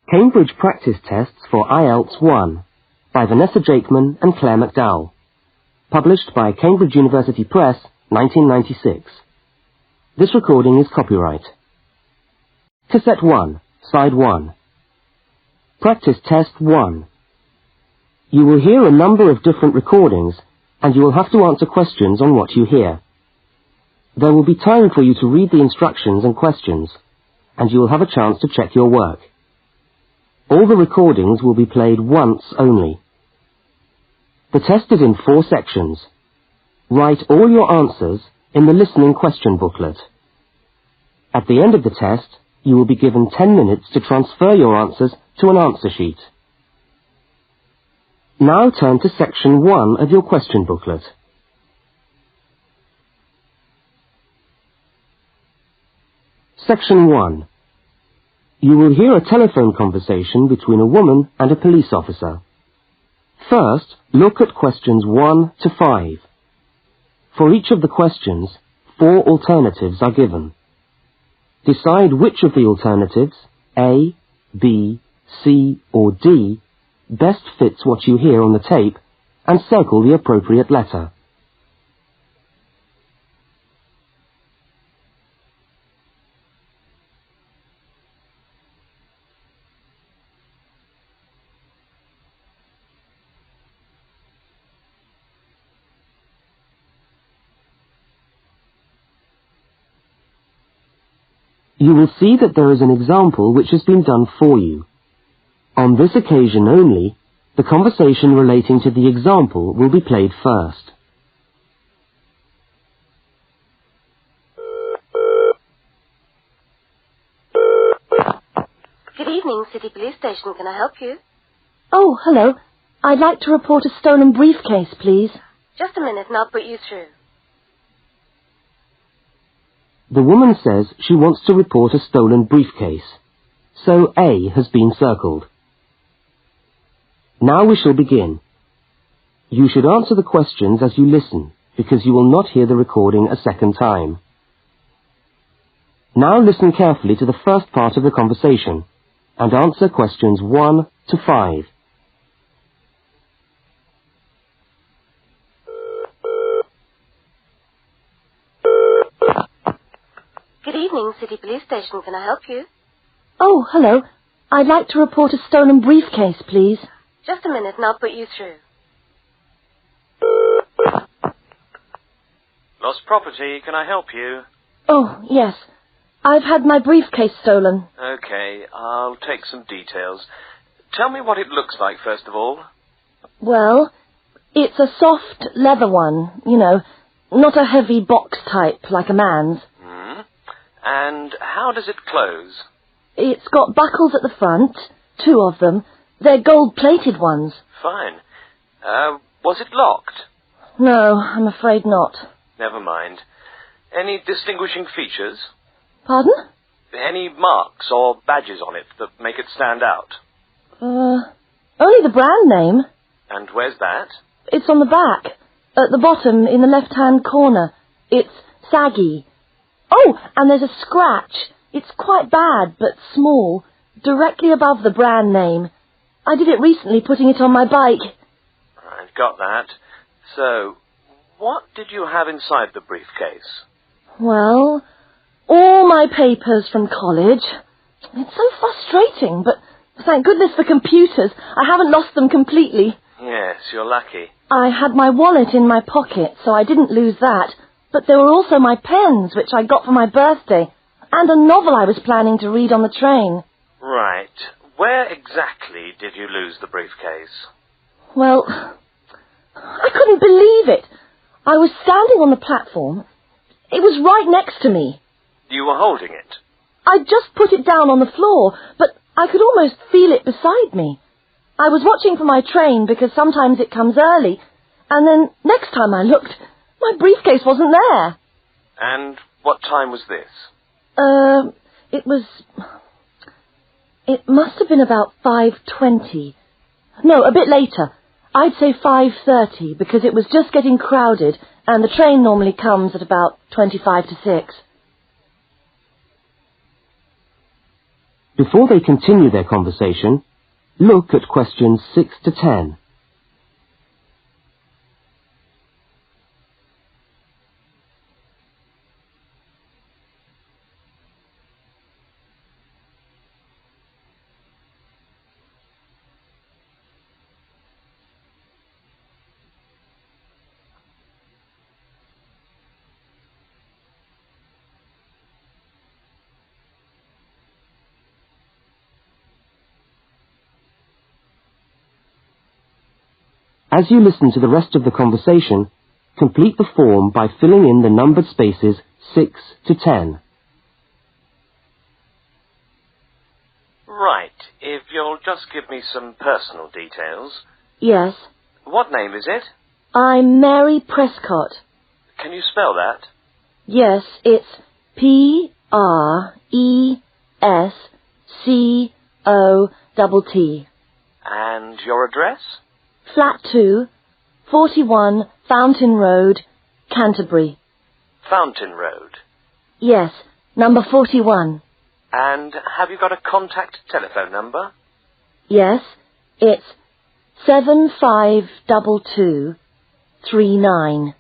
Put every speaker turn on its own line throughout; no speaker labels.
Cambridge Practice Tests for Ielts 1 by Vanessa Jakeman and Claire McDowell. Published by Cambridge University Press, 1996. This recording is copyright. Cassette 1, Side 1. Practice Test 1. You will hear a number of different recordings, and you will have to answer questions on what you hear. There will be time for you to read the instructions and questions, and you will have a chance to check your work. All the recordings will be played once only. The test is in 4 sections. Write all your answers in the listening question booklet. At the end of the test, you will be given 10 minutes to transfer your answers to an answer sheet. Now turn to section 1 of your question booklet. Section 1. You will hear a telephone conversation between a woman and a police officer. First, look at questions 1 to 5. For each of the questions, 4 alternatives are given. Decide which of the alternatives, A, B, C, or D, best fits what you hear on the tape, and circle the appropriate letter. You will see that there is an example which has been done for you. On this occasion only, the conversation relating to the example will be played first.
Good evening, City Police Station. Can I help you?
Oh, hello. I'd like to report a stolen briefcase, please.
Just a minute and I'll put you through.
The woman says she wants to report a stolen briefcase, so A has been circled. Now we shall begin. You should answer the questions as you listen, because you will not hear the recording a second time. Now listen carefully to the first part of the conversation, and answer questions 1 to 5.
Good evening, City Police Station. Can I help you?
Oh, hello. I'd like to report a stolen briefcase, please.
Just a minute and I'll put you through.
Lost property, can I help you?
Oh, yes. I've had my briefcase stolen.
Okay, I'll take some details. Tell me what it looks like, first of all.
Well, it's a soft leather one, you know, not a heavy box type like a man's.
And how does it close?
It's got buckles at the front, 2 of them. They're gold-plated ones.
Fine. Was it locked?
No, I'm afraid not.
Never mind. Any distinguishing features?
Pardon?
Any marks or badges on it that make it stand out?
Only the brand name.
And where's that?
It's on the back, at the bottom in the left-hand corner. It's saggy. Oh, and there's a scratch. It's quite bad, but small, directly above the brand name. I did it recently, putting it on my bike.
I've got that. So, what did you have inside the briefcase?
Well, all my papers from college. It's so frustrating, but thank goodness for computers. I haven't lost them completely.
Yes, you're lucky.
I had my wallet in my pocket, so I didn't lose that. But there were also my pens, which I got for my birthday, and a novel I was planning to read on the train.
Right. Where exactly did you lose the briefcase?
Well, I couldn't believe it. I was standing on the platform. It was right next to me.
You were holding it?
I'd just put it down on the floor, but I could almost feel it beside me. I was watching for my train because sometimes it comes early, and then next time I looked, my briefcase wasn't there.
And what time was this?
It must have been about 5:20. No, a bit later. I'd say 5:30 because it was just getting crowded and the train normally comes at about 25 to 6.
Before they continue their conversation, look at questions 6 to 10. As you listen to the rest of the conversation, complete the form by filling in the numbered spaces 6 to 10.
Right. If you'll just give me some personal details.
Yes.
What name is it?
I'm Mary Prescott.
Can you spell that?
Yes, it's Prescott.
And your address?
Flat 2, 41 Fountain Road, Canterbury.
Fountain Road.
Yes, number 41.
And have you got a contact telephone number?
Yes, it's 752239.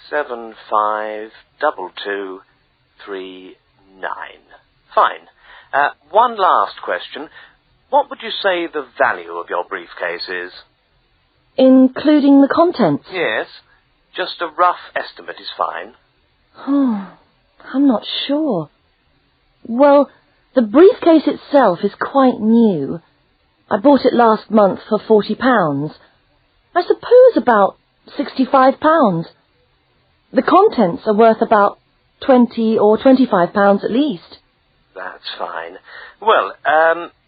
752239. Fine. One last question. What would you say the value of your briefcase is?
Including the contents?
Yes. Just a rough estimate is fine.
Oh, I'm not sure. Well, the briefcase itself is quite new. I bought it last month for £40. I suppose about £65. The contents are worth about £20 or £25 at least.
That's fine. Well,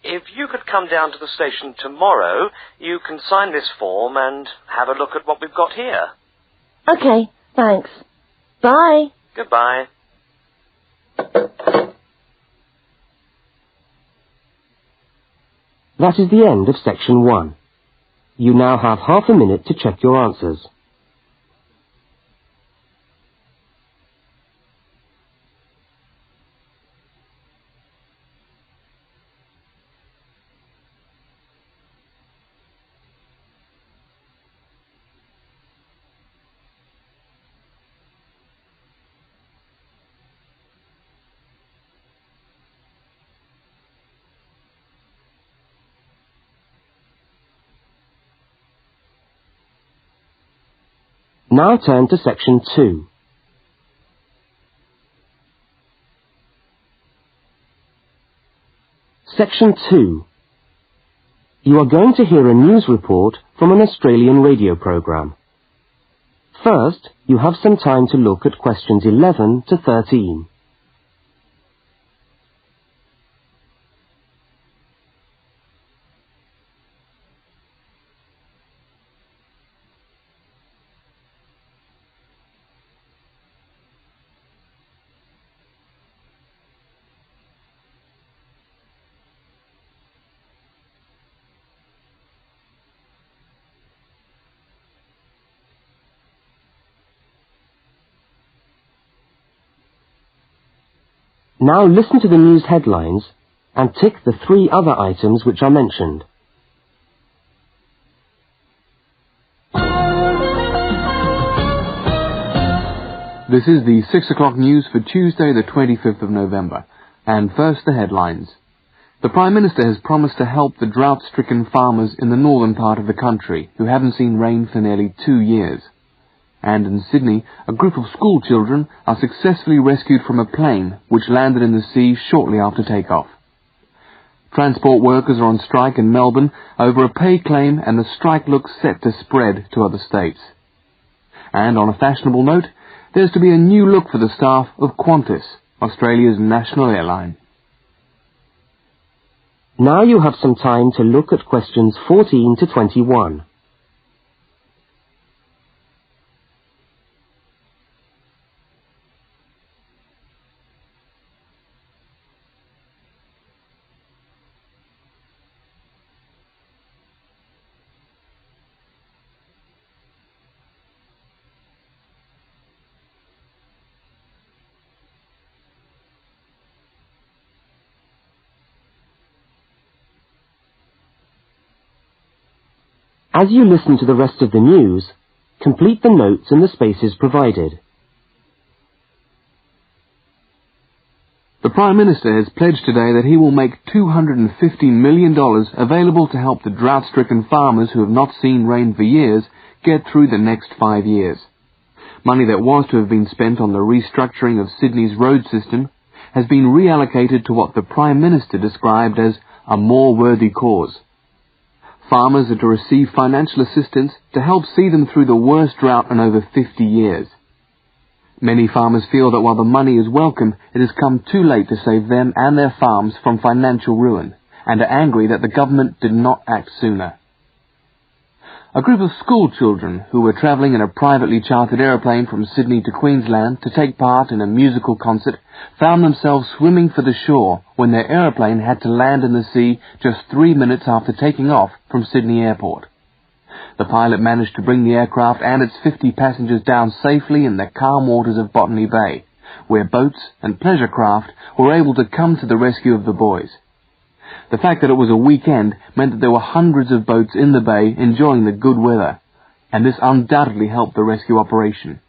if you could come down to the station tomorrow, you can sign this form and have a look at what we've got here.
Okay, thanks. Bye.
Goodbye.
That is the end of section 1. You now have half a minute to check your answers. Now turn to section 2. Section 2. You are going to hear a news report from an Australian radio program. First, you have some time to look at questions 11 to 13. Now listen to the news headlines and tick the 3 other items which are mentioned.
This is the 6 o'clock news for Tuesday the 25th of November. And first the headlines. The Prime Minister has promised to help the drought-stricken farmers in the northern part of the country who haven't seen rain for nearly 2 years. And in Sydney, a group of school children are successfully rescued from a plane which landed in the sea shortly after takeoff. Transport workers are on strike in Melbourne over a pay claim, and the strike looks set to spread to other states. And on a fashionable note, there's to be a new look for the staff of Qantas, Australia's national airline.
Now you have some time to look at questions 14 to 21. As you listen to the rest of the news, complete the notes in the spaces provided.
The Prime Minister has pledged today that he will make $250 million available to help the drought-stricken farmers who have not seen rain for years get through the next 5 years. Money that was to have been spent on the restructuring of Sydney's road system has been reallocated to what the Prime Minister described as a more worthy cause. Farmers are to receive financial assistance to help see them through the worst drought in over 50 years. Many farmers feel that while the money is welcome, it has come too late to save them and their farms from financial ruin, and are angry that the government did not act sooner. A group of school children who were travelling in a privately chartered aeroplane from Sydney to Queensland to take part in a musical concert found themselves swimming for the shore when their aeroplane had to land in the sea just 3 minutes after taking off from Sydney Airport. The pilot managed to bring the aircraft and its 50 passengers down safely in the calm waters of Botany Bay, where boats and pleasure craft were able to come to the rescue of the boys. The fact that it was a weekend meant that there were hundreds of boats in the bay enjoying the good weather, and this undoubtedly helped the rescue operation.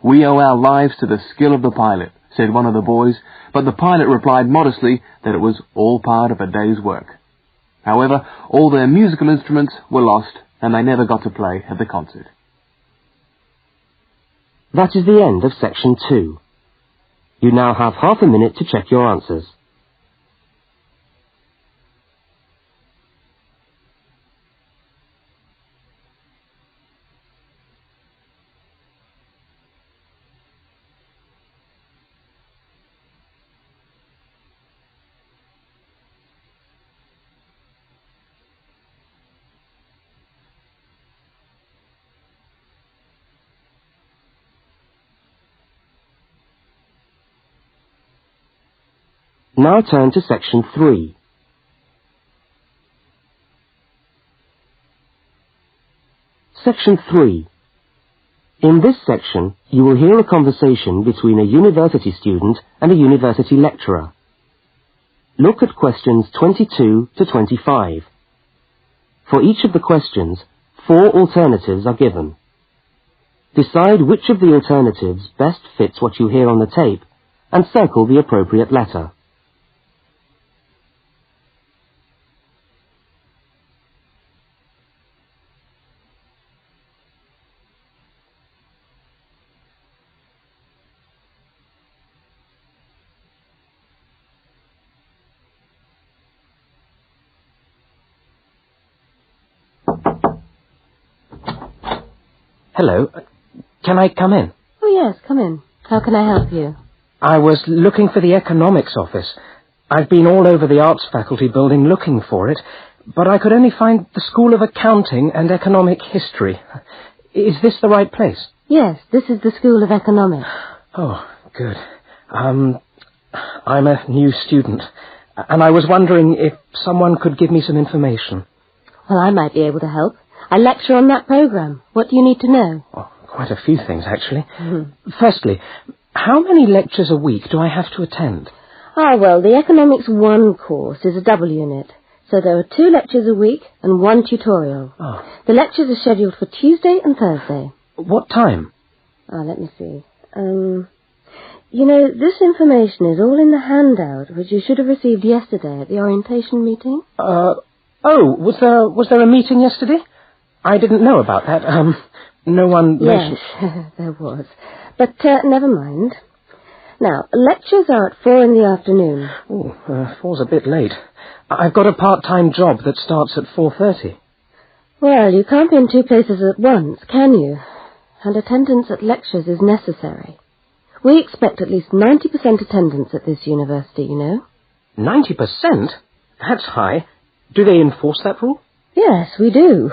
"We owe our lives to the skill of the pilot," said one of the boys, but the pilot replied modestly that it was all part of a day's work. However, all their musical instruments were lost, and they never got to play at the concert.
That is the end of section 2. You now have half a minute to check your answers. Now turn to section 3. Section 3. In this section, you will hear a conversation between a university student and a university lecturer. Look at questions 22 to 25. For each of the questions, 4 alternatives are given. Decide which of the alternatives best fits what you hear on the tape and circle the appropriate letter.
Hello. Can I come in?
Oh, yes, come in. How can I help you?
I was looking for the economics office. I've been all over the arts faculty building looking for it, but I could only find the School of Accounting and Economic History. Is this the right place?
Yes, this is the School of Economics.
Oh, good. I'm a new student, and I was wondering if someone could give me some information.
Well, I might be able to help. I lecture on that program. What do you need to know?
Oh, quite a few things, actually. Firstly, how many lectures a week do I have to attend?
Well, the Economics 1 course is a double unit. So there are 2 lectures a week and 1 tutorial.
Oh.
The lectures are scheduled for Tuesday and Thursday.
What time?
Let me see. You know, this information is all in the handout, which you should have received yesterday at the orientation meeting.
Was there a meeting yesterday? I didn't know about that. No one mentioned...
Yes, there was. But never mind. Now, lectures are at 4 in the afternoon.
4's a bit late. I've got a part-time job that starts at 4:30.
Well, you can't be in 2 places at once, can you? And attendance at lectures is necessary. We expect at least 90% attendance at this university, you know.
90%? That's high. Do they enforce that rule?
Yes, we do.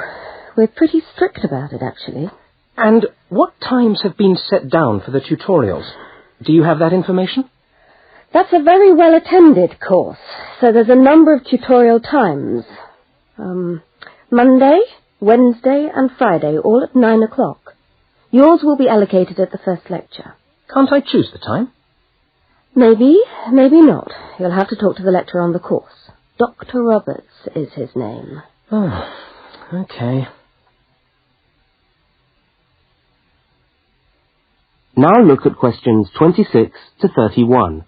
We're pretty strict about it, actually.
And what times have been set down for the tutorials? Do you have that information?
That's a very well-attended course, so there's a number of tutorial times. Monday, Wednesday and Friday, all at 9 o'clock. Yours will be allocated at the first lecture.
Can't I choose the time?
Maybe, maybe not. You'll have to talk to the lecturer on the course. Dr. Roberts is his name.
Oh, okay.
Now look at questions 26 to 31.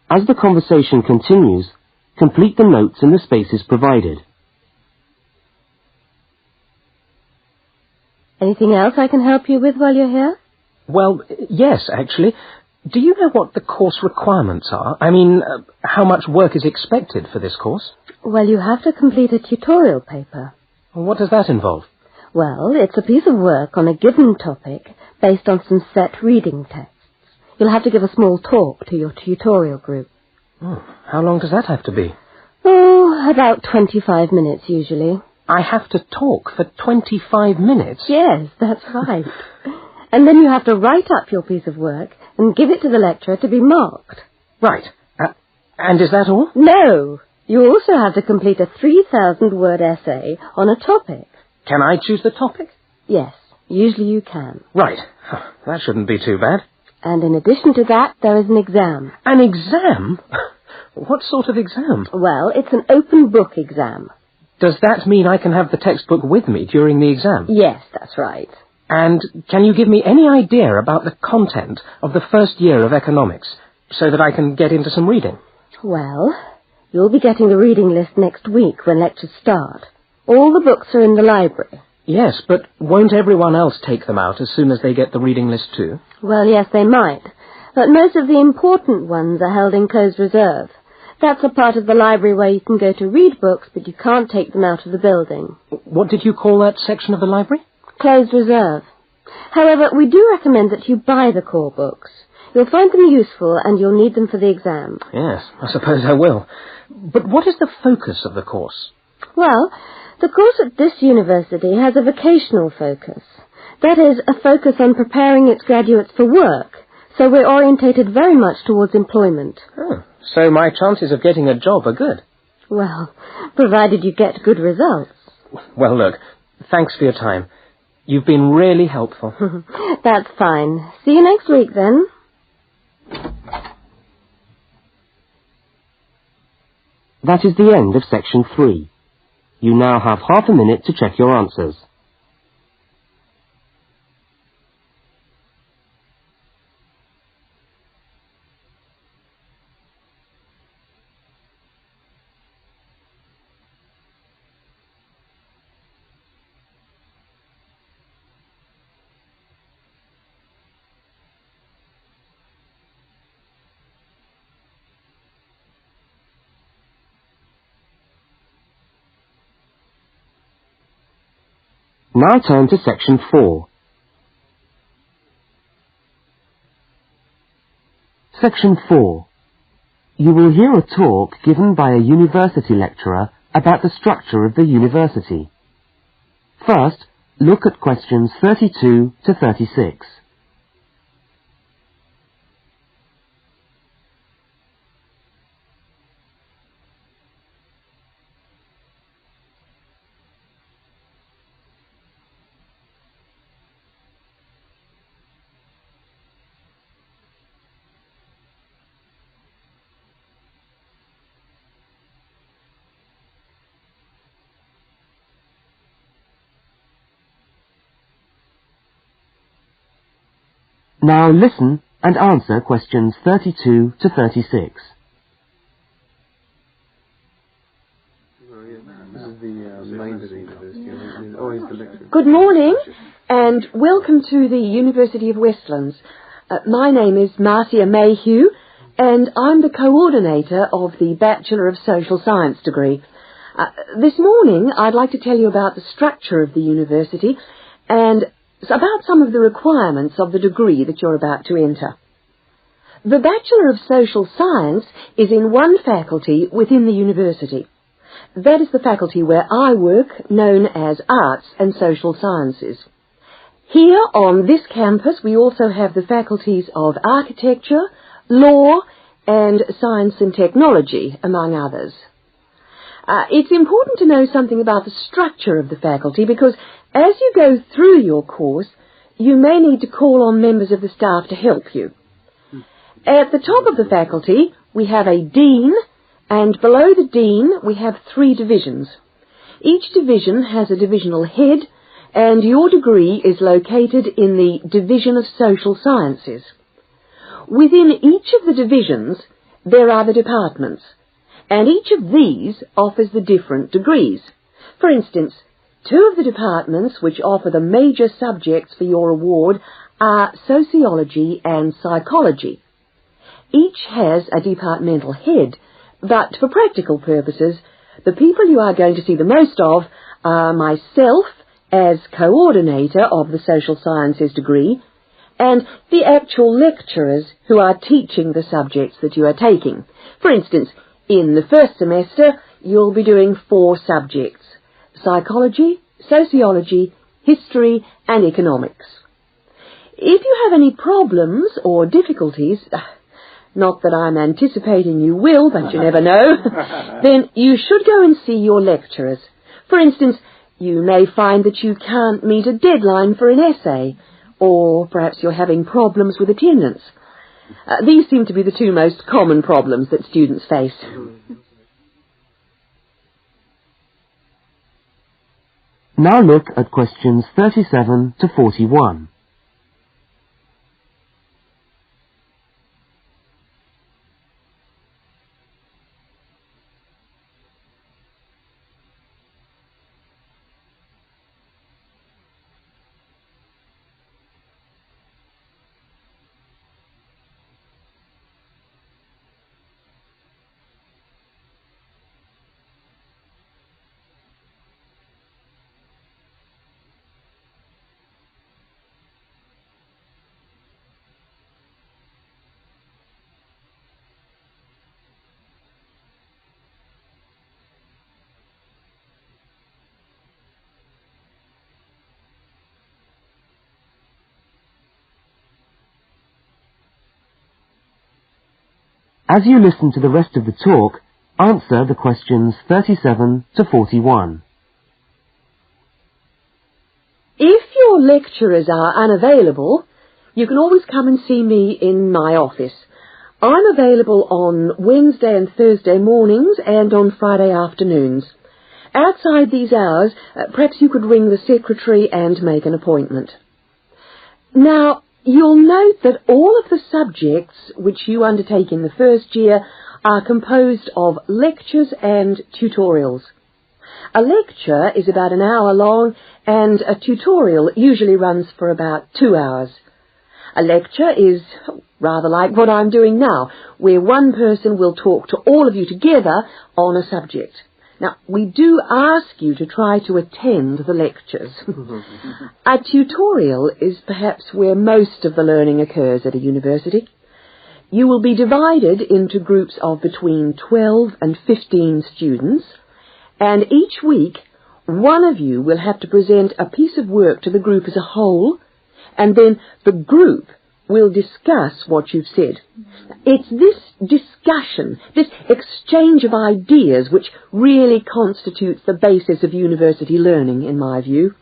As the conversation continues, complete the notes in the spaces provided.
Anything else I can help you with while you're here?
Well, yes, actually. Do you know what the course requirements are? I mean, how much work is expected for this course?
Well, you have to complete a tutorial paper.
What does that involve?
Well, it's a piece of work on a given topic based on some set reading texts. You'll have to give a small talk to your tutorial group.
Oh, how long does that have to be?
Oh, about 25 minutes usually.
I have to talk for 25 minutes?
Yes, that's right. And then you have to write up your piece of work and give it to the lecturer to be marked.
Right. And is that all?
No. You also have to complete a 3,000-word essay on a topic.
Can I choose the topic?
Yes, usually you can.
Right. That shouldn't be too bad.
And in addition to that, there is an exam.
An exam? What sort of exam?
Well, it's an open book exam.
Does that mean I can have the textbook with me during the exam?
Yes, that's right.
And can you give me any idea about the content of the first year of economics, so that I can get into some reading?
Well, you'll be getting the reading list next week when lectures start. All the books are in the library.
Yes, but won't everyone else take them out as soon as they get the reading list too?
Well, yes, they might. But most of the important ones are held in closed reserve. That's a part of the library where you can go to read books, but you can't take them out of the building.
What did you call that section of the library?
Closed reserve. However, we do recommend that you buy the core books. You'll find them useful and you'll need them for the exam.
Yes, I suppose I will. But what is the focus of the course?
Well, the course at this university has a vocational focus. That is, a focus on preparing its graduates for work. So we're orientated very much towards employment.
Oh, so my chances of getting a job are good?
Well, provided you get good results.
Well, look, thanks for your time. You've been really helpful.
That's fine. See you next week, then.
That is the end of section 3. You now have half a minute to check your answers. Now turn to section 4. Section 4. You will hear a talk given by a university lecturer about the structure of the university. First, look at questions 32 to 36. Now listen and answer questions 32 to 36.
Good morning and welcome to the University of Westlands. My name is Marcia Mayhew and I'm the coordinator of the Bachelor of Social Science degree. This morning I'd like to tell you about the structure of the university and about some of the requirements of the degree that you're about to enter. The Bachelor of Social Science is in one faculty within the university. That is the faculty where I work, known as Arts and Social Sciences. Here on this campus we also have the faculties of architecture, law and science and technology, among others. It's important to know something about the structure of the faculty because as you go through your course, you may need to call on members of the staff to help you. At the top of the faculty, we have a dean, and below the dean, we have 3 divisions. Each division has a divisional head, and your degree is located in the Division of Social Sciences. Within each of the divisions, there are the departments, and each of these offers the different degrees. For instance, 2 of the departments which offer the major subjects for your award are sociology and psychology. Each has a departmental head, but for practical purposes, the people you are going to see the most of are myself as coordinator of the social sciences degree and the actual lecturers who are teaching the subjects that you are taking. For instance, in the first semester, you'll be doing 4 subjects: psychology, sociology, history and economics. If you have any problems or difficulties, not that I'm anticipating you will, but you never know, then you should go and see your lecturers. For instance, you may find that you can't meet a deadline for an essay, or perhaps you're having problems with attendance. These seem to be the 2 most common problems that students face.
Now look at questions 37 to 41. As you listen to the rest of the talk, answer the questions 37 to 41.
If your lecturers are unavailable, you can always come and see me in my office. I'm available on Wednesday and Thursday mornings and on Friday afternoons. Outside these hours, perhaps you could ring the secretary and make an appointment. Now, you'll note that all of the subjects which you undertake in the first year are composed of lectures and tutorials. A lecture is about an hour long and a tutorial usually runs for about 2 hours. A lecture is rather like what I'm doing now, where one person will talk to all of you together on a subject. Now, we do ask you to try to attend the lectures. A tutorial is perhaps where most of the learning occurs at a university. You will be divided into groups of between 12 and 15 students, and each week one of you will have to present a piece of work to the group as a whole, and then the group will discuss what you've said. It's this discussion, this exchange of ideas, which really constitutes the basis of university learning, in my view.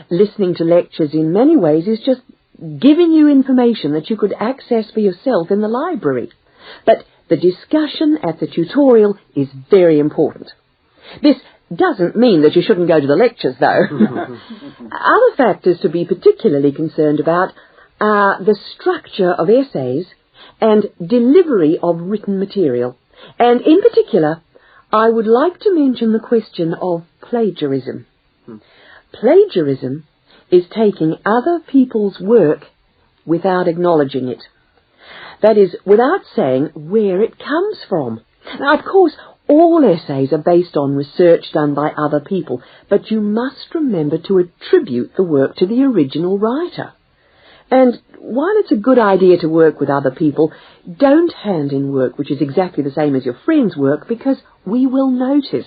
Listening to lectures in many ways is just giving you information that you could access for yourself in the library. But the discussion at the tutorial is very important. This doesn't mean that you shouldn't go to the lectures, though. Other factors to be particularly concerned about are the structure of essays and delivery of written material. And in particular, I would like to mention the question of plagiarism. Plagiarism is taking other people's work without acknowledging it. That is, without saying where it comes from. Now, of course, all essays are based on research done by other people, but you must remember to attribute the work to the original writer. And while it's a good idea to work with other people, don't hand in work which is exactly the same as your friend's work, because we will notice.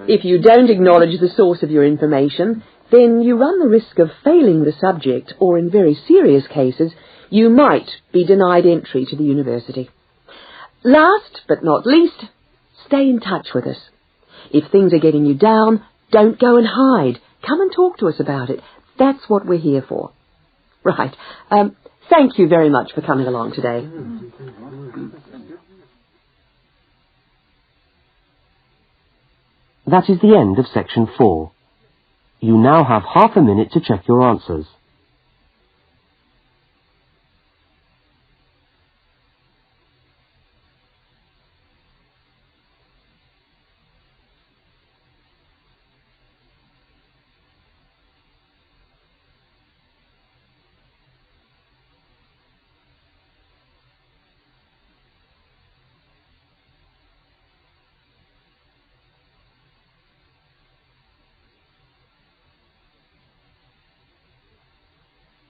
If you don't acknowledge the source of your information, then you run the risk of failing the subject, or in very serious cases, you might be denied entry to the university. Last but not least, stay in touch with us. If things are getting you down, don't go and hide. Come and talk to us about it. That's what we're here for. Right. Thank you very much for coming along today.
That is the end of section 4. You now have half a minute to check your answers.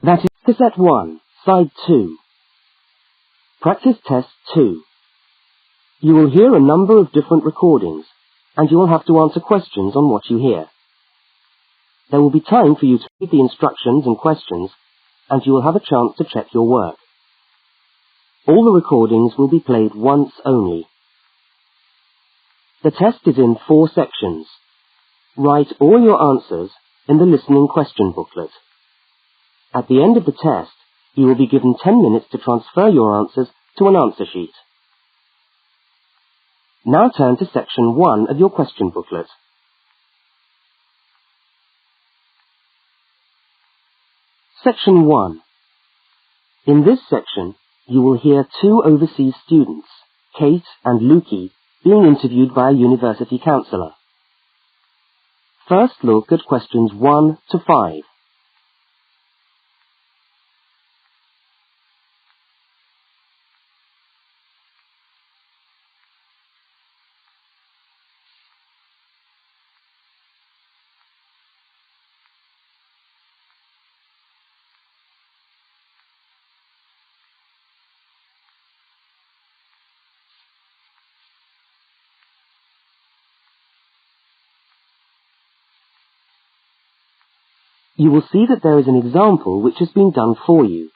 That is cassette 1, side 2. Practice test 2. You will hear a number of different recordings, and you will have to answer questions on what you hear. There will be time for you to read the instructions and questions, and you will have a chance to check your work. All the recordings will be played once only. The test is in 4 sections. Write all your answers in the listening question booklet. At the end of the test, you will be given 10 minutes to transfer your answers to an answer sheet. Now turn to section 1 of your question booklet. Section 1. In this section, you will hear 2 overseas students, Kate and Lukey, being interviewed by a university counsellor. First look at questions 1 to 5. You will see that there is an example which has been done for you.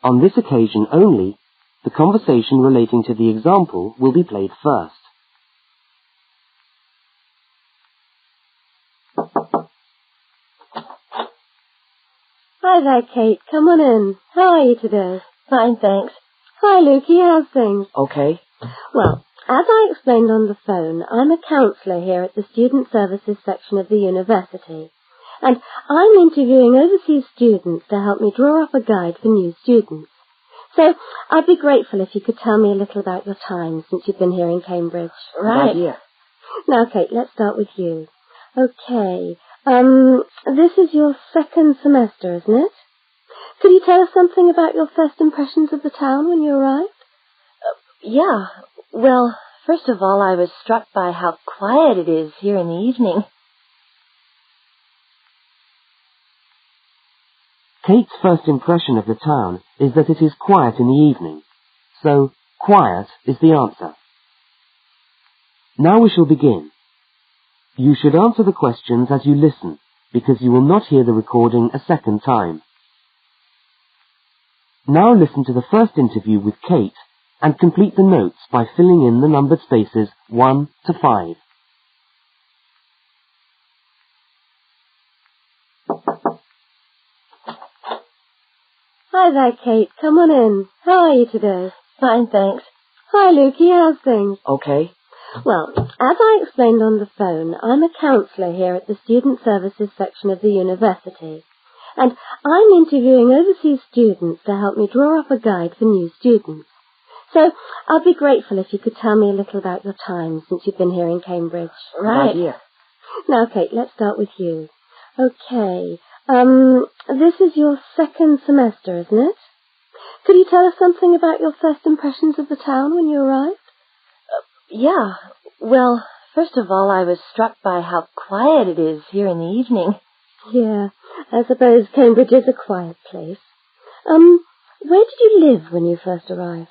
On this occasion only, the conversation relating to the example will be played first.
Hi there, Kate. Come on in. How are you today?
Fine, thanks.
Hi, Lukey. How's things?
Okay.
Well, as I explained on the phone, I'm a counsellor here at the Student Services section of the university. And I'm interviewing overseas students to help me draw up a guide for new students. So I'd be grateful if you could tell me a little about your time since you've been here in Cambridge.
Right.
Now, Kate, let's start with you. Okay. This is your 2nd semester, isn't it? Could you tell us something about your first impressions of the town when you arrived?
Yeah. Well, first of all, I was struck by how quiet it is here in the evening.
Kate's first impression of the town is that it is quiet in the evening, so quiet is the answer. Now we shall begin. You should answer the questions as you listen, because you will not hear the recording a second time. Now listen to the first interview with Kate and complete the notes by filling in the numbered spaces 1 to 5.
Hi there, Kate. Come on in. How are you today?
Fine, thanks.
Hi, Lukey. How's things?
Okay.
Well, as I explained on the phone, I'm a counsellor here at the Student Services section of the university. And I'm interviewing overseas students to help me draw up a guide for new students. So I'd be grateful if you could tell me a little about your time since you've been here in Cambridge.
Right.
Now, Kate, let's start with you. Okay. This is your 2nd semester, isn't it? Could you tell us something about your first impressions of the town when you arrived?
Yeah. Well, first of all, I was struck by how quiet it is here in the evening.
Yeah, I suppose Cambridge is a quiet place. Where did you live when you first arrived?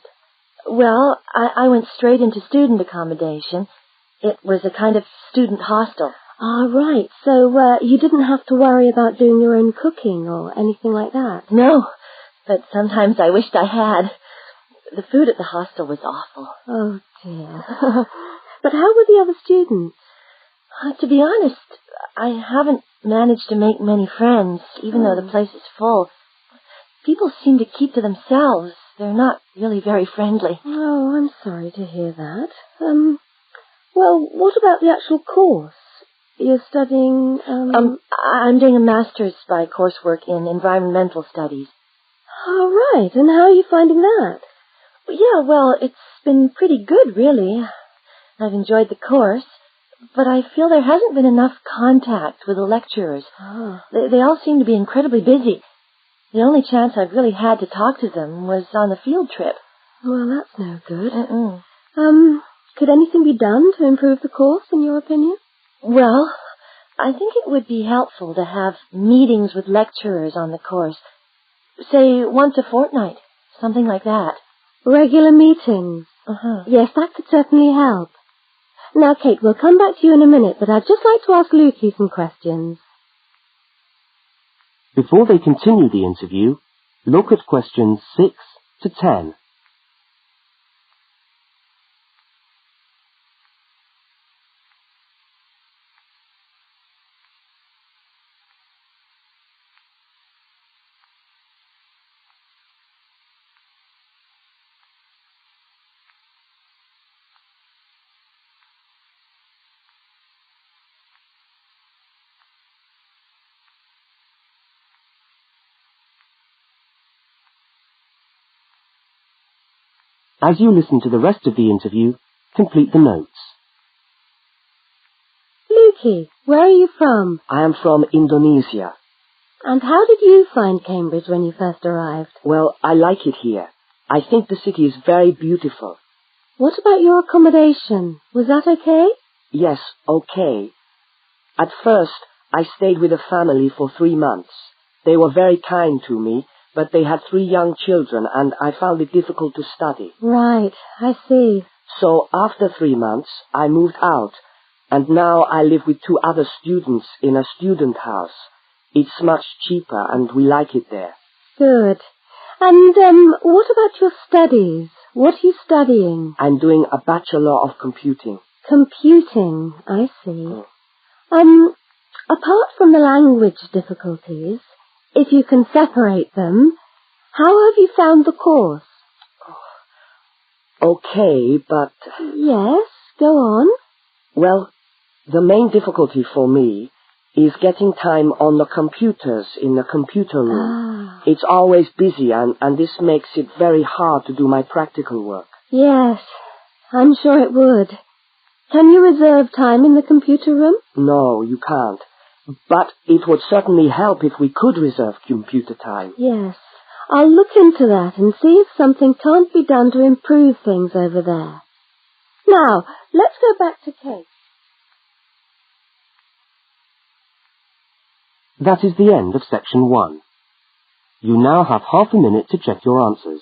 Well, I went straight into student accommodation. It was a kind of student hostel.
Ah, right. So you didn't have to worry about doing your own cooking or anything like that?
No, but sometimes I wished I had. The food at the hostel was awful.
Oh, dear. But how were the other students?
To be honest, I haven't managed to make many friends, even though the place is full. People seem to keep to themselves. They're not really very friendly.
Oh, I'm sorry to hear that. Well, what about the actual course? You're studying,
I'm doing a master's by coursework in environmental studies.
Oh, right. And how are you finding that?
Yeah, well, it's been pretty good, really. I've enjoyed the course, but I feel there hasn't been enough contact with the lecturers.
Oh.
They all seem to be incredibly busy. The only chance I've really had to talk to them was on the field trip.
Well, that's no good.
Mm-mm.
Could anything be done to improve the course, in your opinion?
Well, I think it would be helpful to have meetings with lecturers on the course. Say, once a fortnight, something like that.
Regular meetings?
Uh-huh.
Yes, that could certainly help. Now, Kate, we'll come back to you in a minute, but I'd just like to ask Lukey some questions.
Before they continue the interview, look at questions 6 to 10. As you listen to the rest of the interview, complete the notes.
Lukey, where are you from?
I am from Indonesia.
And how did you find Cambridge when you first arrived?
Well, I like it here. I think the city is very beautiful.
What about your accommodation? Was that okay?
Yes, okay. At first, I stayed with a family for 3 months. They were very kind to me, but they had 3 young children, and I found it difficult to study.
Right, I see.
So after 3 months, I moved out, and now I live with 2 other students in a student house. It's much cheaper, and we like it there.
Good. And what about your studies? What are you studying?
I'm doing a Bachelor of Computing.
Computing, I see. Apart from the language difficulties, if you can separate them, how have you found the course?
Okay, but...
Yes, go on.
Well, the main difficulty for me is getting time on the computers in the computer room. It's always busy, and this makes it very hard to do my practical work.
Yes, I'm sure it would. Can you reserve time in the computer room?
No, you can't. But it would certainly help if we could reserve computer time.
Yes, I'll look into that and see if something can't be done to improve things over there. Now, let's go back to Kate.
That is the end of section 1. You now have half a minute to check your answers.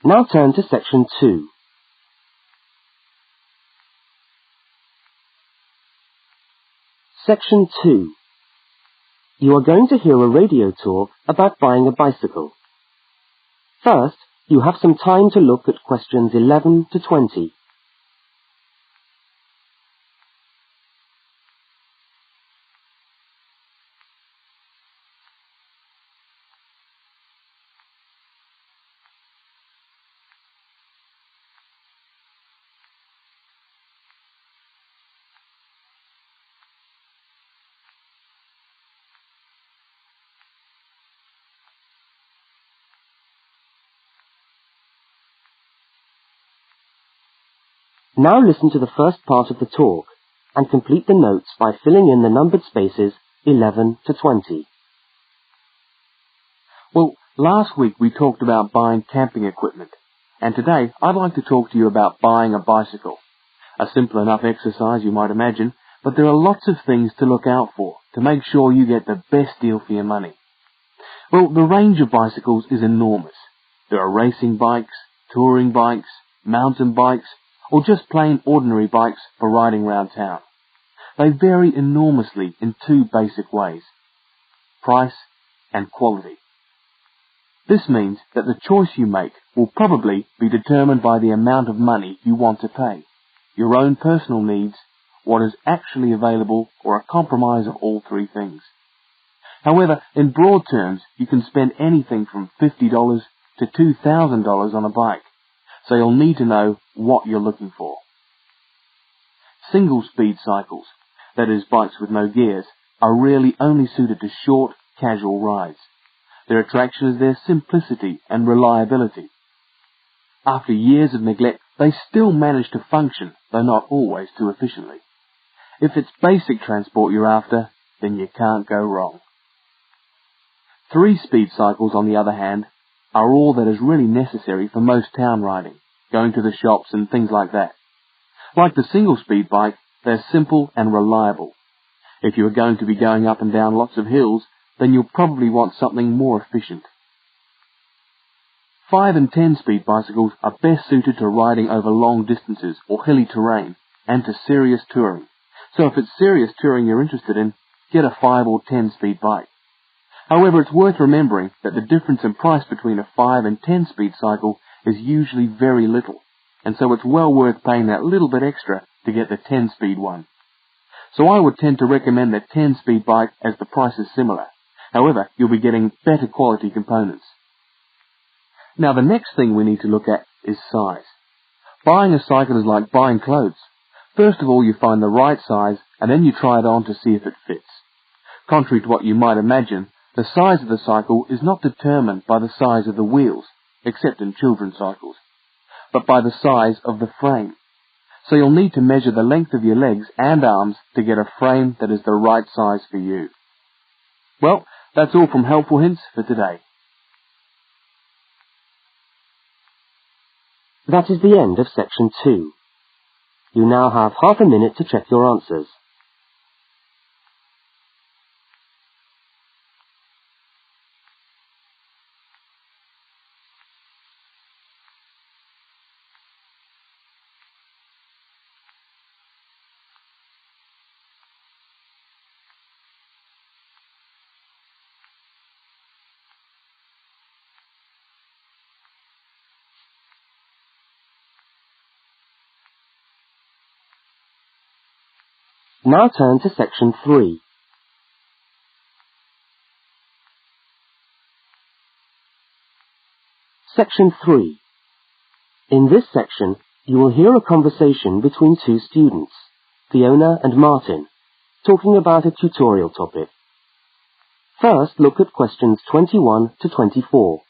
Now turn to section 2. Section 2. You are going to hear a radio talk about buying a bicycle. First, you have some time to look at questions 11 to 20. Now listen to the first part of the talk and complete the notes by filling in the numbered spaces 11 to 20.
Well, last week we talked about buying camping equipment, and today I'd like to talk to you about buying a bicycle. A simple enough exercise, you might imagine, but there are lots of things to look out for to make sure you get the best deal for your money. Well, the range of bicycles is enormous. There are racing bikes, touring bikes, mountain bikes, or just plain ordinary bikes for riding around town. They vary enormously in two basic ways: price and quality. This means that the choice you make will probably be determined by the amount of money you want to pay, your own personal needs, what is actually available, or a compromise of all three things. However, in broad terms, you can spend anything from $50 to $2,000 on a bike, so you'll need to know what you're looking for. Single-speed cycles, that is bikes with no gears, are really only suited to short, casual rides. Their attraction is their simplicity and reliability. After years of neglect, they still manage to function, though not always too efficiently. If it's basic transport you're after, then you can't go wrong. Three-speed cycles, on the other hand, are all that is really necessary for most town riding, going to the shops and things like that. Like the single-speed bike, they're simple and reliable. If you are going to be going up and down lots of hills, then you'll probably want something more efficient. 5 and 10-speed bicycles are best suited to riding over long distances or hilly terrain and to serious touring. So if it's serious touring you're interested in, get a 5 or 10-speed bike. However, it's worth remembering that the difference in price between a 5 and 10-speed cycle is usually very little, and so it's well worth paying that little bit extra to get the 10-speed one. So I would tend to recommend the 10-speed bike as the price is similar. However, you'll be getting better quality components. Now the next thing we need to look at is size. Buying a cycle is like buying clothes. First of all, you find the right size, and then you try it on to see if it fits. Contrary to what you might imagine, the size of the cycle is not determined by the size of the wheels, except in children's cycles, but by the size of the frame. So you'll need to measure the length of your legs and arms to get a frame that is the right size for you. Well, that's all from Helpful Hints for today.
That is the end of section 2. You now have half a minute to check your answers. Now turn to section 3. Section 3. In this section, you will hear a conversation between two students, Fiona and Martin, talking about a tutorial topic. First, look at questions 21 to 24.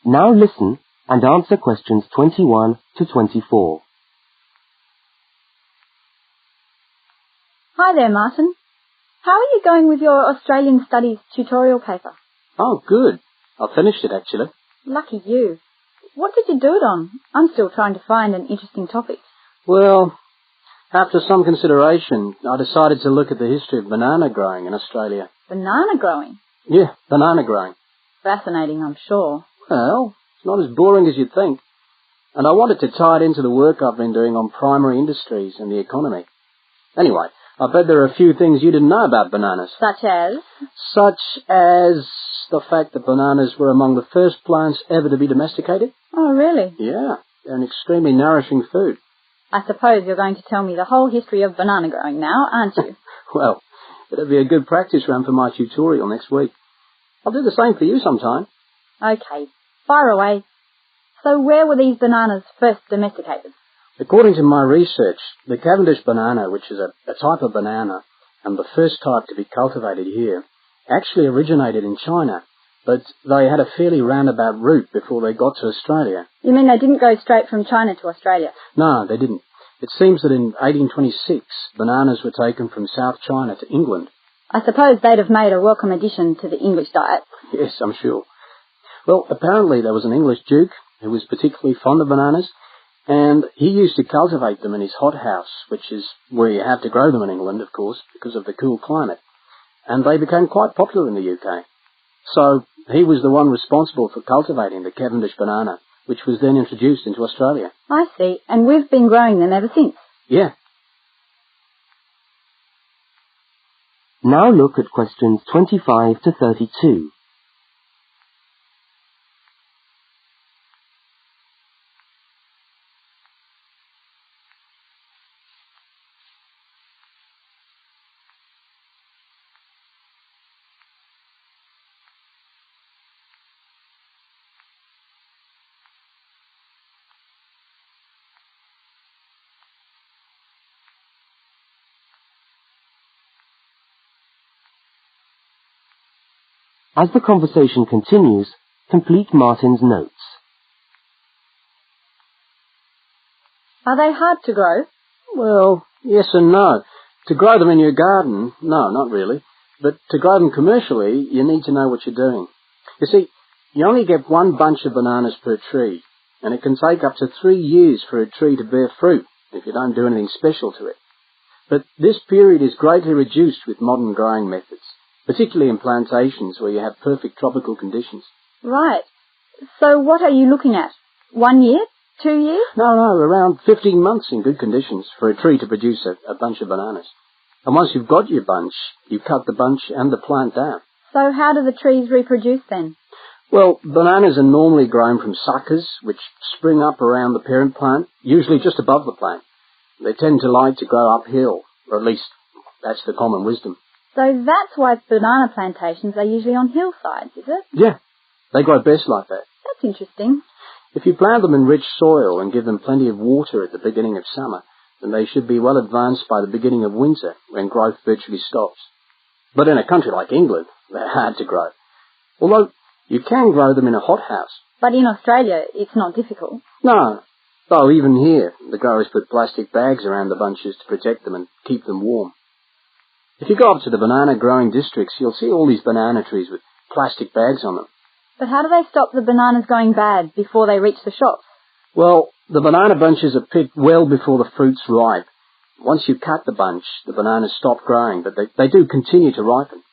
Now listen and answer questions 21 to 24.
Hi there, Martin. How are you going with your Australian Studies tutorial paper?
Oh, good. I finished it, actually.
Lucky you. What did you do it on? I'm still trying to find an interesting topic.
Well, after some consideration, I decided to look at the history of banana growing in Australia.
Banana growing?
Yeah, banana growing.
Fascinating, I'm sure.
Well, it's not as boring as you'd think. And I wanted to tie it into the work I've been doing on primary industries and the economy. Anyway, I bet there are a few things you didn't know about bananas.
Such as?
Such as the fact that bananas were among the first plants ever to be domesticated.
Oh, really?
Yeah, they're an extremely nourishing food.
I suppose you're going to tell me the whole history of banana growing now, aren't you?
Well, it'll be a good practice run for my tutorial next week. I'll do the same for you sometime.
Okay, fire away. So where were these bananas first domesticated?
According to my research, the Cavendish banana, which is a type of banana, and the first type to be cultivated here, actually originated in China, but they had a fairly roundabout route before they got to Australia.
You mean they didn't go straight from China to Australia?
No, they didn't. It seems that in 1826, bananas were taken from South China to England.
I suppose they'd have made a welcome addition to the English diet.
Yes, I'm sure. Well, apparently there was an English duke who was particularly fond of bananas, and he used to cultivate them in his hothouse, which is where you have to grow them in England, of course, because of the cool climate. And they became quite popular in the UK. So he was the one responsible for cultivating the Cavendish banana, which was then introduced into Australia.
I see, and we've been growing them ever since.
Yeah.
Now look at questions 25 to 32. As the conversation continues, complete Martin's notes.
Are they hard to grow?
Well, yes and no. To grow them in your garden, no, not really. But to grow them commercially, you need to know what you're doing. You see, you only get one bunch of bananas per tree, and it can take up to 3 years for a tree to bear fruit if you don't do anything special to it. But this period is greatly reduced with modern growing methods, particularly in plantations where you have perfect tropical conditions.
Right. So what are you looking at? 1 year? 2 years?
No, around 15 months in good conditions for a tree to produce a bunch of bananas. And once you've got your bunch, you cut the bunch and the plant down.
So how do the trees reproduce then?
Well, bananas are normally grown from suckers, which spring up around the parent plant, usually just above the plant. They tend to like to grow uphill, or at least that's the common wisdom.
So that's why banana plantations are usually on hillsides, is it?
Yeah, they grow best like that.
That's interesting.
If you plant them in rich soil and give them plenty of water at the beginning of summer, then they should be well advanced by the beginning of winter, when growth virtually stops. But in a country like England, they're hard to grow. Although you can grow them in a hothouse.
But in Australia, it's not difficult.
No, though even here, the growers put plastic bags around the bunches to protect them and keep them warm. If you go up to the banana growing districts, you'll see all these banana trees with plastic bags on them.
But how do they stop the bananas going bad before they reach the shops?
Well, the banana bunches are picked well before the fruit's ripe. Once you cut the bunch, the bananas stop growing, but they do continue to ripen.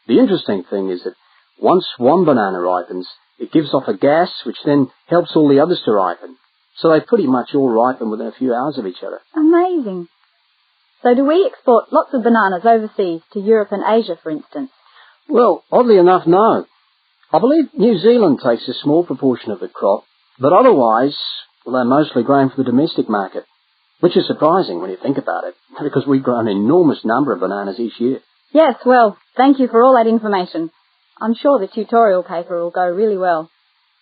The interesting thing is that once one banana ripens, it gives off a gas which then helps all the others to ripen. So they pretty much all ripen within a few hours of each other.
Amazing. So do we export lots of bananas overseas to Europe and Asia, for instance?
Well, oddly enough, no. I believe New Zealand takes a small proportion of the crop, but otherwise, well, they're mostly grown for the domestic market, which is surprising when you think about it, because we grow an enormous number of bananas each year.
Yes, well, thank you for all that information. I'm sure the tutorial paper will go really well.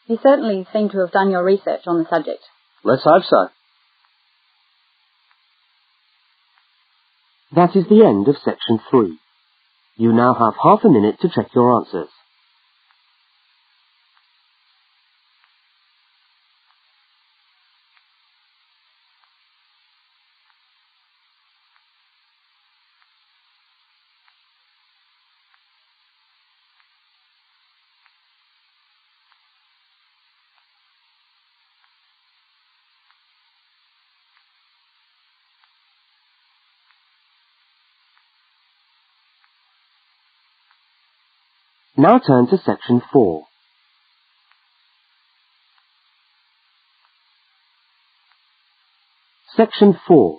You certainly seem to have done your research on the subject.
Let's hope so.
That is the end of section 3. You now have half a minute to check your answers. Now turn to section 4. Section 4.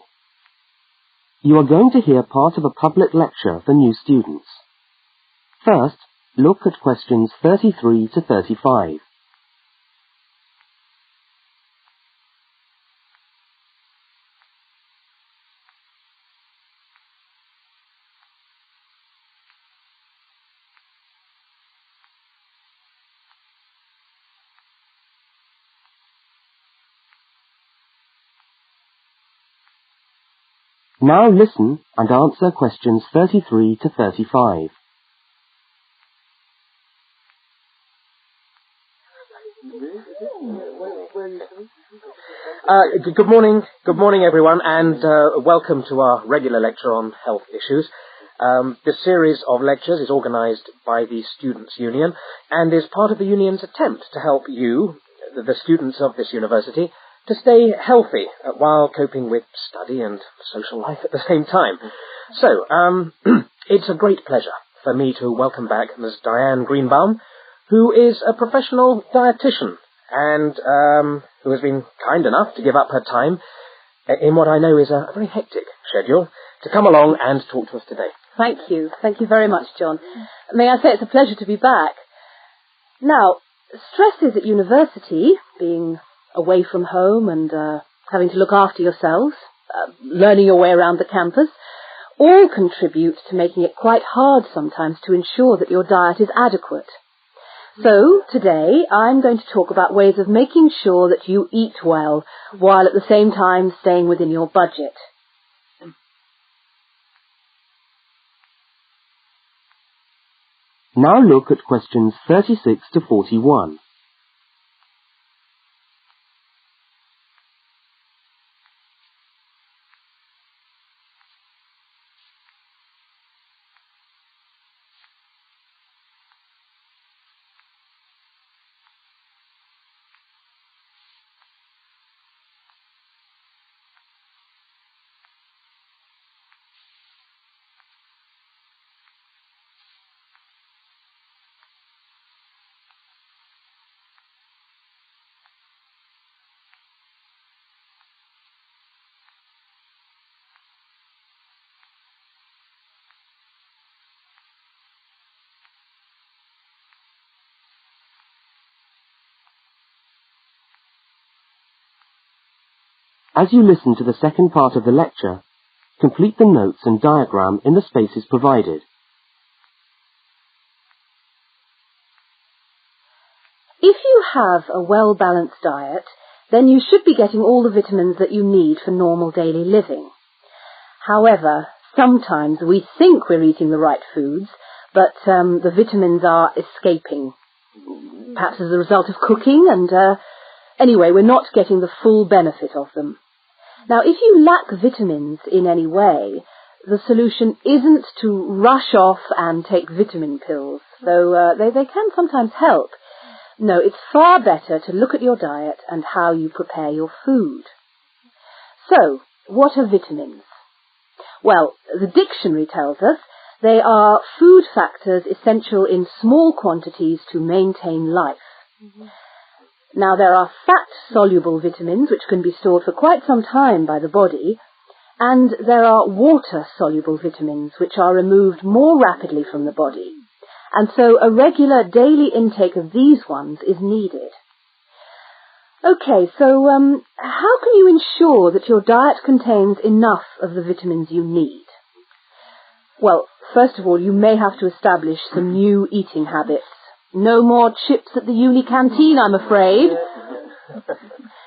You are going to hear part of a public lecture for new students. First, look at questions 33 to 35. Now listen and answer questions 33 to 35.
Good morning everyone, and welcome to our regular lecture on health issues. This series of lectures is organised by the Students' Union and is part of the Union's attempt to help you, the students of this university, to stay healthy while coping with study and social life at the same time. So, it's a great pleasure for me to welcome back Ms. Diane Greenbaum, who is a professional dietitian and who has been kind enough to give up her time in what I know is a very hectic schedule to come along and talk to us today.
Thank you. Thank you very much, John. May I say it's a pleasure to be back. Now, stresses at university, being away from home and having to look after yourselves, learning your way around the campus, all contribute to making it quite hard sometimes to ensure that your diet is adequate. So, today, I'm going to talk about ways of making sure that you eat well, while at the same time staying within your budget.
Now look at questions 36 to 41. As you listen to the second part of the lecture, complete the notes and diagram in the spaces provided.
If you have a well-balanced diet, then you should be getting all the vitamins that you need for normal daily living. However, sometimes we think we're eating the right foods, but the vitamins are escaping, perhaps as a result of cooking, and anyway, we're not getting the full benefit of them. Now, if you lack vitamins in any way, the solution isn't to rush off and take vitamin pills, though they can sometimes help. No, it's far better to look at your diet and how you prepare your food. So, what are vitamins? Well, the dictionary tells us they are food factors essential in small quantities to maintain life. Now, there are fat-soluble vitamins which can be stored for quite some time by the body, and there are water-soluble vitamins which are removed more rapidly from the body, and so a regular daily intake of these ones is needed. Okay, so how can you ensure that your diet contains enough of the vitamins you need? Well, first of all, you may have to establish some new eating habits. No more chips at the uni canteen, I'm afraid.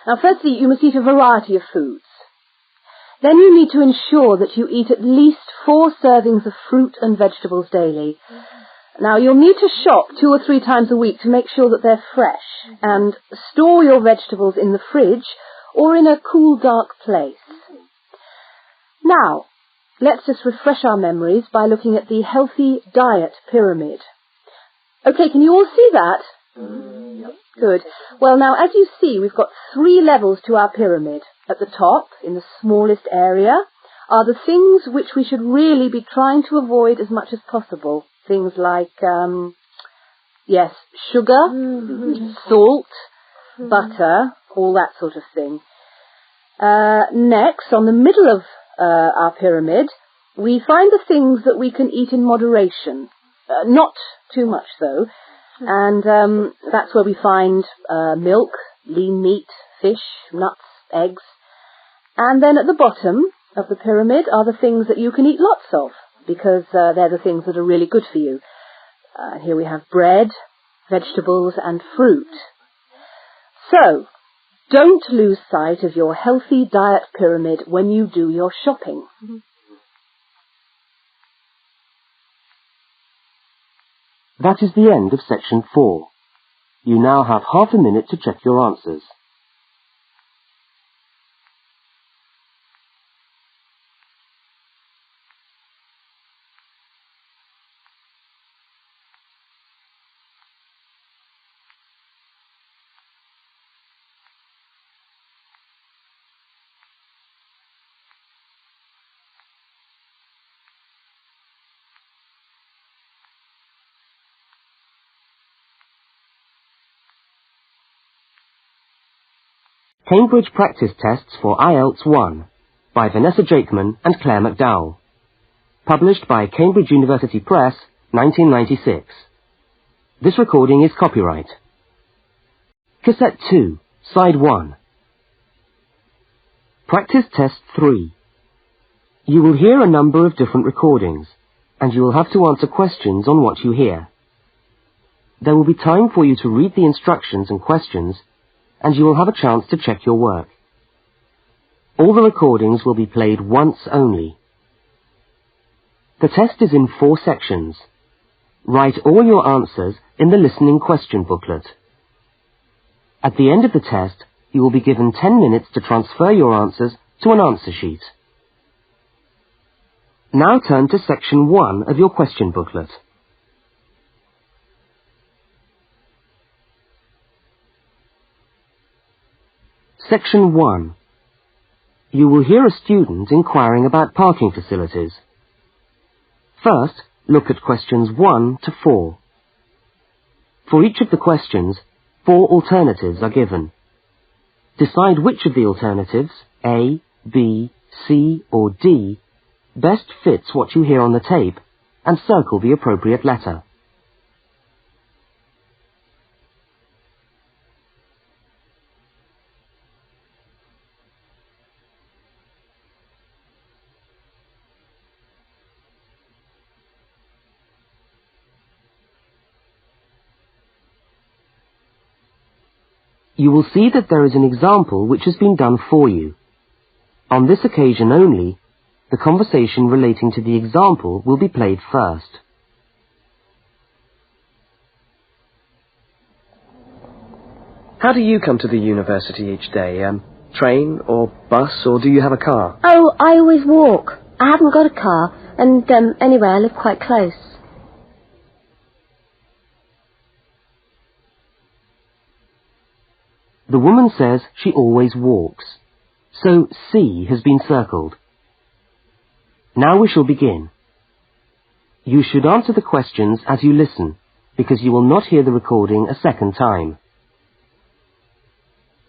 Now, firstly, you must eat a variety of foods. Then you need to ensure that you eat at least 4 servings of fruit and vegetables daily. Now, you'll need to shop 2 or 3 times a week to make sure that they're fresh, and store your vegetables in the fridge or in a cool, dark place. Now, let's just refresh our memories by looking at the healthy diet pyramid. Okay, can you all see that? Good. Well, now, as you see, we've got 3 levels to our pyramid. At the top, in the smallest area, are the things which we should really be trying to avoid as much as possible. Things like, sugar, salt, butter, all that sort of thing. Next, on the middle of our pyramid, we find the things that we can eat in moderation. Not too much, though. And that's where we find milk, lean meat, fish, nuts, eggs. And then at the bottom of the pyramid are the things that you can eat lots of, because they're the things that are really good for you. Here we have bread, vegetables, and fruit. So,
Don't lose sight of your healthy diet pyramid when you do your shopping.
That is the end of section 4. You now have half a minute to check your answers. Cambridge Practice Tests for IELTS 1 by Vanessa Jakeman and Claire McDowell. Published by Cambridge University Press, 1996. This recording is copyright. Cassette 2, Side 1. Practice Test 3. You will hear a number of different recordings, and you will have to answer questions on what you hear. There will be time for you to read the instructions and questions, and you will have a chance to check your work. All the recordings will be played once only. The test is in 4 sections. Write all your answers in the listening question booklet. At the end of the test, you will be given 10 minutes to transfer your answers to an answer sheet. Now turn to section 1 of your question booklet. Section 1. You will hear a student inquiring about parking facilities. First, look at questions 1 to 4. For each of the questions, 4 alternatives are given. Decide which of the alternatives, A, B, C, or D, best fits what you hear on the tape, and circle the appropriate letter. You will see that there is an example which has been done for you. On this occasion only, the conversation relating to the example will be played first.
How do you come to the university each day? Train or bus, or do you have a car?
Oh, I always walk. I haven't got a car, and anyway, I live quite close.
The woman says she always walks, so C has been circled. Now we shall begin. You should answer the questions as you listen, because you will not hear the recording a second time.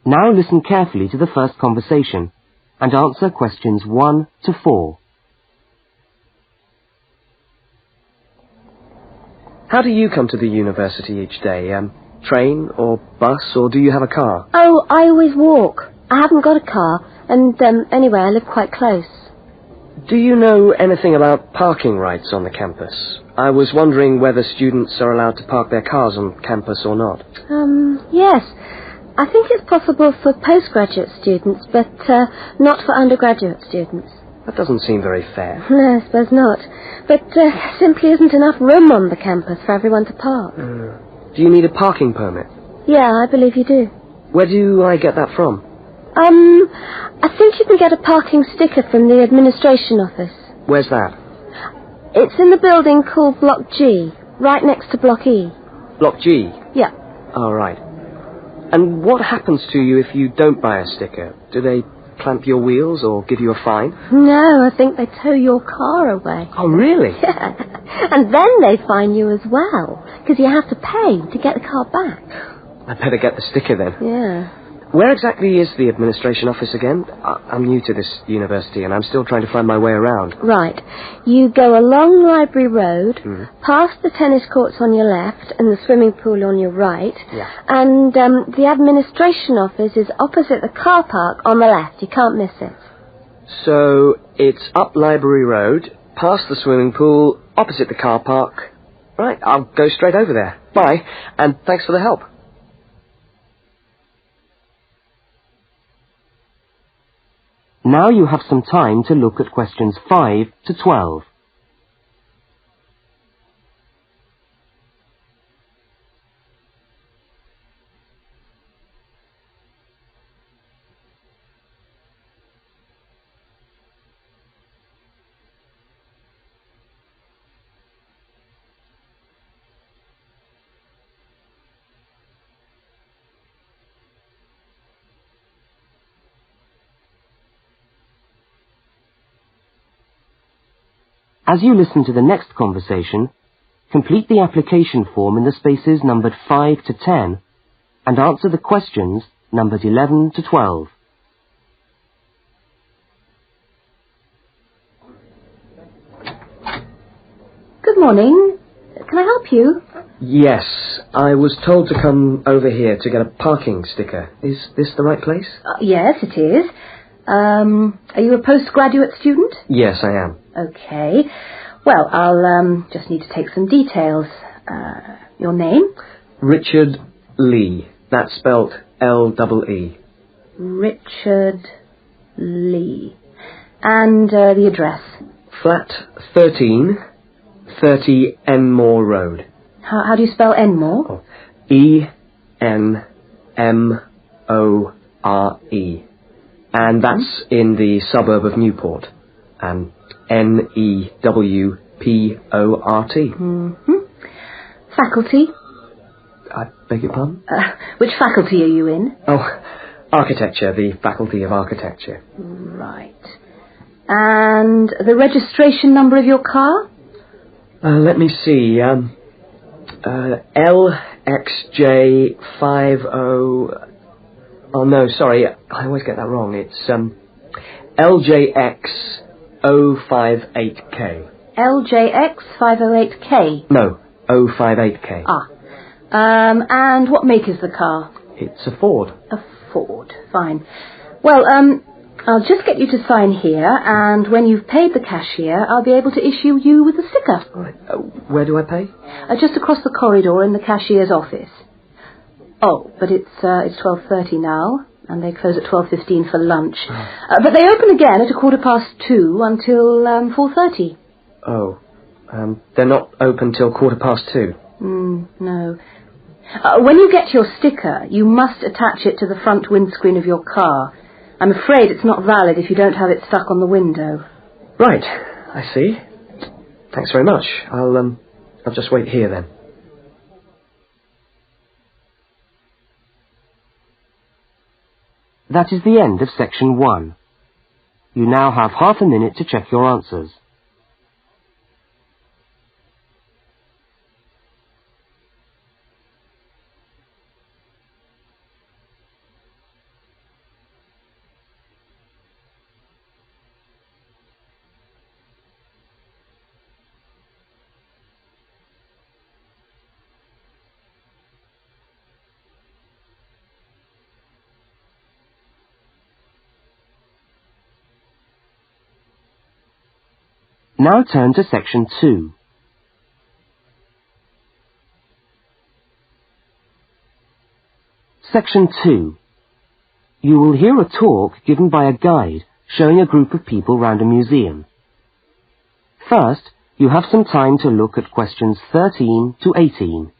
Now listen carefully to the first conversation, and answer questions 1 to 4.
How do you come to the university each day? Train or bus, or do you have a car?
Oh, I always walk. I haven't got a car, and anyway, I live quite close.
Do you know anything about parking rights on the campus? I was wondering whether students are allowed to park their cars on campus or not.
Yes. I think it's possible for postgraduate students, but not for undergraduate students.
That doesn't seem very fair.
No, I suppose not. But there simply isn't enough room on the campus for everyone to park.
Do you need a parking permit?
Yeah, I believe you do.
Where do I get that from?
I think you can get a parking sticker from the administration office.
Where's that?
It's in the building called Block G, right next to Block E.
Block G?
Yeah.
All right. And what happens to you if you don't buy a sticker? Do they clamp your wheels or give you a fine?
No, I think they tow your car away.
Oh, really?
Yeah. And then they fine you as well, because you have to pay to get the car back.
I'd better get the sticker then.
Yeah.
Where exactly is the administration office again? I'm new to this university and I'm still trying to find my way around.
Right. You go along Library Road, past the tennis courts on your left and the swimming pool on your right.
Yeah.
And the administration office is opposite the car park on the left. You can't miss it.
So it's up Library Road, past the swimming pool, opposite the car park. Right, I'll go straight over there. Bye, and thanks for the help.
Now you have some time to look at questions 5 to 12. As you listen to the next conversation, complete the application form in the spaces numbered 5 to 10 and answer the questions numbered 11 to 12.
Good morning. Can I help you?
Yes, I was told to come over here to get a parking sticker. Is this the right place?
Yes, it is. Are you a postgraduate student?
Yes, I am.
Okay. Well, I'll just need to take some details. Your name?
Richard Lee. That's spelt L-E-E.
Richard Lee. And the address?
Flat 13, 30 Enmore Road.
How do you spell Enmore?
Oh, E-N-M-O-R-E. And that's in the suburb of Newport. N-E-W-P-O-R-T.
Mm-hmm. Faculty?
I beg your pardon?
Which faculty are you in?
Oh, architecture, the Faculty of Architecture.
Right. And the registration number of your car?
Let me see. LXJ50... Oh, no, sorry. I always get that wrong. It's LJX058K.
LJX508K?
No, 058K.
Ah. And what make is the car?
It's a Ford.
A Ford. Fine. Well, I'll just get you to sign here, and when you've paid the cashier, I'll be able to issue you with a sticker.
All right. Where do I pay?
Just across the corridor in the cashier's office. Oh, but it's 12:30 now, and they close at 12:15 for lunch. But they open again at 2:15 until 4:30.
Oh, they're not open till 2:15.
No. When you get your sticker, you must attach it to the front windscreen of your car. I'm afraid it's not valid if you don't have it stuck on the window.
Right, I see. Thanks very much. I'll just wait here then.
That is the end of section 1. You now have half a minute to check your answers. Now turn to section 2. Section 2. You will hear a talk given by a guide showing a group of people round a museum. First, you have some time to look at questions 13 to 18.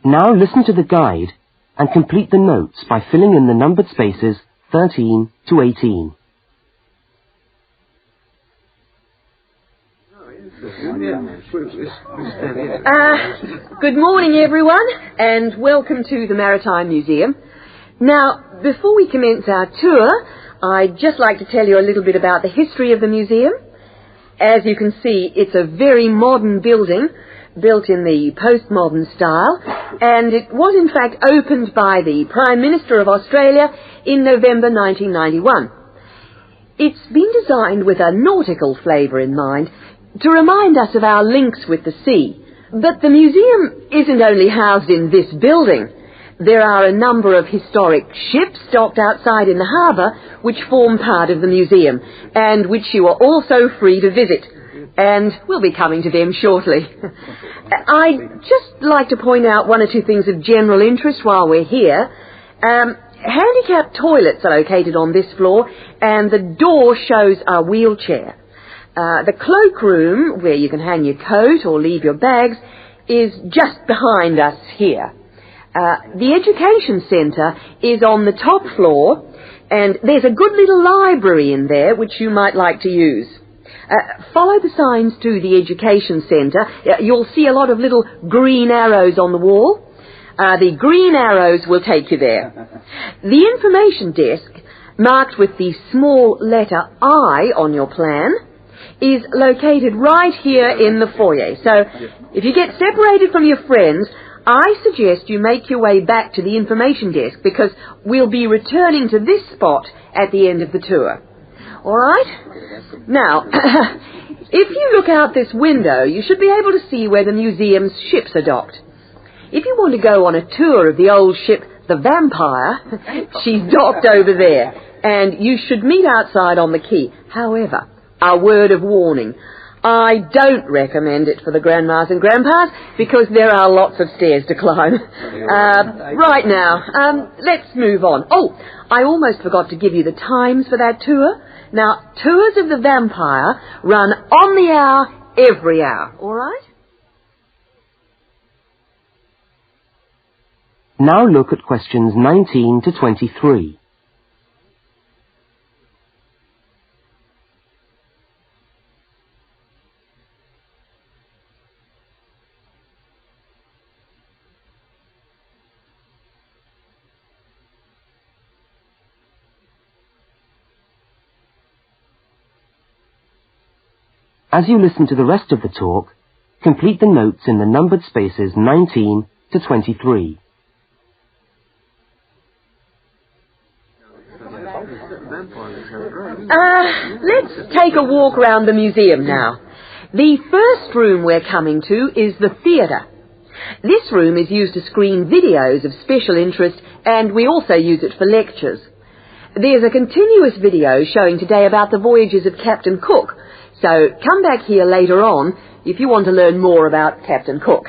Now listen to the guide and complete the notes by filling in the numbered spaces 13 to 18.
Good morning, everyone, and welcome to the Maritime Museum. Now, before we commence our tour, I'd just like to tell you a little bit about the history of the museum. As you can see, it's a very modern building, built in the postmodern style, and it was in fact opened by the Prime Minister of Australia in November 1991. It's been designed with a nautical flavour in mind to remind us of our links with the sea. But the museum isn't only housed in this building. There are a number of historic ships docked outside in the harbour which form part of the museum and which you are also free to visit. And we'll be coming to them shortly. I'd just like to point out one or two things of general interest while we're here. Handicapped toilets are located on this floor, and the door shows a wheelchair. The cloakroom, where you can hang your coat or leave your bags, is just behind us here. The education centre is on the top floor, and there's a good little library in there which you might like to use. Follow the signs to the education centre. You'll see a lot of little green arrows on the wall. The green arrows will take you there. The information desk, marked with the small letter I on your plan, is located right here in the foyer. So if you get separated from your friends, I suggest you make your way back to the information desk because we'll be returning to this spot at the end of the tour. All right? Now, if you look out this window, you should be able to see where the museum's ships are docked. If you want to go on a tour of the old ship, the Vampire, she's docked over there, and you should meet outside on the quay. However, a word of warning. I don't recommend it for the grandmas and grandpas because there are lots of stairs to climb. Right now, let's move on. Oh, I almost forgot to give you the times for that tour. Now, tours of the Vampire run on the hour, every hour. All right?
Now look at questions 19 to 23. As you listen to the rest of the talk, complete the notes in the numbered spaces 19 to 23.
Let's take a walk around the museum now. The first room we're coming to is the theatre. This room is used to screen videos of special interest, and we also use it for lectures. There's a continuous video showing today about the voyages of Captain Cook, so come back here later on if you want to learn more about Captain Cook.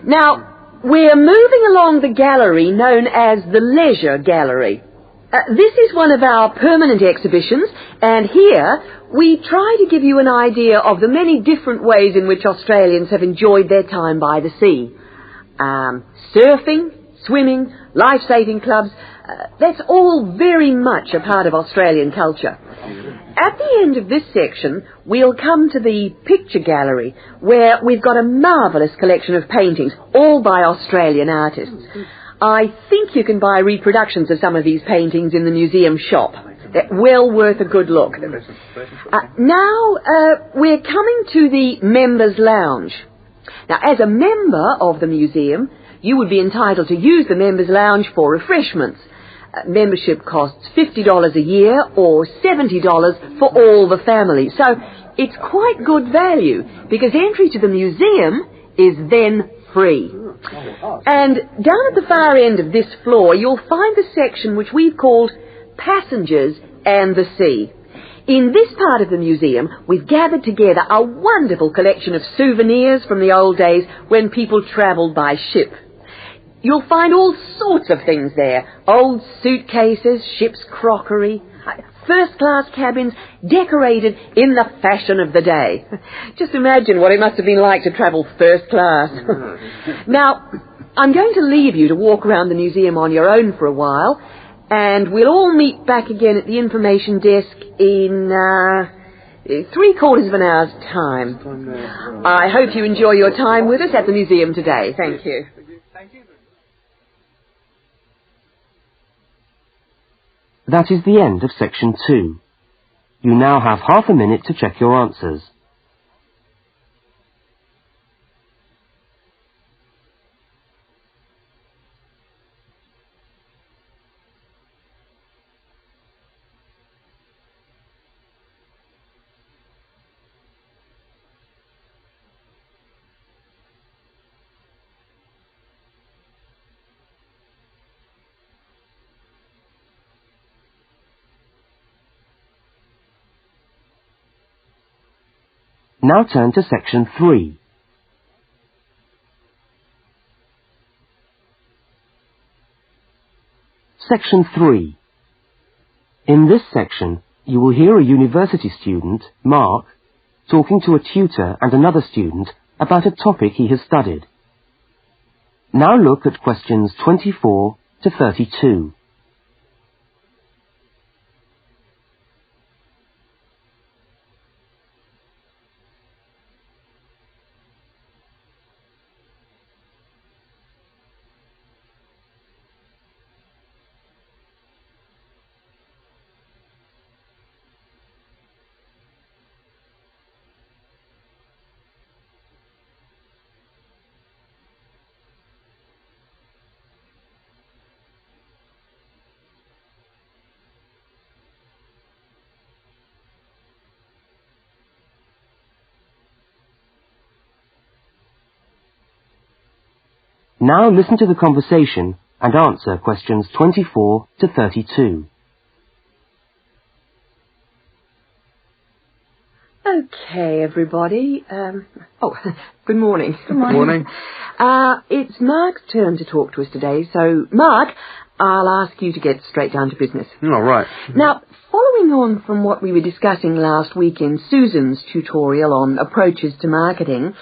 Now, we're moving along the gallery known as the Leisure Gallery. This is one of our permanent exhibitions, and here we try to give you an idea of the many different ways in which Australians have enjoyed their time by the sea. Surfing, swimming, life-saving clubs, that's all very much a part of Australian culture. At the end of this section, we'll come to the picture gallery, where we've got a marvellous collection of paintings, all by Australian artists. I think you can buy reproductions of some of these paintings in the museum shop. They're well worth a good look. Now, we're coming to the Members' Lounge. Now, as a member of the museum, you would be entitled to use the Members' Lounge for refreshments. Membership costs $50 a year or $70 for all the family. So it's quite good value because entry to the museum is then free. And down at the far end of this floor, you'll find the section which we've called Passengers and the Sea. In this part of the museum, we've gathered together a wonderful collection of souvenirs from the old days when people travelled by ship. You'll find all sorts of things there. Old suitcases, ship's crockery, first-class cabins decorated in the fashion of the day. Just imagine what it must have been like to travel first class. Now, I'm going to leave you to walk around the museum on your own for a while, and we'll all meet back again at the information desk in 3/4 of an hour's time. I hope you enjoy your time with us at the museum today. Thank you.
That is the end of section 2. You now have half a minute to check your answers. Now turn to Section 3. Section 3. In this section, you will hear a university student, Mark, talking to a tutor and another student about a topic he has studied. Now look at questions 24 to 32. Now listen to the conversation and answer questions 24 to 32.
Okay, everybody. Good morning.
Good morning.
It's Mark's turn to talk to us today, so Mark, I'll ask you to get straight down to business.
All right.
Now, following on from what we were discussing last week in Susan's tutorial on approaches to marketing,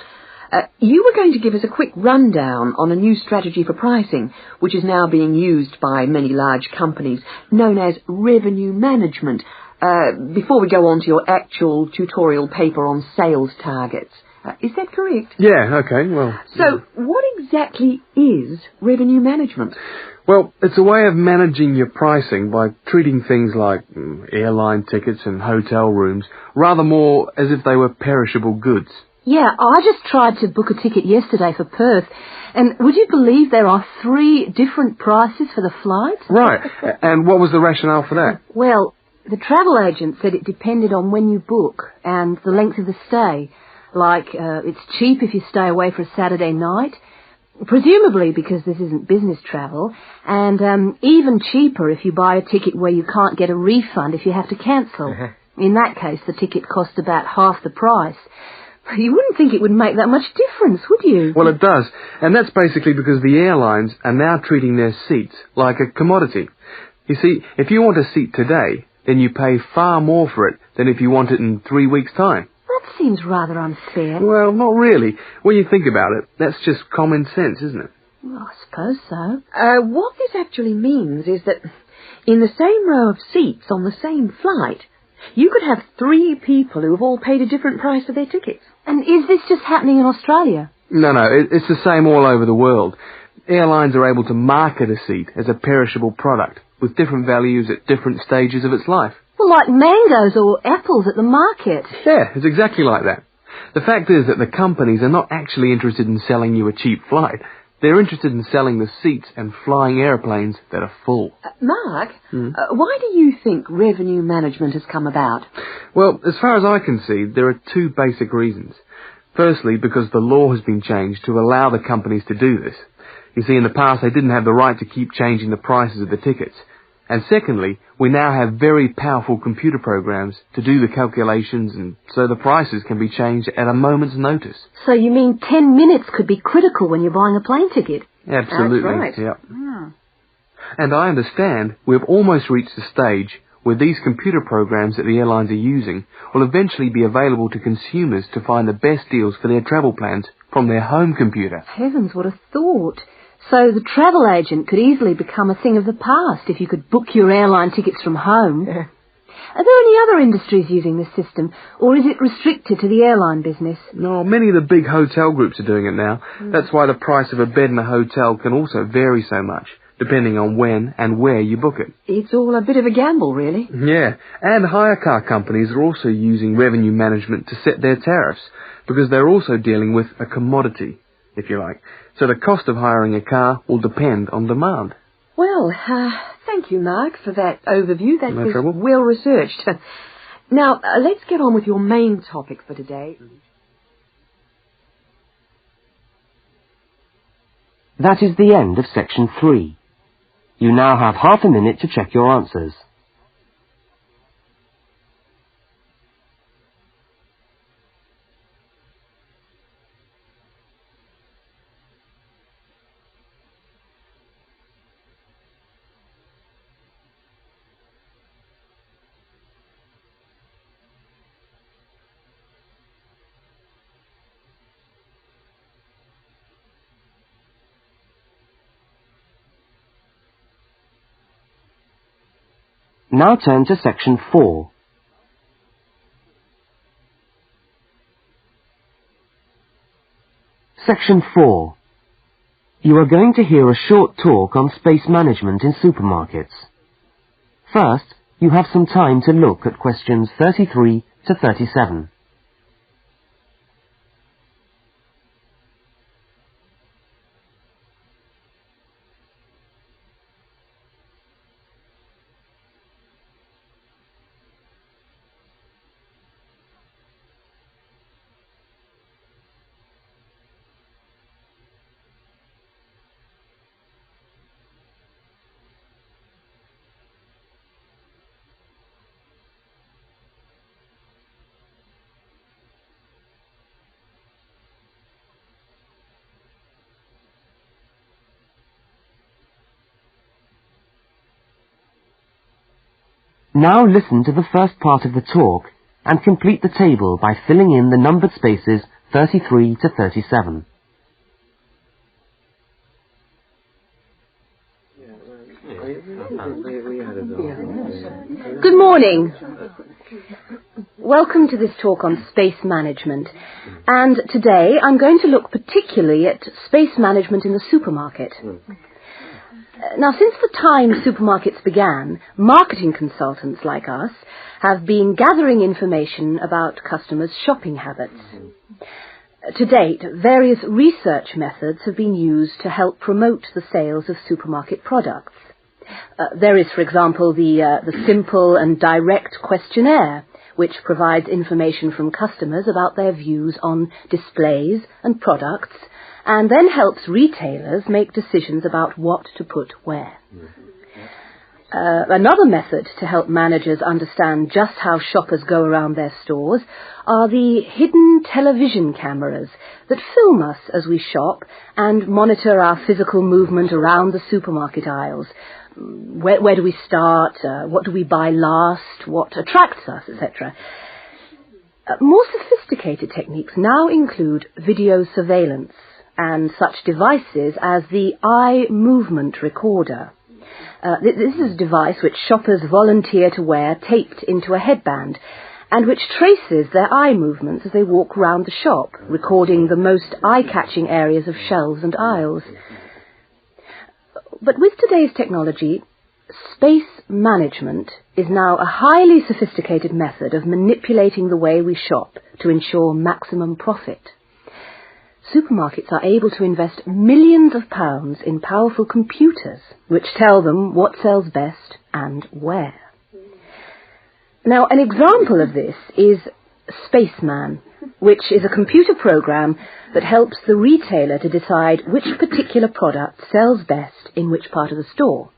you were going to give us a quick rundown on a new strategy for pricing, which is now being used by many large companies, known as revenue management, before we go on to your actual tutorial paper on sales targets. Is that correct?
Yeah, okay, well...
So, what exactly is revenue management?
Well, it's a way of managing your pricing by treating things like airline tickets and hotel rooms rather more as if they were perishable goods.
Yeah, I just tried to book a ticket yesterday for Perth, and would you believe there are 3 different prices for the flight?
Right, and what was the rationale for that?
Well, the travel agent said it depended on when you book and the length of the stay. Like, it's cheap if you stay away for a Saturday night, presumably because this isn't business travel, and even cheaper if you buy a ticket where you can't get a refund if you have to cancel. In that case, the ticket costs about half the price. You wouldn't think it would make that much difference, would you?
Well, it does, and that's basically because the airlines are now treating their seats like a commodity. You see, if you want a seat today, then you pay far more for it than if you want it in 3 weeks' time.
That seems rather unfair.
Well, not really. When you think about it, that's just common sense, isn't it?
Well, I suppose so.
What this actually means is that in the same row of seats on the same flight, you could have 3 people who have all paid a different price for their tickets.
And is this just happening in Australia?
No, it's the same all over the world. Airlines are able to market a seat as a perishable product with different values at different stages of its life.
Well, like mangoes or apples at the market.
Yeah, it's exactly like that. The fact is that the companies are not actually interested in selling you a cheap flight. They're interested in selling the seats and flying airplanes that are full.
Mark, why do you think revenue management has come about?
Well, as far as I can see, there are 2 basic reasons. Firstly, because the law has been changed to allow the companies to do this. You see, in the past, they didn't have the right to keep changing the prices of the tickets. And secondly, we now have very powerful computer programs to do the calculations, and so the prices can be changed at a moment's notice.
So you mean 10 minutes could be critical when you're buying a plane ticket?
Absolutely.
That's right.
Yep. And I understand we've almost reached the stage where these computer programs that the airlines are using will eventually be available to consumers to find the best deals for their travel plans from their home computer.
Heavens, what a thought. So the travel agent could easily become a thing of the past if you could book your airline tickets from home. Are there any other industries using this system, or is it restricted to the airline business?
No, many of the big hotel groups are doing it now. That's why the price of a bed in a hotel can also vary so much, depending on when and where you book it.
It's all a bit of a gamble, really.
Yeah, and hire car companies are also using revenue management to set their tariffs, because they're also dealing with a commodity, if you like. So the cost of hiring a car will depend on demand.
Well, thank you, Mark, for that overview. That was
trouble.
well researched. Now, let's get on with your main topic for today.
That is the end of Section 3. You now have half a minute to check your answers. Now turn to section 4. Section 4. You are going to hear a short talk on space management in supermarkets. First, you have some time to look at questions 33 to 37. Now listen to the first part of the talk and complete the table by filling in the numbered spaces 33 to 37.
Good morning. Welcome to this talk on space management. And today I'm going to look particularly at space management in the supermarket. Now, since the time supermarkets began, marketing consultants like us have been gathering information about customers' shopping habits. To date, various research methods have been used to help promote the sales of supermarket products. There is, for example, the simple and direct questionnaire, which provides information from customers about their views on displays and products, and then helps retailers make decisions about what to put where. Another method to help managers understand just how shoppers go around their stores are the hidden television cameras that film us as we shop and monitor our physical movement around the supermarket aisles. Where do we start? What do we buy last? What attracts us, etc. More sophisticated techniques now include video surveillance and such devices as the eye movement recorder. This is a device which shoppers volunteer to wear taped into a headband and which traces their eye movements as they walk around the shop, recording the most eye-catching areas of shelves and aisles. But with today's technology, space management is now a highly sophisticated method of manipulating the way we shop to ensure maximum profit. Supermarkets are able to invest millions of pounds in powerful computers which tell them what sells best and where. Now, an example of this is Spaceman, which is a computer program that helps the retailer to decide which particular product sells best in which part of the store.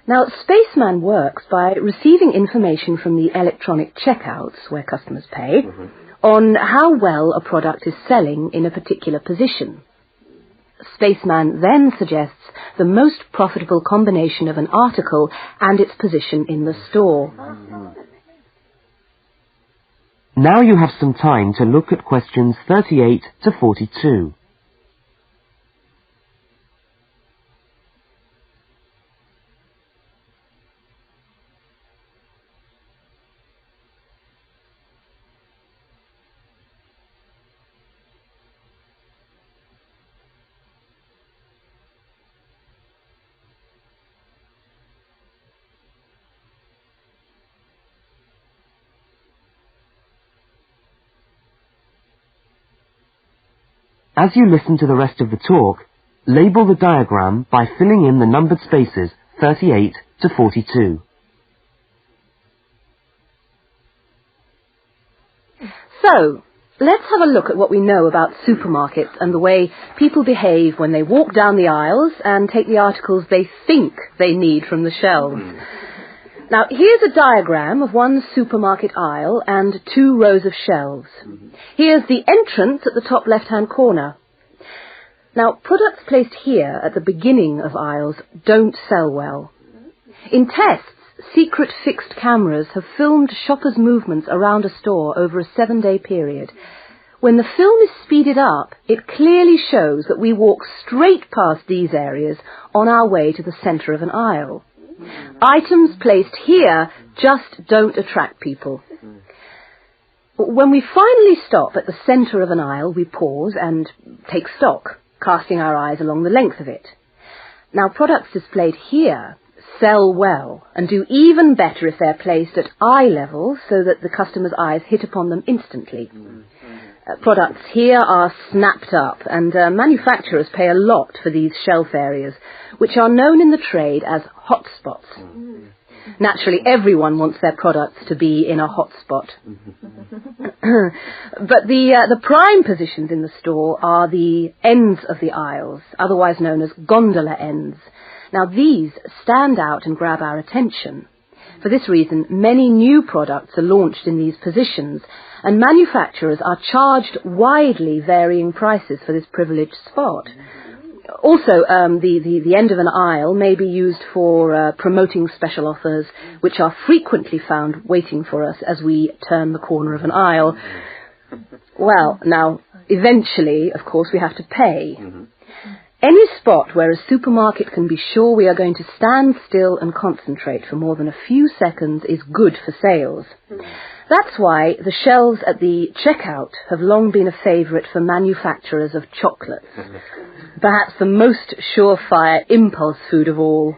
Now, Spaceman works by receiving information from the electronic checkouts where customers pay on how well a product is selling in a particular position. Spaceman then suggests the most profitable combination of an article and its position in the store.
Now you have some time to look at questions 38 to 42. As you listen to the rest of the talk, label the diagram by filling in the numbered spaces 38 to 42.
So, let's have a look at what we know about supermarkets and the way people behave when they walk down the aisles and take the articles they think they need from the shelves. Now, here's a diagram of one supermarket aisle and 2 rows of shelves. Here's the entrance at the top left-hand corner. Now, products placed here at the beginning of aisles don't sell well. In tests, secret fixed cameras have filmed shoppers' movements around a store over a 7-day period. When the film is speeded up, it clearly shows that we walk straight past these areas on our way to the centre of an aisle. Items placed here just don't attract people. When we finally stop at the centre of an aisle, we pause and take stock, casting our eyes along the length of it. Now, products displayed here sell well and do even better if they're placed at eye level so that the customer's eyes hit upon them instantly. Products here are snapped up, and manufacturers pay a lot for these shelf areas, which are known in the trade as hotspots. Naturally, everyone wants their products to be in a hotspot. But the prime positions in the store are the ends of the aisles, otherwise known as gondola ends. Now, these stand out and grab our attention. For this reason, many new products are launched in these positions, and manufacturers are charged widely varying prices for this privileged spot. Also, the end of an aisle may be used for promoting special offers, which are frequently found waiting for us as we turn the corner of an aisle. Well, now, eventually, of course, we have to pay. Any spot where a supermarket can be sure we are going to stand still and concentrate for more than a few seconds is good for sales. That's why the shelves at the checkout have long been a favourite for manufacturers of chocolates. Perhaps the most surefire impulse food of all.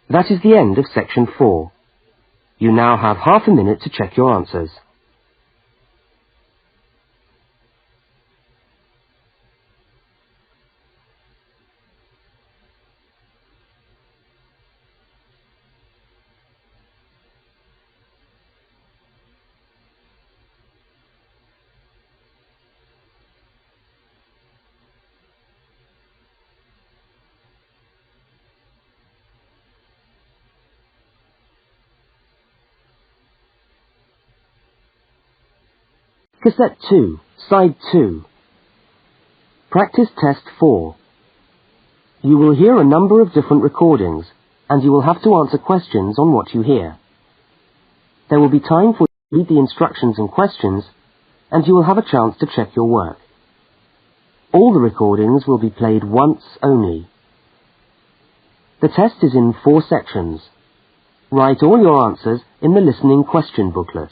That is the end of section 4. You now have half a minute to check your answers. Cassette 2, Side 2. Practice Test 4. You will hear a number of different recordings, and you will have to answer questions on what you hear. There will be time for you to read the instructions and questions, and you will have a chance to check your work. All the recordings will be played once only. The test is in 4 sections. Write all your answers in the listening question booklet.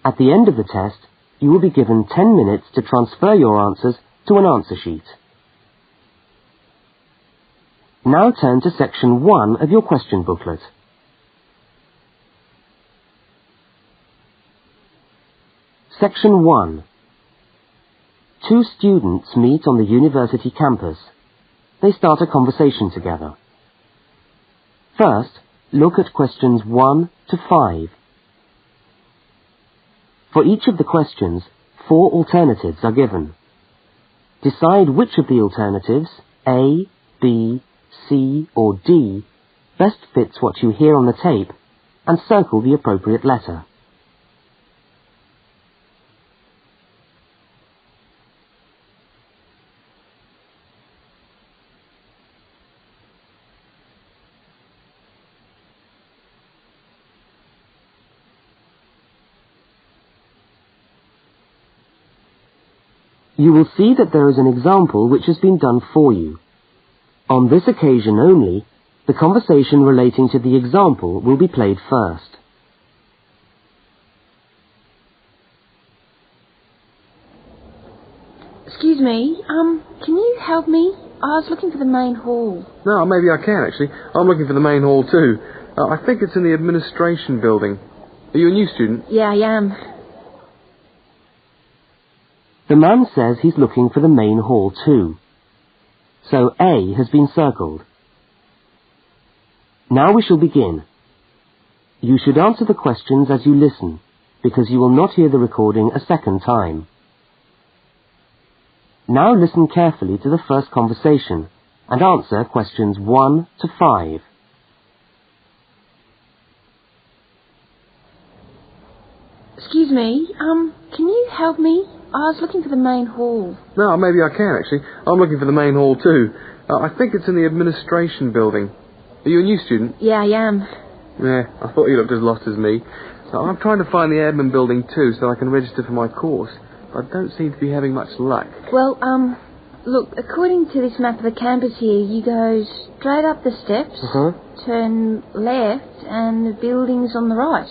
At the end of the test, you will be given 10 minutes to transfer your answers to an answer sheet. Now turn to section 1 of your question booklet. Section 1. 2 students meet on the university campus. They start a conversation together. First, look at questions 1 to 5. For each of the questions, 4 alternatives are given. Decide which of the alternatives, A, B, C or D, best fits what you hear on the tape, and circle the appropriate letter. You will see that there is an example which has been done for you. On this occasion only, the conversation relating to the example will be played first.
Excuse me, can you help me? I was looking for the main hall.
No, maybe I can, actually. I'm looking for the main hall, too. I think it's in the administration building. Are you a new student?
Yeah, I am.
The man says he's looking for the main hall too. So A has been circled. Now we shall begin. You should answer the questions as you listen, because you will not hear the recording a second time. Now listen carefully to the first conversation and answer questions 1 to 5.
Excuse me, can you help me? I was looking for the main hall.
No, maybe I can, actually. I'm looking for the main hall, too. I think it's in the administration building. Are you a new student?
Yeah, I am.
Yeah, I thought you looked as lost as me. I'm trying to find the admin building, too, so I can register for my course. I don't seem to be having much luck.
Well, look, according to this map of the campus here, you go straight up the steps, turn left, and the building's on the right.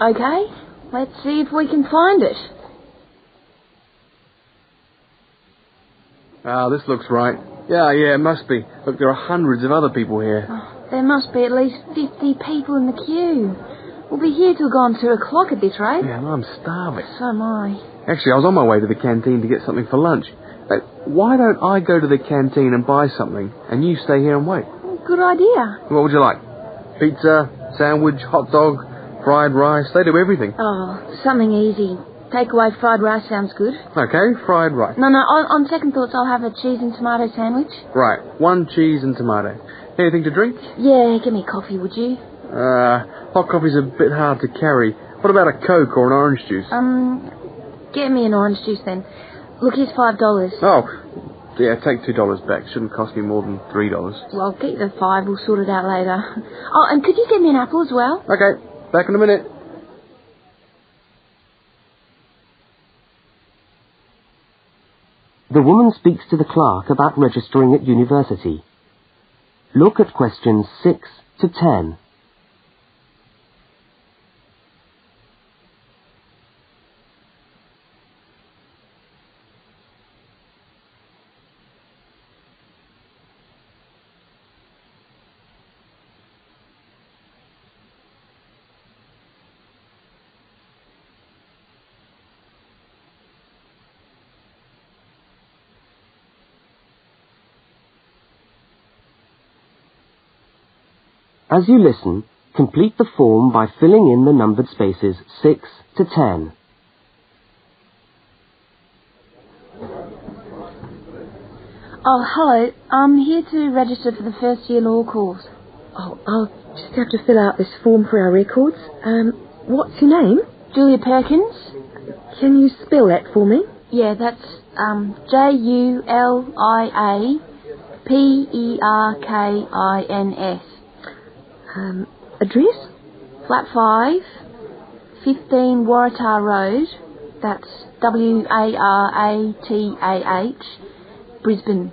Okay, let's see if we can find it.
Ah, this looks right. Yeah, it must be. Look, there are hundreds of other people here.
Oh, there must be at least 50 people in the queue. We'll be here till gone 2 o'clock at this rate.
Yeah, and I'm starving.
So am I.
Actually, I was on my way to the canteen to get something for lunch. Hey, why don't I go to the canteen and buy something, and you stay here and wait?
Good idea.
What would you like? Pizza, sandwich, hot dog, fried rice? They do everything.
Oh, something easy. Takeaway fried rice sounds good.
Okay, fried rice.
No, on second thoughts, I'll have a cheese and tomato sandwich.
Right, 1 cheese and tomato. Anything to drink?
Yeah, give me coffee, would you?
Hot coffee's a bit hard to carry. What about a Coke or an orange juice?
Get me an orange juice then. Look, here's $5.
Oh, yeah, take $2 back. Shouldn't cost me more than $3.
Well, I'll get you the 5. We'll sort it out later. Oh, and could you get me an apple as well?
Okay, back in a minute.
The woman speaks to the clerk about registering at university. Look at questions 6 to 10. As you listen, complete the form by filling in the numbered spaces 6 to 10.
Oh, hello. I'm here to register for the first year law course.
Oh, I'll just have to fill out this form for our records. What's your name?
Julia Perkins.
Can you spell that for me?
Yeah, that's JULIAPERKINS.
Address?
Flat 5, 15 Waratah Road. That's WARATAH, Brisbane.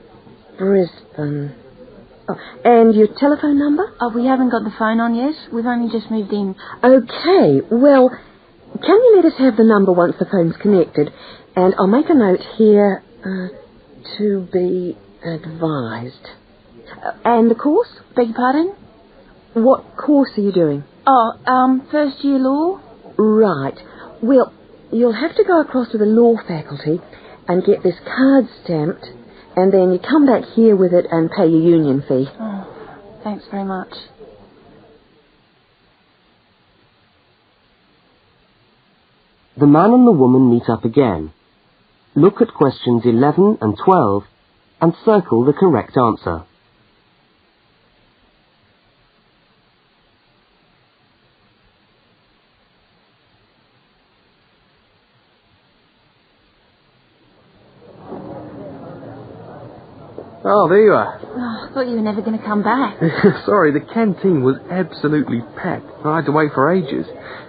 Brisbane. Oh, and your telephone number?
Oh, we haven't got the phone on yet. We've only just moved in.
Okay, well, can you let us have the number once the phone's connected? And I'll make a note here, to be advised. And the course?
Beg your pardon?
What course are you doing?
Oh, first year law.
Right. Well, you'll have to go across to the law faculty and get this card stamped, and then you come back here with it and pay your union fee.
Oh, thanks very much.
The man and the woman meet up again. Look at questions 11 and 12 and circle the correct answer.
Oh, there you are.
Oh, I thought you were never going to come back.
Sorry, the canteen was absolutely packed. I had to wait for ages.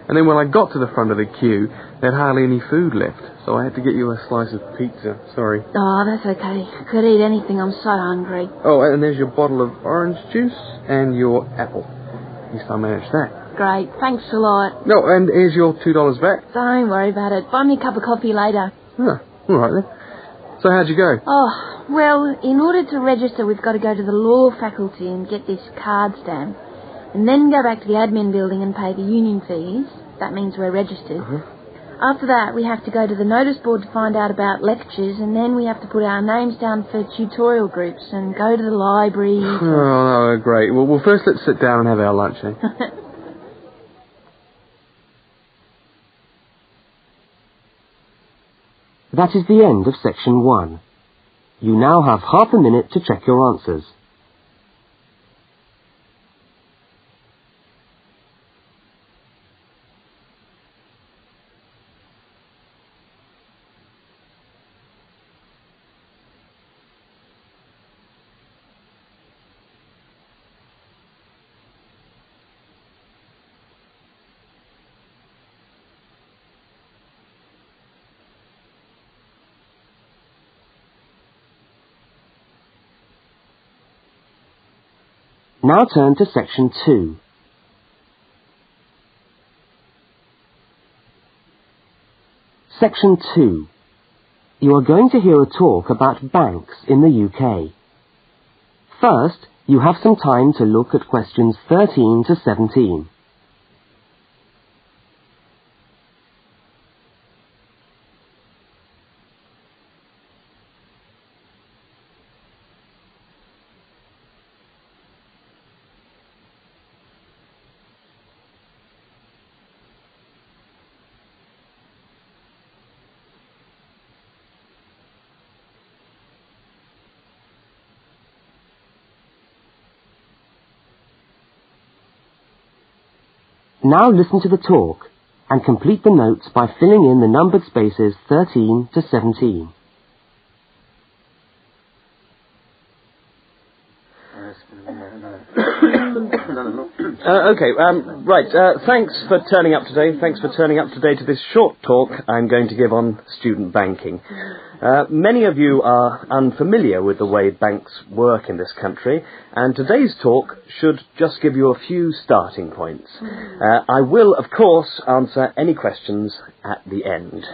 And then when I got to the front of the queue, there had hardly any food left. So I had to get you a slice of pizza. Sorry.
Oh, that's okay. I could eat anything. I'm so hungry.
Oh, and there's your bottle of orange juice and your apple. At least I managed that.
Great. Thanks a lot.
No, and here's your $2 back.
Don't worry about it. Buy me a cup of coffee later.
Huh, all right then. So how'd you go?
Oh, well, in order to register, we've got to go to the law faculty and get this card stamp, and then go back to the admin building and pay the union fees. That means we're registered. After that, we have to go to the notice board to find out about lectures, and then we have to put our names down for tutorial groups and go to the library.
Oh, no, great. Well, first let's sit down and have our lunch, eh?
That is the end of section 1. You now have half a minute to check your answers. Now turn to Section 2. Section 2. You are going to hear a talk about banks in the UK. First, you have some time to look at questions 13 to 17. Now listen to the talk and complete the notes by filling in the numbered spaces 13 to 17.
Thanks for turning up today. Thanks for turning up today to this short talk I'm going to give on student banking. Many of you are unfamiliar with the way banks work in this country, and today's talk should just give you a few starting points. I will, of course, answer any questions at the end.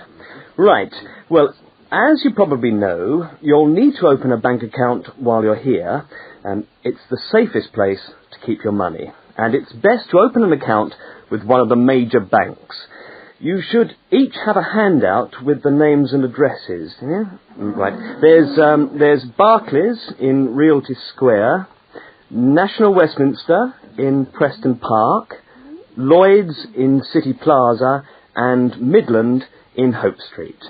Right, well, as you probably know, you'll need to open a bank account while you're here. It's the safest place to keep your money, and it's best to open an account with one of the major banks. You should each have a handout with the names and addresses. Yeah? Right. There's Barclays in Realty Square, National Westminster in Preston Park, Lloyd's in City Plaza, and Midland in Hope Street.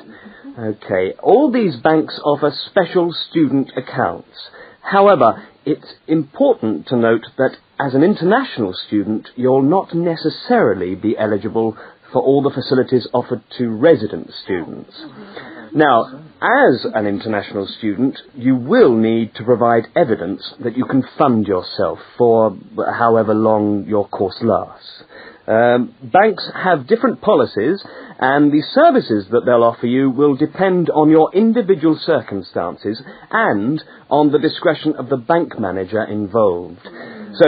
Okay, all these banks offer special student accounts. However, it's important to note that as an international student, you'll not necessarily be eligible for all the facilities offered to resident students. Now, as an international student, you will need to provide evidence that you can fund yourself for however long your course lasts. Banks have different policies, and the services that they'll offer you will depend on your individual circumstances and on the discretion of the bank manager involved. So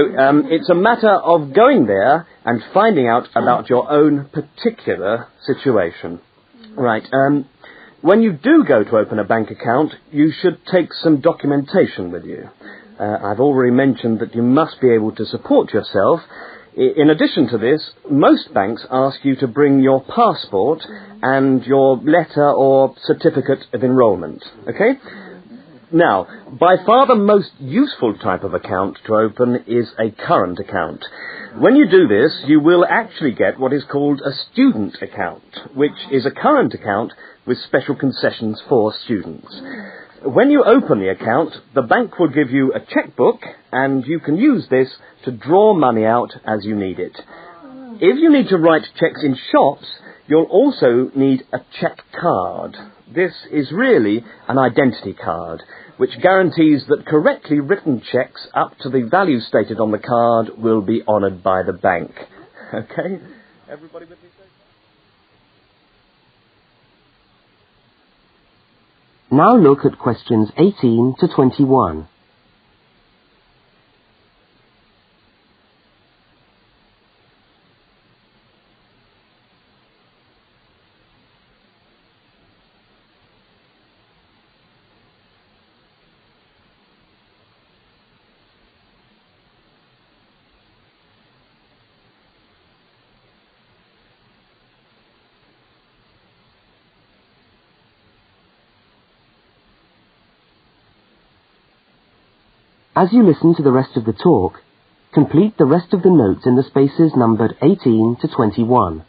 it's a matter of going there and finding out about your own particular situation. Right. When you do go to open a bank account, you should take some documentation with you. I've already mentioned that you must be able to support yourself. In addition to this, most banks ask you to bring your passport and your letter or certificate of enrolment. Okay? Now, by far the most useful type of account to open is a current account. When you do this, you will actually get what is called a student account, which is a current account with special concessions for students. When you open the account, the bank will give you a checkbook, and you can use this to draw money out as you need it. If you need to write cheques in shops, you'll also need a cheque card. This is really an identity card, which guarantees that correctly written cheques up to the value stated on the card will be honoured by the bank. Okay? Everybody with me?
Now look at questions 18 to 21. As you listen to the rest of the talk, complete the rest of the notes in the spaces numbered 18 to 21.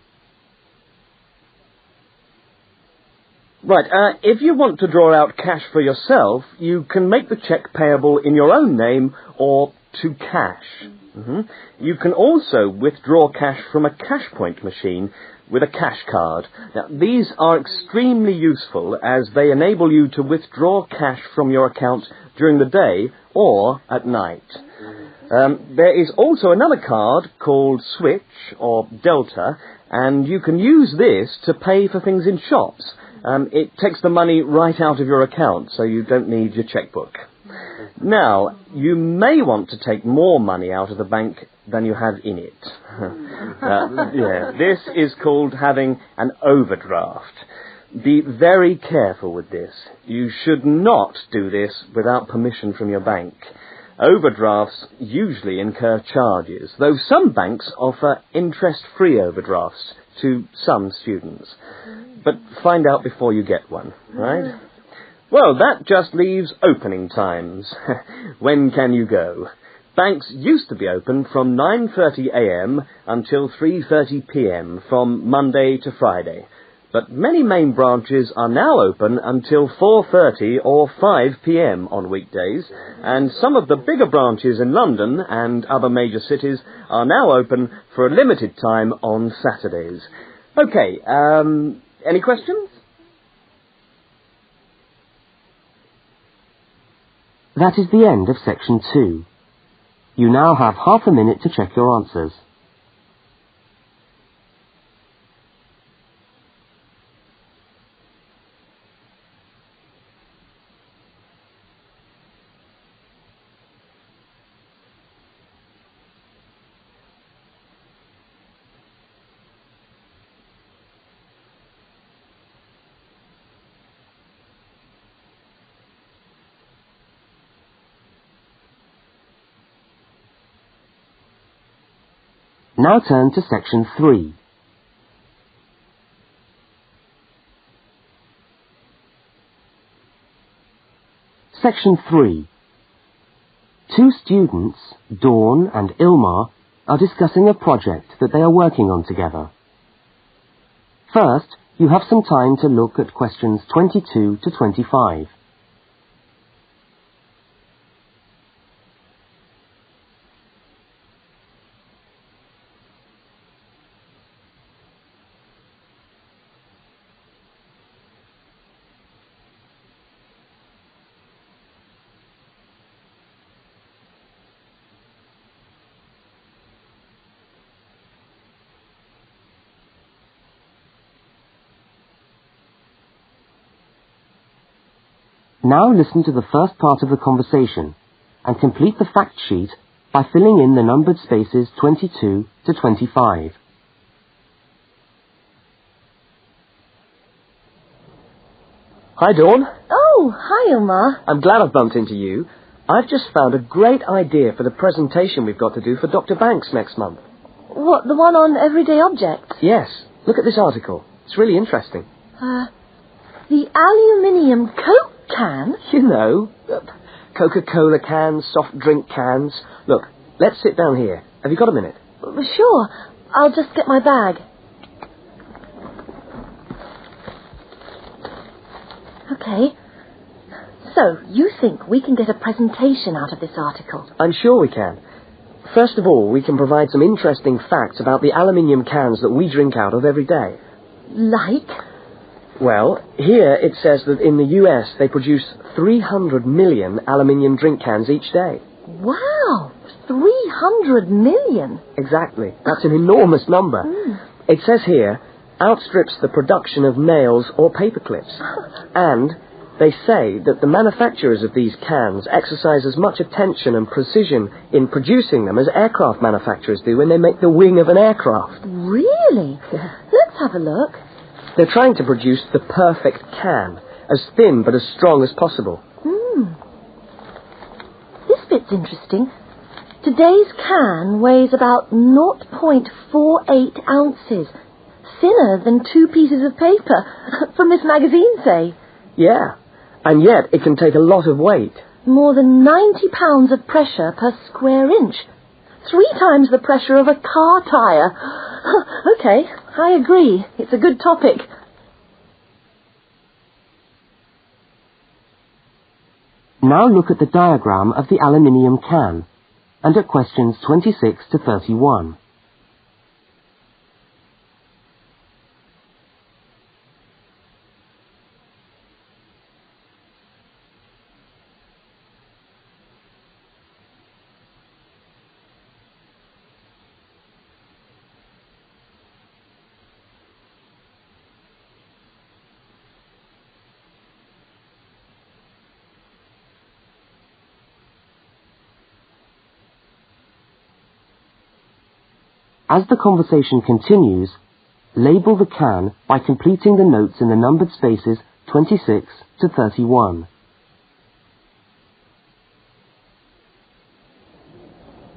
Right, if you want to draw out cash for yourself, you can make the cheque payable in your own name or to cash. You can also withdraw cash from a cash point machine with a cash card. Now, these are extremely useful as they enable you to withdraw cash from your account during the day or at night. There is also another card called Switch or Delta, and you can use this to pay for things in shops. It takes the money right out of your account, so you don't need your checkbook. Now, you may want to take more money out of the bank than you have in it. This is called having an overdraft. Be very careful with this. You should not do this without permission from your bank. Overdrafts usually incur charges, though some banks offer interest-free overdrafts to some students. But find out before you get one, right? Well, that just leaves opening times. When can you go? Banks used to be open from 9:30 a.m. until 3:30 p.m. from Monday to Friday. But many main branches are now open until 4:30 or 5 p.m. on weekdays, and some of the bigger branches in London and other major cities are now open for a limited time on Saturdays. Okay, any questions?
That is the end of section 2. You now have half a minute to check your answers. Now turn to section 3. Section 3. Two students, Dawn and Ilmar, are discussing a project that they are working on together. First, you have some time to look at questions 22 to 25. Now listen to the first part of the conversation and complete the fact sheet by filling in the numbered spaces 22 to 25.
Hi, Dawn.
Oh, hi, Ilmar.
I'm glad I've bumped into you. I've just found a great idea for the presentation we've got to do for Dr. Banks next month.
What, the one on everyday objects?
Yes. Look at this article. It's really interesting.
The aluminium Coke can?
You know, Coca-Cola cans, soft drink cans. Look, let's sit down here. Have you got a minute?
Sure. I'll just get my bag. Okay. So, you think we can get a presentation out of this article?
I'm sure we can. First of all, we can provide some interesting facts about the aluminium cans that we drink out of every day.
Like?
Well, here it says that in the US they produce 300 million aluminium drink cans each day.
Wow! 300 million?
Exactly. That's an enormous number. It says here, outstrips the production of nails or paper clips. And they say that the manufacturers of these cans exercise as much attention and precision in producing them as aircraft manufacturers do when they make the wing of an aircraft.
Really? Let's have a look.
They're trying to produce the perfect can, as thin but as strong as possible.
This bit's interesting. Today's can weighs about 0.48 ounces. Thinner than 2 pieces of paper, from this magazine, say.
Yeah, and yet it can take a lot of weight.
More than 90 pounds of pressure per square inch. 3 times the pressure of a car tyre. Okay, I agree. It's a good topic.
Now look at the diagram of the aluminium can and at questions 26 to 31. As the conversation continues, label the can by completing the notes in the numbered spaces 26 to 31.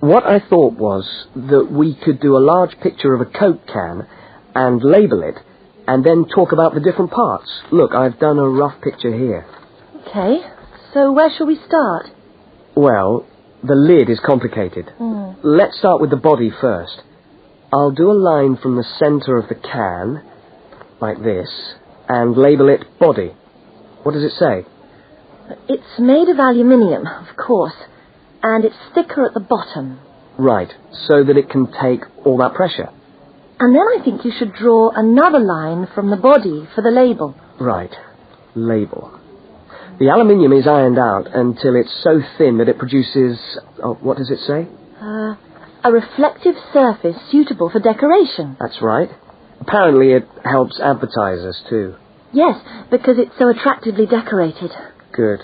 What I thought was that we could do a large picture of a Coke can and label it, and then talk about the different parts. Look, I've done a rough picture here.
Okay, so where shall we start?
Well, the lid is complicated. Let's start with the body first. I'll do a line from the centre of the can, like this, and label it body. What does it say?
It's made of aluminium, of course, and it's thicker at the bottom.
Right, so that it can take all that pressure.
And then I think you should draw another line from the body for the label.
Right, label. The aluminium is ironed out until it's so thin that it produces... Oh, what does it say?
A reflective surface suitable for decoration.
That's right. Apparently it helps advertisers too.
Yes, because it's so attractively decorated.
Good.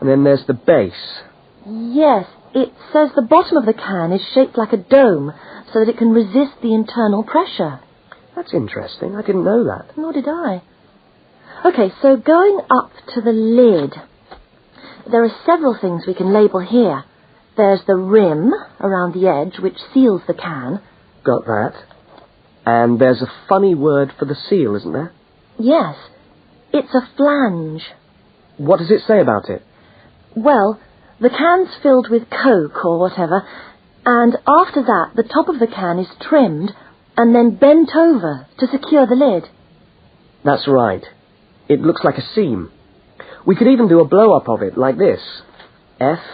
And then there's the base.
Yes, it says the bottom of the can is shaped like a dome so that it can resist the internal pressure.
That's interesting. I didn't know that.
Nor did I. Okay, so going up to the lid, there are several things we can label here. There's the rim around the edge, which seals the can.
Got that. And there's a funny word for the seal, isn't there?
Yes, it's a flange.
What does it say about it?
Well, the can's filled with Coke or whatever, and after that the top of the can is trimmed and then bent over to secure the lid.
That's right. It looks like a seam. We could even do a blow-up of it, like this. F-L-A-N-G-E.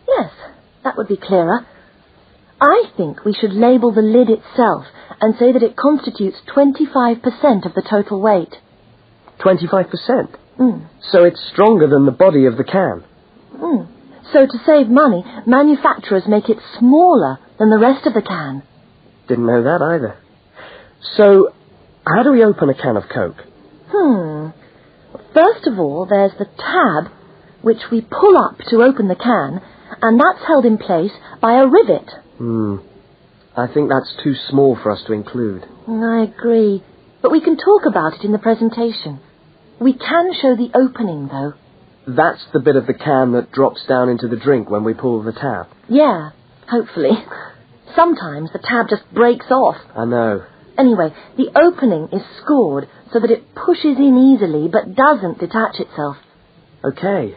Yes, that would be clearer. I think we should label the lid itself and say that it constitutes 25% of the total weight.
25%? So it's stronger than the body of the can.
So to save money, manufacturers make it smaller than the rest of the can.
Didn't know that either. So, how do we open a can of Coke?
First of all, there's the tab, which we pull up to open the can, and that's held in place by a rivet.
I think that's too small for us to include.
I agree. But we can talk about it in the presentation. We can show the opening, though.
That's the bit of the can that drops down into the drink when we pull the tab.
Yeah, hopefully. Sometimes the tab just breaks off.
I know.
Anyway, the opening is scored so that it pushes in easily but doesn't detach itself.
Okay.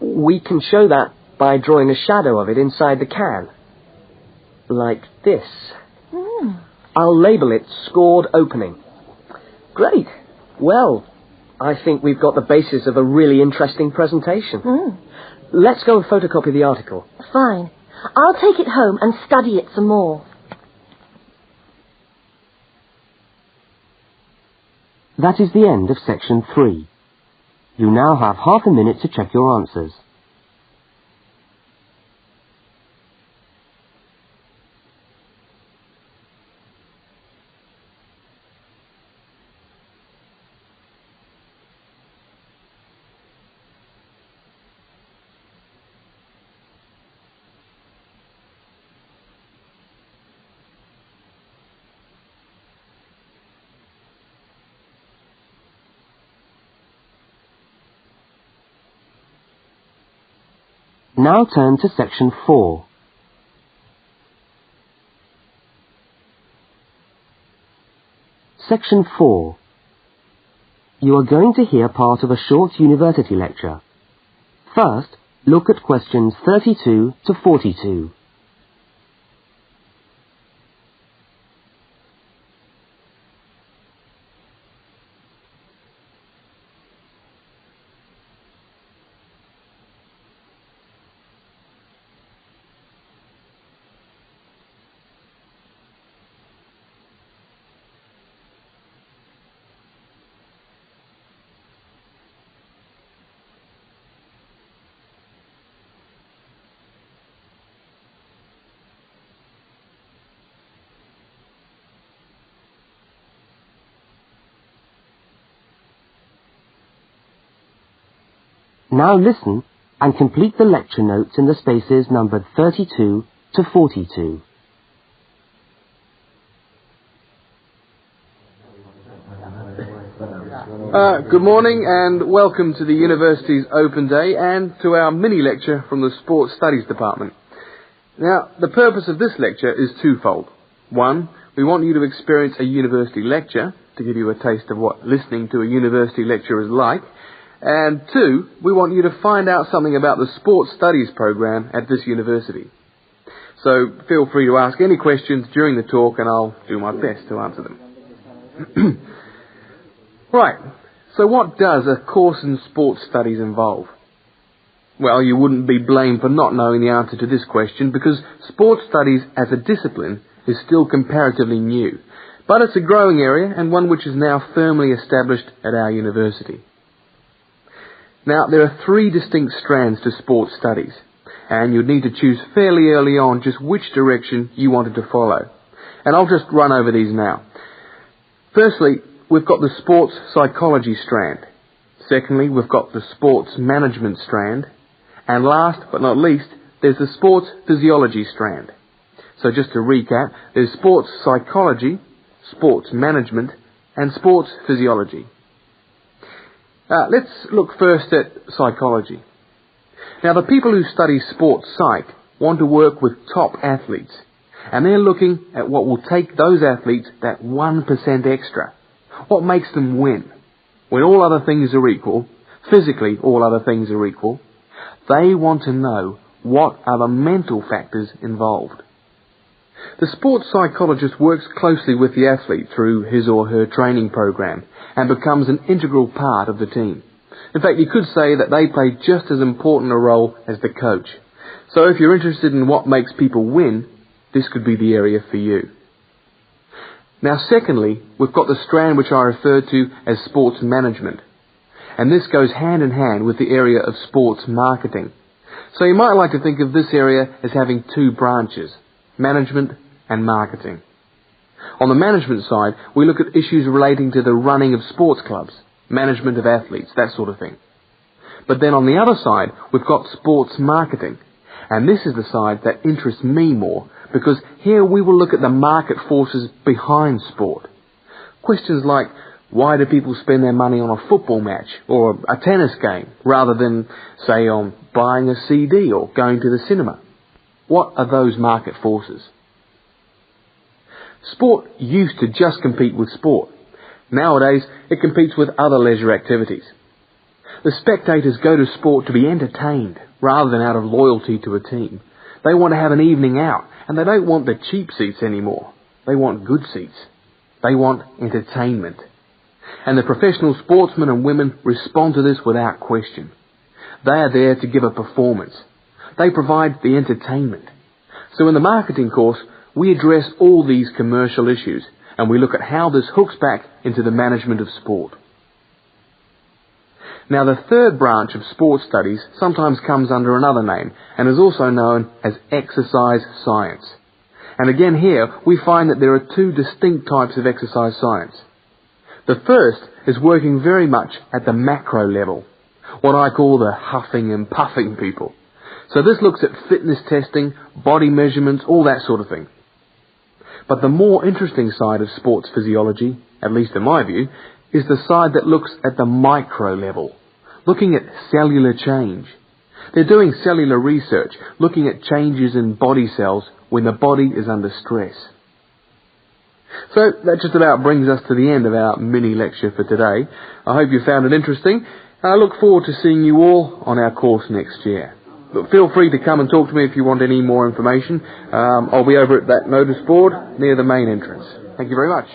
We can show that by drawing a shadow of it inside the can. Like this. I'll label it scored opening. Great. Well, I think we've got the basis of a really interesting presentation. Let's go and photocopy the article.
Fine. I'll take it home and study it some more.
That is the end of section 3. You now have half a minute to check your answers. Now turn to section 4. Section 4. You are going to hear part of a short university lecture. First, look at questions 32 to 42. Now listen and complete the lecture notes in the spaces numbered 32 to 42.
Good morning and welcome to the University's Open Day and to our mini-lecture from the Sports Studies Department. Now, the purpose of this lecture is twofold. One, we want you to experience a university lecture to give you a taste of what listening to a university lecture is like. And two, we want you to find out something about the Sports Studies program at this university. So feel free to ask any questions during the talk and I'll do my best to answer them. Right, so what does a course in sports studies involve? Well, you wouldn't be blamed for not knowing the answer to this question because sports studies as a discipline is still comparatively new. But it's a growing area and one which is now firmly established at our university. Now, there are 3 distinct strands to sports studies, and you'd need to choose fairly early on just which direction you wanted to follow. And I'll just run over these now. Firstly, we've got the sports psychology strand. Secondly, we've got the sports management strand. And last but not least, there's the sports physiology strand. So just to recap, there's sports psychology, sports management, and sports physiology. Let's look first at psychology. Now, the people who study sports psych want to work with top athletes, and they're looking at what will take those athletes that 1% extra. What makes them win? When all other things are equal, physically all other things are equal, they want to know what are the mental factors involved. The sports psychologist works closely with the athlete through his or her training program and becomes an integral part of the team. In fact, you could say that they play just as important a role as the coach. So if you're interested in what makes people win, this could be the area for you. Now, secondly, we've got the strand which I refer to as sports management. And this goes hand in hand with the area of sports marketing. So you might like to think of this area as having 2 branches, management and marketing. On the management side, we look at issues relating to the running of sports clubs, management of athletes, that sort of thing. But then on the other side, we've got sports marketing. And this is the side that interests me more, because here we will look at the market forces behind sport. Questions like, why do people spend their money on a football match or a tennis game rather than, say, on buying a CD or going to the cinema? What are those market forces? Sport used to just compete with sport. Nowadays, it competes with other leisure activities. The spectators go to sport to be entertained rather than out of loyalty to a team. They want to have an evening out, and they don't want the cheap seats anymore. They want good seats. They want entertainment. And the professional sportsmen and women respond to this without question. They are there to give a performance. They provide the entertainment. So in the marketing course, we address all these commercial issues, and we look at how this hooks back into the management of sport. Now, the third branch of sports studies sometimes comes under another name and is also known as exercise science. And again here, we find that there are 2 distinct types of exercise science. The first is working very much at the macro level, what I call the huffing and puffing people. So this looks at fitness testing, body measurements, all that sort of thing. But the more interesting side of sports physiology, at least in my view, is the side that looks at the micro level, looking at cellular change. They're doing cellular research, looking at changes in body cells when the body is under stress. So that just about brings us to the end of our mini lecture for today. I hope you found it interesting, and I look forward to seeing you all on our course next year. But feel free to come and talk to me if you want any more information. I'll be over at that notice board near the main entrance. Thank you very much.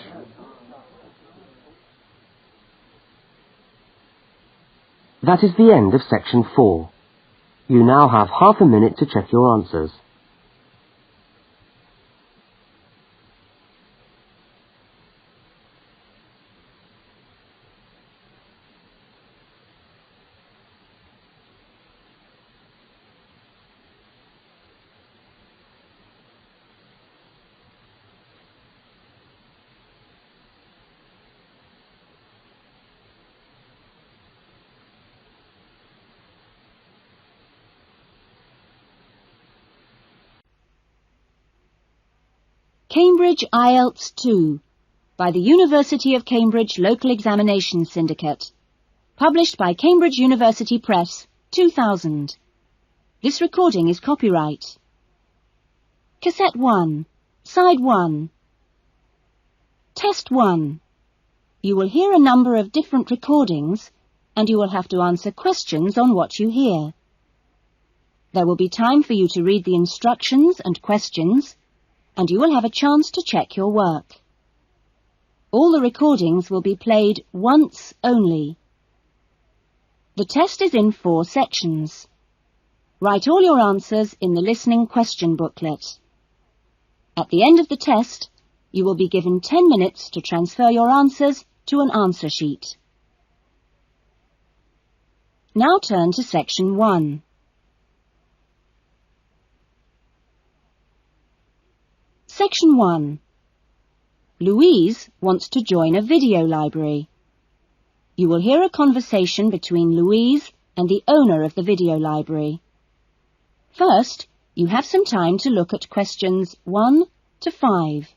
That is the end of section 4. You now have half a minute to check your answers.
Cambridge Ielts 2 by the University of Cambridge Local Examination Syndicate. Published by Cambridge University Press, 2000. This recording is copyright. Cassette 1, Side 1. Test 1. You will hear a number of different recordings, and you will have to answer questions on what you hear. There will be time for you to read the instructions and questions, and you will have a chance to check your work. All the recordings will be played once only. The test is in 4 sections. Write all your answers in the listening question booklet. At the end of the test, you will be given 10 minutes to transfer your answers to an answer sheet. Now turn to Section 1. Section 1. Louise wants to join a video library. You will hear a conversation between Louise and the owner of the video library. First, you have some time to look at questions 1 to 5.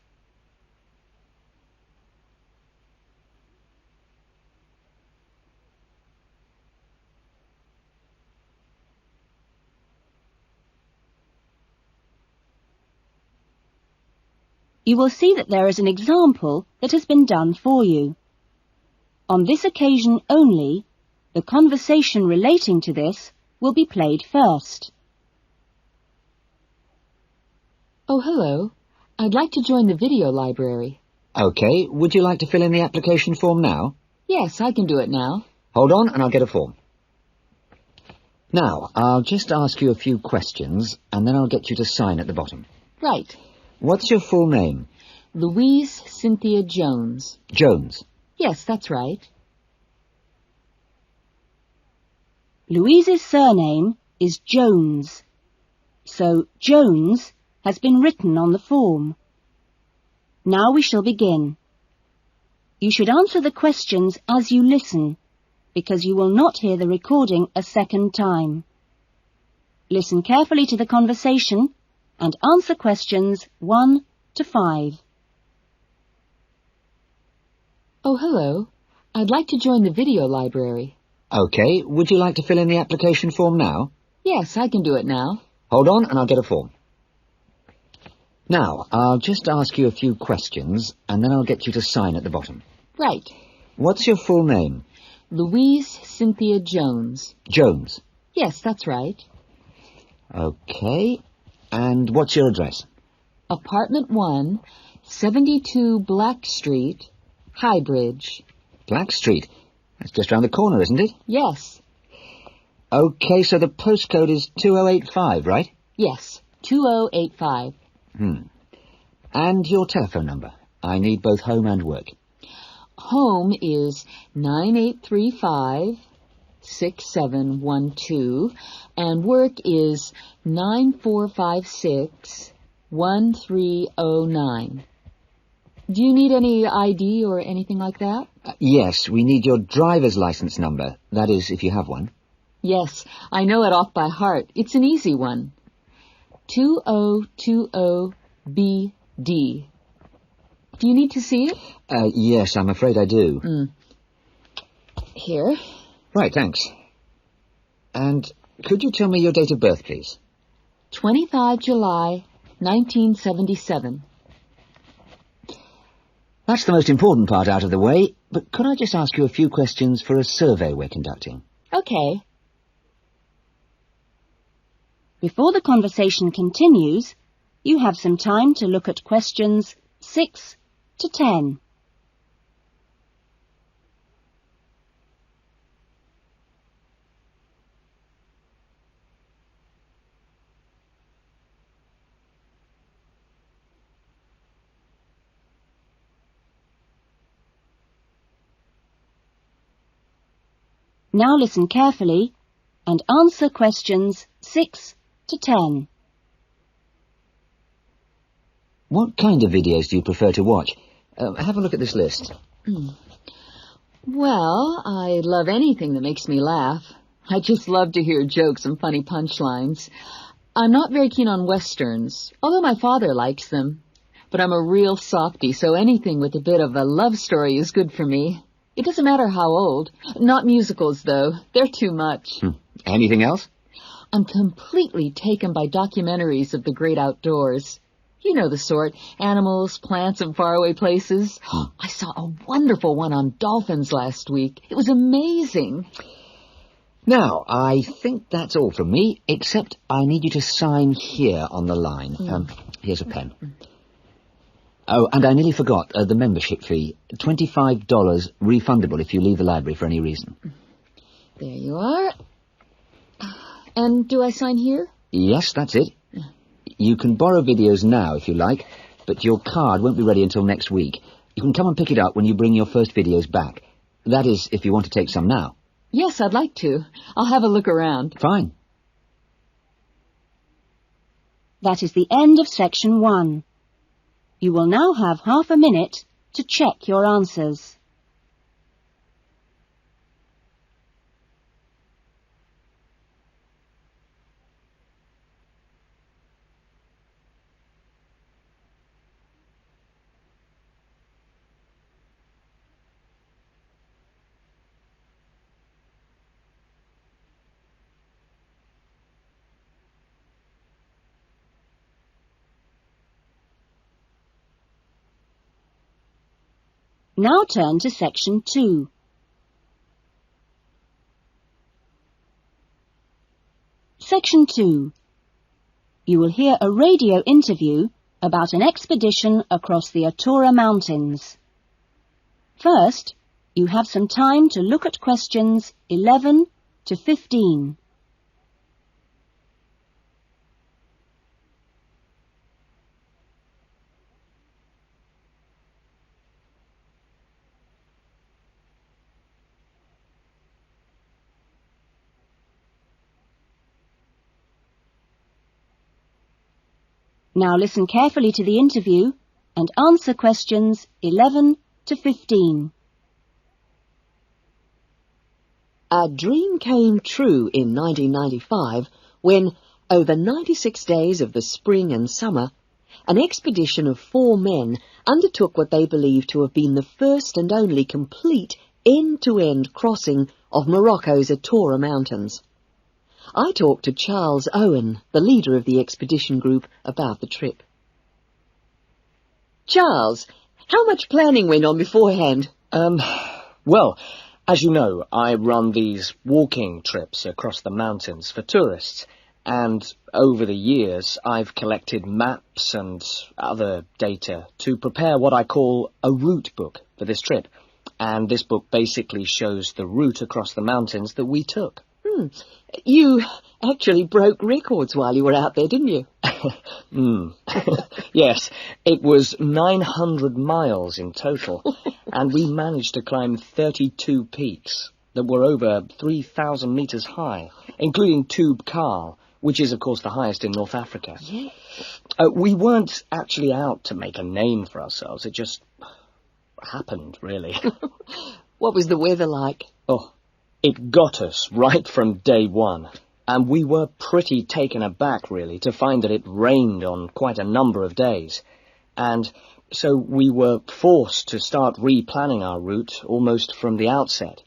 You will see that there is an example that has been done for you. On this occasion only, the conversation relating to this will be played first.
Oh, hello. I'd like to join the video library.
OK, would you like to fill in the application form now?
Yes, I can do it now.
Hold on and I'll get a form. Now, I'll just ask you a few questions, and then I'll get you to sign at the bottom.
Right.
What's your full name?
Louise Cynthia Jones.
Jones?
Yes, that's right.
Louise's surname is Jones, so Jones has been written on the form. Now we shall begin. You should answer the questions as you listen, because you will not hear the recording a second time. Listen carefully to the conversation and answer questions 1 to 5.
Oh, hello. I'd like to join the video library.
OK, would you like to fill in the application form now?
Yes, I can do it now.
Hold on and I'll get a form. Now, I'll just ask you a few questions, and then I'll get you to sign at the bottom.
Right.
What's your full name?
Louise Cynthia Jones.
Jones?
Yes, that's right.
OK. And what's your address?
Apartment 1, 72 Black Street, Highbridge.
Black Street? That's just round the corner, isn't it?
Yes.
OK, so the postcode is 2085, right?
Yes, 2085.
And your telephone number? I need both home and work.
Home is 9835-6712, and work is 9456-1309. Do you need any ID or anything like that?
Yes, we need your driver's license number. That is, if you have one.
Yes, I know it off by heart. It's an easy one. 2020BD. Do you need to see it?
Yes, I'm afraid I do.
Here.
Right, thanks. And could you tell me your date of birth, please?
25 July, 1977.
That's the most important part out of the way, but could I just ask you a few questions for a survey we're conducting?
Okay.
Before the conversation continues, you have some time to look at questions 6 to 10. Now listen carefully and answer questions 6 to 10.
What kind of videos do you prefer to watch? Have a look at this list.
Well, I love anything that makes me laugh. I just love to hear jokes and funny punchlines. I'm not very keen on westerns, although my father likes them. but I'm a real softie, so anything with a bit of a love story is good for me. It doesn't matter how old. Not musicals, though. They're too much.
Anything else?
I'm completely taken by documentaries of the great outdoors. You know the sort. Animals, plants, and faraway places. I saw a wonderful one on dolphins last week. It was amazing.
Now, I think that's all from me, except I need you to sign here on the line. Here's a pen. Oh, and I nearly forgot the membership fee. $25 refundable if you leave the library for any reason.
There you are. And do I sign here?
Yes, that's it. You can borrow videos now if you like, but your card won't be ready until next week. You can come and pick it up when you bring your first videos back. That is, if you want to take some now.
Yes, I'd like to. I'll have a look around.
Fine.
That is the end of section 1. You will now have half a minute to check your answers. Now turn to section 2. Section 2. You will hear a radio interview about an expedition across the Atura Mountains. First, you have some time to look at questions 11 to 15. Now listen carefully to the interview and answer questions 11 to 15.
A dream came true in 1995 when, over 96 days of the spring and summer, an expedition of 4 men undertook what they believed to have been the first and only complete end-to-end crossing of Morocco's Atura Mountains. I talked to Charles Owen, the leader of the expedition group, about the trip. Charles, how much planning went on beforehand?
Well, as you know, I run these walking trips across the mountains for tourists, and over the years I've collected maps and other data to prepare what I call a route book for this trip. And this book basically shows the route across the mountains that we took.
You actually broke records while you were out there, didn't you?
Yes, it was 900 miles in total, and we managed to climb 32 peaks that were over 3,000 metres high, including 𝐍𝐇ậ, which is, of course, the highest in North Africa.
Yeah.
We weren't actually out to make a name for ourselves. It just happened, really.
What was the weather like?
Oh, it got us right from day one, and we were pretty taken aback, really, to find that it rained on quite a number of days. And so we were forced to start replanning our route almost from the outset.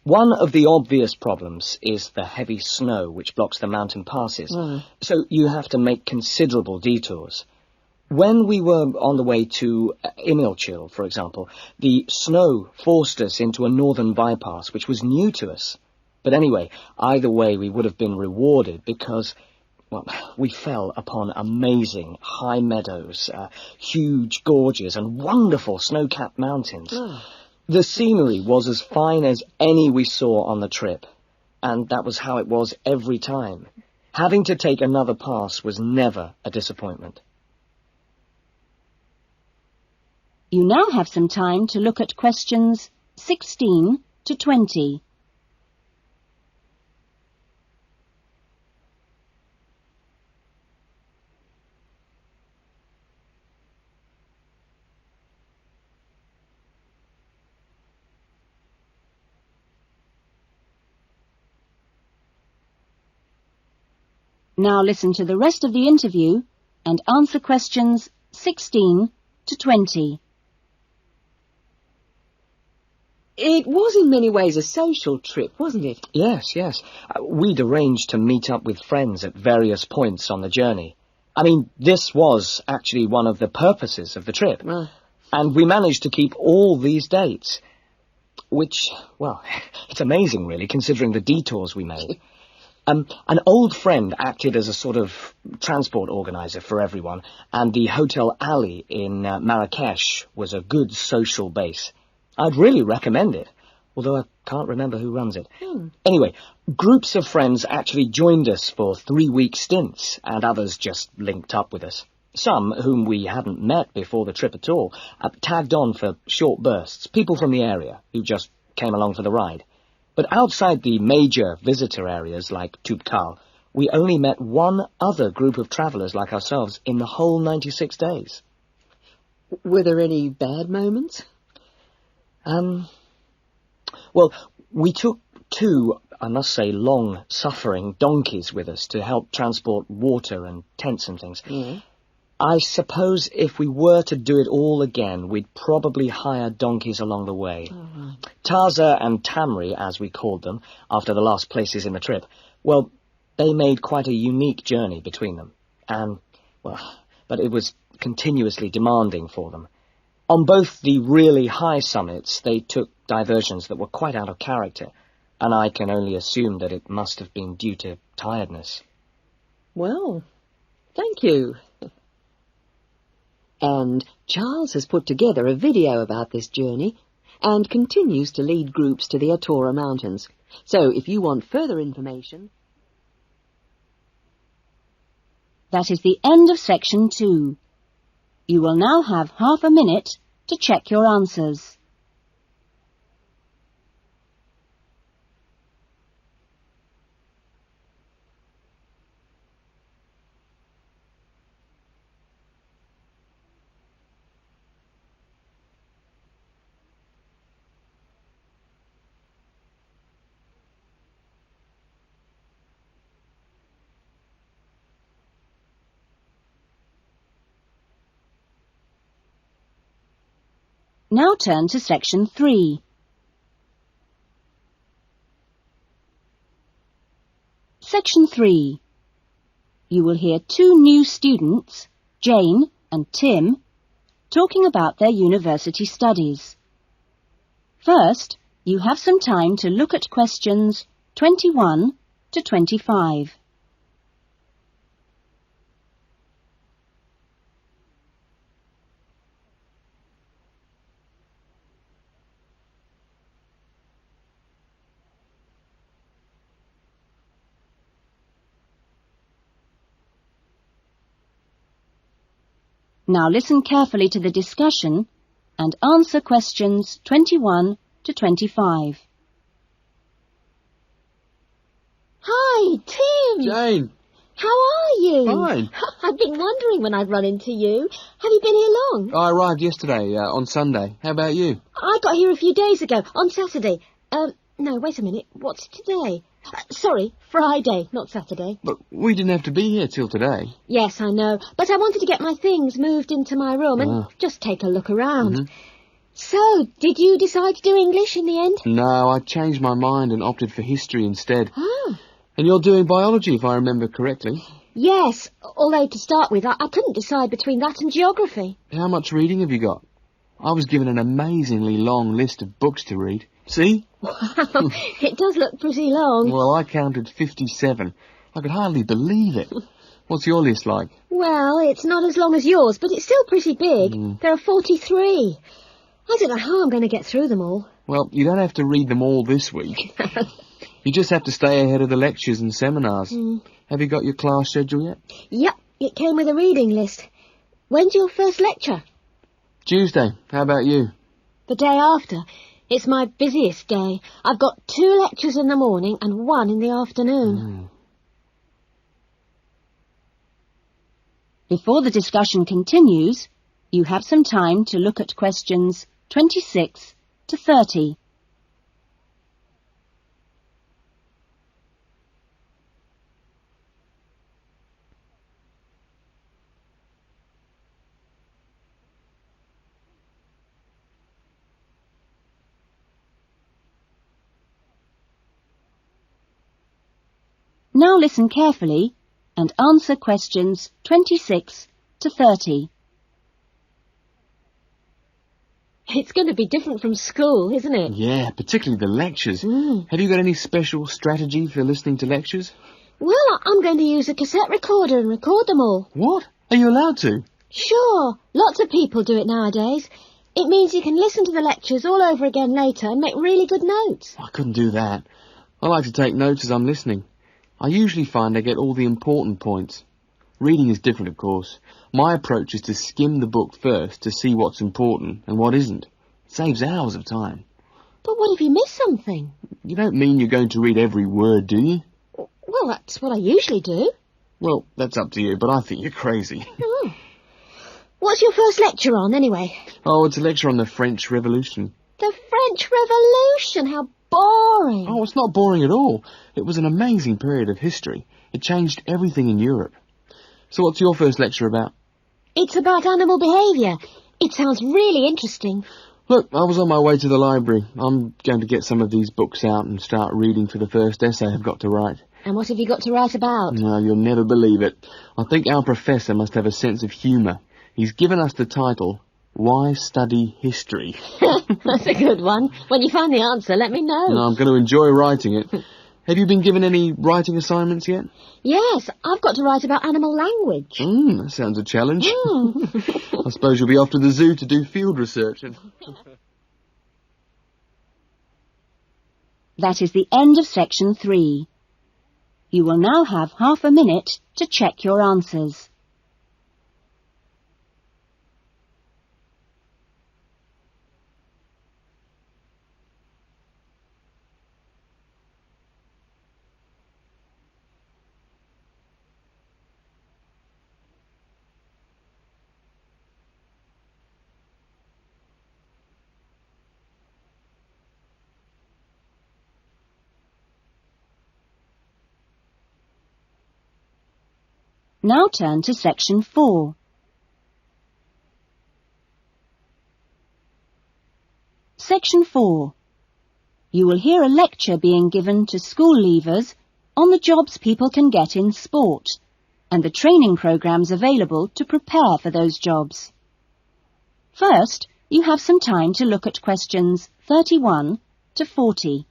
One of the obvious problems is the heavy snow which blocks the mountain passes, so you have to make considerable detours. When we were on the way to Ielts, for example, the snow forced us into a northern bypass, which was new to us. But anyway, either way, we would have been rewarded because, well, we fell upon amazing high meadows, huge gorges, and wonderful snow-capped mountains. The scenery was as fine as any we saw on the trip, and that was how it was every time. Having to take another pass was never a disappointment.
You now have some time to look at questions 16 to 20. Now listen to the rest of the interview and answer questions 16 to 20.
It was in many ways a social trip, wasn't it?
Yes, yes. We'd arranged to meet up with friends at various points on the journey. I mean, this was actually one of the purposes of the trip. And we managed to keep all these dates. Which, well, it's amazing, really, considering the detours we made. An old friend acted as a sort of transport organizer for everyone, and the Hotel Ali in Marrakesh was a good social base. I'd really recommend it, although I can't remember who runs it. Anyway, groups of friends actually joined us for 3-week stints, and others just linked up with us. Some, whom we hadn't met before the trip at all, tagged on for short bursts, people from the area who just came along for the ride. But outside the major visitor areas like 𝐍𝐇ậ, we only met one other group of travellers like ourselves in the whole 96 days.
Were there any bad moments?
Well, we took 2, I must say, long-suffering donkeys with us to help transport water and tents and things. I suppose if we were to do it all again, we'd probably hire donkeys along the way. Taza and Tamri, as we called them, after the last places in the trip, well, they made quite a unique journey between them. And, well, but it was continuously demanding for them. On both the really high summits, they took diversions that were quite out of character, and I can only assume that it must have been due to tiredness.
Well, thank you. And Charles has put together a video about this journey and continues to lead groups to the Atora Mountains. So if you want further information...
That is the end of section 2. You will now have half a minute to check your answers. Now turn to section 3. Section 3. You will hear 2 new students, Jane and Tim, talking about their university studies. First, you have some time to look at questions 21 to 25. Now listen carefully to the discussion and answer questions 21 to 25.
Hi, Tim.
Jane.
How are you?
Fine.
I've been wondering when I'd run into you. Have you been here long?
I arrived yesterday, on Sunday. How about you?
I got here a few days ago, on Saturday. No, wait a minute. What's today? Sorry, Friday, not Saturday.
But we didn't have to be here till today.
Yes, I know. But I wanted to get my things moved into my room and just take a look around. So, did you decide to do English in the end?
No, I changed my mind and opted for history instead. And you're doing biology, if I remember correctly.
Yes, although to start with, I couldn't decide between that and geography.
How much reading have you got? I was given an amazingly long list of books to read. See?
Wow, it does look pretty long.
Well, I counted 57. I could hardly believe it. What's your list like?
Well, it's not as long as yours, but it's still pretty big. There are 43. I don't know how I'm going to get through them all.
Well, you don't have to read them all this week. You just have to stay ahead of the lectures and seminars. Have you got your class schedule yet?
Yep, it came with a reading list. When's your first lecture?
Tuesday. How about you?
The day after. It's my busiest day. I've got 2 lectures in the morning and 1 in the afternoon.
Before the discussion continues, you have some time to look at questions 26 to 30. Now listen carefully and answer questions 26 to 30.
It's going to be different from school, isn't it?
Yeah, particularly the lectures. Have you got any special strategy for listening to lectures?
Well, I'm going to use a cassette recorder and record them all.
What? Are you allowed to?
Sure. Lots of people do it nowadays. It means you can listen to the lectures all over again later and make really good notes.
I couldn't do that. I like to take notes as I'm listening. I usually find I get all the important points. Reading is different, of course. My approach is to skim the book first to see what's important and what isn't. It saves hours of time.
But what if you miss something?
You don't mean you're going to read every word, do you?
Well, that's what I usually do.
Well, that's up to you, but I think you're crazy.
Oh. What's your first lecture on, anyway?
Oh, it's a lecture on the French Revolution.
The French Revolution? How boring.
Oh, it's not boring at all. It was an amazing period of history. It changed everything in Europe. So what's your first lecture about?
It's about animal behaviour. It sounds really interesting.
Look, I was on my way to the library. I'm going to get some of these books out and start reading for the first essay I've got to write.
And what have you got to write about?
No, you'll never believe it. I think our professor must have a sense of humour. He's given us the title, Why Study History?
That's a good one. When you find the answer, let me know.
No, I'm going to enjoy writing it. Have you been given any writing assignments yet?
Yes, I've got to write about animal language.
That sounds a challenge. I suppose you'll be off to the zoo to do field research.
That is the end of section 3. You will now have half a minute to check your answers. Now turn to section 4. Section 4. You will hear a lecture being given to school leavers on the jobs people can get in sport and the training programs available to prepare for those jobs. First, you have some time to look at questions 31 to 40.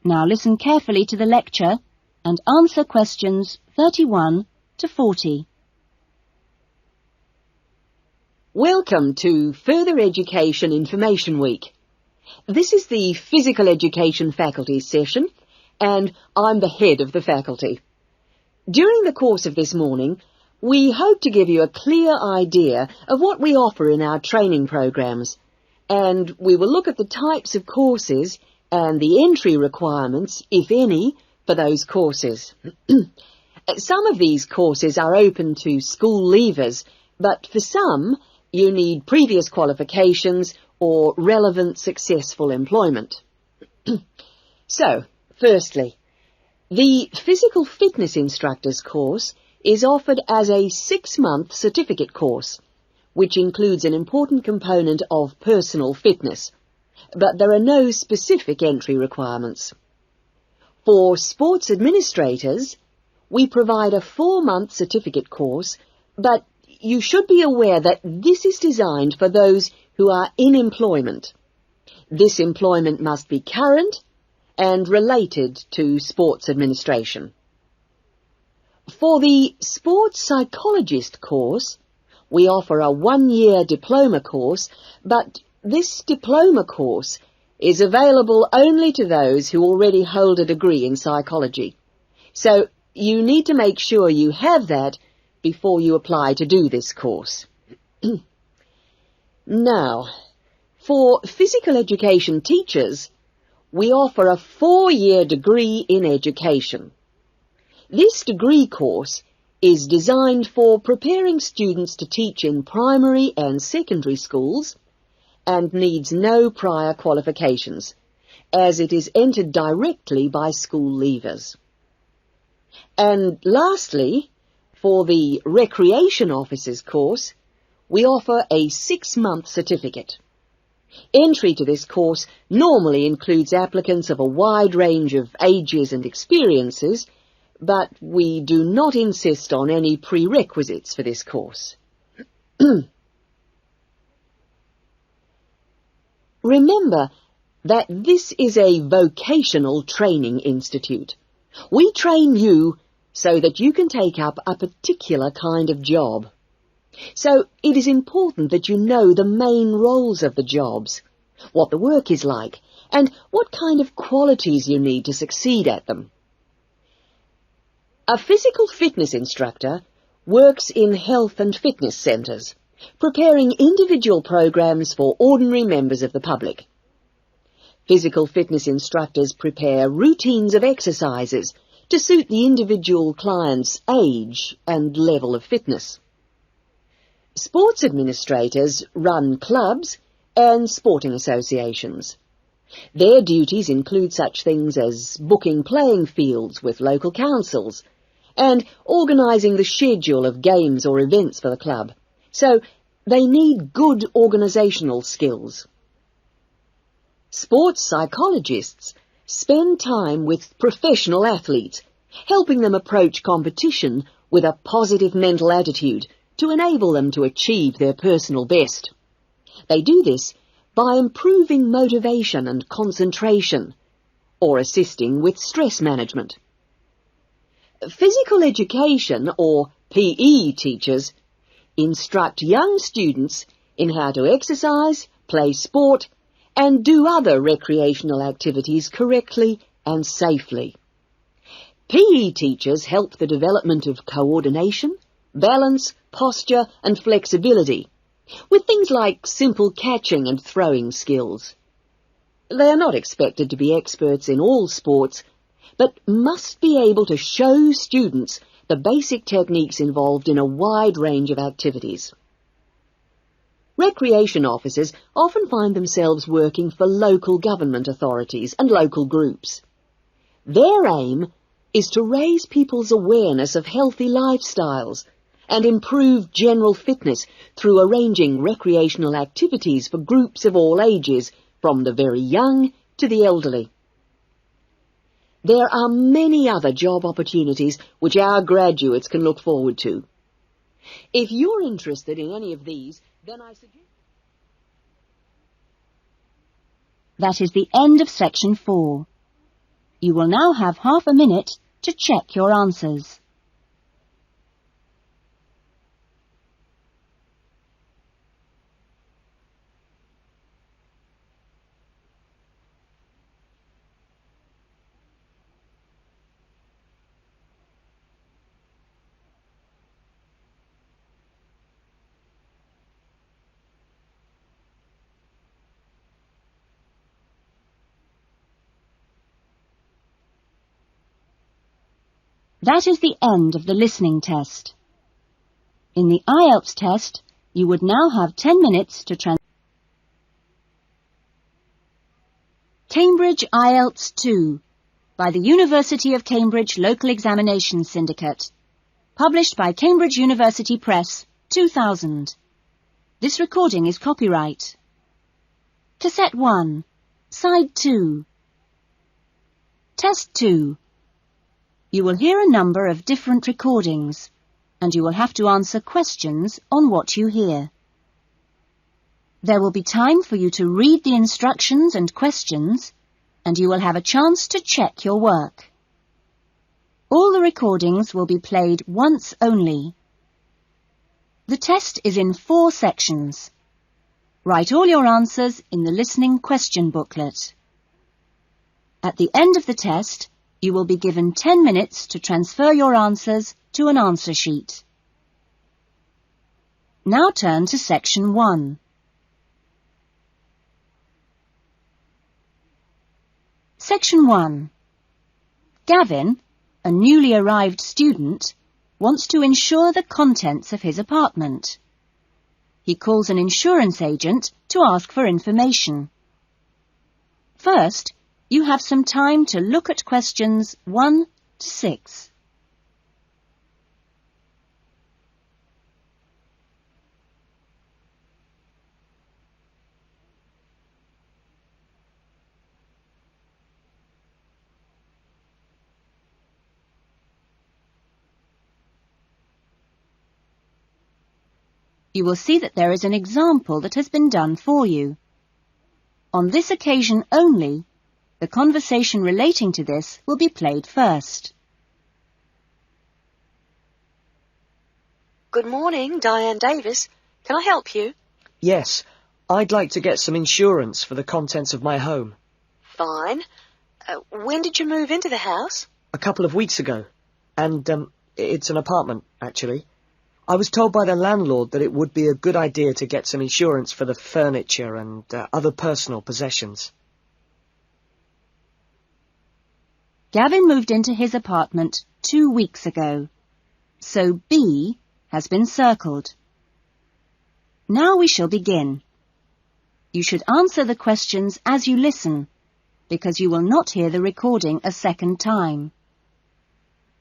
Now listen carefully to the lecture and answer questions 31 to 40.
Welcome to Further Education Information Week. This is the Physical Education Faculty session, and I'm the head of the faculty. During the course of this morning, we hope to give you a clear idea of what we offer in our training programs, and we will look at the types of courses and the entry requirements, if any, for those courses. Some of these courses are open to school leavers, but for some, you need previous qualifications or relevant successful employment. So, firstly, the Physical Fitness Instructors course is offered as a 6-month certificate course, which includes an important component of personal fitness. But there are no specific entry requirements. For sports administrators, we provide a 4-month certificate course, but you should be aware that this is designed for those who are in employment. This employment must be current and related to sports administration. For the sports psychologist course, we offer a 1-year diploma course, but this diploma course is available only to those who already hold a degree in psychology. So you need to make sure you have that before you apply to do this course. Now, for physical education teachers, we offer a 4-year degree in education. This degree course is designed for preparing students to teach in primary and secondary schools and needs no prior qualifications, as it is entered directly by school leavers. And lastly, for the Recreation Officers course, we offer a 6-month certificate. Entry to this course normally includes applicants of a wide range of ages and experiences, but we do not insist on any prerequisites for this course. Remember that this is a vocational training institute. We train you so that you can take up a particular kind of job. So it is important that you know the main roles of the jobs, what the work is like, and what kind of qualities you need to succeed at them. A physical fitness instructor works in health and fitness centres, preparing individual programs for ordinary members of the public. Physical fitness instructors prepare routines of exercises to suit the individual client's age and level of fitness. Sports administrators run clubs and sporting associations. Their duties include such things as booking playing fields with local councils and organising the schedule of games or events for the club. So they need good organisational skills. Sports psychologists spend time with professional athletes, helping them approach competition with a positive mental attitude to enable them to achieve their personal best. They do this by improving motivation and concentration, or assisting with stress management. Physical education, or PE teachers, instruct young students in how to exercise, play sport, and do other recreational activities correctly and safely. PE teachers help the development of coordination, balance, posture and flexibility, with things like simple catching and throwing skills. They are not expected to be experts in all sports, but must be able to show students the basic techniques involved in a wide range of activities. Recreation officers often find themselves working for local government authorities and local groups. Their aim is to raise people's awareness of healthy lifestyles and improve general fitness through arranging recreational activities for groups of all ages, from the very young to the elderly. There are many other job opportunities which our graduates can look forward to. If you're interested in any of these, then I suggest...
That is the end of section 4. You will now have half a minute to check your answers. That is the end of the listening test. In the Ielts test, you would now have 10 minutes to Cambridge Ielts 2 by the University of Cambridge Local Examination Syndicate. Published by Cambridge University Press, 2000. This recording is copyright. Cassette 1, Side 2. Test 2. You will hear a number of different recordings, and you will have to answer questions on what you hear. There will be time for you to read the instructions and questions, and you will have a chance to check your work. All the recordings will be played once only. The test is in 4 sections. Write all your answers in the listening question booklet. At the end of the test, you will be given 10 minutes to transfer your answers to an answer sheet. Now turn to Section 1. Section 1. Gavin, a newly arrived student, wants to insure the contents of his apartment. He calls an insurance agent to ask for information. First, you have some time to look at questions 1 to 6. You will see that there is an example that has been done for you. On this occasion only, the conversation relating to this will be played first.
Good morning, Diane Davis. Can I help you?
Yes, I'd like to get some insurance for the contents of my home.
Fine. When did you move into the house?
A couple of weeks ago. And, it's an apartment, actually. I was told by the landlord that it would be a good idea to get some insurance for the furniture and other personal possessions.
Gavin moved into his apartment 2 weeks ago, so B has been circled. Now we shall begin. You should answer the questions as you listen, because you will not hear the recording a second time.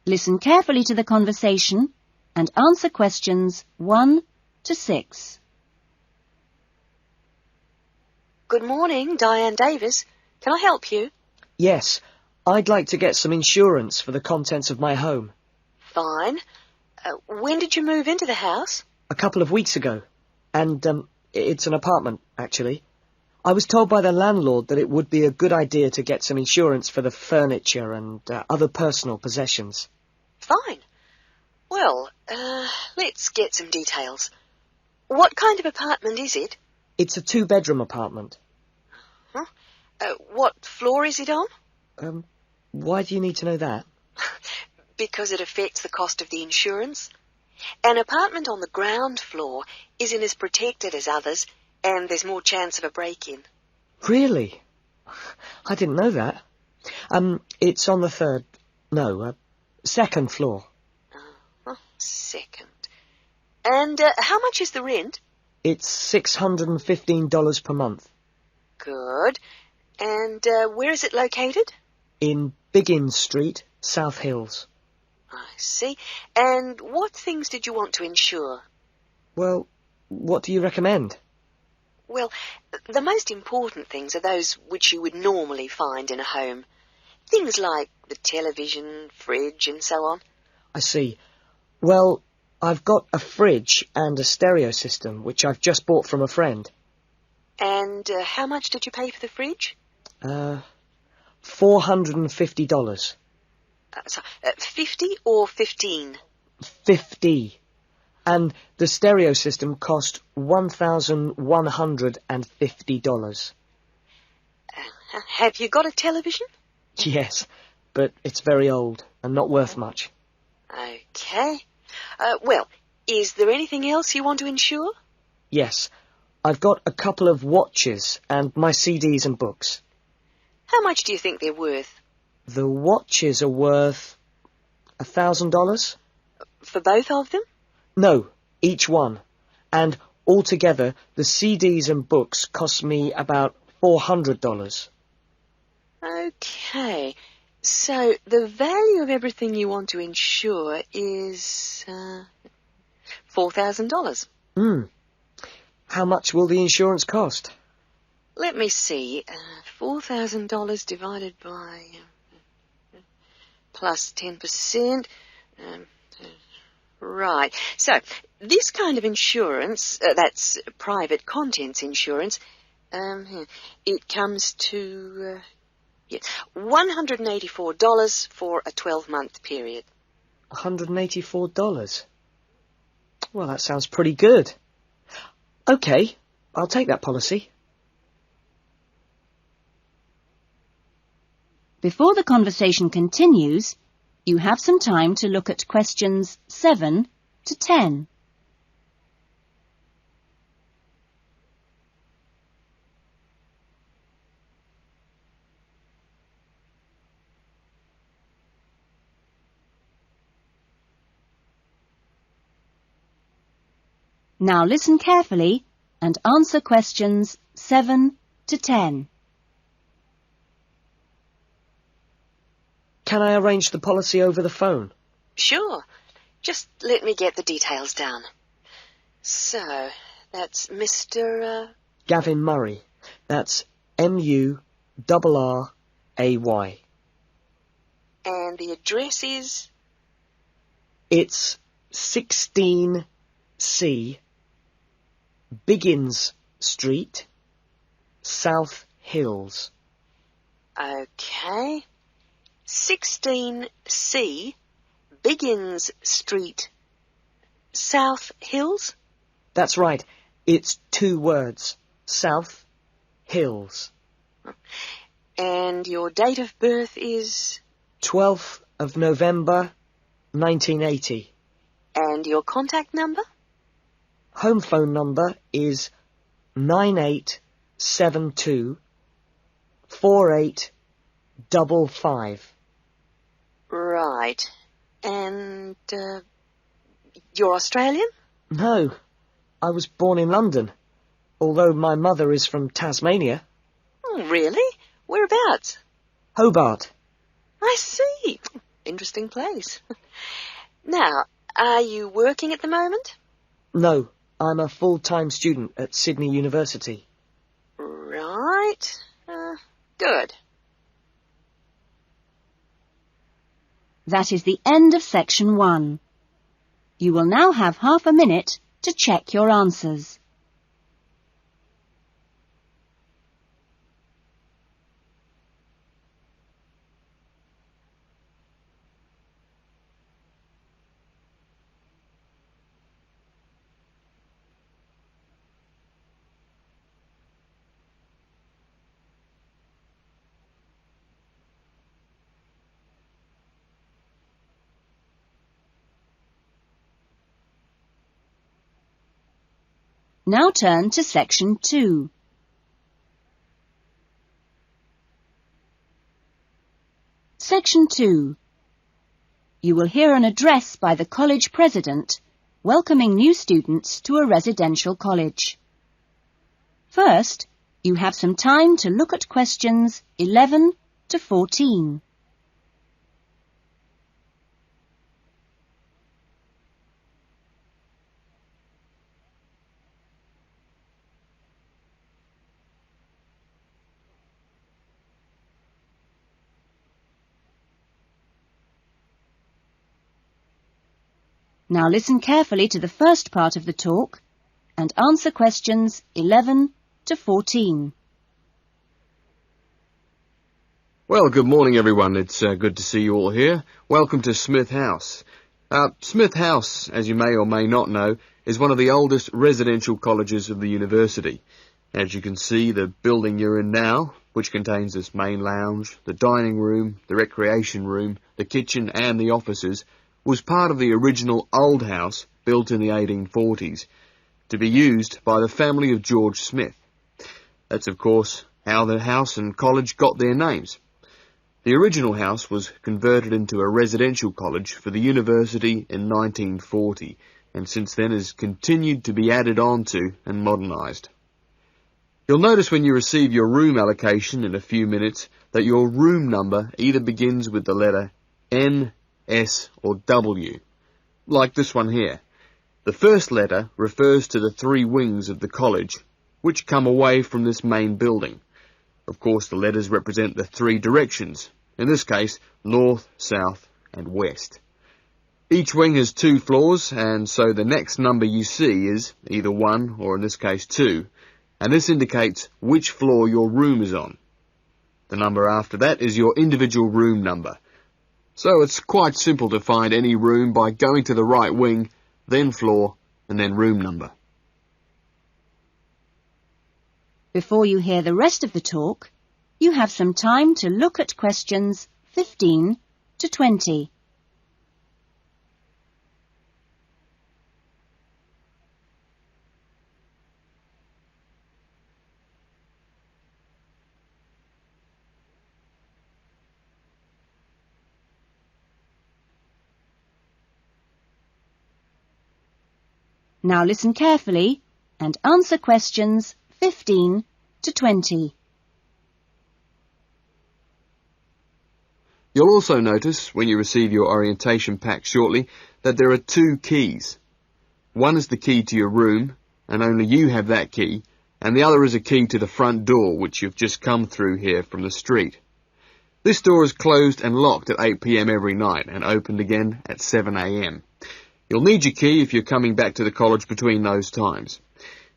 Listen carefully to the conversation and answer questions 1 to 6.
Good morning, Diane Davis. Can I help you?
Yes, I'd like to get some insurance for the contents of my home.
Fine. When did you move into the house?
A couple of weeks ago. And, it's an apartment, actually. I was told by the landlord that it would be a good idea to get some insurance for the furniture and other personal possessions.
Fine. Well, let's get some details. What kind of apartment is it?
It's a 2-bedroom apartment.
Huh? What floor is it on?
Why do you need to know that?
Because it affects the cost of the insurance. An apartment on the ground floor isn't as protected as others, and there's more chance of a break-in.
Really? I didn't know that. It's on the second floor.
Second. And how much is the rent?
It's $615 per month.
Good. And where is it located?
In Biggin Street, South Hills.
I see. And what things did you want to insure?
Well, what do you recommend?
Well, the most important things are those which you would normally find in a home. Things like the television, fridge, and so on.
I see. Well, I've got a fridge and a stereo system, which I've just bought from a friend.
And how much did you pay for the fridge?
$450.
50 or 15?
50. And the stereo system cost $1,150.
Have you got a television?
Yes, but it's very old and not worth much.
Okay. Well, is there anything else you want to insure?
Yes. I've got a couple of watches and my CDs and books.
How much do you think they're worth?
The watches are worth $1,000.
For both of them?
No, each one. And altogether, the CDs and books cost me about $400.
Okay. So, the value of everything you want to insure is $4,000.
How much will the insurance cost?
Let me see. $4,000 divided by plus 10%. Right. So, this kind of insurance, that's private contents insurance, it comes to $184 for a 12-month period.
$184? Well, that sounds pretty good. Okay, I'll take that policy.
Before the conversation continues, you have some time to look at questions 7 to 10. Now listen carefully and answer questions 7 to 10.
Can I arrange the policy over the phone?
Sure. Just let me get the details down. So, that's Mr.
Gavin Murray. That's M-U-R-R-A-Y.
And the address is?
It's 16C Biggins Street, South Hills.
Okay. 16C Biggins Street, South Hills?
That's right. It's 2 words. South Hills.
And your date of birth is?
12th of November, 1980.
And your contact number?
Home phone number is 9872 4855.
Right. And, you're Australian?
No, I was born in London, although my mother is from Tasmania.
Oh, really? Whereabouts?
Hobart.
I see. Interesting place. Now, are you working at the moment?
No, I'm a full-time student at Sydney University.
Right. Good.
That is the end of section 1. You will now have half a minute to check your answers. Now turn to section 2. Section 2. You will hear an address by the college president welcoming new students to a residential college. First, you have some time to look at questions 11 to 14. Now listen carefully to the first part of the talk and answer questions 11 to 14.
Well, good morning, everyone. It's good to see you all here. Welcome to Smith House. Smith House, as you may or may not know, is one of the oldest residential colleges of the university. As you can see, the building you're in now, which contains this main lounge, the dining room, the recreation room, the kitchen and the offices, was part of the original old house built in the 1840s, to be used by the family of George Smith. That's, of course, how the house and college got their names. The original house was converted into a residential college for the university in 1940, and since then has continued to be added on to and modernised. You'll notice when you receive your room allocation in a few minutes that your room number either begins with the letter N, S or W, like this one here. The first letter refers to the 3 wings of the college, which come away from this main building. Of course, the letters represent the 3 directions, in this case, north, south and west. Each wing has 2 floors, and so the next number you see is either 1 or in this case 2, and this indicates which floor your room is on. The number after that is your individual room number. So it's quite simple to find any room by going to the right wing, then floor, and then room number.
Before you hear the rest of the talk, you have some time to look at questions 15 to 20. Now listen carefully and answer questions 15 to 20.
You'll also notice, when you receive your orientation pack shortly, that there are 2 keys. One is the key to your room, and only you have that key, and the other is a key to the front door, which you've just come through here from the street. This door is closed and locked at 8 p.m. every night, and opened again at 7 a.m. You'll need your key if you're coming back to the college between those times.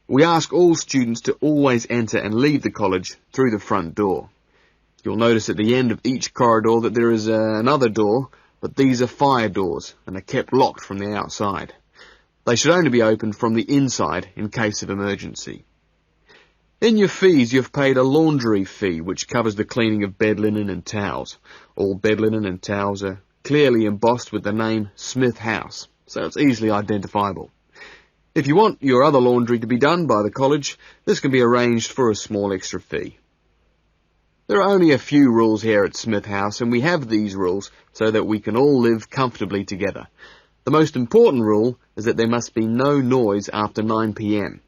We ask all students to always enter and leave the college through the front door. You'll notice at the end of each corridor that there is another door, but these are fire doors and are kept locked from the outside. They should only be opened from the inside in case of emergency. In your fees, you've paid a laundry fee, which covers the cleaning of bed linen and towels. All bed linen and towels are clearly embossed with the name Smith House, so it's easily identifiable. If you want your other laundry to be done by the college, this can be arranged for a small extra fee. There are only a few rules here at Smith House, and we have these rules so that we can all live comfortably together. The most important rule is that there must be no noise after 9 p.m.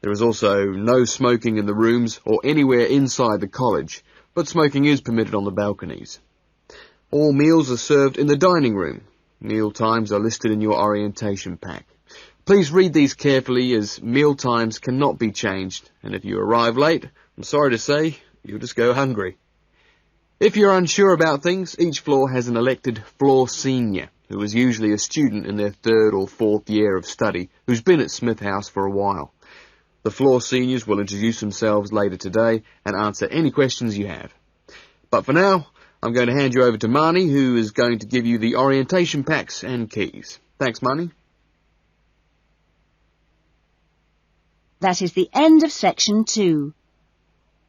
There is also no smoking in the rooms or anywhere inside the college, but smoking is permitted on the balconies. All meals are served in the dining room. Meal times are listed in your orientation pack. Please read these carefully, as meal times cannot be changed, and if you arrive late, I'm sorry to say, you'll just go hungry. If you're unsure about things, each floor has an elected floor senior, who is usually a student in their 3rd or 4th year of study, who's been at Smith House for a while. The floor seniors will introduce themselves later today and answer any questions you have. But for now, I'm going to hand you over to Marnie, who is going to give you the orientation packs and keys. Thanks, Marnie.
That is the end of section 2.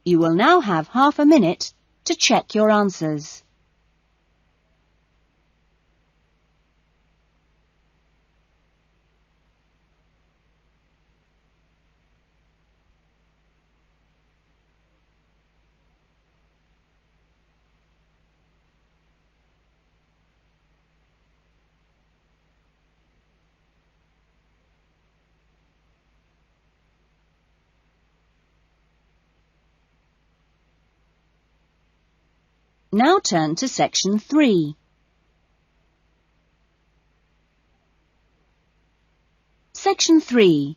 You will now have half a minute to check your answers. Now turn to section 3. Section 3.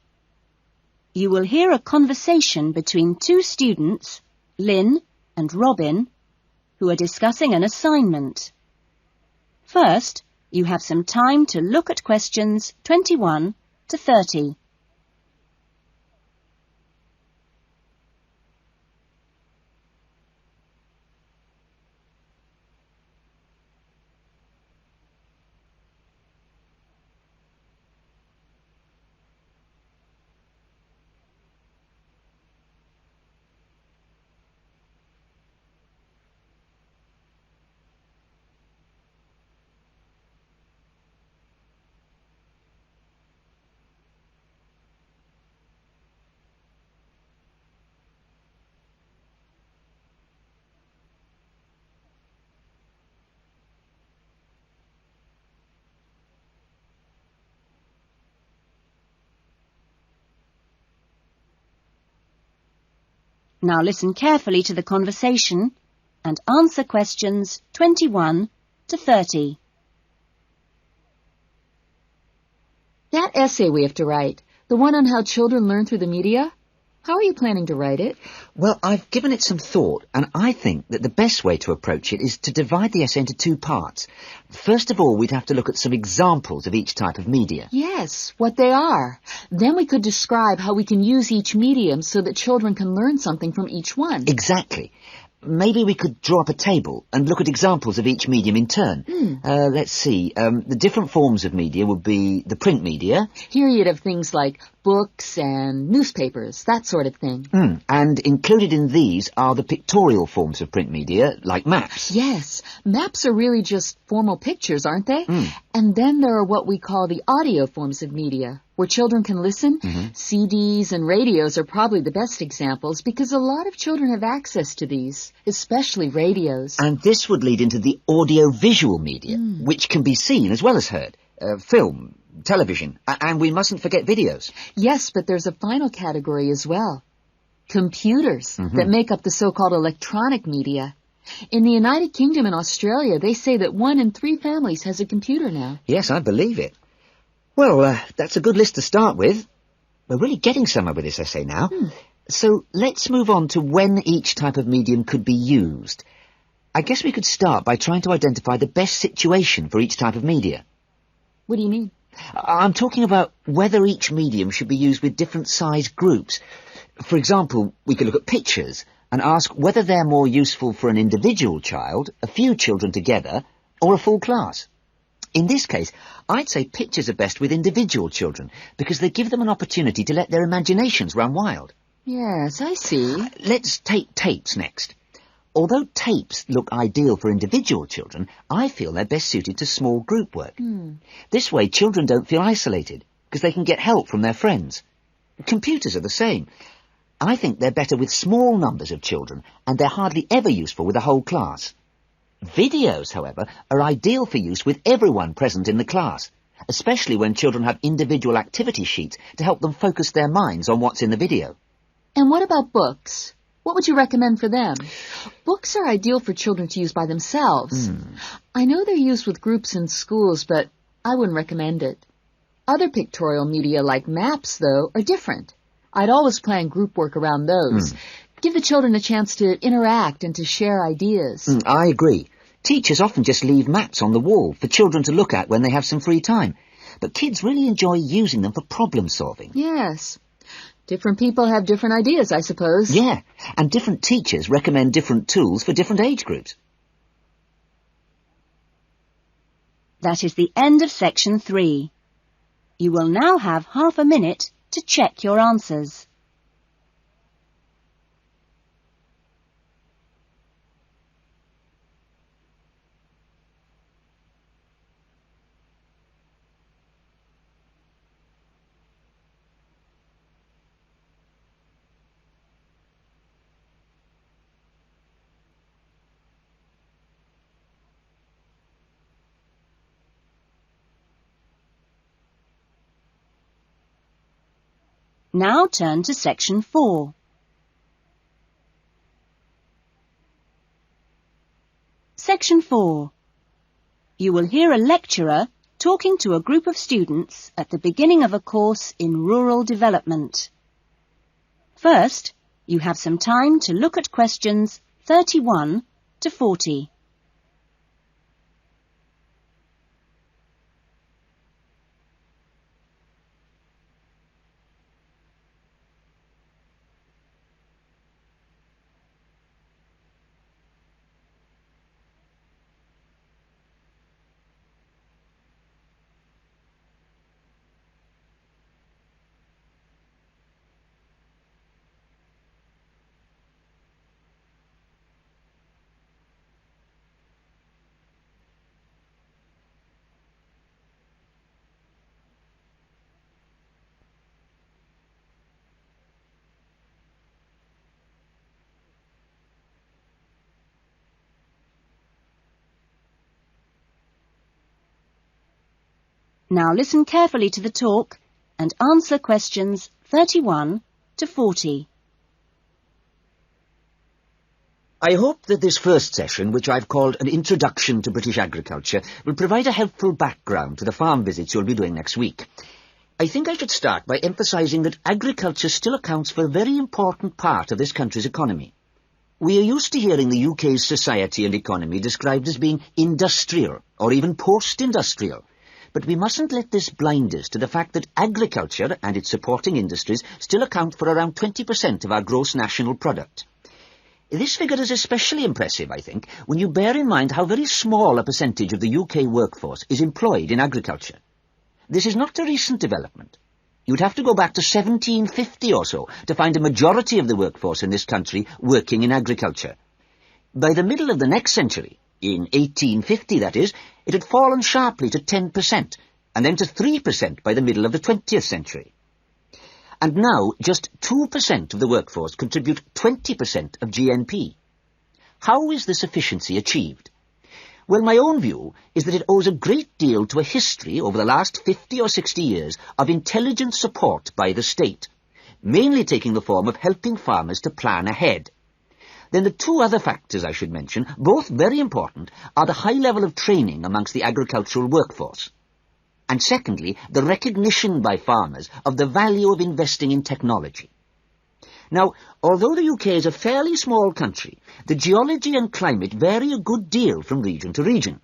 You will hear a conversation between 2 students, Lynn and Robin, who are discussing an assignment. First, you have some time to look at questions 21 to 30. Now listen carefully to the conversation and answer questions 21 to 30.
That essay we have to write, the one on how children learn through the media, how are you planning to write it?
Well, I've given it some thought, and I think that the best way to approach it is to divide the essay into 2 parts. First of all, we'd have to look at some examples of each type of media.
Yes, what they are. Then we could describe how we can use each medium so that children can learn something from each one.
Exactly. Maybe we could draw up a table and look at examples of each medium in turn. Let's see. The different forms of media would be the print media.
Here you'd have things like books and newspapers, that sort of thing.
And included in these are the pictorial forms of print media, like maps.
Yes, maps are really just formal pictures, aren't they? And then there are what we call the audio forms of media, where children can listen. CDs and radios are probably the best examples because a lot of children have access to these, especially radios.
And this would lead into the audio-visual media, which can be seen as well as heard. Film, television, and we mustn't forget videos.
Yes, but there's a final category as well. Computers that make up the so-called electronic media. In the United Kingdom and Australia, they say that 1 in 3 families has a computer now.
Yes, I believe it. Well, that's a good list to start with. We're really getting somewhere with this essay now. So let's move on to when each type of medium could be used. I guess we could start by trying to identify the best situation for each type of media.
What do you mean?
I'm talking about whether each medium should be used with different size groups. For example, we could look at pictures and ask whether they're more useful for an individual child, a few children together, or a full class. In this case, I'd say pictures are best with individual children because they give them an opportunity to let their imaginations run wild.
Yes, I see.
Let's take tapes next. Although tapes look ideal for individual children, I feel they're best suited to small group work. This way, children don't feel isolated, because they can get help from their friends. Computers are the same. I think they're better with small numbers of children, and they're hardly ever useful with a whole class. Videos, however, are ideal for use with everyone present in the class, especially when children have individual activity sheets to help them focus their minds on what's in the video.
And what about books? What would you recommend for them? Books are ideal for children to use by themselves. I know they're used with groups in schools, but I wouldn't recommend it. Other pictorial media like maps, though, are different. I'd always plan group work around those. Give the children a chance to interact and to share ideas.
I agree. Teachers often just leave maps on the wall for children to look at when they have some free time. But kids really enjoy using them for problem solving.
Yes. Different people have different ideas, I suppose.
Yeah, and different teachers recommend different tools for different age groups.
That is the end of section 3. You will now have half a minute to check your answers. Now turn to section 4. Section 4. You will hear a lecturer talking to a group of students at the beginning of a course in rural development. First, you have some time to look at questions 31 to 40. Now listen carefully to the talk and answer questions 31 to 40.
I hope that this first session, which I've called an Introduction to British Agriculture, will provide a helpful background to the farm visits you'll be doing next week. I think I should start by emphasising that agriculture still accounts for a very important part of this country's economy. We are used to hearing the UK's society and economy described as being industrial or even post-industrial. But we mustn't let this blind us to the fact that agriculture and its supporting industries still account for around 20% of our gross national product. This figure is especially impressive, I think, when you bear in mind how very small a percentage of the UK workforce is employed in agriculture. This is not a recent development. You'd have to go back to 1750 or so to find a majority of the workforce in this country working in agriculture. By the middle of the next century, in 1850 that is, it had fallen sharply to 10%, and then to 3% by the middle of the 20th century. And now, just 2% of the workforce contribute 20% of GNP. How is this efficiency achieved? Well, my own view is that it owes a great deal to a history over the last 50 or 60 years of intelligent support by the state, mainly taking the form of helping farmers to plan ahead. Then the two other factors I should mention, both very important, are the high level of training amongst the agricultural workforce, and secondly, the recognition by farmers of the value of investing in technology. Now, although the UK is a fairly small country, the geology and climate vary a good deal from region to region.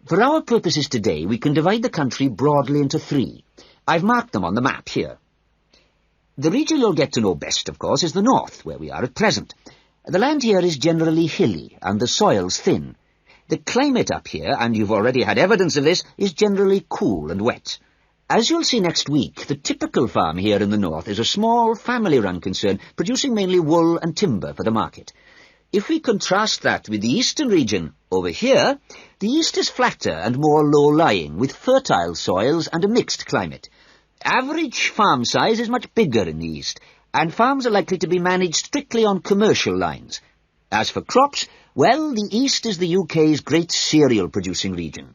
For our purposes today, we can divide the country broadly into three. I've marked them on the map here. The region you'll get to know best, of course, is the north, where we are at present. The land here is generally hilly, and the soil's thin. The climate up here, and you've already had evidence of this, is generally cool and wet. As you'll see next week, the typical farm here in the north is a small, family-run concern, producing mainly wool and timber for the market. If we contrast that with the eastern region, over here, the east is flatter and more low-lying, with fertile soils and a mixed climate. Average farm size is much bigger in the east, and farms are likely to be managed strictly on commercial lines. As for crops, well, the east is the UK's great cereal-producing region.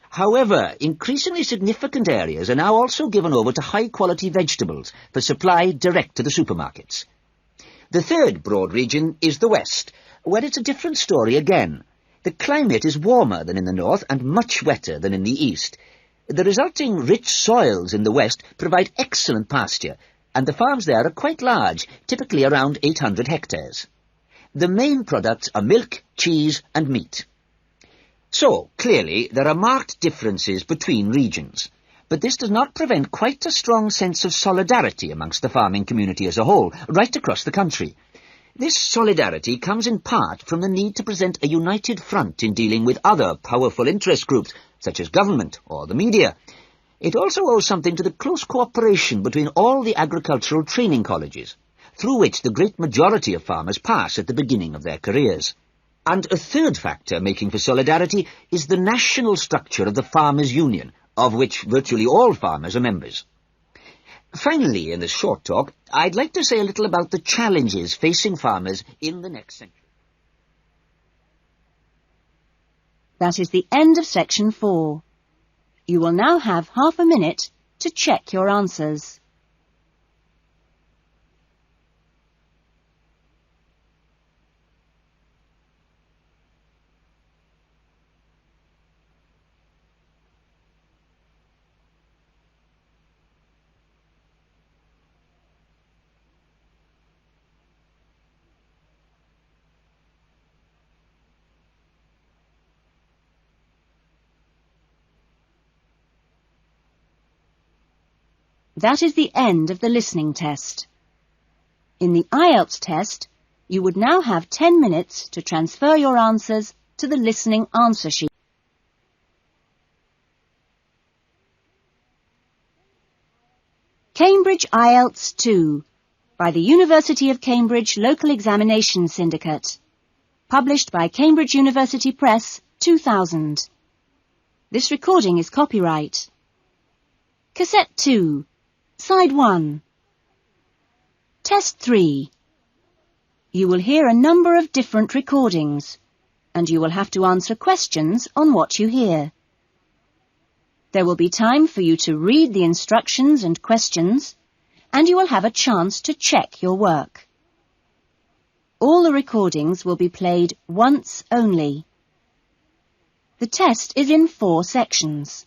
However, increasingly significant areas are now also given over to high-quality vegetables for supply direct to the supermarkets. The third broad region is the west, where it's a different story again. The climate is warmer than in the north and much wetter than in the east. The resulting rich soils in the west provide excellent pasture, and the farms there are quite large, typically around 800 hectares. The main products are milk, cheese and meat. So, clearly, there are marked differences between regions, but this does not prevent quite a strong sense of solidarity amongst the farming community as a whole, right across the country. This solidarity comes in part from the need to present a united front in dealing with other powerful interest groups, such as government or the media. It also owes something to the close cooperation between all the agricultural training colleges, through which the great majority of farmers pass at the beginning of their careers. And a third factor making for solidarity is the national structure of the Farmers' Union, of which virtually all farmers are members. Finally, in this short talk, I'd like to say a little about the challenges facing farmers in the next century.
That is the end of section 4. You will now have half a minute to check your answers. That is the end of the listening test. In the Ielts test, you would now have 10 minutes to transfer your answers to the listening answer sheet. Cambridge Ielts 2 by the University of Cambridge Local Examination Syndicate. Published by Cambridge University Press, 2000. This recording is copyright. Cassette 2. Side 1. Test 3. You will hear a number of different recordings, and you will have to answer questions on what you hear. There will be time for you to read the instructions and questions, and you will have a chance to check your work. All the recordings will be played once only. The test is in 4 sections.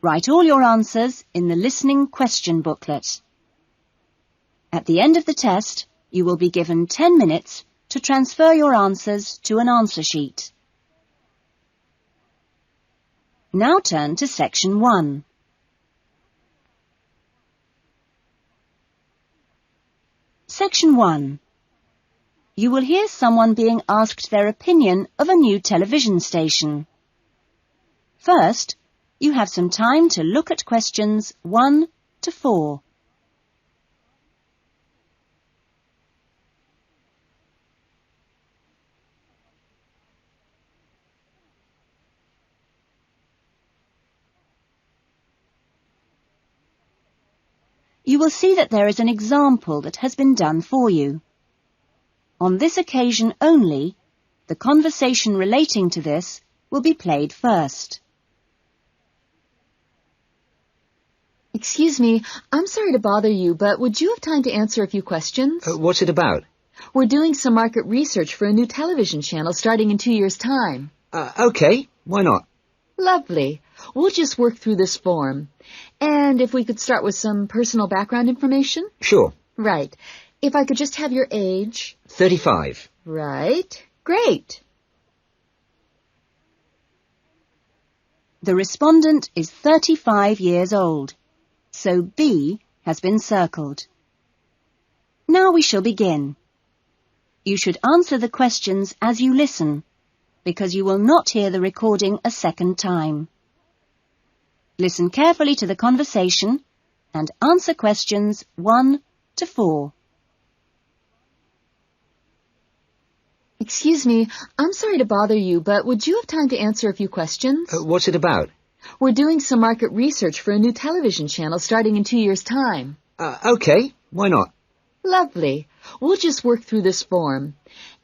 Write all your answers in the listening question booklet. At the end of the test, you will be given 10 minutes to transfer your answers to an answer sheet. Now turn to section 1. Section 1. You will hear someone being asked their opinion of a new television station. First, you have some time to look at questions 1, to 4. You will see that there is an example that has been done for you. On this occasion only, the conversation relating to this will be played first.
Excuse me, I'm sorry to bother you, but would you have time to answer a few questions?
What's it about?
We're doing some market research for a new television channel starting in 2 years' time.
Okay, why not?
Lovely. We'll just work through this form. And if we could start with some personal background information?
Sure.
Right. If I could just have your age?
35.
Right. Great.
The respondent is 35 years old, so B has been circled. Now we shall begin. You should answer the questions as you listen, because you will not hear the recording a second time. Listen carefully to the conversation and answer questions 1 to 4.
Excuse me, I'm sorry to bother you, but would you have time to answer a few questions?
What's it about?
We're doing some market research for a new television channel starting in 2 years' time.
Okay, why not?
Lovely. We'll just work through this form.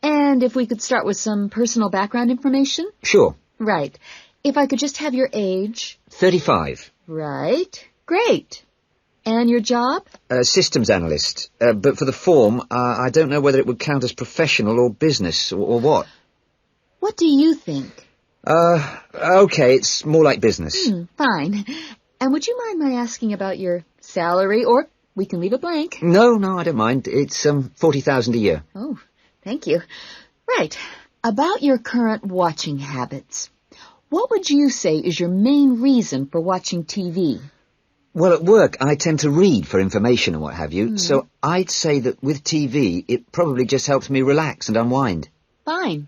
And if we could start with some personal background information?
Sure.
Right. If I could just have your age?
35.
Right. Great. And your job?
Systems analyst. But for the form, I don't know whether it would count as professional or business or what.
What do you think?
Okay, it's more like business.
Fine. And would you mind my asking about your salary, or we can leave it blank?
No, I don't mind. It's 40,000 a year.
Oh, thank you. Right. About your current watching habits. What would you say is your main reason for watching TV?
Well, at work, I tend to read for information and what have you, so I'd say that with TV, it probably just helps me relax and unwind.
Fine.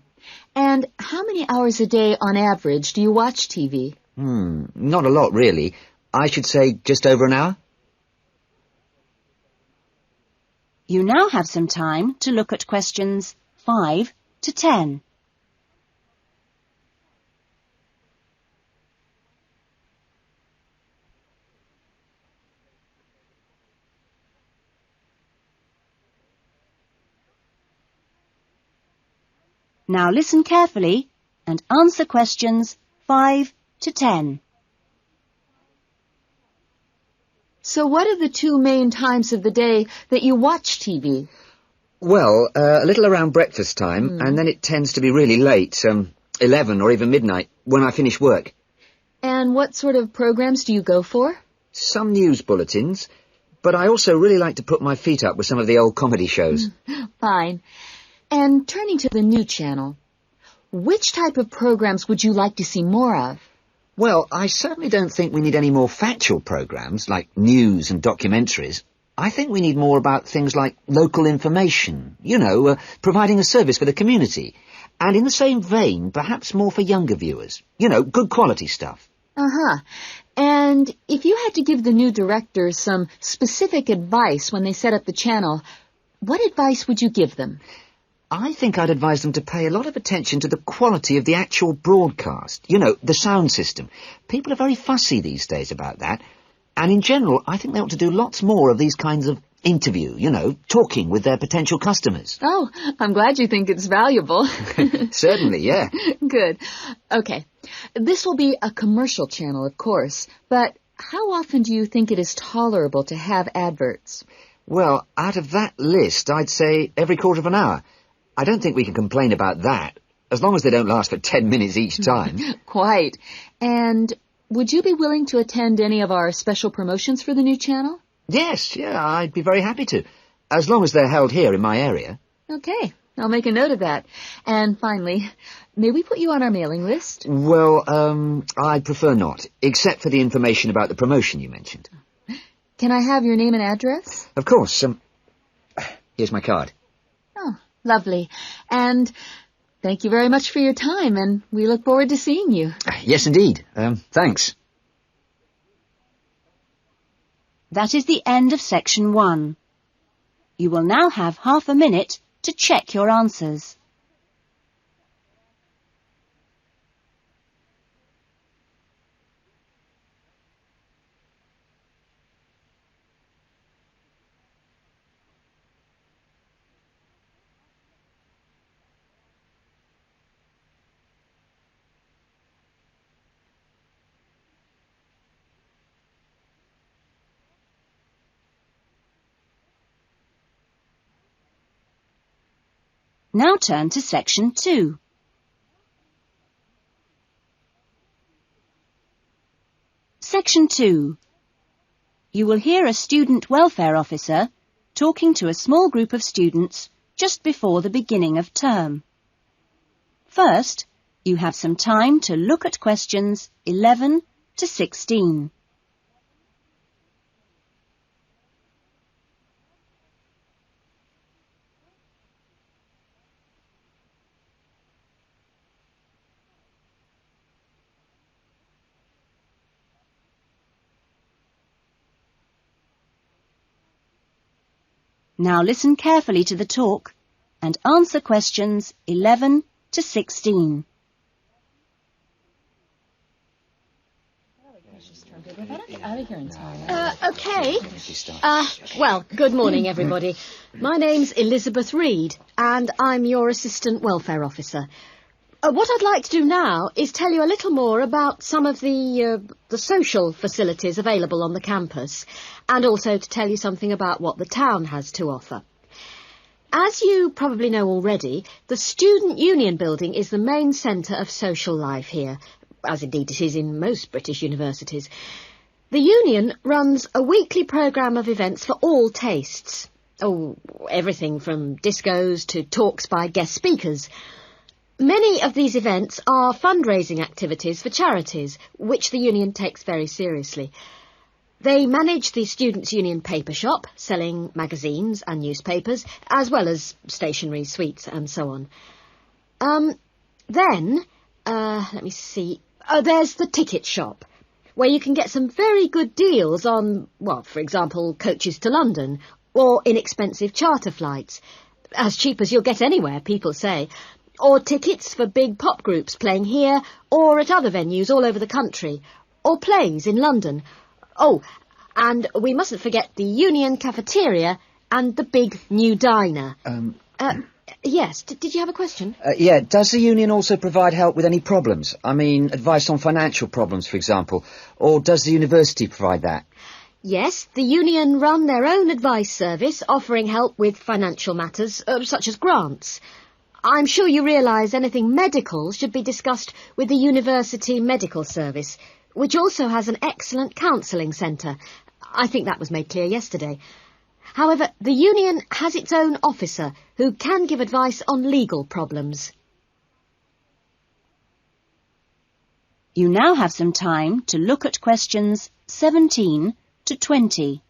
And how many hours a day, on average, do you watch TV?
Not a lot, really. I should say just over an hour.
You now have some time to look at questions 5 to 10. Now listen carefully and answer questions 5 to 10.
So what are the 2 main times of the day that you watch TV?
Well, a little around breakfast time, and then it tends to be really late, 11 or even midnight, when I finish work.
And what sort of programs do you go for?
Some news bulletins, but I also really like to put my feet up with some of the old comedy shows.
Fine. And turning to the new channel, which type of programs would you like to see more of?
Well, I certainly don't think we need any more factual programs, like news and documentaries. I think we need more about things like local information, providing a service for the community. And in the same vein, perhaps more for younger viewers. Good quality stuff.
And if you had to give the new directors some specific advice when they set up the channel, what advice would you give them?
I think I'd advise them to pay a lot of attention to the quality of the actual broadcast. The sound system. People are very fussy these days about that. And in general, I think they ought to do lots more of these kinds of interview, talking with their potential customers.
Oh, I'm glad you think it's valuable.
Certainly, yeah.
Good. Okay. This will be a commercial channel, of course, but how often do you think it is tolerable to have adverts?
Well, out of that list, I'd say every quarter of an hour. I don't think we can complain about that, as long as they don't last for 10 minutes each time.
Quite. And would you be willing to attend any of our special promotions for the new channel?
Yes, I'd be very happy to, as long as they're held here in my area.
Okay, I'll make a note of that. And finally, may we put you on our mailing list?
Well, I'd prefer not, except for the information about the promotion you mentioned.
Can I have your name and address?
Of course. Here's my card.
Oh, lovely. And thank you very much for your time, and we look forward to seeing you.
Yes, indeed. Thanks.
That is the end of section 1. You will now have half a minute to check your answers. Now turn to section 2. Section 2. You will hear a student welfare officer talking to a small group of students just before the beginning of term. First, you have some time to look at questions 11 to 16. Now listen carefully to the talk and answer questions 11 to 16.
Okay. Well, good morning, everybody. My name's Elizabeth Reed, and I'm your Assistant Welfare Officer. What I'd like to do now is tell you a little more about some of the social facilities available on the campus, and also to tell you something about what the town has to offer. As you probably know already, the Student Union Building is the main centre of social life here, as indeed it is in most British universities. The Union runs a weekly programme of events for all tastes. Oh, everything from discos to talks by guest speakers. Many of these events are fundraising activities for charities, which the Union takes very seriously. They manage the Students' Union paper shop, selling magazines and newspapers, as well as stationery, sweets and so on. Let me see. There's the ticket shop, where you can get some very good deals on, well, for example, coaches to London, or inexpensive charter flights. As cheap as you'll get anywhere, people say. Or tickets for big pop groups playing here or at other venues all over the country, or plays in London. Oh, and we mustn't forget the Union cafeteria and the big new diner. Yes, did you have a question?
Yeah, does the Union also provide help with any problems? I mean, advice on financial problems, for example, or does the university provide that?
Yes, the Union run their own advice service, offering help with financial matters, such as grants. I'm sure you realise anything medical should be discussed with the University Medical Service, which also has an excellent counselling centre. I think that was made clear yesterday. However, the Union has its own officer who can give advice on legal problems.
You now have some time to look at questions 17 to 20.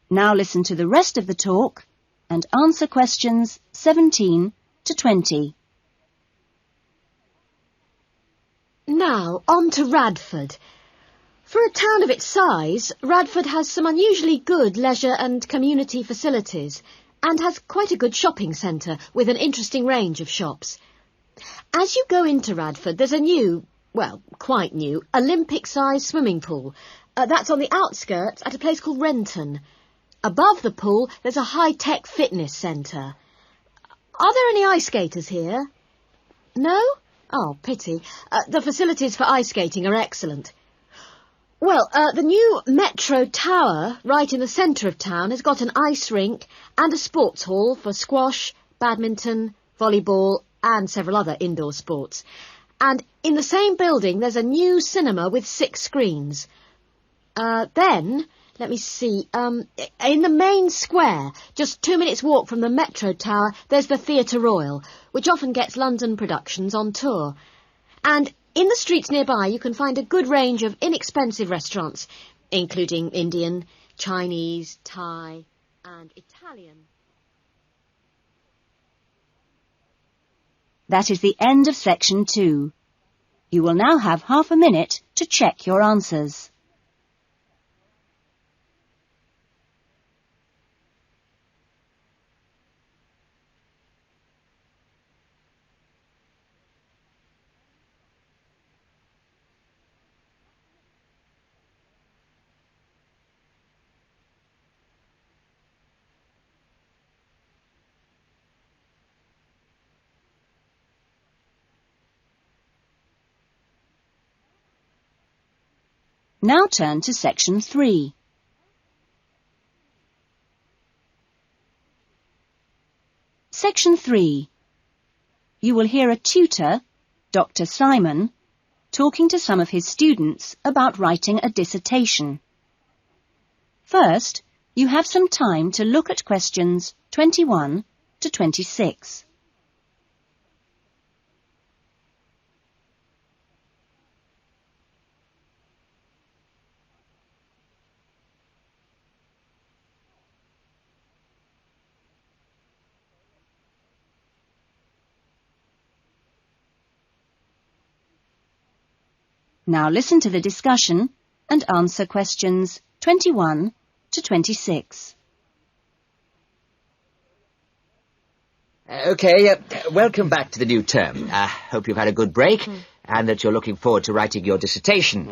Now listen to the rest of the talk and answer questions 17 to 20.
Now, on to Radford. For a town of its size, Radford has some unusually good leisure and community facilities and has quite a good shopping centre with an interesting range of shops. As you go into Radford, there's a new, well, quite new, Olympic-sized swimming pool. That's on the outskirts at a place called Renton. Above the pool, there's a high-tech fitness centre. Are there any ice skaters here? No? Oh, pity. The facilities for ice skating are excellent. Well, the new Metro Tower, right in the centre of town, has got an ice rink and a sports hall for squash, badminton, volleyball and several other indoor sports. And in the same building, there's a new cinema with 6 screens. Let me see, in the main square, just 2 minutes' walk from the Metro Tower, there's the Theatre Royal, which often gets London productions on tour. And in the streets nearby, you can find a good range of inexpensive restaurants, including Indian, Chinese, Thai and Italian.
That is the end of section 2. You will now have half a minute to check your answers. Now turn to section 3. Section 3. You will hear a tutor, Dr. Simon, talking to some of his students about writing a dissertation. First, you have some time to look at questions 21 to 26. Now listen to the discussion and answer questions 21 to 26.
OK, welcome back to the new term. Hope you've had a good break and that you're looking forward to writing your dissertation.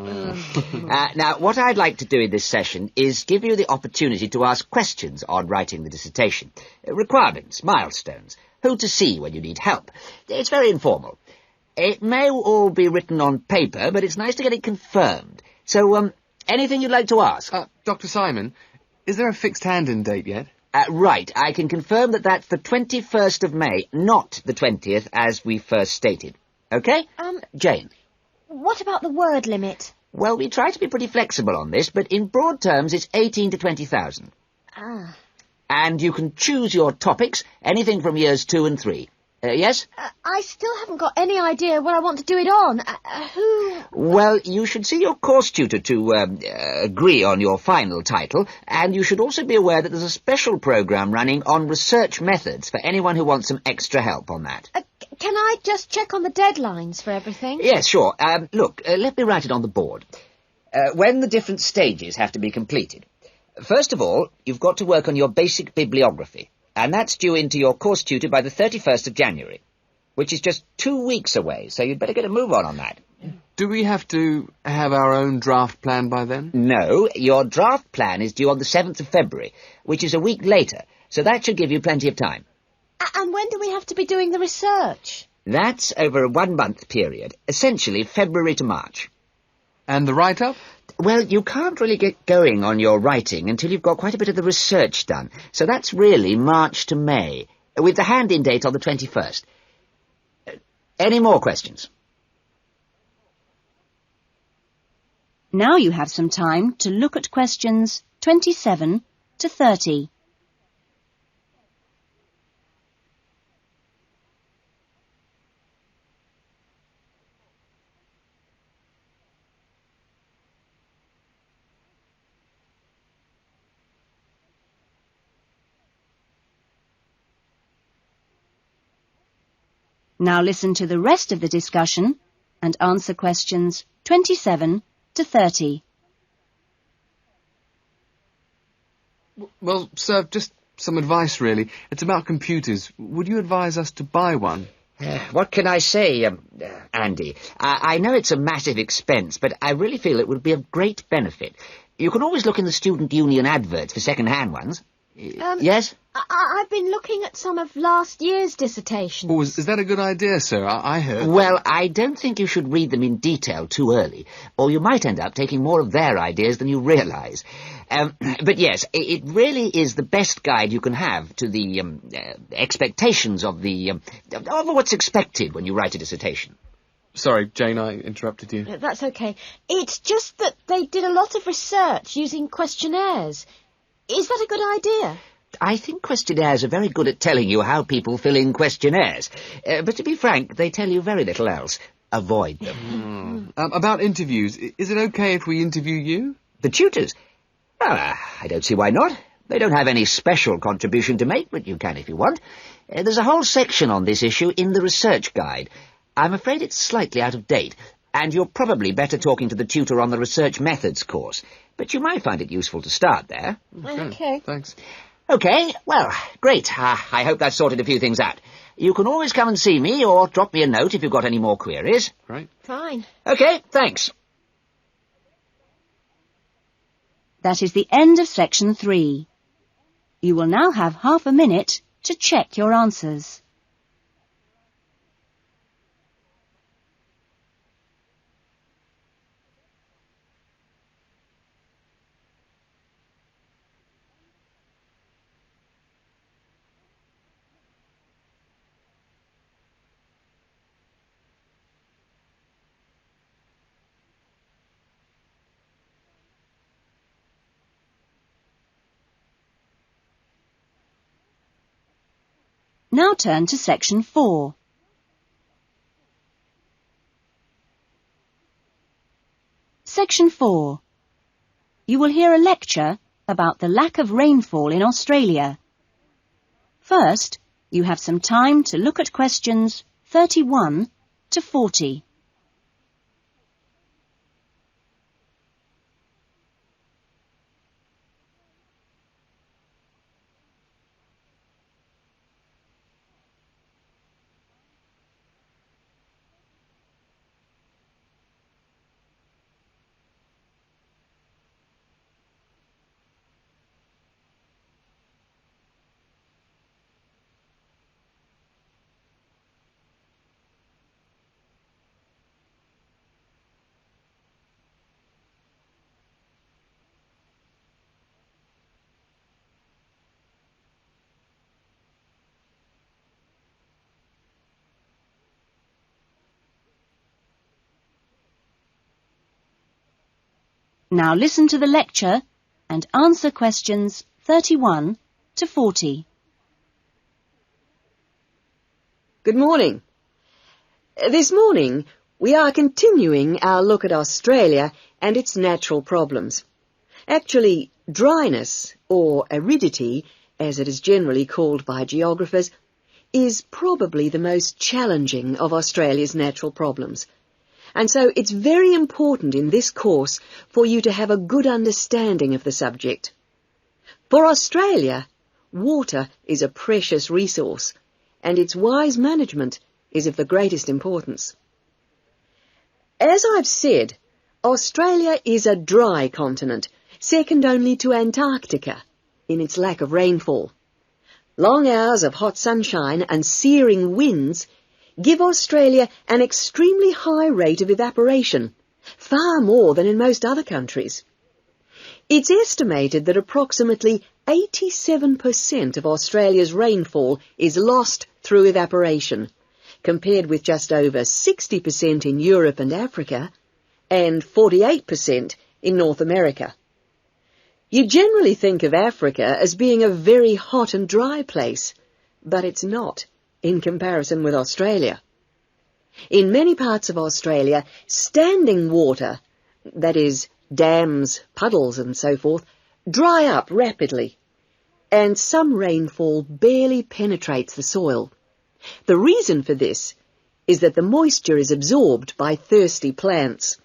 Now, what I'd like to do in this session is give you the opportunity to ask questions on writing the dissertation. Requirements, milestones, who to see when you need help. It's very informal. It may all be written on paper, but it's nice to get it confirmed. So, anything you'd like to ask?
Dr. Simon, is there a fixed hand-in date yet?
Right, I can confirm that that's the 21st of May, not the 20th, as we first stated. OK? Jane?
What about the word limit?
Well, we try to be pretty flexible on this, but in broad terms, it's 18 to 20,000.
Ah.
And you can choose your topics, anything from years 2 and 3. Yes?
I still haven't got any idea what I want to do it on. Who...
Well, you should see your course tutor to agree on your final title, and you should also be aware that there's a special programme running on research methods for anyone who wants some extra help on that.
Can I just check on the deadlines for everything?
Yes, sure. Look, let me write it on the board. When the different stages have to be completed. First of all, you've got to work on your basic bibliography. And that's due into your course tutor by the 31st of January, which is just 2 weeks away, so you'd better get a move on that.
Do we have to have our own draft plan by then?
No, your draft plan is due on the 7th of February, which is a week later, so that should give you plenty of time.
And when do we have to be doing the research?
That's over a 1-month period, essentially February to March.
And the write-up?
Well, you can't really get going on your writing until you've got quite a bit of the research done. So that's really March to May, with the hand-in date on the 21st. Any more questions?
Now you have some time to look at questions 27 to 30. Now listen to the rest of the discussion and answer questions 27 to 30.
Well, sir, just some advice, really. It's about computers. Would you advise us to buy one?
What can I say, Andy? I know it's a massive expense, but I really feel it would be of great benefit. You can always look in the student union adverts for second-hand ones. Yes?
I've been looking at some of last year's dissertations.
Oh, is that a good idea, sir? I heard...
Well, I don't think you should read them in detail too early, or you might end up taking more of their ideas than you realise. But yes, it really is the best guide you can have to the expectations of what's expected when you write a dissertation.
Sorry, Jane, I interrupted you.
That's okay. It's just that they did a lot of research using questionnaires. Is that a good idea?
I think questionnaires are very good at telling you how people fill in questionnaires. But to be frank, they tell you very little else. Avoid them.
About interviews, is it okay if we interview you?
The tutors? I don't see why not. They don't have any special contribution to make, but you can if you want. There's a whole section on this issue in the research guide. I'm afraid it's slightly out of date, and you're probably better talking to the tutor on the research methods course, but you might find it useful to start there.
Okay.
Thanks.
Okay, well, great. I hope that sorted a few things out. You can always come and see me or drop me a note if you've got any more queries.
Right.
Fine.
Okay, thanks.
That is the end of section 3. You will now have half a minute to check your answers. Now turn to section 4. Section 4. You will hear a lecture about the lack of rainfall in Australia. First, you have some time to look at questions 31 to 40. Now listen to the lecture and answer questions 31 to 40.
Good morning. This morning, we are continuing our look at Australia and its natural problems. Actually, dryness, or aridity, as it is generally called by geographers, is probably the most challenging of Australia's natural problems. And so it's very important in this course for you to have a good understanding of the subject. For Australia, water is a precious resource, and its wise management is of the greatest importance. As I've said, Australia is a dry continent, second only to Antarctica in its lack of rainfall. Long hours of hot sunshine and searing winds give Australia an extremely high rate of evaporation, far more than in most other countries. It's estimated that approximately 87% of Australia's rainfall is lost through evaporation, compared with just over 60% in Europe and Africa, and 48% in North America. You generally think of Africa as being a very hot and dry place, but it's not in comparison with Australia. In many parts of Australia, standing water, that is, dams, puddles and so forth, dry up rapidly, and some rainfall barely penetrates the soil. The reason for this is that the moisture is absorbed by thirsty plants.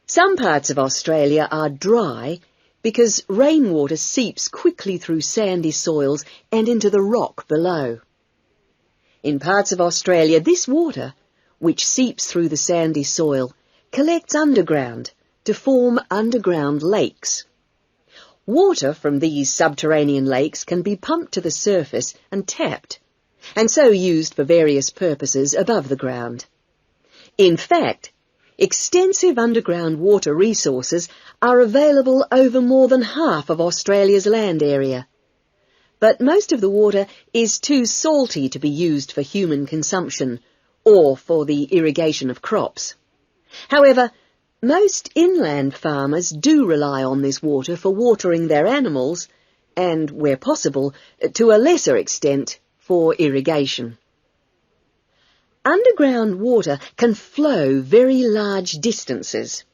Some parts of Australia are dry because rainwater seeps quickly through sandy soils and into the rock below. In parts of Australia, this water, which seeps through the sandy soil, collects underground to form underground lakes. Water from these subterranean lakes can be pumped to the surface and tapped, and so used for various purposes above the ground. In fact, extensive underground water resources are available over more than half of Australia's land area. But most of the water is too salty to be used for human consumption or for the irrigation of crops. However, most inland farmers do rely on this water for watering their animals and, where possible, to a lesser extent, for irrigation. Underground water can flow very large distances,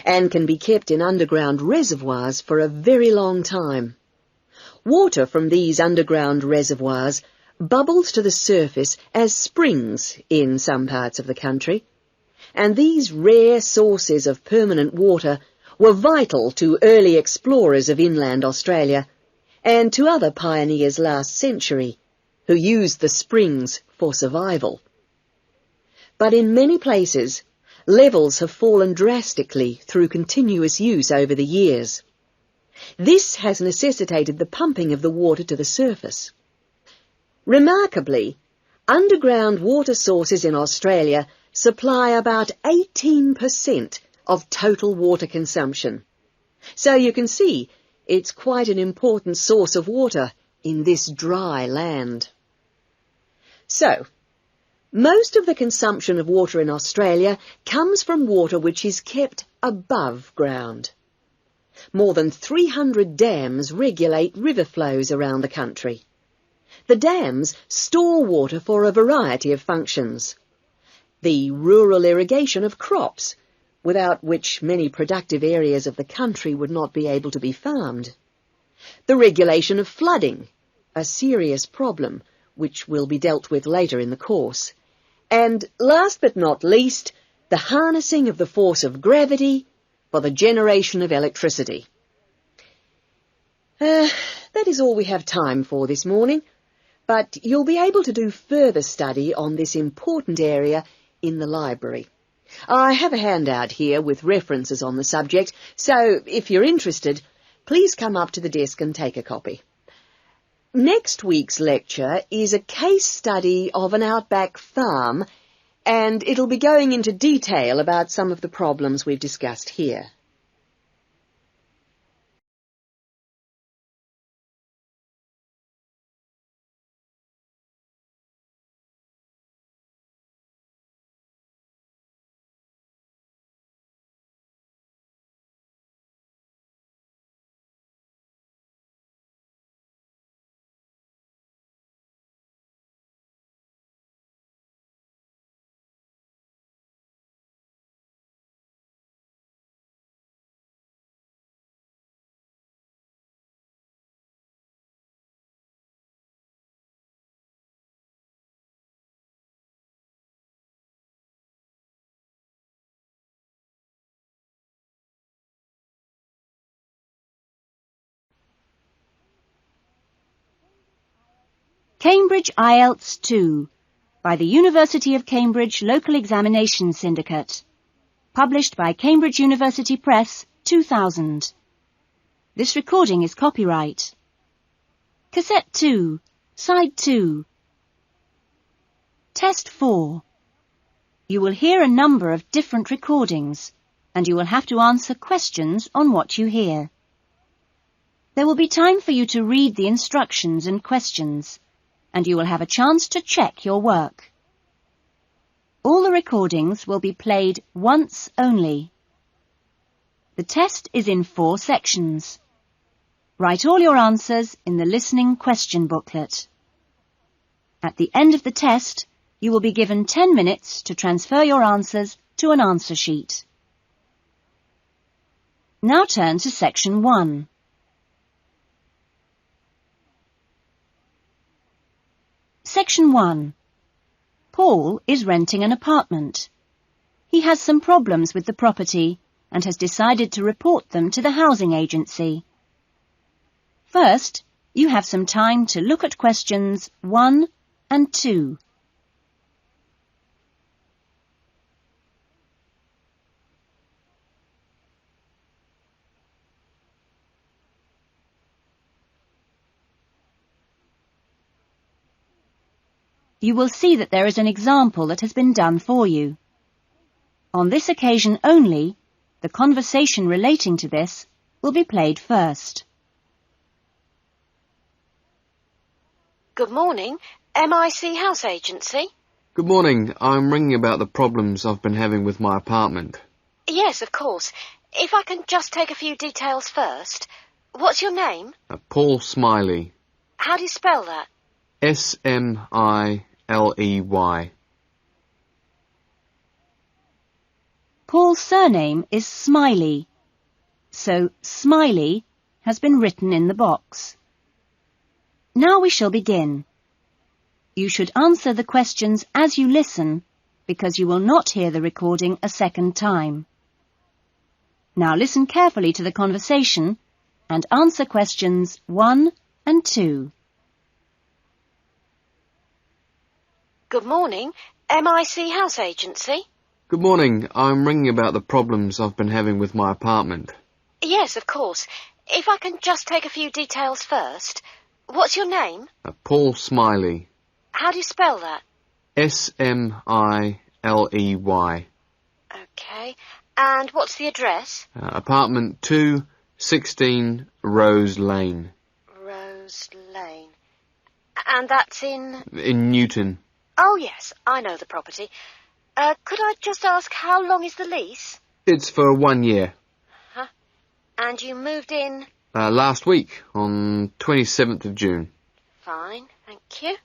and can be kept in underground reservoirs for a very long time. Water from these underground reservoirs bubbles to the surface as springs in some parts of the country, and these rare sources of permanent water were vital to early explorers of inland Australia and to other pioneers last century who used the springs for survival. But in many places, levels have fallen drastically through continuous use over the years. This has necessitated the pumping of the water to the surface. Remarkably, underground water sources in Australia supply about 18% of total water consumption. So you can see it's quite an important source of water in this dry land. So, most of the consumption of water in Australia comes from water which is kept above ground. More than 300 dams regulate river flows around the country. The dams store water for a variety of functions. The rural irrigation of crops, without which many productive areas of the country would not be able to be farmed. The regulation of flooding, a serious problem which will be dealt with later in the course. And last but not least, the harnessing of the force of gravity for the generation of electricity. That is all we have time for this morning, but you'll be able to do further study on this important area in the library. I have a handout here with references on the subject, so if you're interested, please come up to the desk and take a copy. Next week's lecture is a case study of an outback farm, and it'll be going into detail about some of the problems we've discussed here.
Cambridge Ielts 2 by the University of Cambridge Local Examination Syndicate. Published by Cambridge University Press, 2000. This recording is copyright. Cassette 2, Side 2. Test 4. You will hear a number of different recordings, and you will have to answer questions on what you hear. There will be time for you to read the instructions and questions, and you will have a chance to check your work. All the recordings will be played once only. The test is in 4 sections. Write all your answers in the listening question booklet. At the end of the test, you will be given 10 minutes to transfer your answers to an answer sheet. Now turn to Section 1. Section 1. Paul is renting an apartment. He has some problems with the property and has decided to report them to the housing agency. First, you have some time to look at questions 1 and 2. You will see that there is an example that has been done for you. On this occasion only, the conversation relating to this will be played first.
Good morning. MIC House Agency?
Good morning. I'm ringing about the problems I've been having with my apartment.
Yes, of course. If I can just take a few details first. What's your name?
Paul Smiley.
How do you spell that?
S-M-I-L-E-Y.
Paul's surname is Smiley, so Smiley has been written in the box. Now we shall begin. You should answer the questions as you listen, because you will not hear the recording a second time. Now listen carefully to the conversation and answer questions 1 and 2.
Good morning. MIC House Agency?
Good morning. I'm ringing about the problems I've been having with my apartment.
Yes, of course. If I can just take a few details first. What's your name?
Paul Smiley.
How do you spell that?
Smiley.
Okay. And what's the address?
Apartment 216 Rose Lane.
Rose Lane. And that's in?
In Newton.
Oh, yes, I know the property. Could I just ask, how long is the lease?
It's for 1 year.
Huh? And you moved in?
Last week, on 27th of June.
Fine, thank you.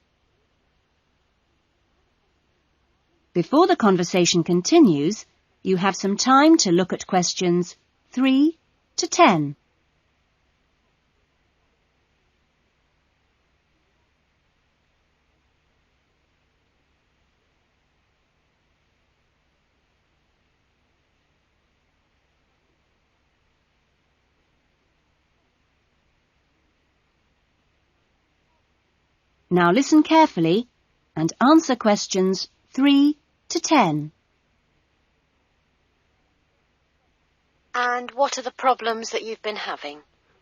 Before the conversation continues, you have some time to look at questions 3 to 10. Now listen carefully and answer questions 3 to 10.
And what are the problems that you've been having?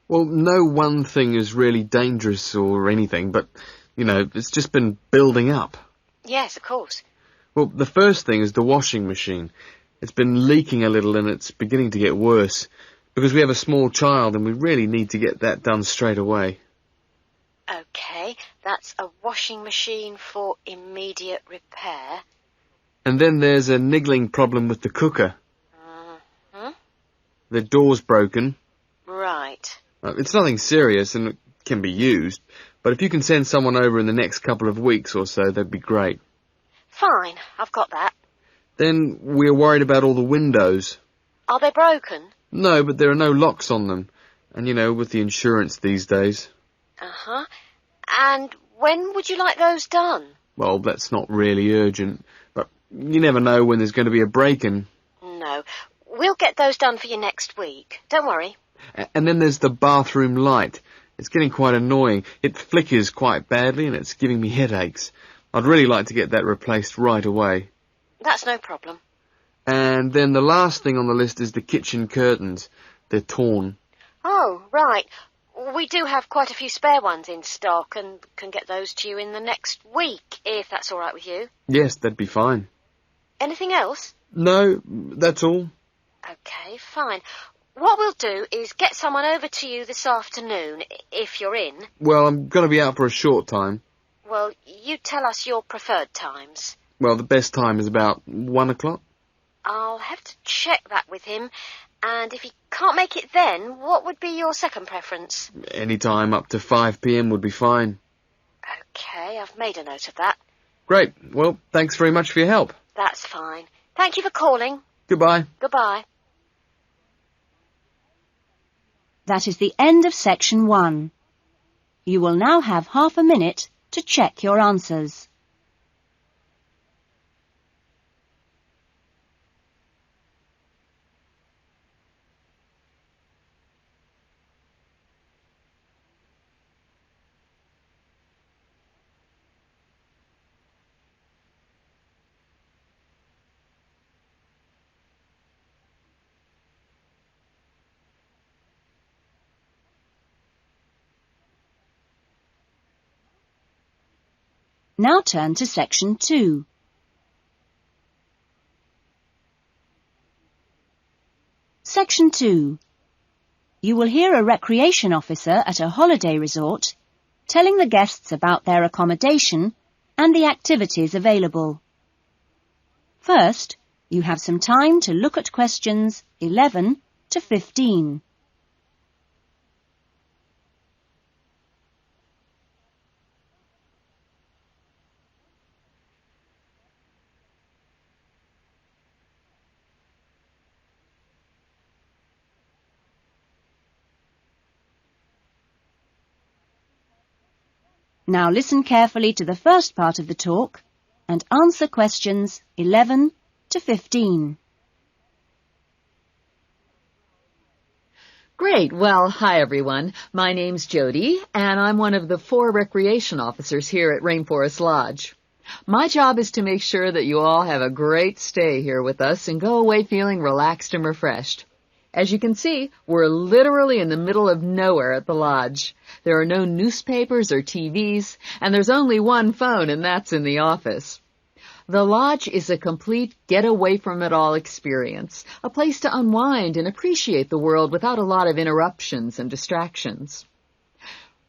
Well, no one thing is really dangerous or anything, but, it's just been building up.
Yes, of course.
Well, the first thing is the washing machine. It's been leaking a little and it's beginning to get worse, because we have a small child and we really need to get that done straight away.
Okay, that's a washing machine for immediate repair.
And then there's a niggling problem with the cooker.
Mm-hmm.
The door's broken.
Right.
It's nothing serious and it can be used, but if you can send someone over in the next couple of weeks or so, that'd be great.
Fine, I've got that.
Then we're worried about all the windows.
Are they broken?
No, but there are no locks on them. And, with the insurance these days.
Uh-huh. And when would you like those done?
Well, that's not really urgent, but you never know when there's going to be a break-in.
No. We'll get those done for you next week. Don't worry.
And then there's the bathroom light. It's getting quite annoying. It flickers quite badly and it's giving me headaches. I'd really like to get that replaced right away.
That's no problem.
And then the last thing on the list is the kitchen curtains. They're torn.
Oh, right. We do have quite a few spare ones in stock and can get those to you in the next week, if that's all right with you.
Yes, that'd be fine.
Anything else?
No, that's all.
Okay, fine. What we'll do is get someone over to you this afternoon, if you're in.
Well, I'm going to be out for a short time.
Well, you tell us your preferred times.
Well, the best time is about 1 o'clock.
I'll have to check that with him. And if he can't make it then, what would be your second preference?
Any time up to 5 p.m. would be fine.
Okay, I've made a note of that.
Great. Well, thanks very much for your help.
That's fine. Thank you for calling.
Goodbye.
Goodbye.
That is the end of section 1. You will now have half a minute to check your answers. Now turn to section 2. Section 2. You will hear a recreation officer at a holiday resort telling the guests about their accommodation and the activities available. First, you have some time to look at questions 11 to 15. Now listen carefully to the first part of the talk and answer questions 11 to 15.
Great. Well, hi everyone. My name's Jody, and I'm one of the 4 recreation officers here at Rainforest Lodge. My job is to make sure that you all have a great stay here with us and go away feeling relaxed and refreshed. As you can see, we're literally in the middle of nowhere at the lodge. There are no newspapers or TVs, and there's only one phone, and that's in the office. The lodge is a complete get-away-from-it-all experience, a place to unwind and appreciate the world without a lot of interruptions and distractions.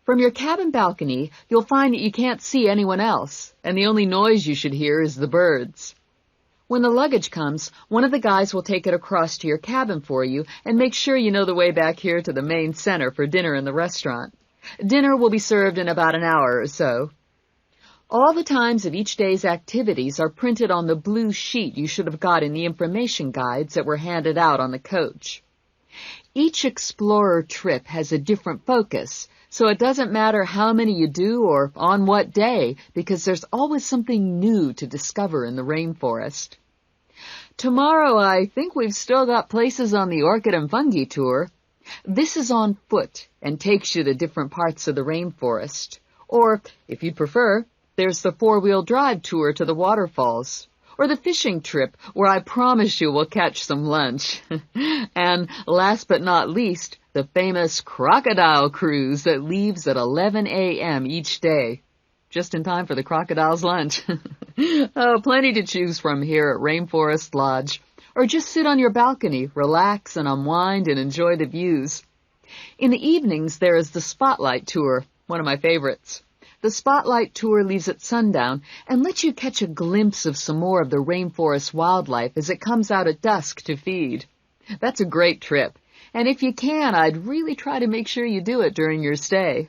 From your cabin balcony, you'll find that you can't see anyone else, and the only noise you should hear is the birds. When the luggage comes, one of the guys will take it across to your cabin for you and make sure you know the way back here to the main center for dinner in the restaurant. Dinner will be served in about an hour or so. All the times of each day's activities are printed on the blue sheet you should have got in the information guides that were handed out on the coach. Each explorer trip has a different focus, so it doesn't matter how many you do or on what day, because there's always something new to discover in the rainforest. Tomorrow, I think we've still got places on the Orchid and Fungi tour. This is on foot and takes you to different parts of the rainforest. Or, if you'd prefer, there's the 4-wheel drive tour to the waterfalls, or the fishing trip where I promise you we'll catch some lunch. And last but not least, the famous crocodile cruise that leaves at 11 a.m. each day, just in time for the crocodile's lunch. Oh, plenty to choose from here at Rainforest Lodge, or just sit on your balcony, relax and unwind and enjoy the views. In the evenings, there is the Spotlight Tour, one of my favorites. The Spotlight Tour leaves at sundown and lets you catch a glimpse of some more of the rainforest wildlife as it comes out at dusk to feed. That's a great trip, and if you can, I'd really try to make sure you do it during your stay.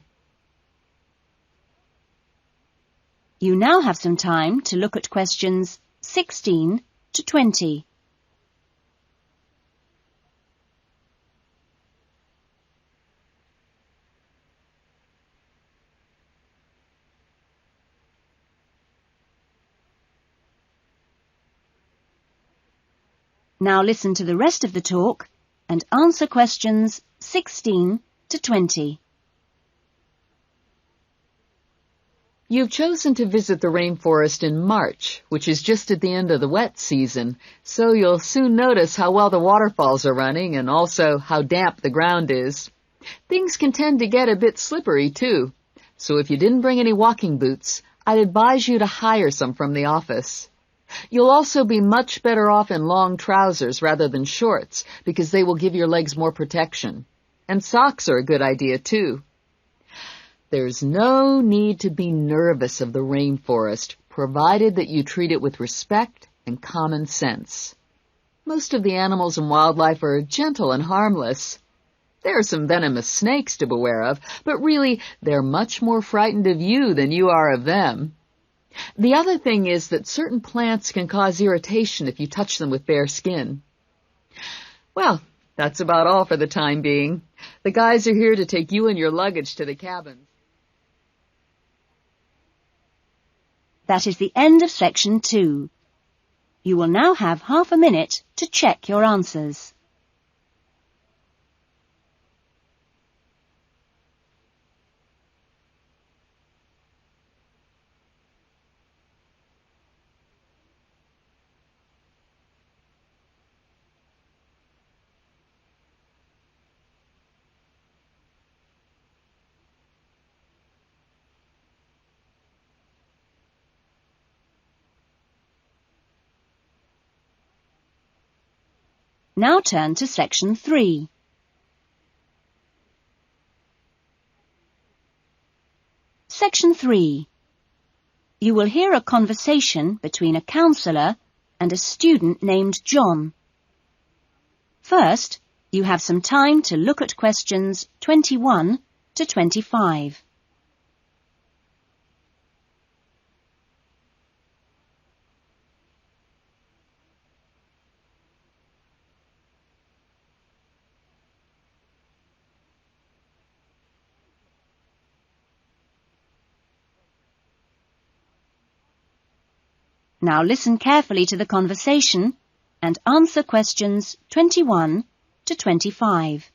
You now have some time to look at questions 16 to 20. Now listen to the rest of the talk and answer questions 16 to 20.
You've chosen to visit the rainforest in March, which is just at the end of the wet season, so you'll soon notice how well the waterfalls are running and also how damp the ground is. Things can tend to get a bit slippery, too, so if you didn't bring any walking boots, I'd advise you to hire some from the office. You'll also be much better off in long trousers rather than shorts, because they will give your legs more protection. And socks are a good idea, too. There's no need to be nervous of the rainforest, provided that you treat it with respect and common sense. Most of the animals and wildlife are gentle and harmless. There are some venomous snakes to beware of, but really, they're much more frightened of you than you are of them. The other thing is that certain plants can cause irritation if you touch them with bare skin. Well, that's about all for the time being. The guys are here to take you and your luggage to the cabin.
That is the end of section 2. You will now have half a minute to check your answers. Now turn to section 3. Section 3. You will hear a conversation between a counsellor and a student named John. First, you have some time to look at questions 21 to 25. Now listen carefully to the conversation and answer questions 21 to 25.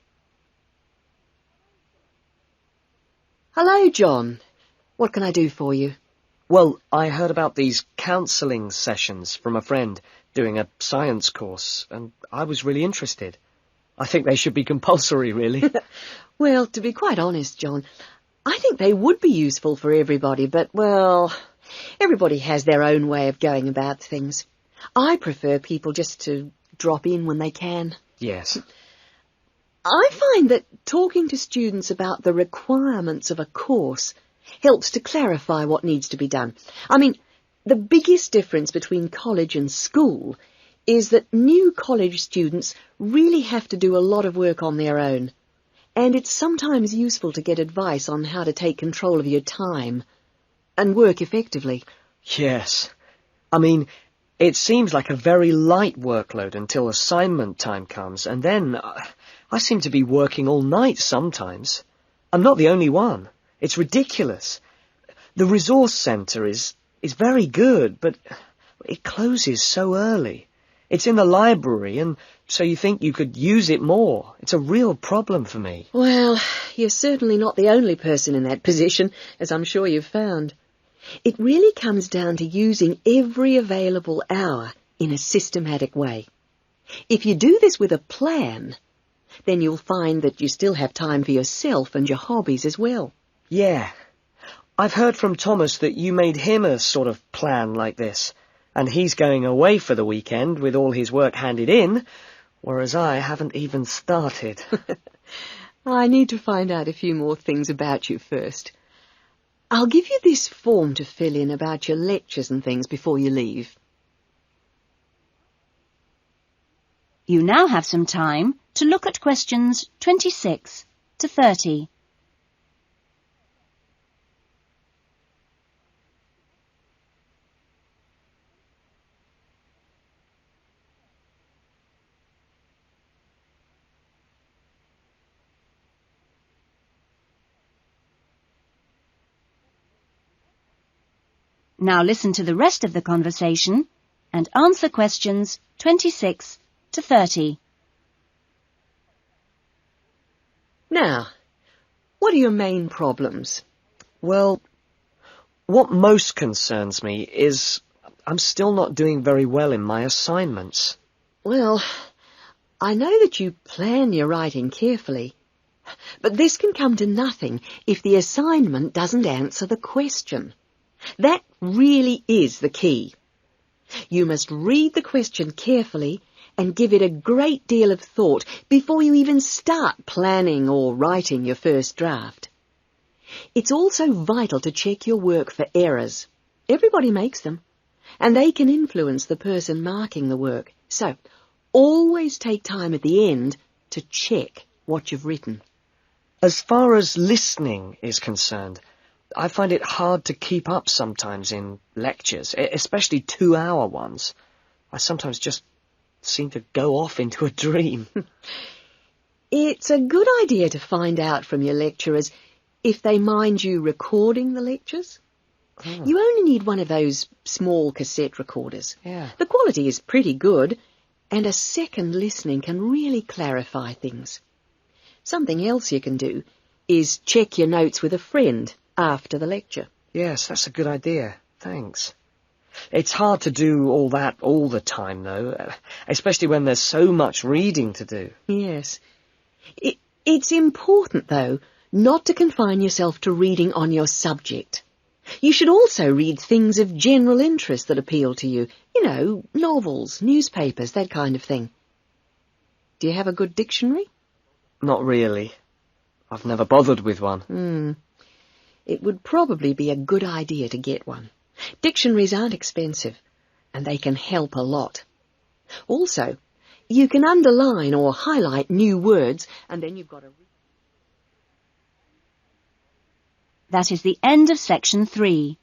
Hello, John. What can I do for you?
Well, I heard about these counselling sessions from a friend doing a science course, and I was really interested. I think they should be compulsory, really.
Well, to be quite honest, John, I think they would be useful for everybody, but, well, everybody has their own way of going about things. I prefer people just to drop in when they can.
Yes.
I find that talking to students about the requirements of a course helps to clarify what needs to be done. I mean, the biggest difference between college and school is that new college students really have to do a lot of work on their own, and it's sometimes useful to get advice on how to take control of your time and work effectively.
Yes. I mean, it seems like a very light workload until assignment time comes, and then I seem to be working all night sometimes. I'm not the only one. It's ridiculous. The resource centre is very good, but it closes so early. It's in the library, and so you think you could use it more. It's a real problem for me.
Well, you're certainly not the only person in that position, as I'm sure you've found. It really comes down to using every available hour in a systematic way. If you do this with a plan, then you'll find that you still have time for yourself and your hobbies as well.
Yeah. I've heard from Thomas that you made him a sort of plan like this, and he's going away for the weekend with all his work handed in, whereas I haven't even started.
I need to find out a few more things about you first. I'll give you this form to fill in about your lectures and things before you leave.
You now have some time to look at questions 26 to 30. Now listen to the rest of the conversation and answer questions 26 to 30.
Now, what are your main problems?
Well, what most concerns me is I'm still not doing very well in my assignments.
Well, I know that you plan your writing carefully, but this can come to nothing if the assignment doesn't answer the question. That really is the key. You must read the question carefully and give it a great deal of thought before you even start planning or writing your first draft. It's also vital to check your work for errors. Everybody makes them, and they can influence the person marking the work. So, always take time at the end to check what you've written.
As far as listening is concerned, I find it hard to keep up sometimes in lectures, especially 2-hour ones. I sometimes just seem to go off into a dream.
It's a good idea to find out from your lecturers if they mind you recording the lectures. Oh. You only need one of those small cassette recorders.
Yeah.
The quality is pretty good, and a second listening can really clarify things. Something else you can do is check your notes with a friend after the lecture.
Yes, that's a good idea. Thanks. It's hard to do all that all the time, though, especially when there's so much reading to do.
Yes. It's important, though, not to confine yourself to reading on your subject. You should also read things of general interest that appeal to you. You know, novels, newspapers, that kind of thing. Do you have a good dictionary?
Not really. I've never bothered with one.
It would probably be a good idea to get one. Dictionaries aren't expensive, and they can help a lot. Also, you can underline or highlight new words, and then you've got to...
That is the end of section 3.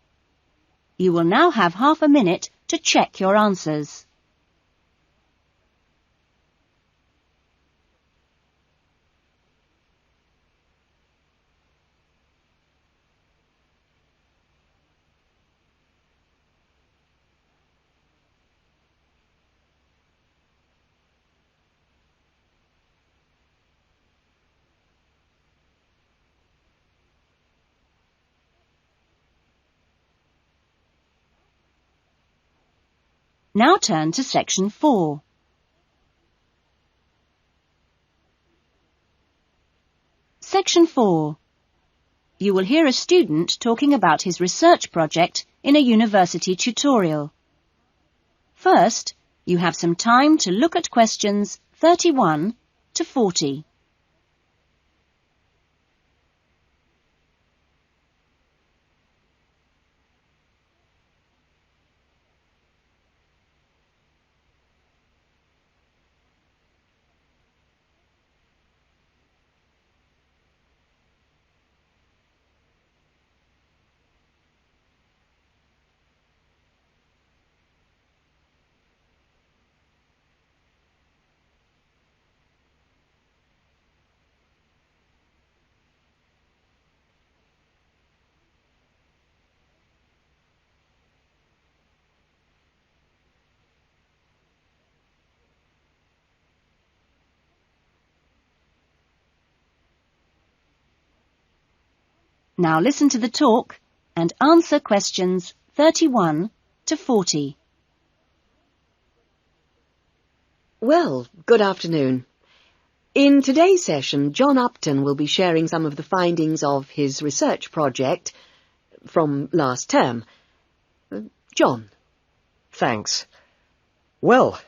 You will now have half a minute to check your answers. Now turn to Section 4. Section 4. You will hear a student talking about his research project in a university tutorial. First, you have some time to look at questions 31 to 40. Now listen to the talk and answer questions 31 to 40.
Well, good afternoon. In today's session, John Upton will be sharing some of the findings of his research project from last term. John.
Thanks. Well,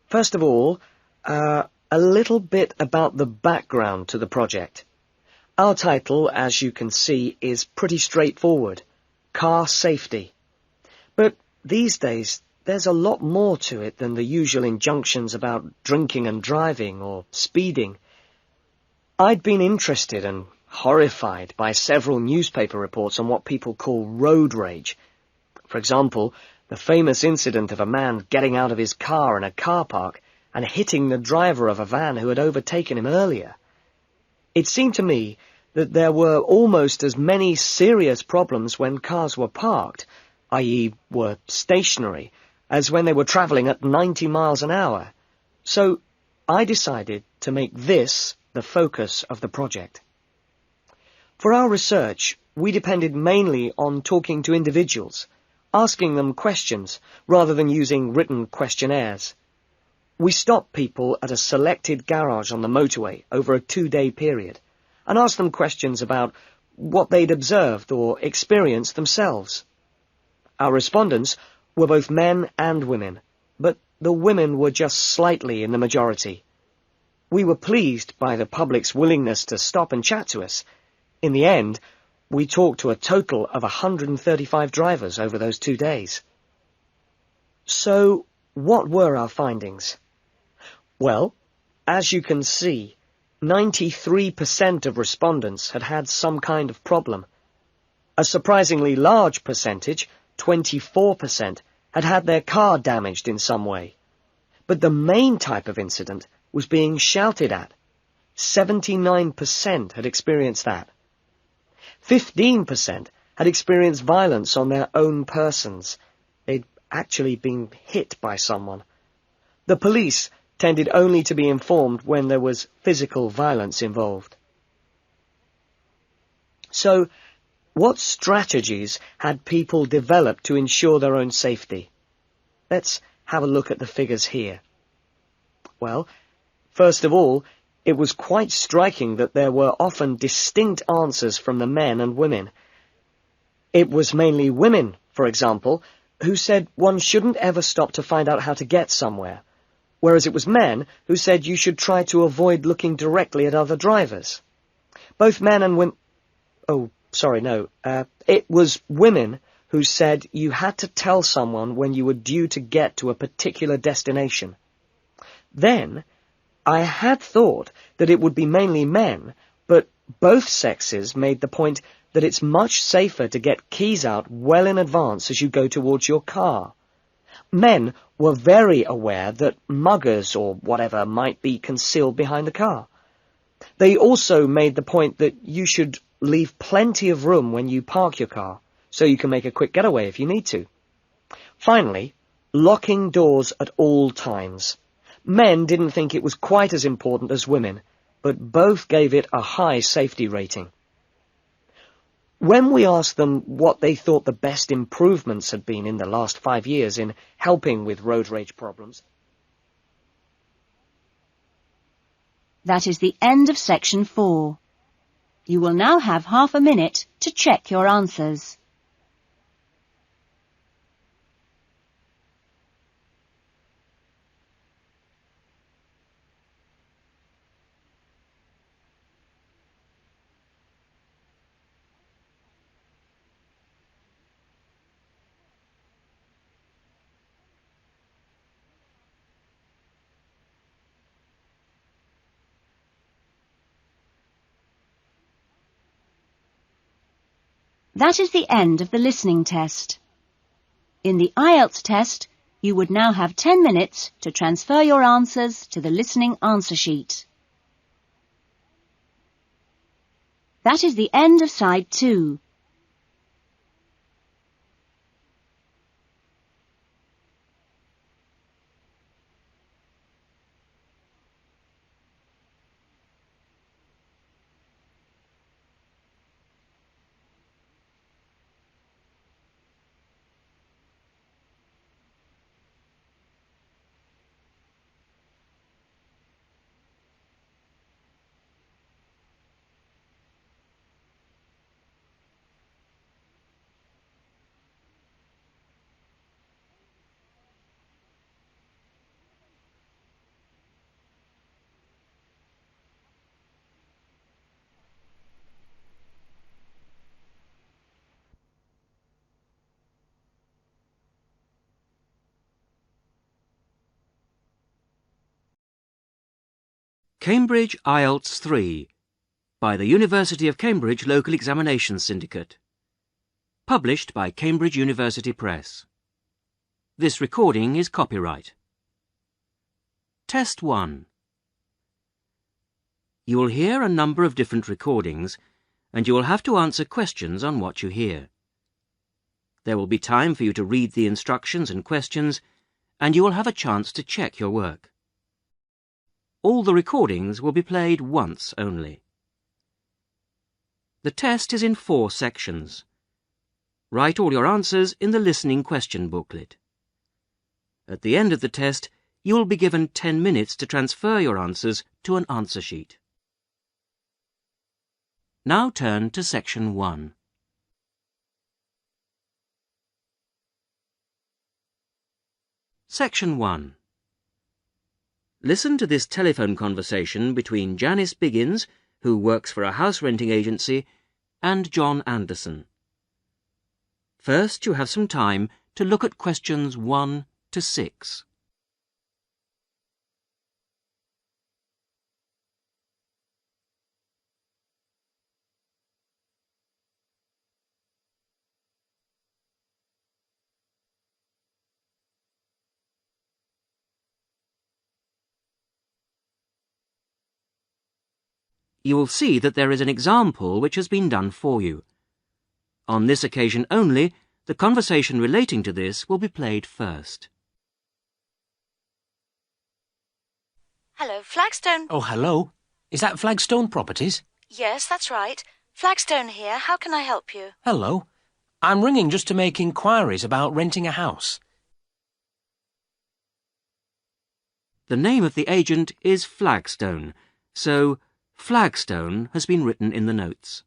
first of all, a little bit about the background to the project. Our title, as you can see, is pretty straightforward. Car safety. But these days, there's a lot more to it than the usual injunctions about drinking and driving or speeding. I'd been interested and horrified by several newspaper reports on what people call road rage. For example, the famous incident of a man getting out of his car in a car park and hitting the driver of a van who had overtaken him earlier. It seemed to me that there were almost as many serious problems when cars were parked, i.e. were stationary, as when they were travelling at 90 miles an hour. So I decided to make this the focus of the project. For our research, we depended mainly on talking to individuals, asking them questions rather than using written questionnaires. We stopped people at a selected garage on the motorway over a 2-day period and asked them questions about what they'd observed or experienced themselves. Our respondents were both men and women, but the women were just slightly in the majority. We were pleased by the public's willingness to stop and chat to us. In the end, we talked to a total of 135 drivers over those 2 days. So, what were our findings? Well, as you can see, 93% of respondents had had some kind of problem. A surprisingly large percentage, 24%, had had their car damaged in some way. But the main type of incident was being shouted at. 79% had experienced that. 15% had experienced violence on their own persons. They'd actually been hit by someone. The police tended only to be informed when there was physical violence involved. So, what strategies had people developed to ensure their own safety? Let's have a look at the figures here. Well, first of all, it was quite striking that there were often distinct answers from the men and women. It was mainly women, for example, who said one shouldn't ever stop to find out how to get somewhere, whereas it was men who said you should try to avoid looking directly at other drivers. Both men and women... It was women who said you had to tell someone when you were due to get to a particular destination. Then, I had thought that it would be mainly men, but both sexes made the point that it's much safer to get keys out well in advance as you go towards your car. Men were very aware that muggers or whatever might be concealed behind the car. They also made the point that you should leave plenty of room when you park your car, so you can make a quick getaway if you need to. Finally, locking doors at all times. Men didn't think it was quite as important as women, but both gave it a high safety rating. When we asked them what they thought the best improvements had been in the last 5 years in helping with road rage problems...
That is the end of section 4. You will now have half a minute to check your answers. That is the end of the listening test. In the Ielts test, you would now have 10 minutes to transfer your answers to the listening answer sheet. That is the end of side 2.
Cambridge Ielts 3 by the University of Cambridge Local Examination Syndicate. Published by Cambridge University Press. This recording is copyright. Test 1. You will hear a number of different recordings, and you will have to answer questions on what you hear. There will be time for you to read the instructions and questions, and you will have a chance to check your work. All the recordings will be played once only. The test is in 4 sections. Write all your answers in the listening question booklet. At the end of the test, you will be given 10 minutes to transfer your answers to an answer sheet. Now turn to section 1. Section 1. Listen to this telephone conversation between Janice Biggins, who works for a house renting agency, and John Anderson. First, you have some time to look at questions 1 to 6. You will see that there is an example which has been done for you. On this occasion only, the conversation relating to this will be played first.
Hello, Flagstone.
Oh, hello. Is that Flagstone Properties?
Yes, that's right. Flagstone here. How can I help you?
Hello. I'm ringing just to make inquiries about renting a house.
The name of the agent is Flagstone, so Flagstone has been written in the notes.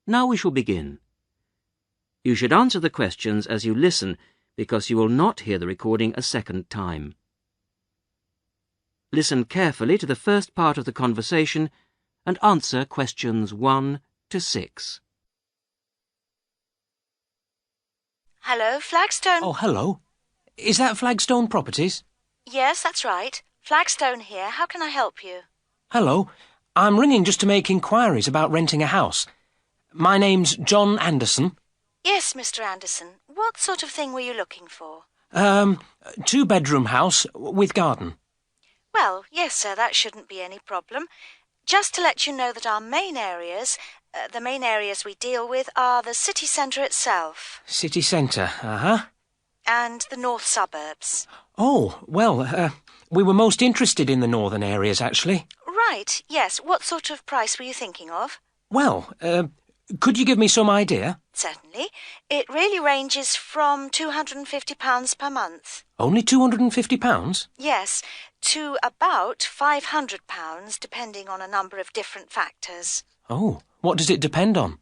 Now we shall begin. You should answer the questions as you listen, because you will not hear the recording a second time. Listen carefully to the first part of the conversation and answer questions 1 to 6.
Hello, Flagstone.
Oh, hello. Is that Flagstone Properties?
Yes, that's right. Flagstone here. How can I help you?
Hello. I'm ringing just to make inquiries about renting a house. My name's John Anderson.
Yes, Mr. Anderson. What sort of thing were you looking for?
2-bedroom house with garden.
Well, yes, sir, that shouldn't be any problem. Just to let you know that our main areas, the main areas we deal with are the city centre itself.
City centre,
And the north suburbs.
Oh, well, we were most interested in the northern areas, actually.
right, yes. What sort of price were you thinking of?
Well, could you give me some idea?
Certainly. It really ranges from £250 per month.
Only £250?
Yes, to about £500, depending on a number of different factors.
Oh, what does it depend on?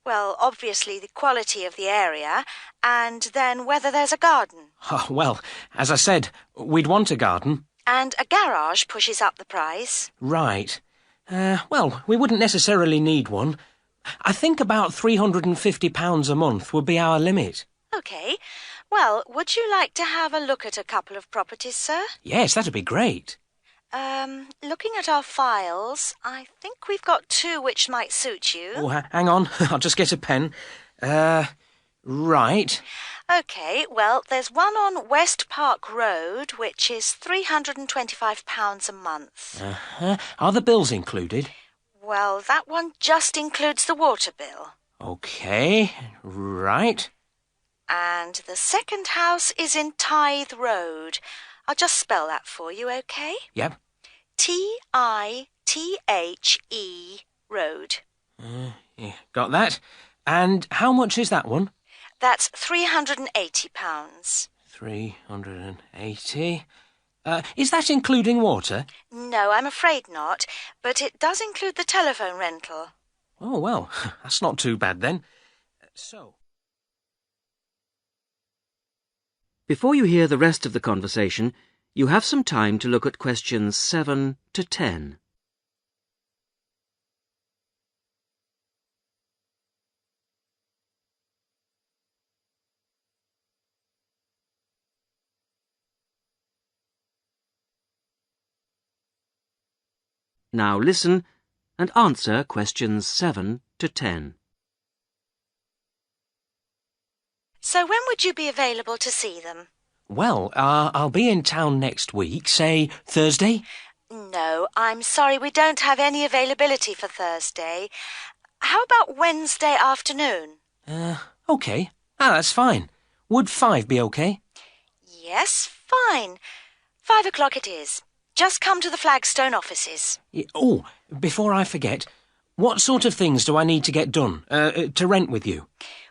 Well, obviously the quality of the area, and then whether there's a garden.
Oh, well, as I said, we'd want a garden.
And a garage pushes up the price.
Right. Well, we wouldn't necessarily need one. I think about £350 a month would be our limit.
OK. Well, would you like to have a look at a couple of properties, sir?
Yes, that'd be great.
Looking at our files, I think we've got two which might suit you.
Oh, hang on. I'll just get a pen. Right.
OK, well, there's one on West Park Road, which is £325 a month.
Are the bills included?
Well, that one just includes the water bill.
OK, right.
And the second house is in Tithe Road. I'll just spell that for you, OK?
Yep.
Tithe Road.
Yeah, got that. And how much is that one?
That's £380.
380. Is that including water?
No, I'm afraid not, but it does include the telephone rental.
Oh, well, that's not too bad then.
Before you hear the rest of the conversation, you have some time to look at questions 7 to 10. Now listen and answer questions 7 to 10.
So when would you be available to see them?
Well, I'll be in town next week, say Thursday.
No, I'm sorry, we don't have any availability for Thursday. How about Wednesday afternoon?
OK. That's fine. Would 5 be OK?
Yes, fine. 5 o'clock it is. Just come to the Flagstone offices.
Oh, before I forget, what sort of things do I need to get done, to rent with you?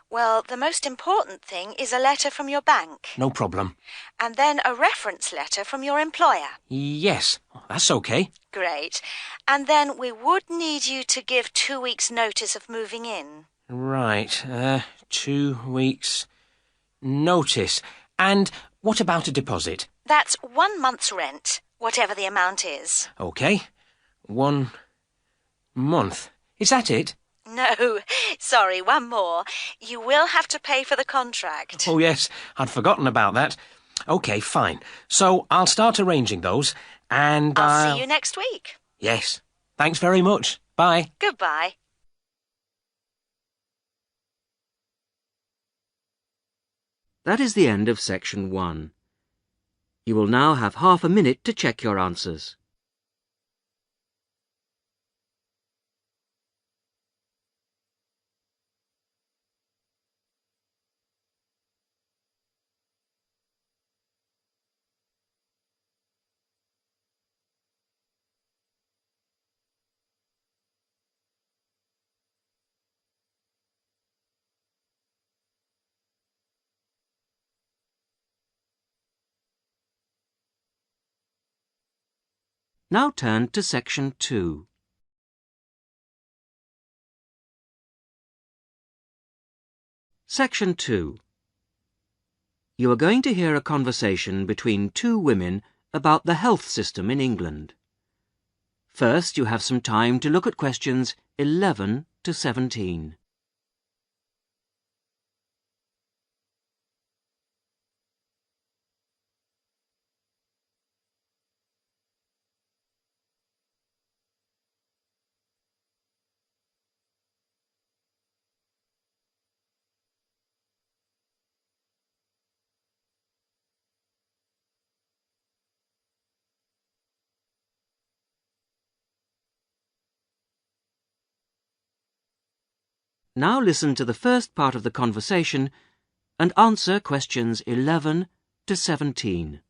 Well, the most important thing is a letter from your bank.
No problem.
And then a reference letter from your employer.
Yes, that's OK.
Great. And then we would need you to give 2 weeks' notice of moving in.
Right, 2 weeks' notice. And what about a deposit?
That's 1 month's rent, whatever the amount is.
OK. 1 month. Is that it?
No, sorry, one more. You will have to pay for the contract.
Oh, yes, I'd forgotten about that. OK, fine. So I'll start arranging those, and
I'll see you next week.
Yes. Thanks very much. Bye.
Goodbye.
That is the end of section 1. You will now have half a minute to check your answers. Now turn to section 2. Section 2. You are going to hear a conversation between two women about the health system in England. First, you have some time to look at questions 11 to 17. Now listen to the first part of the conversation and answer questions 11 to 17.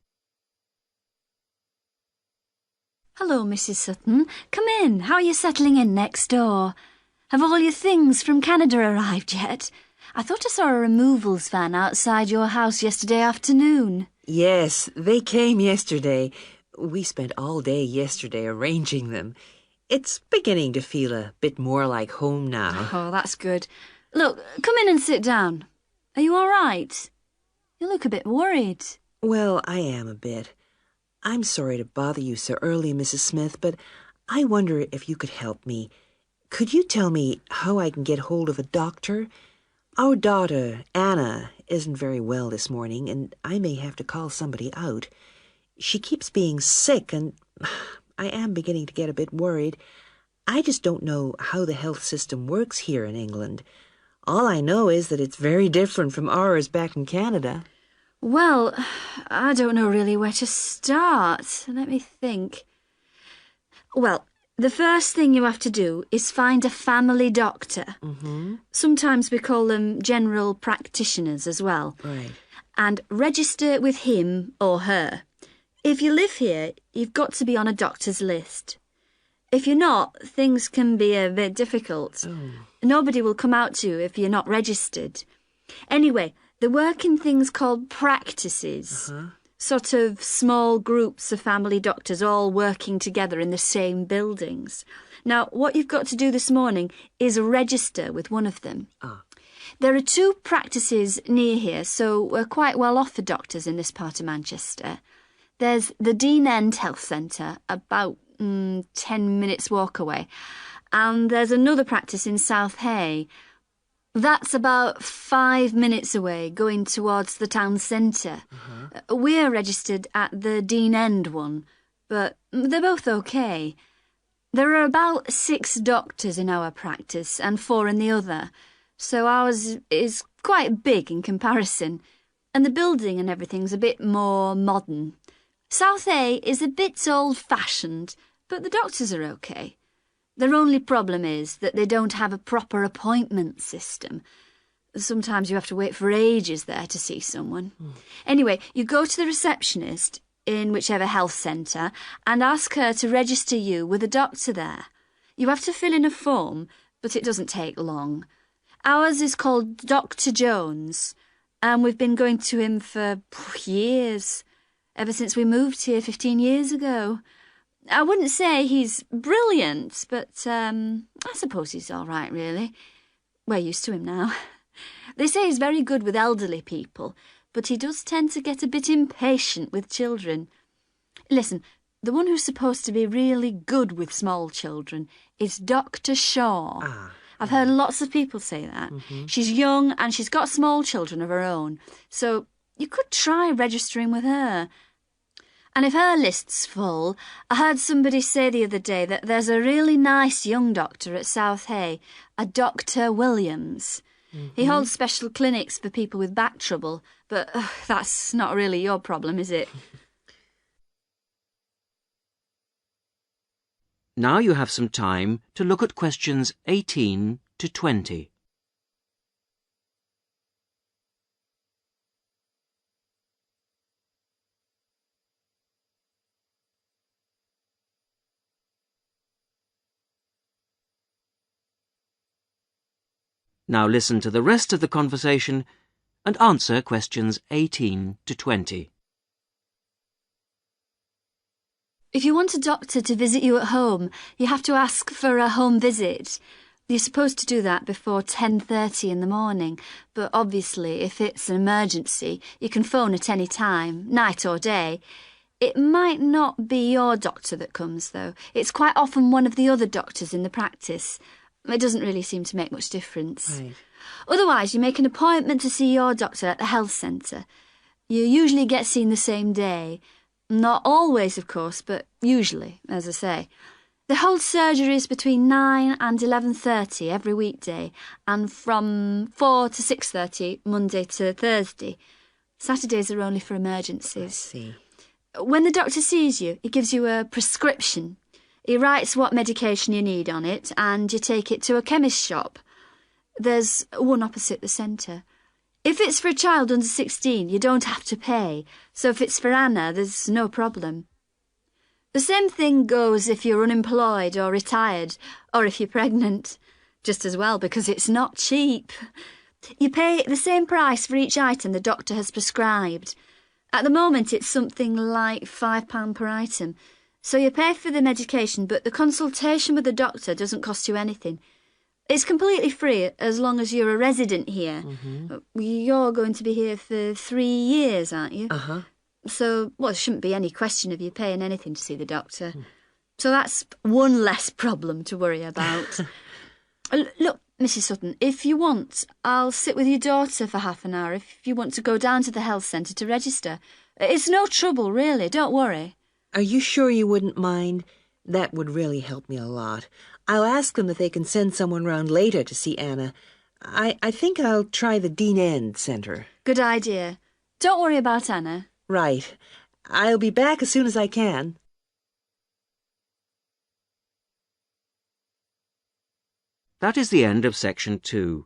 Hello, Mrs. Sutton. Come in. How are you settling in next door? Have all your things from Canada arrived yet? I thought I saw a removals van outside your house yesterday afternoon.
Yes, they came yesterday. We spent all day yesterday arranging them. It's beginning to feel a bit more like home now.
Oh, that's good. Look, come in and sit down. Are you all right? You look a bit worried.
Well, I am a bit. I'm sorry to bother you so early, Mrs. Smith, but I wonder if you could help me. Could you tell me how I can get hold of a doctor? Our daughter, Anna, isn't very well this morning, and I may have to call somebody out. She keeps being sick, and I am beginning to get a bit worried. I just don't know how the health system works here in England. All I know is that it's very different from ours back in Canada.
Well, I don't know really where to start. Let me think. Well, the first thing you have to do is find a family doctor. Sometimes we call them general practitioners as well.
Right.
And register with him or her. If you live here, you've got to be on a doctor's list. If you're not, things can be a bit difficult. Nobody will come out to you if you're not registered. Anyway, they work in things called practices. Sort of small groups of family doctors all working together in the same buildings. Now, what you've got to do this morning is register with one of them. There are 2 practices near here, so we're quite well off for doctors in this part of Manchester. There's the Dean End Health Centre, about 10 minutes walk away, and there's another practice in South Hay. That's about 5 minutes away, going towards the town centre. We're registered at the Dean End one, but they're both okay. There are about 6 doctors in our practice and 4 in the other, so ours is quite big in comparison, and the building and everything's a bit more modern. South A is a bit old-fashioned, but the doctors are okay. Their only problem is that they don't have a proper appointment system. Sometimes you have to wait for ages there to see someone. Anyway, you go to the receptionist in whichever health centre and ask her to register you with a doctor there. You have to fill in a form, but it doesn't take long. Ours is called Dr. Jones, and we've been going to him for years, ever since we moved here 15 years ago. I wouldn't say he's brilliant, but I suppose he's all right, really. We're used to him now. They say he's very good with elderly people, but he does tend to get a bit impatient with children. Listen, the one who's supposed to be really good with small children is Dr. Shaw. I've heard lots of people say that. She's young and she's got small children of her own, so you could try registering with her. And if her list's full, I heard somebody say the other day that there's a really nice young doctor at South Hay, a Dr. Williams. He holds special clinics for people with back trouble, but that's not really your problem, is it?
Now you have some time to look at questions 18 to 20. Now listen to the rest of the conversation and answer questions 18 to 20.
If you want a doctor to visit you at home, you have to ask for a home visit. You're supposed to do that before 10:30 in the morning, but obviously if it's an emergency, you can phone at any time, night or day. It might not be your doctor that comes, though. It's quite often one of the other doctors in the practice. It doesn't really seem to make much difference. Otherwise, you make an appointment to see your doctor at the health centre. You usually get seen the same day. Not always, of course, but usually, as I say. They hold surgeries between 9 and 11:30 every weekday, and from 4 to 6:30 Monday to Thursday. Saturdays are only for emergencies. When the doctor sees you, he gives you a prescription. He writes what medication you need on it, and you take it to a chemist shop. There's one opposite the centre. If it's for a child under 16, you don't have to pay, so if it's for Anna, there's no problem. The same thing goes if you're unemployed or retired, or if you're pregnant. Just as well, because it's not cheap. You pay the same price for each item the doctor has prescribed. At the moment, it's something like £5 per item. So you pay for the medication, but the consultation with the doctor doesn't cost you anything. It's completely free as long as you're a resident here. You're going to be here for 3 years, aren't you? So, there shouldn't be any question of you paying anything to see the doctor. So that's one less problem to worry about. Look, Mrs. Sutton, if you want, I'll sit with your daughter for half an hour if you want to go down to the health centre to register. It's no trouble, really, don't worry.
Are you sure you wouldn't mind? That would really help me a lot. I'll ask them if they can send someone round later to see Anna. I think I'll try the Dean End Centre.
Good idea. Don't worry about Anna.
Right. I'll be back as soon as I can.
That is the end of section 2.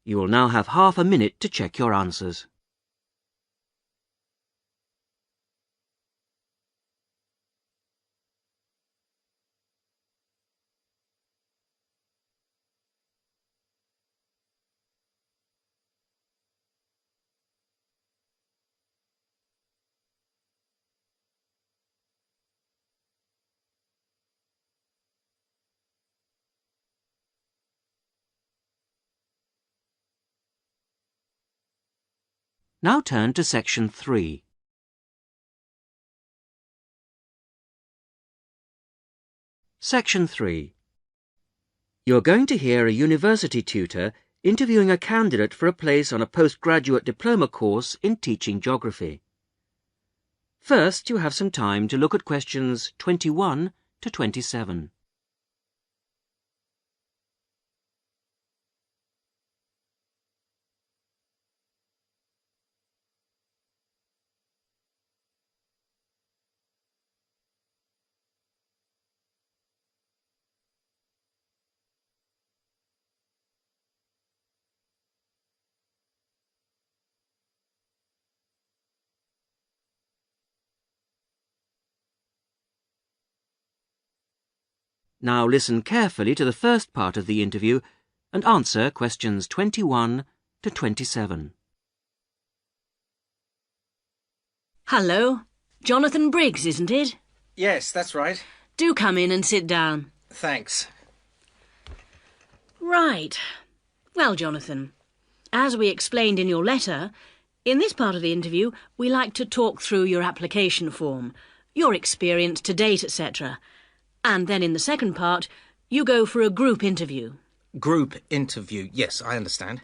You will now have half a minute to check your answers. Now turn to section 3. Section 3. You are going to hear a university tutor interviewing a candidate for a place on a postgraduate diploma course in teaching geography. First, you have some time to look at questions 21 to 27. Now listen carefully to the first part of the interview and answer questions 21 to 27.
Hello. Jonathan Briggs, isn't it?
Yes, that's right.
Do come in and sit down.
Thanks.
Right. Well, Jonathan, as we explained in your letter, in this part of the interview, we like to talk through your application form, your experience to date, etc. And then in the second part, you go for a group interview.
Group interview, yes, I understand.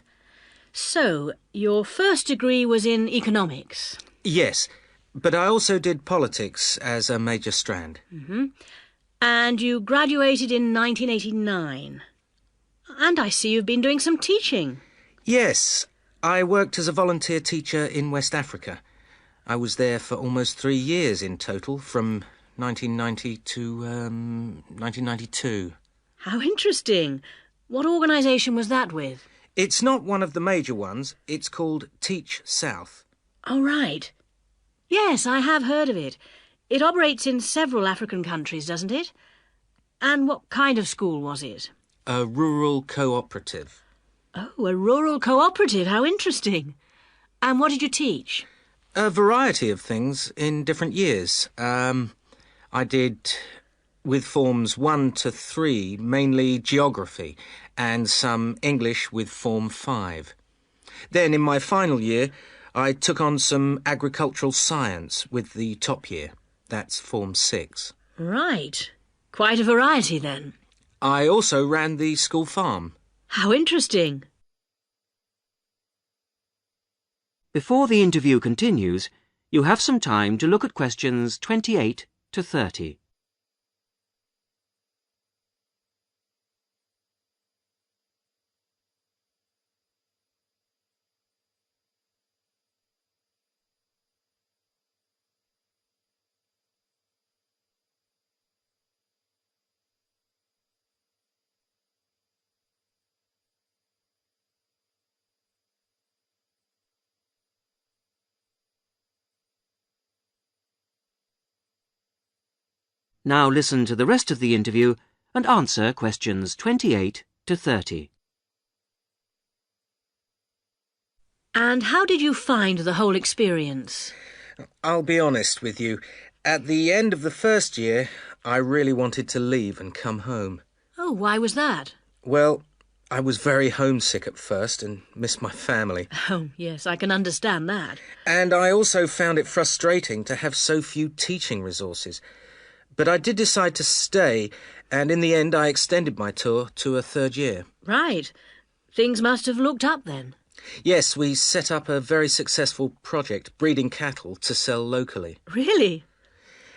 So, your first degree was in economics?
Yes, but I also did politics as a major strand.
And you graduated in 1989. And I see you've been doing some teaching.
Yes, I worked as a volunteer teacher in West Africa. I was there for almost 3 years in total, from 1990 to 1992.
How interesting. What organisation was that with?
It's not one of the major ones. It's called Teach South.
Oh, right. Yes, I have heard of it. It operates in several African countries, doesn't it? And what kind of school was it?
A rural cooperative.
Oh, a rural cooperative. How interesting. And what did you teach?
A variety of things in different years. I did, with forms 1 to 3, mainly geography, and some English with form 5. Then, in my final year, I took on some agricultural science with the top year. That's form 6.
Right. Quite a variety, then.
I also ran the school farm.
How interesting.
Before the interview continues, you have some time to look at questions 28 to 30. Now listen to the rest of the interview and answer questions 28 to 30.
And how did you find the whole experience?
I'll be honest with you. At the end of the first year, I really wanted to leave and come home.
Oh, why was that?
Well, I was very homesick at first and missed my family.
Oh, yes, I can understand that.
And I also found it frustrating to have so few teaching resources. But I did decide to stay, and in the end I extended my tour to a third year.
Right. Things must have looked up then.
Yes, we set up a very successful project, breeding cattle to sell locally.
Really?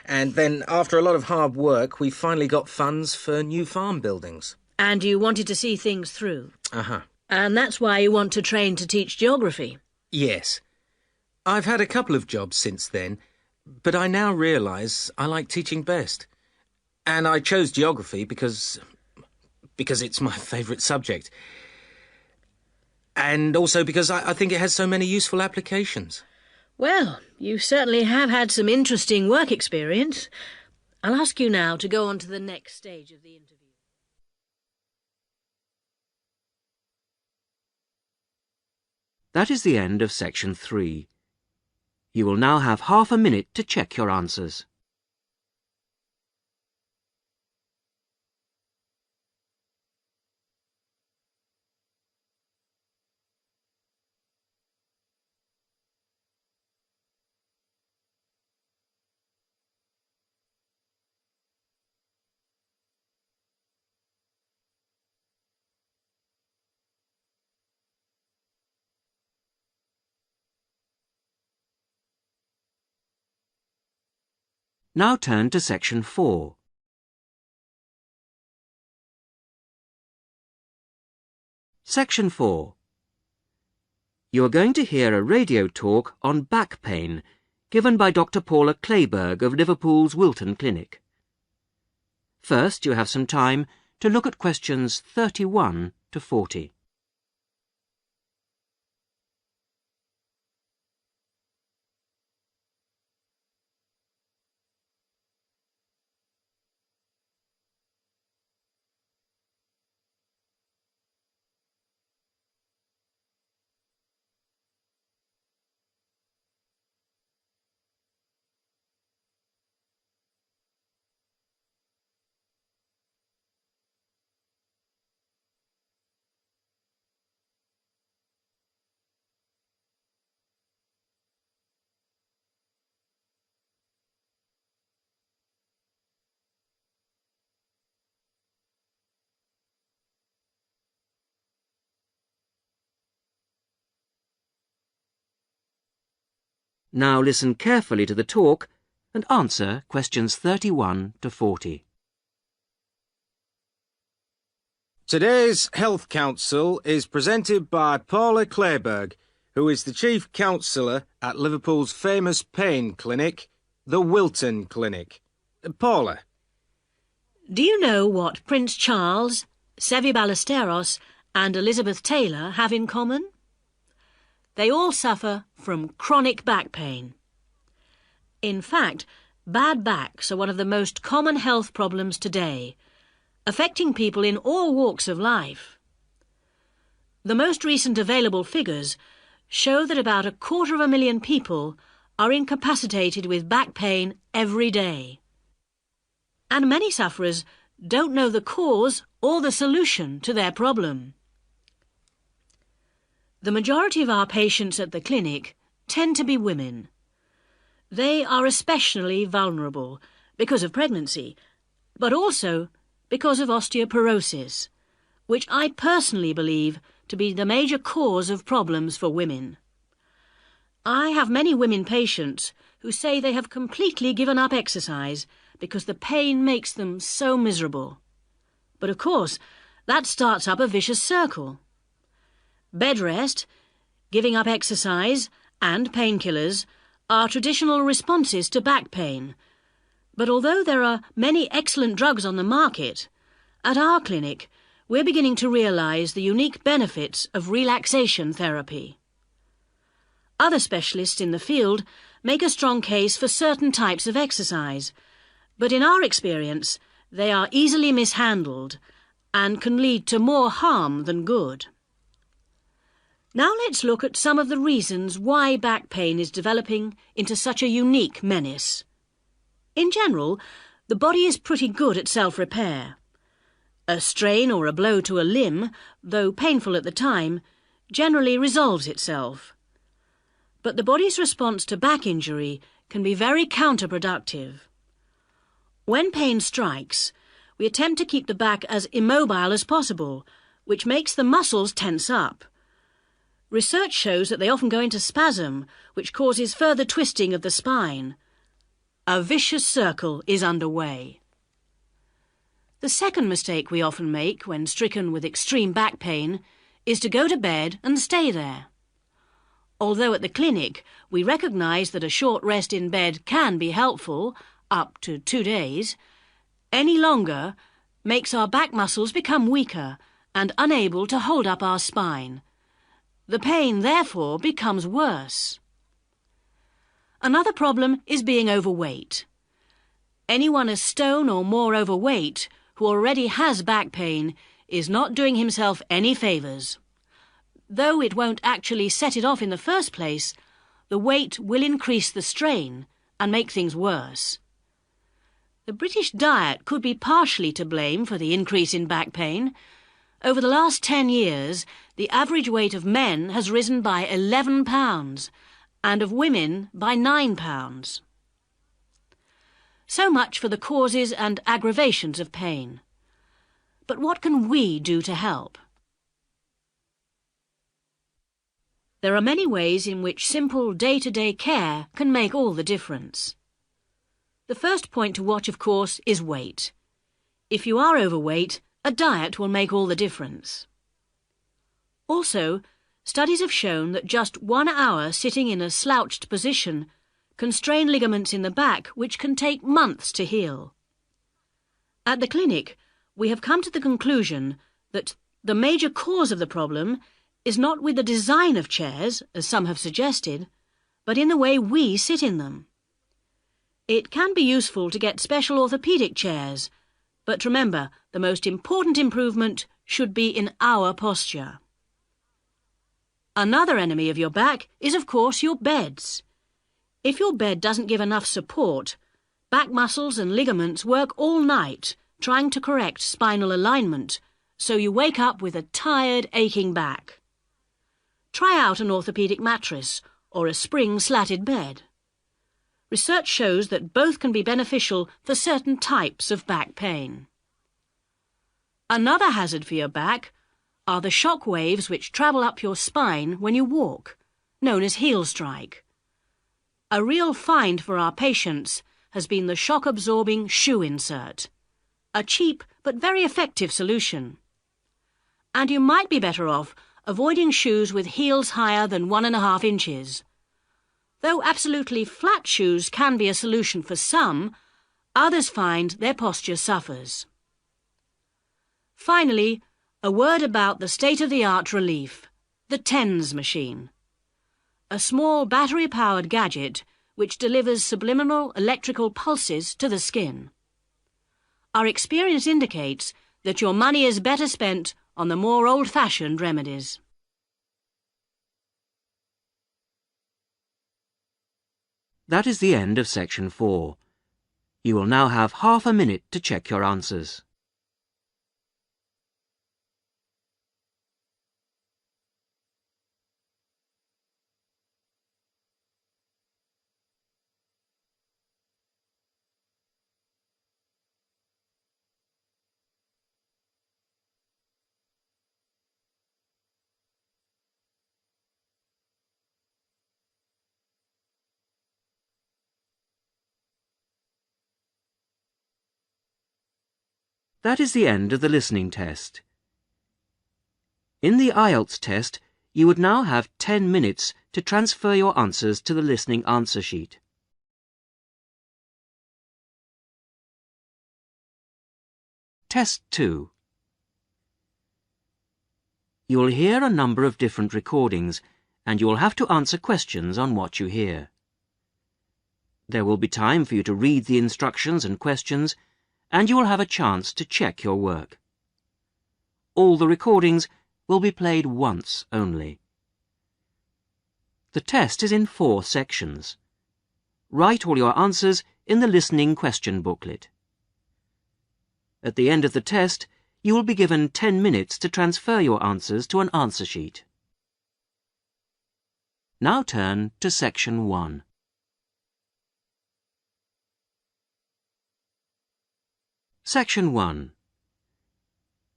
And then, after a lot of hard work, we finally got funds for new farm buildings.
And you wanted to see things through?
Uh-huh.
And that's why you want to train to teach geography?
Yes. I've had a couple of jobs since then, but I now realise I like teaching best. And I chose geography because it's my favourite subject. And also because I think it has so many useful applications.
Well, you certainly have had some interesting work experience. I'll ask you now to go on to the next stage of the interview.
That is the end of section 3. You will now have half a minute to check your answers. Now turn to section 4. Section 4. You are going to hear a radio talk on back pain given by Dr. Paula Clayburgh of Liverpool's Wilton Clinic. First, you have some time to look at questions 31 to 40. Now listen carefully to the talk and answer questions 31 to 40.
Today's Health Council is presented by Paula Clayburgh, who is the Chief Counsellor at Liverpool's famous pain clinic, the Wilton Clinic. Paula.
Do you know what Prince Charles, Sevi Ballesteros and Elizabeth Taylor have in common? They all suffer from chronic back pain. In fact, bad backs are one of the most common health problems today, affecting people in all walks of life. The most recent available figures show that about 250,000 people are incapacitated with back pain every day. And many sufferers don't know the cause or the solution to their problem. The majority of our patients at the clinic tend to be women. They are especially vulnerable because of pregnancy, but also because of osteoporosis, which I personally believe to be the major cause of problems for women. I have many women patients who say they have completely given up exercise because the pain makes them so miserable. But of course, that starts up a vicious circle. Bed rest, giving up exercise, and painkillers are traditional responses to back pain. But although there are many excellent drugs on the market, at our clinic we're beginning to realise the unique benefits of relaxation therapy. Other specialists in the field make a strong case for certain types of exercise, But in our experience, they are easily mishandled and can lead to more harm than good. Now let's look at some of the reasons why back pain is developing into such a unique menace. In general, the body is pretty good at self-repair. A strain or a blow to a limb, though painful at the time, generally resolves itself. But the body's response to back injury can be very counterproductive. When pain strikes, we attempt to keep the back as immobile as possible, which makes the muscles tense up. Research shows that they often go into spasm, which causes further twisting of the spine. A vicious circle is underway. The second mistake we often make when stricken with extreme back pain is to go to bed and stay there. Although at the clinic we recognise that a short rest in bed can be helpful, up to 2 days, any longer makes our back muscles become weaker and unable to hold up our spine. The pain, therefore, becomes worse. Another problem is being overweight. Anyone a stone or more overweight who already has back pain is not doing himself any favours. Though it won't actually set it off in the first place, the weight will increase the strain and make things worse. The British diet could be partially to blame for the increase in back pain. Over the last 10 years, the average weight of men has risen by 11 pounds and of women by 9 pounds. So much for the causes and aggravations of pain. But what can we do to help? There are many ways in which simple day-to-day care can make all the difference. The first point to watch, of course, is weight. If you are overweight, a diet will make all the difference. Also, studies have shown that just 1 hour sitting in a slouched position can strain ligaments in the back which can take months to heal. At the clinic, we have come to the conclusion that the major cause of the problem is not with the design of chairs, as some have suggested, but in the way we sit in them. It can be useful to get special orthopaedic chairs, but remember, the most important improvement should be in our posture. Another enemy of your back is, of course, your beds. If your bed doesn't give enough support, back muscles and ligaments work all night trying to correct spinal alignment, so you wake up with a tired, aching back. Try out an orthopaedic mattress or a spring-slatted bed. Research shows that both can be beneficial for certain types of back pain. Another hazard for your back are the shock waves which travel up your spine when you walk, known as heel strike. A real find for our patients has been the shock-absorbing shoe insert, a cheap but very effective solution. And you might be better off avoiding shoes with heels higher than 1.5 inches. Though absolutely flat shoes can be a solution for some, others find their posture suffers. Finally, a word about the state-of-the-art relief, the TENS machine. A small battery-powered gadget which delivers subliminal electrical pulses to the skin. Our experience indicates that your money is better spent on the more old-fashioned remedies.
That is the end of section 4. You will now have half a minute to check your answers. That is the end of the listening test. In the Ielts test, you would now have 10 minutes to transfer your answers to the listening answer sheet. Test 2. You will hear a number of different recordings, and you will have to answer questions on what you hear. There will be time for you to read the instructions and questions, and you will have a chance to check your work. All the recordings will be played once only. The test is in 4 sections. Write all your answers in the listening question booklet. At the end of the test, you will be given 10 minutes to transfer your answers to an answer sheet. Now turn to Section 1. Section 1.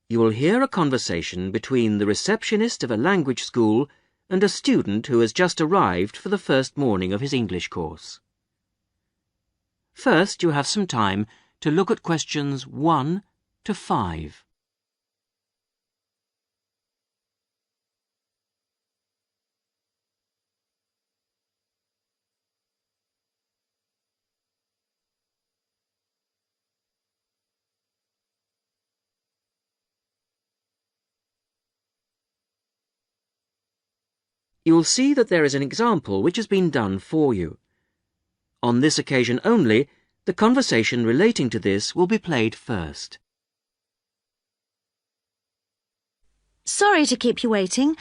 You will hear a conversation between the receptionist of a language school and a student who has just arrived for the first morning of his English course. First, you have some time to look at questions 1 to 5. You will see that there is an example which has been done for you. On this occasion only, the conversation relating to this will be played first.
Sorry to keep you waiting.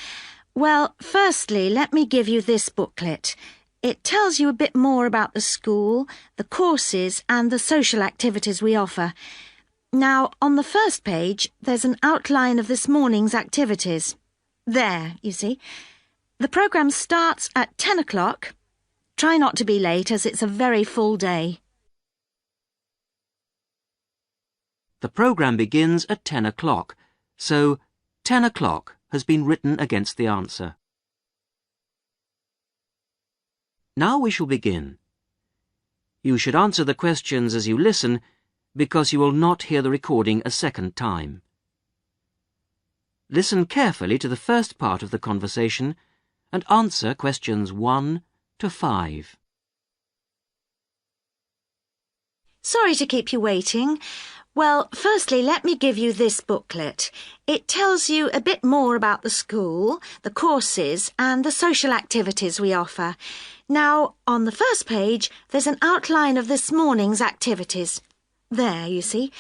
Well, firstly, let me give you this booklet. It tells you a bit more about the school, the courses and the social activities we offer. Now, on the first page, there's an outline of this morning's activities. There, you see. The programme starts at 10 o'clock. Try not to be late, as it's a very full day.
The programme begins at 10 o'clock, so 10 o'clock has been written against the answer. Now we shall begin. You should answer the questions as you listen, because you will not hear the recording a second time. Listen carefully to the first part of the conversation and answer questions 1 to 5.
Sorry to keep you waiting. Well, firstly, let me give you this booklet. It tells you a bit more about the school, the courses and the social activities we offer. Now, on the first page, there's an outline of this morning's activities. There, you see.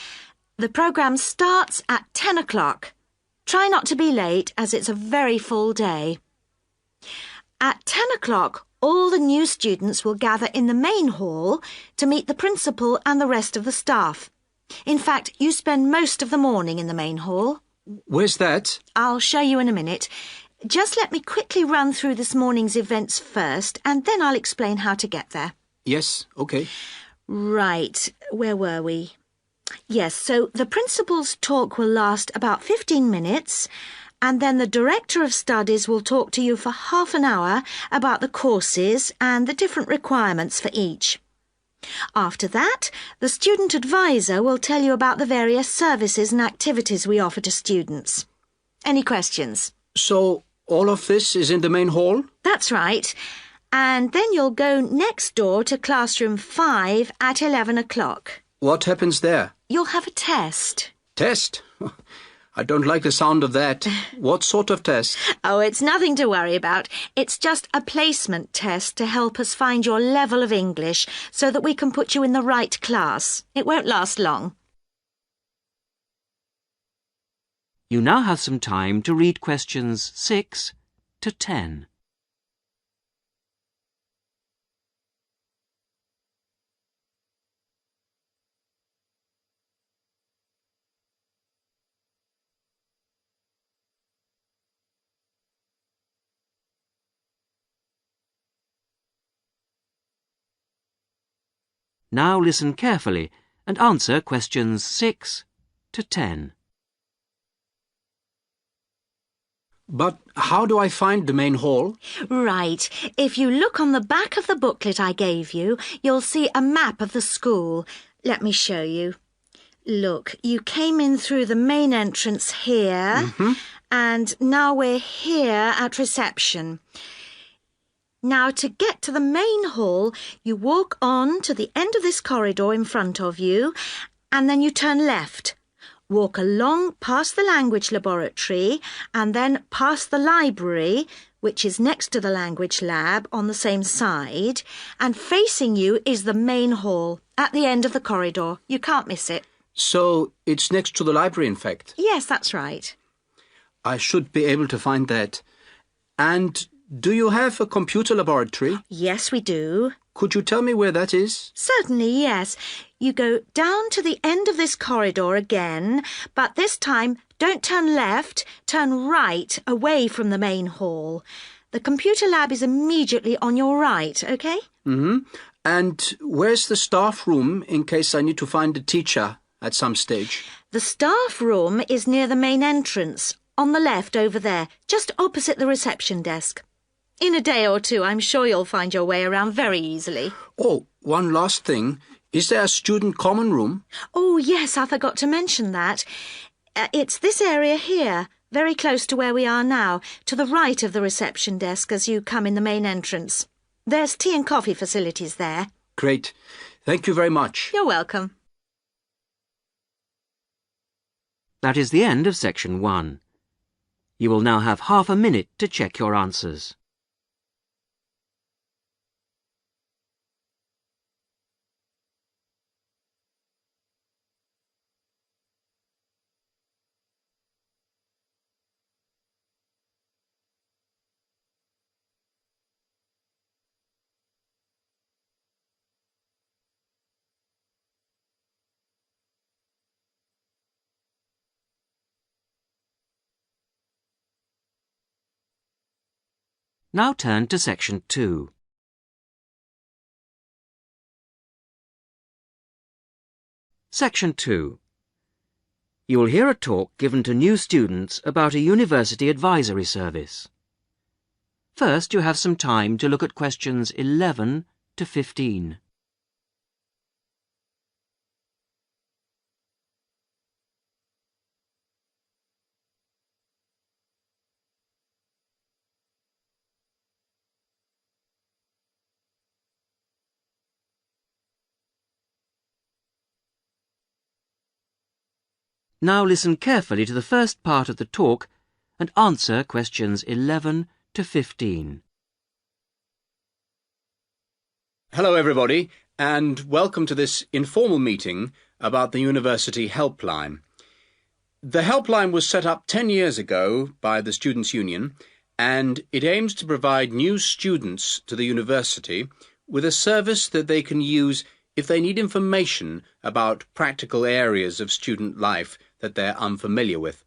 The programme starts at 10 o'clock. Try not to be late, as it's a very full day. At 10 o'clock, all the new students will gather in the main hall to meet the principal and the rest of the staff. In fact, you spend most of the morning in the main hall.
Where's that?
I'll show you in a minute. Just let me quickly run through this morning's events first, and then I'll explain how to get there.
Yes, OK.
Right, where were we? Yes, so the principal's talk will last about 15 minutes, and then the Director of Studies will talk to you for half an hour about the courses and the different requirements for each. After that, the Student Advisor will tell you about the various services and activities we offer to students. Any questions?
So, all of this is in the main hall?
That's right. And then you'll go next door to classroom 5 at 11 o'clock.
What happens there?
You'll have a test.
Test? I don't like the sound of that. What sort of test?
Oh, it's nothing to worry about. It's just a placement test to help us find your level of English so that we can put you in the right class. It won't last long.
You now have some time to read questions 6 to 10. Now listen carefully and answer questions 6 to 10.
But how do I find the main hall?
Right. If you look on the back of the booklet I gave you, you'll see a map of the school. Let me show you. Look, you came in through the main entrance here, and now we're here at reception. Now, to get to the main hall, you walk on to the end of this corridor in front of you, and then you turn left. Walk along past the language laboratory and then past the library, which is next to the language lab on the same side, and facing you is the main hall at the end of the corridor. You can't miss it.
So it's next to the library, in fact?
Yes, that's right.
I should be able to find that. And do you have a computer laboratory?
Yes, we do.
Could you tell me where that is?
Certainly, yes. You go down to the end of this corridor again, but this time don't turn left, turn right away from the main hall. The computer lab is immediately on your right, OK?
Mm-hmm. And where's the staff room in case I need to find a teacher at some stage?
The staff room is near the main entrance, on the left over there, just opposite the reception desk. In a day or two, I'm sure you'll find your way around very easily.
Oh, one last thing. Is there a student common room?
Oh, yes, I forgot to mention that. It's this area here, very close to where we are now, to the right of the reception desk as you come in the main entrance. There's tea and coffee facilities there.
Great. Thank you very much.
You're welcome.
That is the end of section 1. You will now have half a minute to check your answers. Now turn to section 2. Section 2. You will hear a talk given to new students about a university advisory service. First, you have some time to look at questions 11 to 15. Now listen carefully to the first part of the talk and answer questions 11 to 15.
Hello, everybody, and welcome to this informal meeting about the University Helpline. The Helpline was set up 10 years ago by the Students' Union, and it aims to provide new students to the university with a service that they can use if they need information about practical areas of student life that they're unfamiliar with.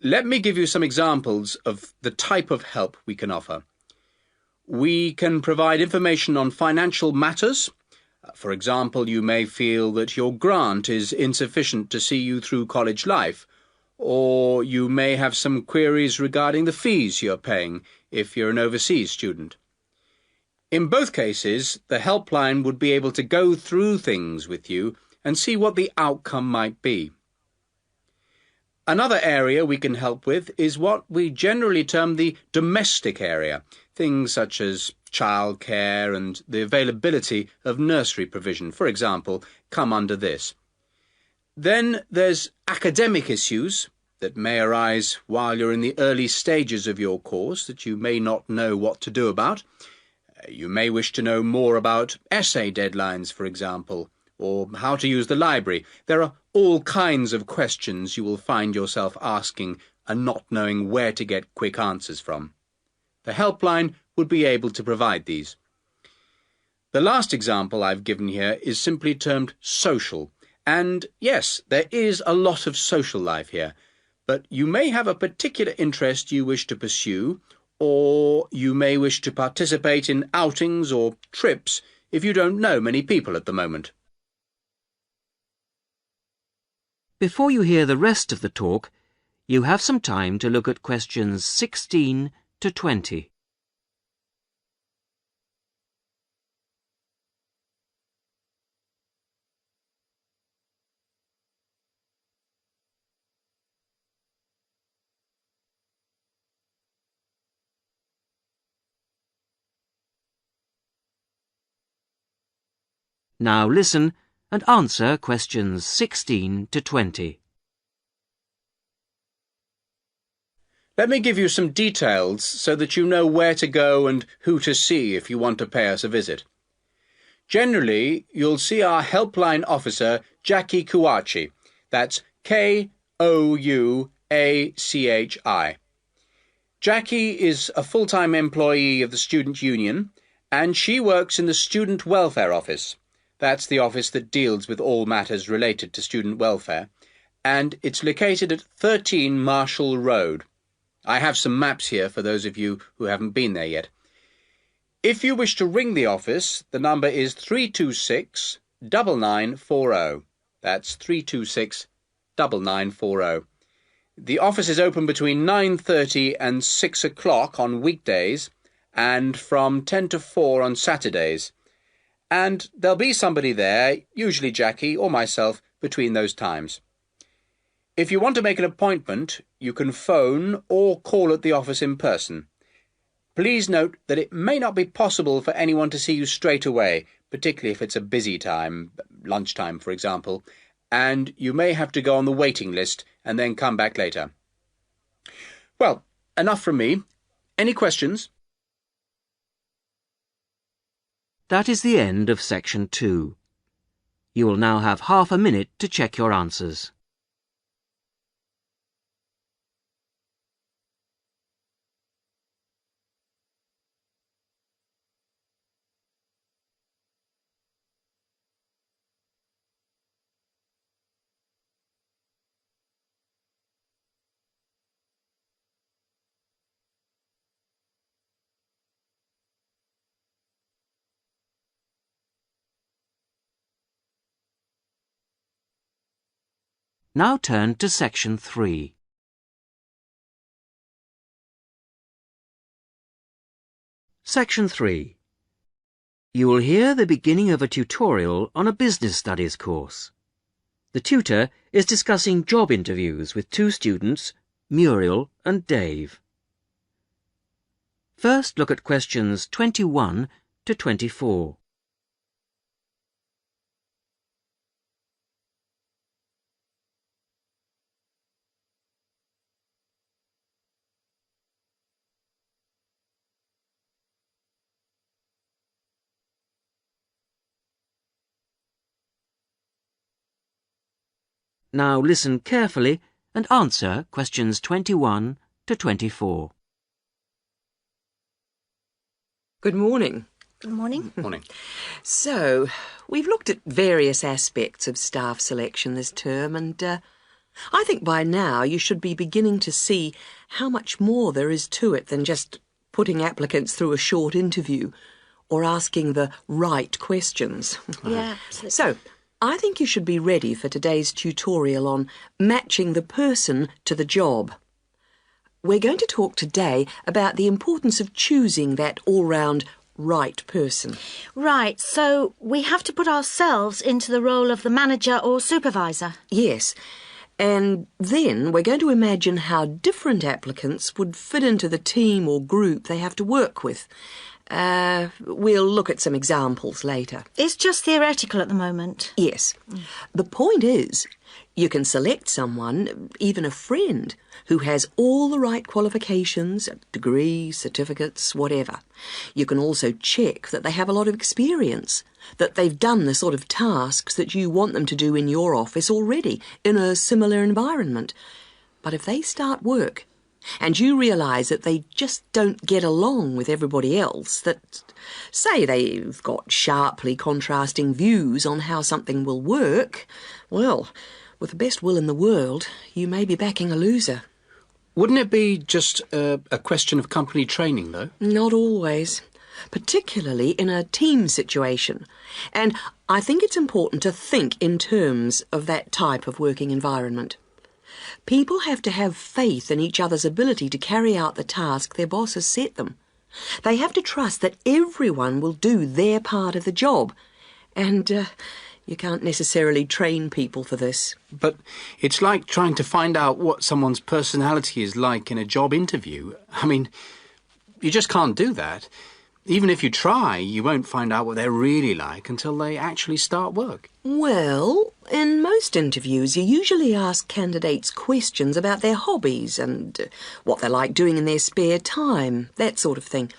Let me give you some examples of the type of help we can offer. We can provide information on financial matters. For example, you may feel that your grant is insufficient to see you through college life, or you may have some queries regarding the fees you're paying if you're an overseas student. In both cases, the helpline would be able to go through things with you and see what the outcome might be. Another area we can help with is what we generally term the domestic area, things such as childcare and the availability of nursery provision, for example, come under this. Then there's academic issues that may arise while you're in the early stages of your course that you may not know what to do about. You may wish to know more about essay deadlines, for example, or how to use the library. There are all kinds of questions you will find yourself asking and not knowing where to get quick answers from. The helpline would be able to provide these. The last example I've given here is simply termed social. And yes, there is a lot of social life here, but you may have a particular interest you wish to pursue, or you may wish to participate in outings or trips if you don't know many people at the moment.
Before you hear the rest of the talk, you have some time to look at questions 16 to 20. Now listen and answer questions 16 to 20.
Let me give you some details so that you know where to go and who to see if you want to pay us a visit. Generally, you'll see our helpline officer, 𝐍𝐇ậ𝐘. That's K-O-U-A-C-H-I. Jackie is a full-time employee of the Student Union, and she works in the Student Welfare Office. That's the office that deals with all matters related to student welfare, and it's located at 13 Marshall Road. I have some maps here for those of you who haven't been there yet. If you wish to ring the office, the number is 326-9940. That's 326-9940. The office is open between 9:30 and 6 o'clock on weekdays, and from 10 to 4 on Saturdays. And there'll be somebody there, usually Jackie or myself, between those times. If you want to make an appointment, you can phone or call at the office in person. Please note that it may not be possible for anyone to see you straight away, particularly if it's a busy time, lunchtime for example, and you may have to go on the waiting list and then come back later. Well, enough from me. Any questions?
That is the end of section 2. You will now have half a minute to check your answers. Now turn to section 3. Section 3. You will hear the beginning of a tutorial on a business studies course. The tutor is discussing job interviews with two students, Muriel and Dave. First, look at questions 21 to 24. Now listen carefully and answer questions 21 to 24.
Good morning.
Good morning.
Morning.
So, we've looked at various aspects of staff selection this term, and I think by now you should be beginning to see how much more there is to it than just putting applicants through a short interview or asking the right questions.
Yeah, absolutely.
So, I think you should be ready for today's tutorial on matching the person to the job. We're going to talk today about the importance of choosing that all-round right person.
Right, so we have to put ourselves into the role of the manager or supervisor.
Yes, and then we're going to imagine how different applicants would fit into the team or group they have to work with. We'll look at some examples later.
It's just theoretical at the moment.
Yes. The point is, you can select someone, even a friend, who has all the right qualifications, degrees, certificates, whatever. You can also check that they have a lot of experience, that they've done the sort of tasks that you want them to do in your office already, in a similar environment. But if they start work, and you realise that they just don't get along with everybody else, that, say, they've got sharply contrasting views on how something will work, well, with the best will in the world, you may be backing a loser.
Wouldn't it be just a question of company training, though?
Not always, particularly in a team situation. And I think it's important to think in terms of that type of working environment. People have to have faith in each other's ability to carry out the task their boss has set them. They have to trust that everyone will do their part of the job. And you can't necessarily train people for this.
But it's like trying to find out what someone's personality is like in a job interview. I mean, you just can't do that. Even if you try, you won't find out what they're really like until they actually start work.
Well, in most interviews, you usually ask candidates questions about their hobbies and what they like doing in their spare time, that sort of thing.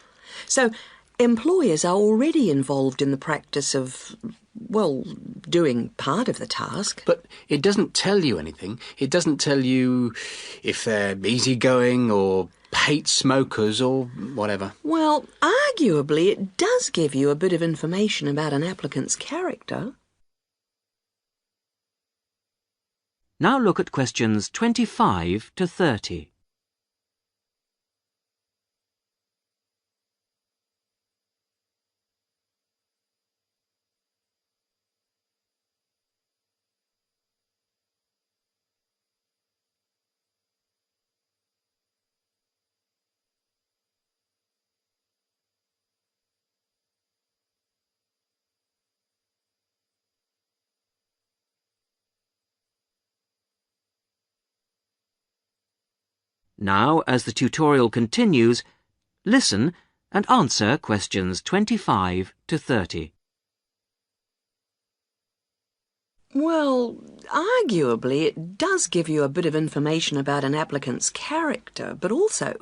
So, employers are already involved in the practice of, well, doing part of the task.
But it doesn't tell you anything. It doesn't tell you if they're easygoing or hate smokers or whatever.
Well, arguably it does give you a bit of information about an applicant's character.
Now look at questions 25 to 30. Now, as the tutorial continues, listen and answer questions 25 to 30.
Well, arguably it does give you a bit of information about an applicant's character, but also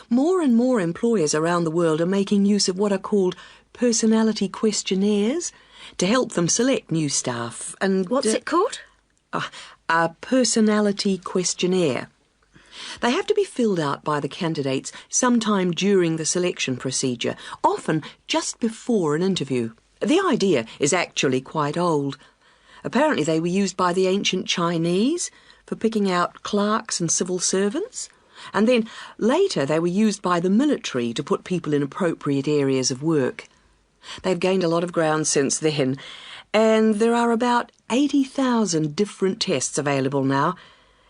more and more employers around the world are making use of what are called personality questionnaires to help them select new staff. And
what's it called?
A personality questionnaire. They have to be filled out by the candidates sometime during the selection procedure, often just before an interview. The idea is actually quite old. Apparently they were used by the ancient Chinese for picking out clerks and civil servants, and then later they were used by the military to put people in appropriate areas of work. They've gained a lot of ground since then, and there are about 80,000 different tests available now,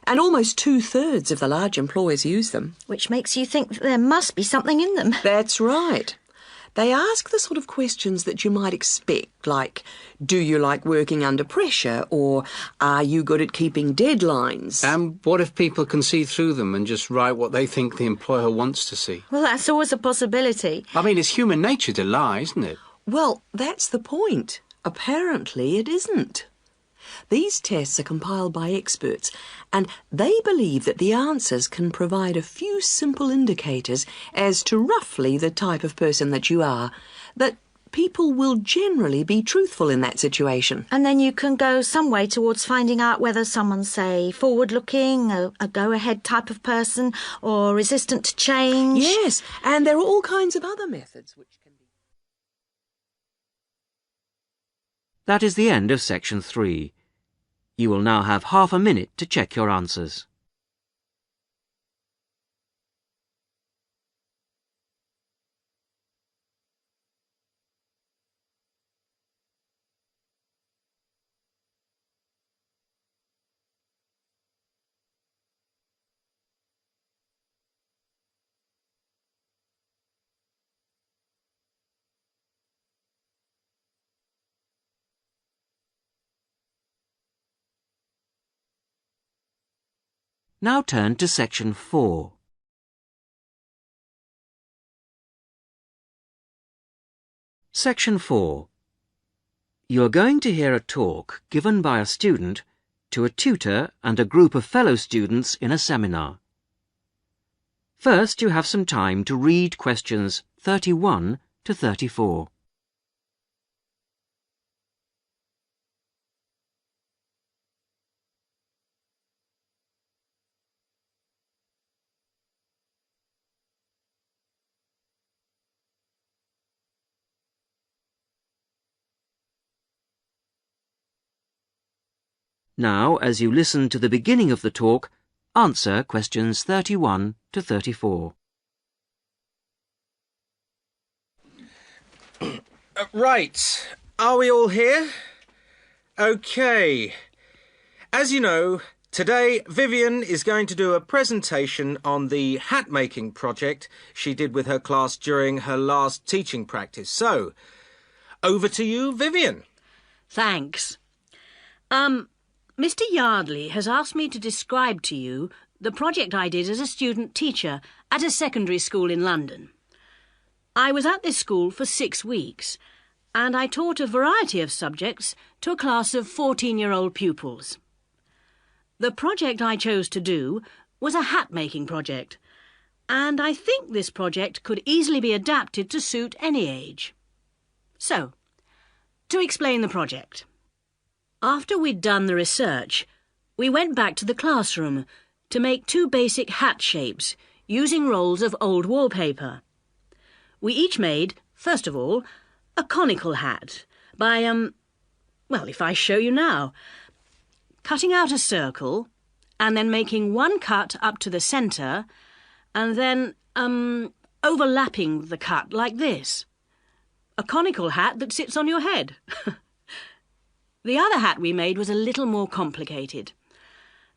and almost 2/3 of the large employers use them.
Which makes you think that there must be something in them.
That's right. They ask the sort of questions that you might expect, like, do you like working under pressure, or are you good at keeping deadlines?
And what if people can see through them and just write what they think the employer wants to see?
Well, that's always a possibility.
I mean, it's human nature to lie, isn't it?
Well, that's the point. Apparently it isn't. These tests are compiled by experts, and they believe that the answers can provide a few simple indicators as to roughly the type of person that you are, that people will generally be truthful in that situation.
And then you can go some way towards finding out whether someone's, say, forward-looking, a go-ahead type of person, or resistant to change.
Yes, and there are all kinds of other methods which can be...
That is the end of section 3. You will now have half a minute to check your answers. Now turn to section 4. Section 4. You are going to hear a talk given by a student to a tutor and a group of fellow students in a seminar. First, you have some time to read questions 31 to 34. Now, as you listen to the beginning of the talk, answer questions 31 to 34.
Right. Are we all here? OK. As you know, today Vivian is going to do a presentation on the hat-making project she did with her class during her last teaching practice. So, over to you, Vivian.
Thanks. Mr. Yardley has asked me to describe to you the project I did as a student teacher at a secondary school in London. I was at this school for 6 weeks, and I taught a variety of subjects to a class of 14-year-old pupils. The project I chose to do was a hat-making project, and I think this project could easily be adapted to suit any age. So, to explain the project. After we'd done the research, we went back to the classroom to make 2 basic hat shapes using rolls of old wallpaper. We each made, first of all, a conical hat by, well, if I show you now, cutting out a circle and then making 1 cut up to the centre and then, overlapping the cut like this. A conical hat that sits on your head. The other hat we made was a little more complicated.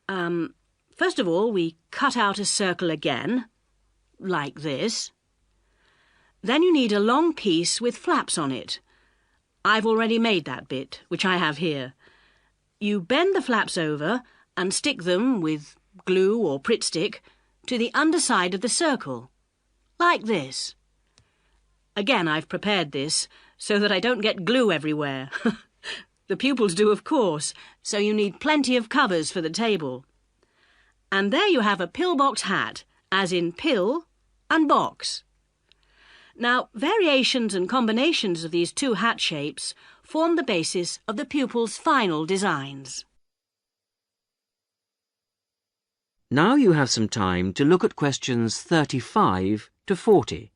First of all, we cut out a circle again, like this. Then you need a long piece with flaps on it. I've already made that bit, which I have here. You bend the flaps over and stick them with glue or Pritt stick to the underside of the circle, like this. Again, I've prepared this so that I don't get glue everywhere. The pupils do, of course, so you need plenty of covers for the table. And there you have a pillbox hat, as in pill and box. Now, variations and combinations of these 2 hat shapes form the basis of the pupils' final designs.
Now you have some time to look at questions 35 to 40.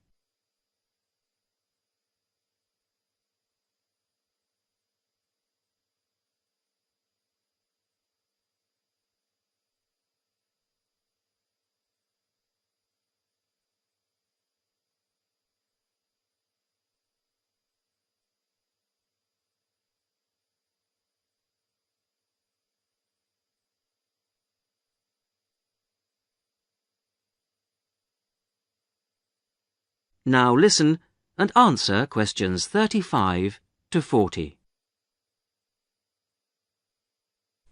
Now listen and answer questions 35 to 40.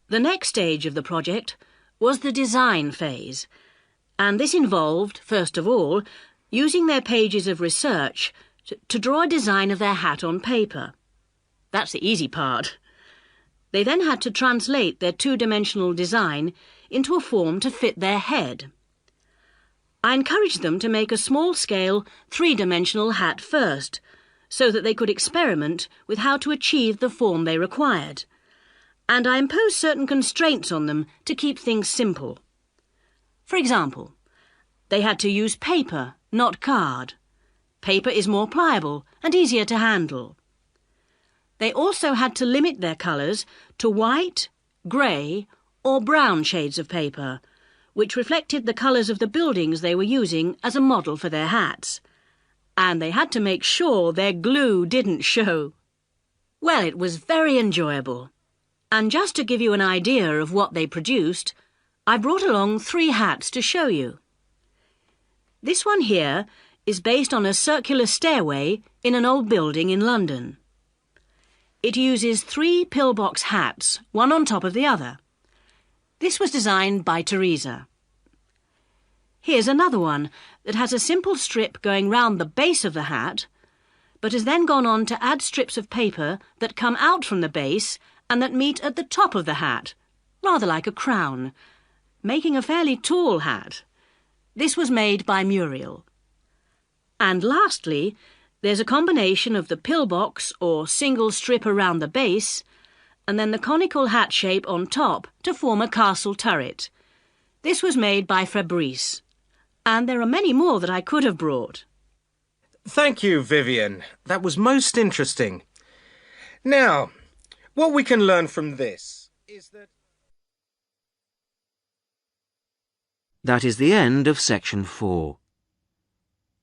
The next stage of the project was the design phase, and this involved, first of all, using their pages of research to draw a design of their hat on paper. That's the easy part. They then had to translate their 2-dimensional design into a form to fit their head. I encouraged them to make a small-scale, 3-dimensional hat first, so that they could experiment with how to achieve the form they required. And I imposed certain constraints on them to keep things simple. For example, they had to use paper, not card. Paper is more pliable and easier to handle. They also had to limit their colours to white, grey or brown shades of paper, which reflected the colours of the buildings they were using as a model for their hats. And they had to make sure their glue didn't show. Well, it was very enjoyable. And just to give you an idea of what they produced, I brought along 3 hats to show you. This one here is based on a circular stairway in an old building in London. It uses 3 pillbox hats, one on top of the other. This was designed by Teresa. Here's another one that has a simple strip going round the base of the hat, but has then gone on to add strips of paper that come out from the base and that meet at the top of the hat, rather like a crown, making a fairly tall hat. This was made by Muriel. And lastly, there's a combination of the pillbox or single strip around the base and then the conical hat shape on top to form a castle turret. This was made by Fabrice, and there are many more that I could have brought.
Thank you, Vivian. That was most interesting. Now, what we can learn from this is that...
That is the end of section 4.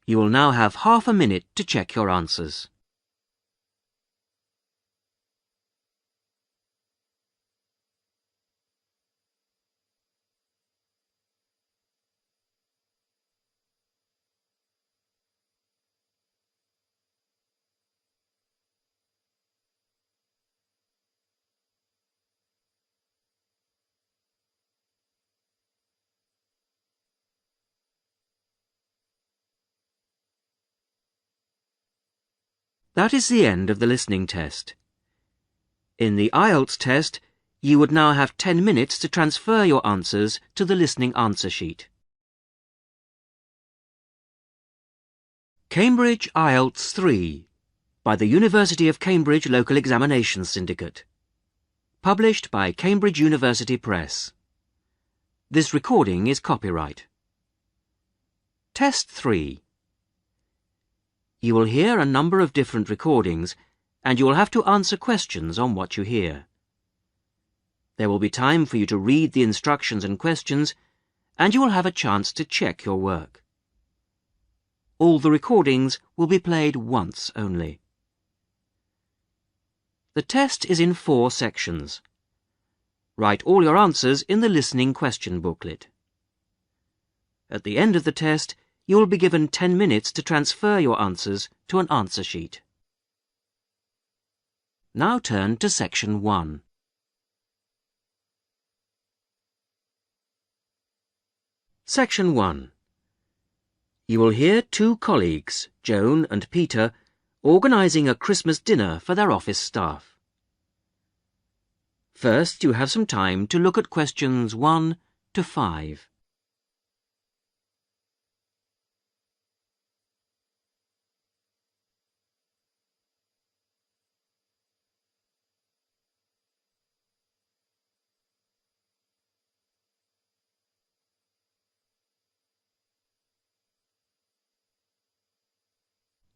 You will now have half a minute to check your answers. That is the end of the listening test. In the Ielts test, you would now have 10 minutes to transfer your answers to the listening answer sheet. Cambridge Ielts 3 by the University of Cambridge Local Examination Syndicate. Published by Cambridge University Press. This recording is copyright. Test 3. You will hear a number of different recordings, and you will have to answer questions on what you hear. There will be time for you to read the instructions and questions, and you will have a chance to check your work. All the recordings will be played once only. The test is in 4 sections. Write all your answers in the listening question booklet. At the end of the test, you will be given 10 minutes to transfer your answers to an answer sheet. Now turn to Section 1. Section 1. You will hear 2 colleagues, Joan and Peter, organising a Christmas dinner for their office staff. First, you have some time to look at questions 1 to 5.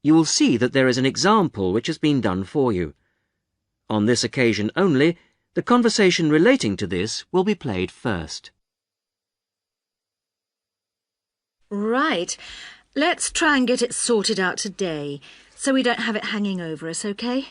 You will see that there is an example which has been done for you. On this occasion only, the conversation relating to this will be played first.
Right. Let's try and get it sorted out today, so we don't have it hanging over us, OK?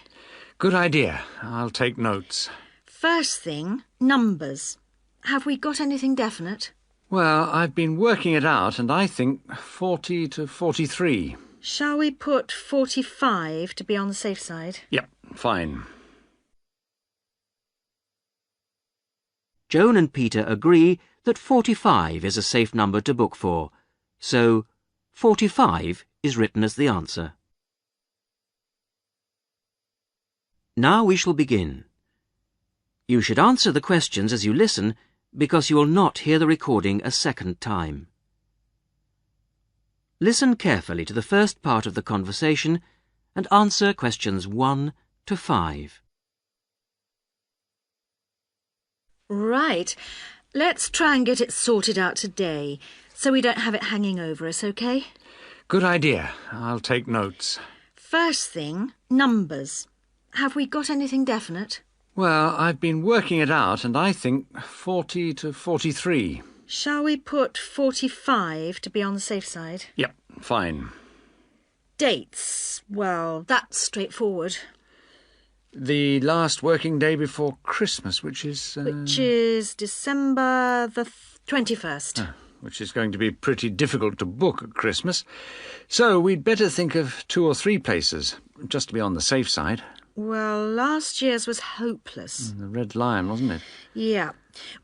Good idea. I'll take notes.
First thing, numbers. Have we got anything definite?
Well, I've been working it out, and I think 40 to 43.
Shall we put 45 to be on the safe side?
Yep, fine.
Joan and Peter agree that 45 is a safe number to book for, so 45 is written as the answer. Now we shall begin. You should answer the questions as you listen, because you will not hear the recording a second time. Listen carefully to the first part of the conversation and answer questions 1 to 5.
Right. Let's try and get it sorted out today, so we don't have it hanging over us, OK?
Good idea. I'll take notes.
First thing, numbers. Have we got anything definite?
Well, I've been working it out, and I think 40 to 43.
Shall we put 45 to be on the safe side?
Yep, fine.
Dates. Well, that's straightforward.
The last working day before Christmas, which is...
Which is December the 21st.
Which is going to be pretty difficult to book at Christmas. So we'd better think of 2 or 3 places, just to be on the safe side.
Well, last year's was hopeless.
The Red Lion, wasn't it?
Yeah.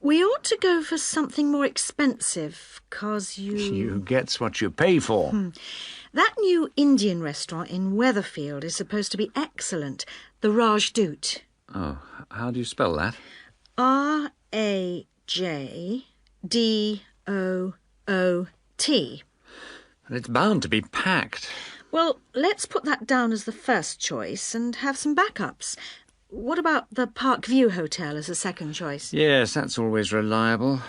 We ought to go for something more expensive, 'cause
You gets what you pay for.
That new Indian restaurant in Weatherfield is supposed to be excellent. The Rajdoot.
Oh, how do you spell that?
R-A-J-D-O-O-T.
It's bound to be packed.
Well, let's put that down as the first choice and have some backups. What about the Parkview Hotel as a second choice?
Yes, that's always reliable.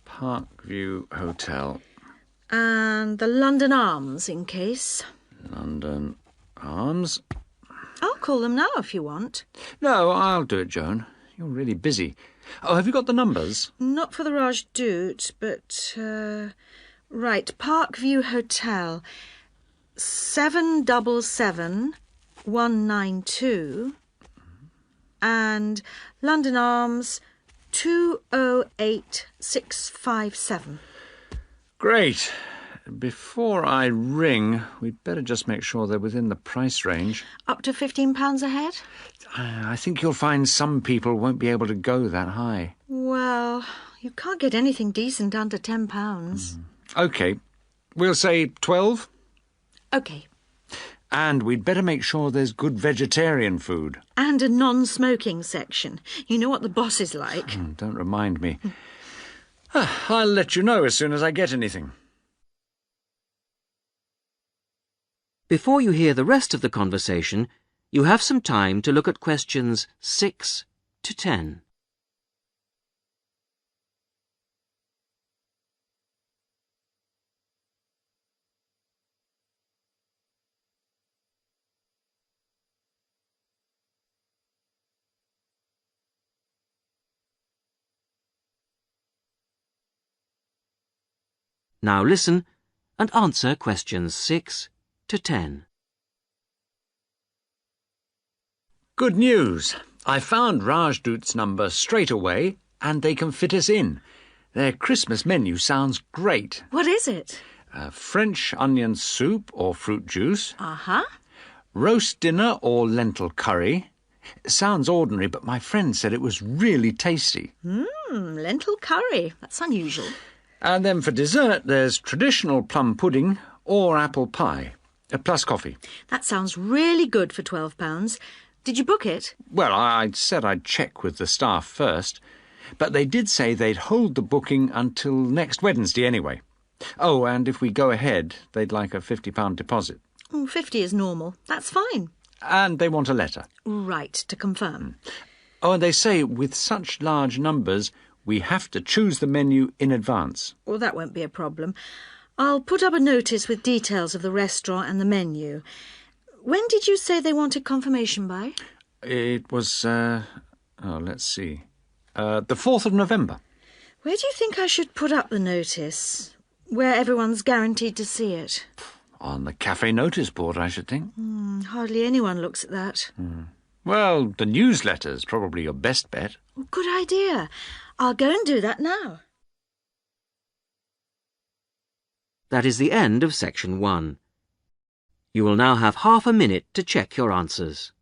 Parkview Hotel.
And the London Arms, in case.
London Arms?
I'll call them now if you want.
No, I'll do it, Joan. You're really busy. Oh, have you got the numbers?
Not for the Rajdoot, but... right, Parkview Hotel. 777-192 and London Arms 208657.
Great. Before I ring, we'd better just make sure they're within the price range.
Up to £15 a head?
I think you'll find some people won't be able to go that high.
Well, you can't get anything decent under £10.
OK. We'll say 12?
OK.
And we'd better make sure there's good vegetarian food.
And a non-smoking section. You know what the boss is like.
Don't remind me. I'll let you know as soon as I get anything.
Before you hear the rest of the conversation, you have some time to look at questions 6 to 10. Now listen and answer questions 6 to 10.
Good news. I found Rajdoot's number straight away and they can fit us in. Their Christmas menu sounds great.
What is it?
French onion soup or fruit juice.
Uh-huh.
Roast dinner or lentil curry. Sounds ordinary, but my friend said it was really tasty.
Lentil curry. That's unusual.
And then for dessert, there's traditional plum pudding or apple pie, plus coffee.
That sounds really good for £12. Did you book it?
Well, I said I'd check with the staff first, but they did say they'd hold the booking until next Wednesday anyway. Oh, and if we go ahead, they'd like a £50 deposit.
50 is normal. That's fine.
And they want a letter.
Right, to confirm.
Oh, and they say with such large numbers, we have to choose the menu in advance.
Well, that won't be a problem. I'll put up a notice with details of the restaurant and the menu. When did you say they wanted confirmation by?
It was, let's see. The 4th of November.
Where do you think I should put up the notice? Where everyone's guaranteed to see it?
On the cafe notice board, I should think.
Hardly anyone looks at that.
Well, the newsletter's probably your best bet.
Good idea. I'll go and do that now.
That is the end of section 1. You will now have half a minute to check your answers.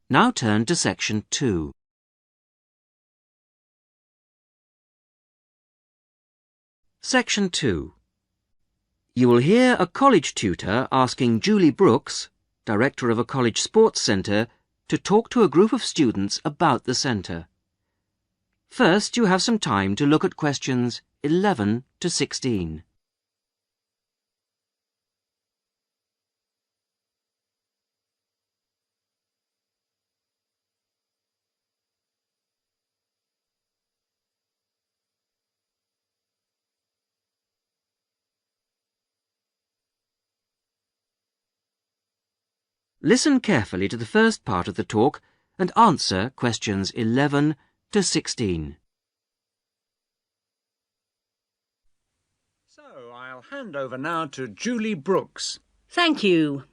Now turn to section 2. Section 2. You will hear a college tutor asking Julie Brooks, director of a college sports centre, to talk to a group of students about the centre. First, you have some time to look at questions 11 to 16. Listen carefully to the first part of the talk and answer questions 11 to 16.
So, I'll hand over now to Julie Brooks.
Thank you.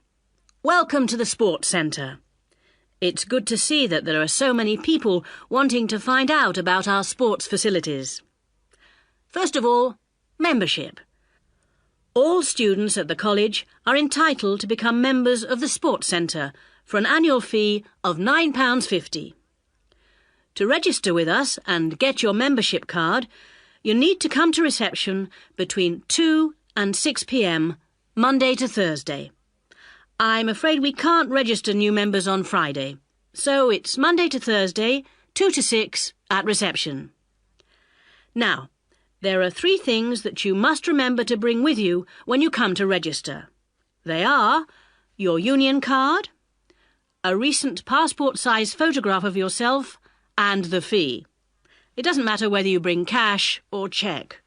Welcome to the Sports Centre. It's good to see that there are so many people wanting to find out about our sports facilities. First of all, membership. All students at the college are entitled to become members of the Sports Centre for an annual fee of £9.50. To register with us and get your membership card, you need to come to reception between 2 and 6 p.m, Monday to Thursday. I'm afraid we can't register new members on Friday, so it's Monday to Thursday, 2 to 6 at reception. Now, there are 3 things that you must remember to bring with you when you come to register. They are your union card, a recent passport-size photograph of yourself, and the fee. It doesn't matter whether you bring cash or cheque.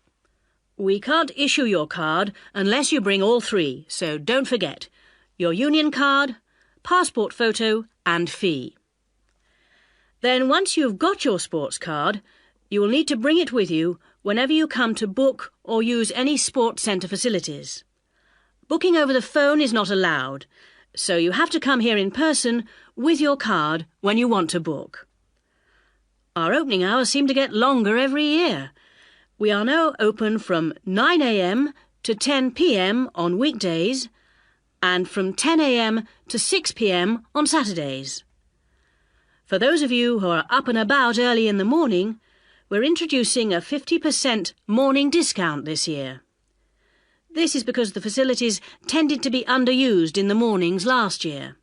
We can't issue your card unless you bring all 3, so don't forget your union card, passport photo, and fee. Then once you've got your sports card, you will need to bring it with you whenever you come to book or use any sports centre facilities. Booking over the phone is not allowed. So you have to come here in person with your card when you want to book. Our opening hours seem to get longer every year. We are now open from 9 a.m. to 10 p.m. on weekdays and from 10 a.m. to 6 p.m. on Saturdays. For those of you who are up and about early in the morning, we're introducing a 50% morning discount this year. This is because the facilities tended to be underused in the mornings last year.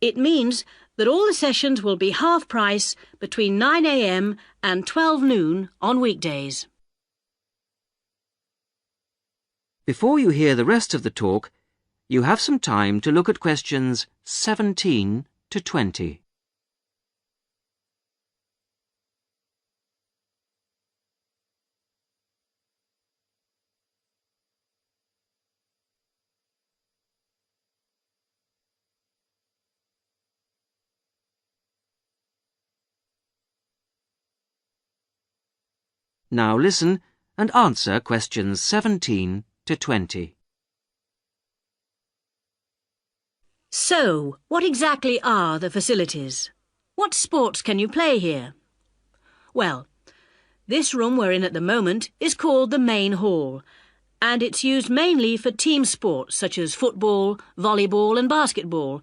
It means that all the sessions will be half price between 9 a.m. and 12 noon on weekdays.
Before you hear the rest of the talk, you have some time to look at questions 17 to 20. Now listen and answer questions 17 to 20.
So, what exactly are the facilities? What sports can you play here? Well, this room we're in at the moment is called the main hall, and it's used mainly for team sports such as football, volleyball and basketball,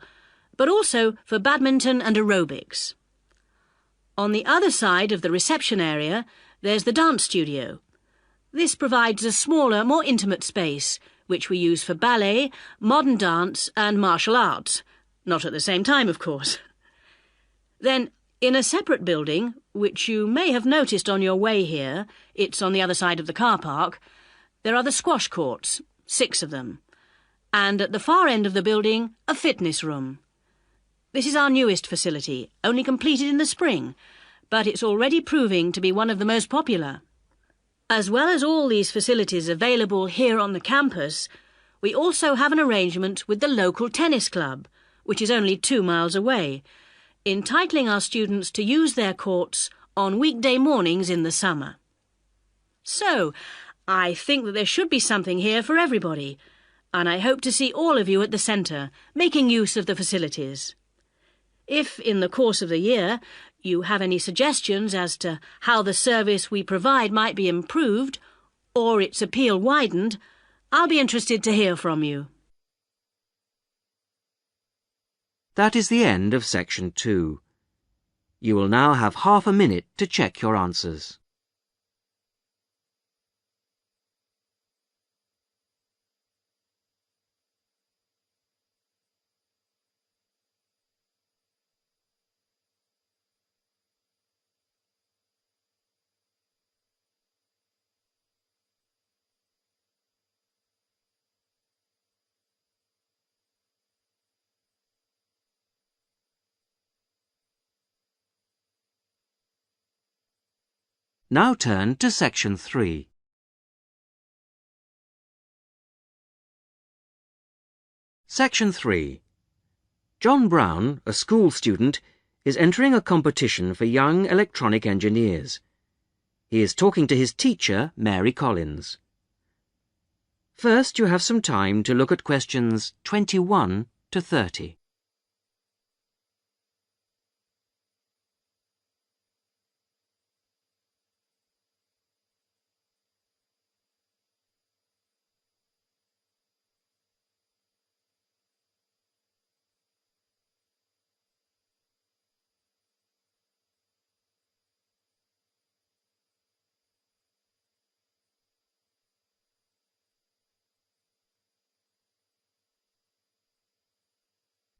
but also for badminton and aerobics. On the other side of the reception area, there's the dance studio. This provides a smaller, more intimate space, which we use for ballet, modern dance and martial arts. Not at the same time, of course. Then, in a separate building, which you may have noticed on your way here, it's on the other side of the car park, there are the squash courts, 6 of them. And at the far end of the building, a fitness room. This is our newest facility, only completed in the spring, but it's already proving to be one of the most popular. As well as all these facilities available here on the campus, we also have an arrangement with the local tennis club, which is only 2 miles away, entitling our students to use their courts on weekday mornings in the summer. So, I think that there should be something here for everybody, and I hope to see all of you at the centre, making use of the facilities. If, in the course of the year, you have any suggestions as to how the service we provide might be improved, or its appeal widened, I'll be interested to hear from you.
That is the end of section 2. You will now have half a minute to check your answers. Now turn to section 3. Section 3. John Brown, a school student, is entering a competition for young electronic engineers. He is talking to his teacher, Mary Collins. First, you have some time to look at questions 21 to 30.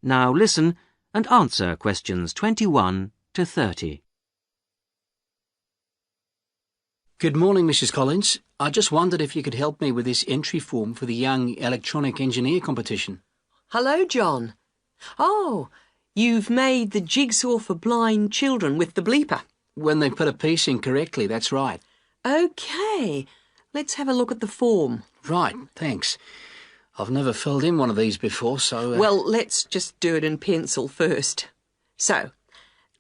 Now listen and answer questions 21 to 30.
Good morning, Mrs. Collins. I just wondered if you could help me with this entry form for the Young Electronic Engineer competition.
Hello, John. Oh, you've made the jigsaw for blind children with the bleeper.
When they put a piece in correctly, that's right.
OK, let's have a look at the form.
Right, thanks. I've never filled in one of these before, so...
Well, let's just do it in pencil first. So,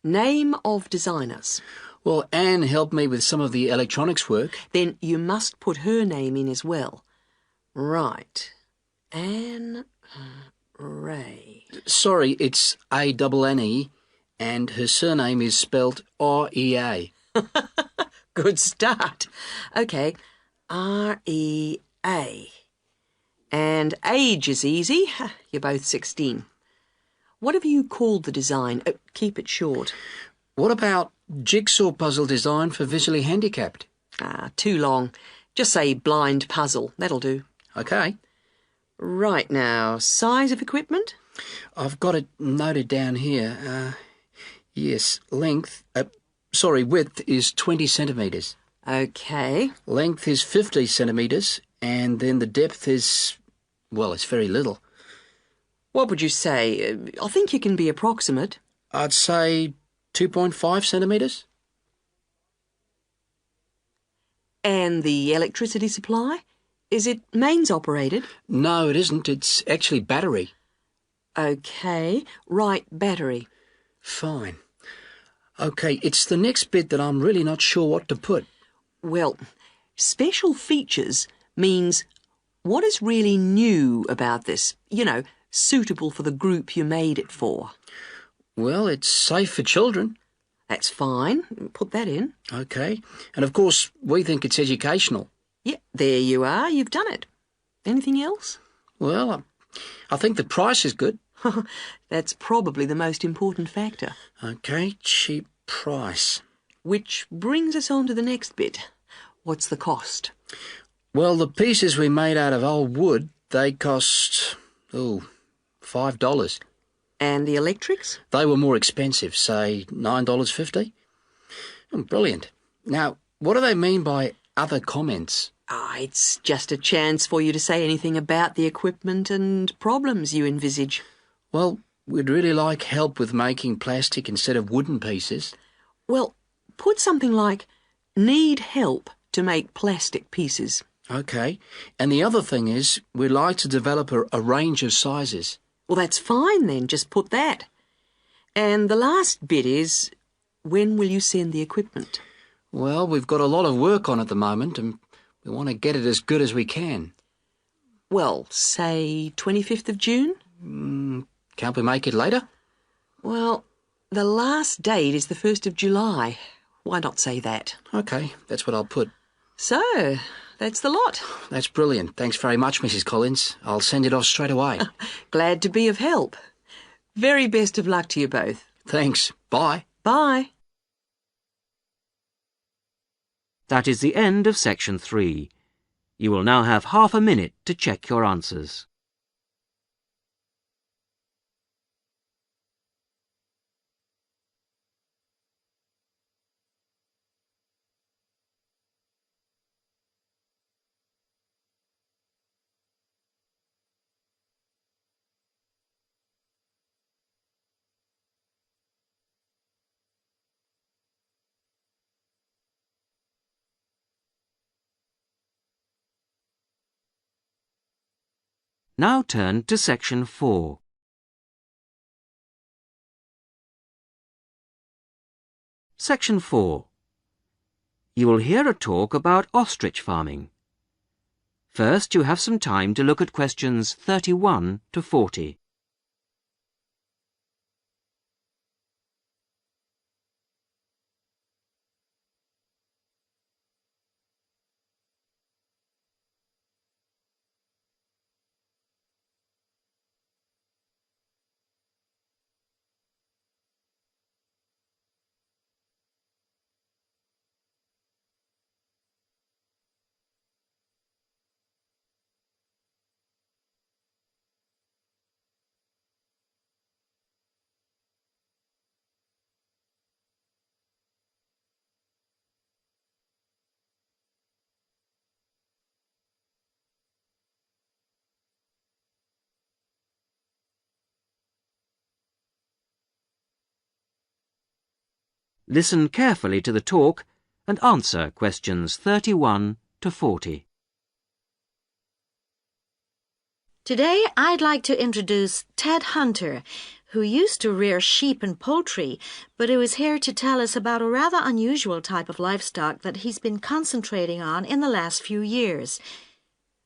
name of designers.
Well, Anne helped me with some of the electronics work.
Then you must put her name in as well. Right. Anne Ray.
Sorry, it's A-N-N-E, and her surname is spelt R-E-A.
Good start. OK, R-E-A. And age is easy. You're both 16. What have you called the design? Keep it short.
What about jigsaw puzzle design for visually handicapped?
Too long. Just say blind puzzle. That'll do.
OK.
Right now, size of equipment?
I've got it noted down here. Yes, width is 20 centimetres.
OK.
Length is 50 centimetres, and then the depth is, well, it's very little.
What would you say? I think you can be approximate.
I'd say 2.5 centimetres.
And the electricity supply? Is it mains operated?
No, it isn't. It's actually battery.
OK. Right, battery.
Fine. OK, it's the next bit that I'm really not sure what to put.
Well, special features means what is really new about this? You know, suitable for the group you made it for.
Well, it's safe for children.
That's fine. Put that in.
OK. And of course, we think it's educational.
Yeah, there you are. You've done it. Anything else?
Well, I think the price is good.
That's probably the most important factor.
OK, cheap price.
Which brings us on to the next bit. What's the cost?
Well, the pieces we made out of old wood, they cost, $5.
And the electrics?
They were more expensive, say $9.50. Brilliant. Now, what do they mean by other comments?
It's just a chance for you to say anything about the equipment and problems you envisage.
Well, we'd really like help with making plastic instead of wooden pieces.
Well, put something like, need help to make plastic pieces.
OK. And the other thing is, we'd like to develop a range of sizes.
Well, that's fine then. Just put that. And the last bit is, when will you send the equipment?
Well, we've got a lot of work on at the moment, and we want to get it as good as we can.
Well, say 25th of June?
Can't we make it later?
Well, the last date is the 1st of July. Why not say that?
OK, that's what I'll put.
So, that's the lot.
That's brilliant. Thanks very much, Mrs. Collins. I'll send it off straight away.
Glad to be of help. Very best of luck to you both.
Thanks. Bye.
Bye.
That is the end of section 3. You will now have half a minute to check your answers. Now turn to section 4. Section 4. You will hear a talk about ostrich farming. First, you have some time to look at questions 31 to 40. Listen carefully to the talk and answer questions 31 to 40.
Today I'd like to introduce Ted Hunter, who used to rear sheep and poultry, but who is here to tell us about a rather unusual type of livestock that he's been concentrating on in the last few years.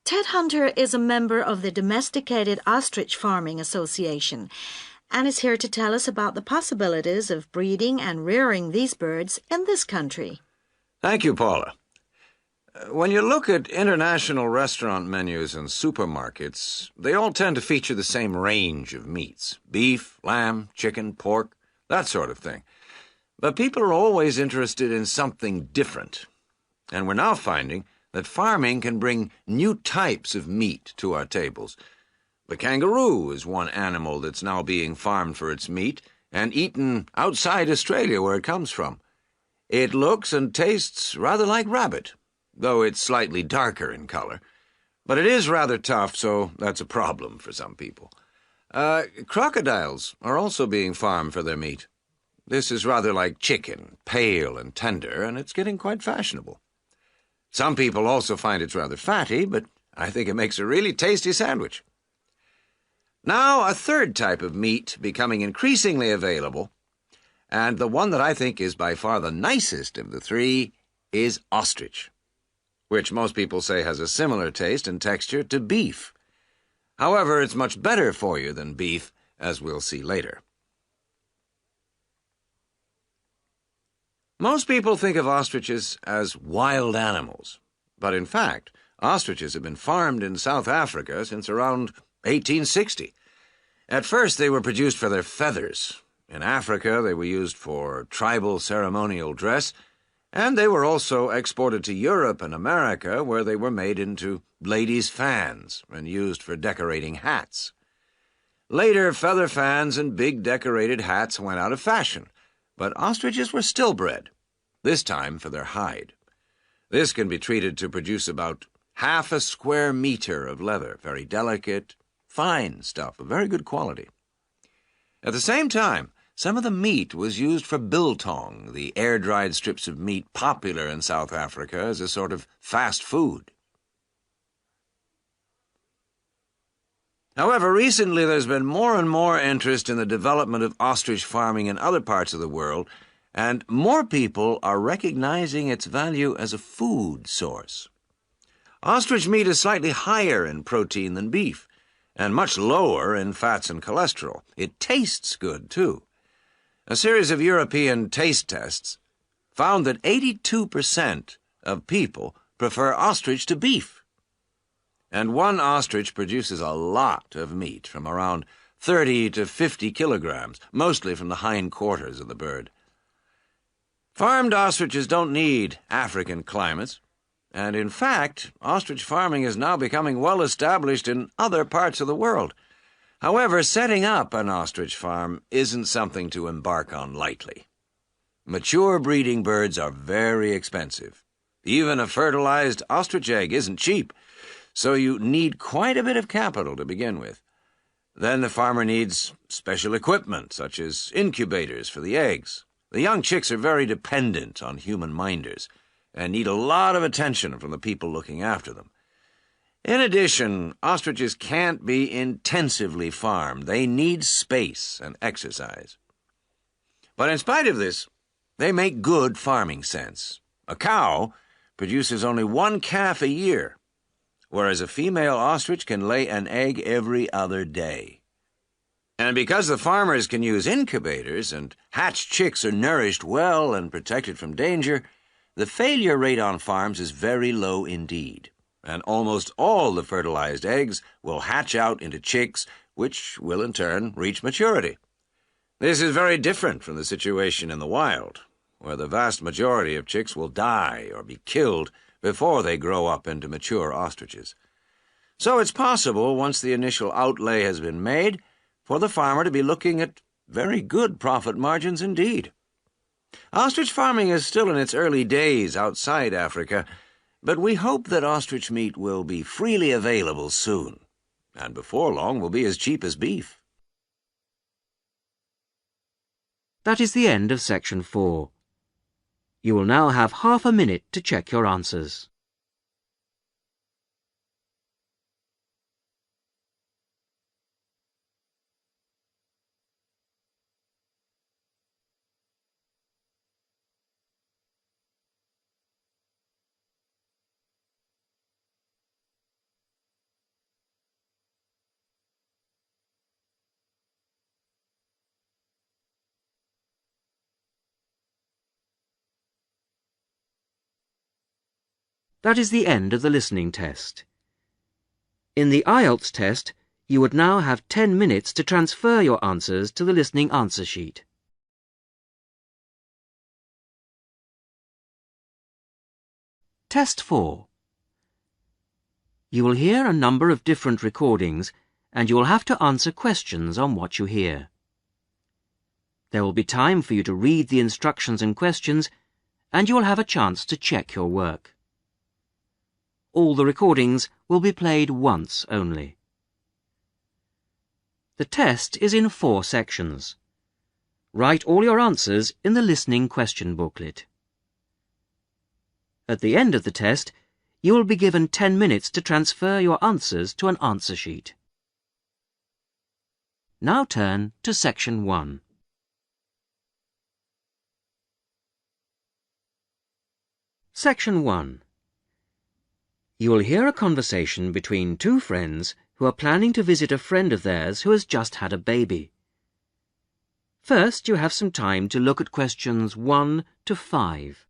Ted Hunter is a member of the Domesticated Ostrich Farming Association and is here to tell us about the possibilities of breeding and rearing these birds in this country.
Thank you, Paula. When you look at international restaurant menus and supermarkets, they all tend to feature the same range of meats: beef, lamb, chicken, pork, that sort of thing. But people are always interested in something different. And we're now finding that farming can bring new types of meat to our tables. The kangaroo is one animal that's now being farmed for its meat and eaten outside Australia, where it comes from. It looks and tastes rather like rabbit, though it's slightly darker in color. But it is rather tough, so that's a problem for some people. Crocodiles are also being farmed for their meat. This is rather like chicken, pale and tender, and it's getting quite fashionable. Some people also find it's rather fatty, but I think it makes a really tasty sandwich. Now, a third type of meat becoming increasingly available, and the one that I think is by far the nicest of the three, is ostrich, which most people say has a similar taste and texture to beef. However, it's much better for you than beef, as we'll see later. Most people think of ostriches as wild animals, but in fact, ostriches have been farmed in South Africa since around 1860. At first, they were produced for their feathers. In Africa, they were used for tribal ceremonial dress, and they were also exported to Europe and America, where they were made into ladies' fans and used for decorating hats. Later, feather fans and big decorated hats went out of fashion, but ostriches were still bred, this time for their hide. This can be treated to produce about half a square meter of leather, very delicate, fine stuff of very good quality. At the same time, some of the meat was used for biltong, the air-dried strips of meat popular in South Africa as a sort of fast food. However, recently there's been more and more interest in the development of ostrich farming in other parts of the world, and more people are recognizing its value as a food source. Ostrich meat is slightly higher in protein than beef, and much lower in fats and cholesterol. It tastes good, too. A series of European taste tests found that 82% of people prefer ostrich to beef. And one ostrich produces a lot of meat, from around 30 to 50 kilograms, mostly from the hindquarters of the bird. Farmed ostriches don't need African climates, and in fact, ostrich farming is now becoming well established in other parts of the world. However, setting up an ostrich farm isn't something to embark on lightly. Mature breeding birds are very expensive. Even a fertilized ostrich egg isn't cheap, so you need quite a bit of capital to begin with. Then the farmer needs special equipment, such as incubators for the eggs. The young chicks are very dependent on human minders and need a lot of attention from the people looking after them. In addition, ostriches can't be intensively farmed. They need space and exercise. But in spite of this, they make good farming sense. A cow produces only one calf a year, whereas a female ostrich can lay an egg every other day. And because the farmers can use incubators and hatched chicks are nourished well and protected from danger, the failure rate on farms is very low indeed, and almost all the fertilized eggs will hatch out into chicks, which will in turn reach maturity. This is very different from the situation in the wild, where the vast majority of chicks will die or be killed before they grow up into mature ostriches. So it's possible, once the initial outlay has been made, for the farmer to be looking at very good profit margins indeed. Ostrich farming is still in its early days outside Africa, but we hope that ostrich meat will be freely available soon, and before long will be as cheap as beef.
That is the end of section 4. You will now have half a minute to check your answers. That is the end of the listening test. In the Ielts test, you would now have 10 minutes to transfer your answers to the listening answer sheet. Test 4. You will hear a number of different recordings, and you will have to answer questions on what you hear. There will be time for you to read the instructions and questions, and you will have a chance to check your work. All the recordings will be played once only. The test is in 4 sections. Write all your answers in the listening question booklet. At the end of the test, you will be given 10 minutes to transfer your answers to an answer sheet. Now turn to Section 1. Section 1. You will hear a conversation between 2 friends who are planning to visit a friend of theirs who has just had a baby. First, you have some time to look at questions 1 to 5.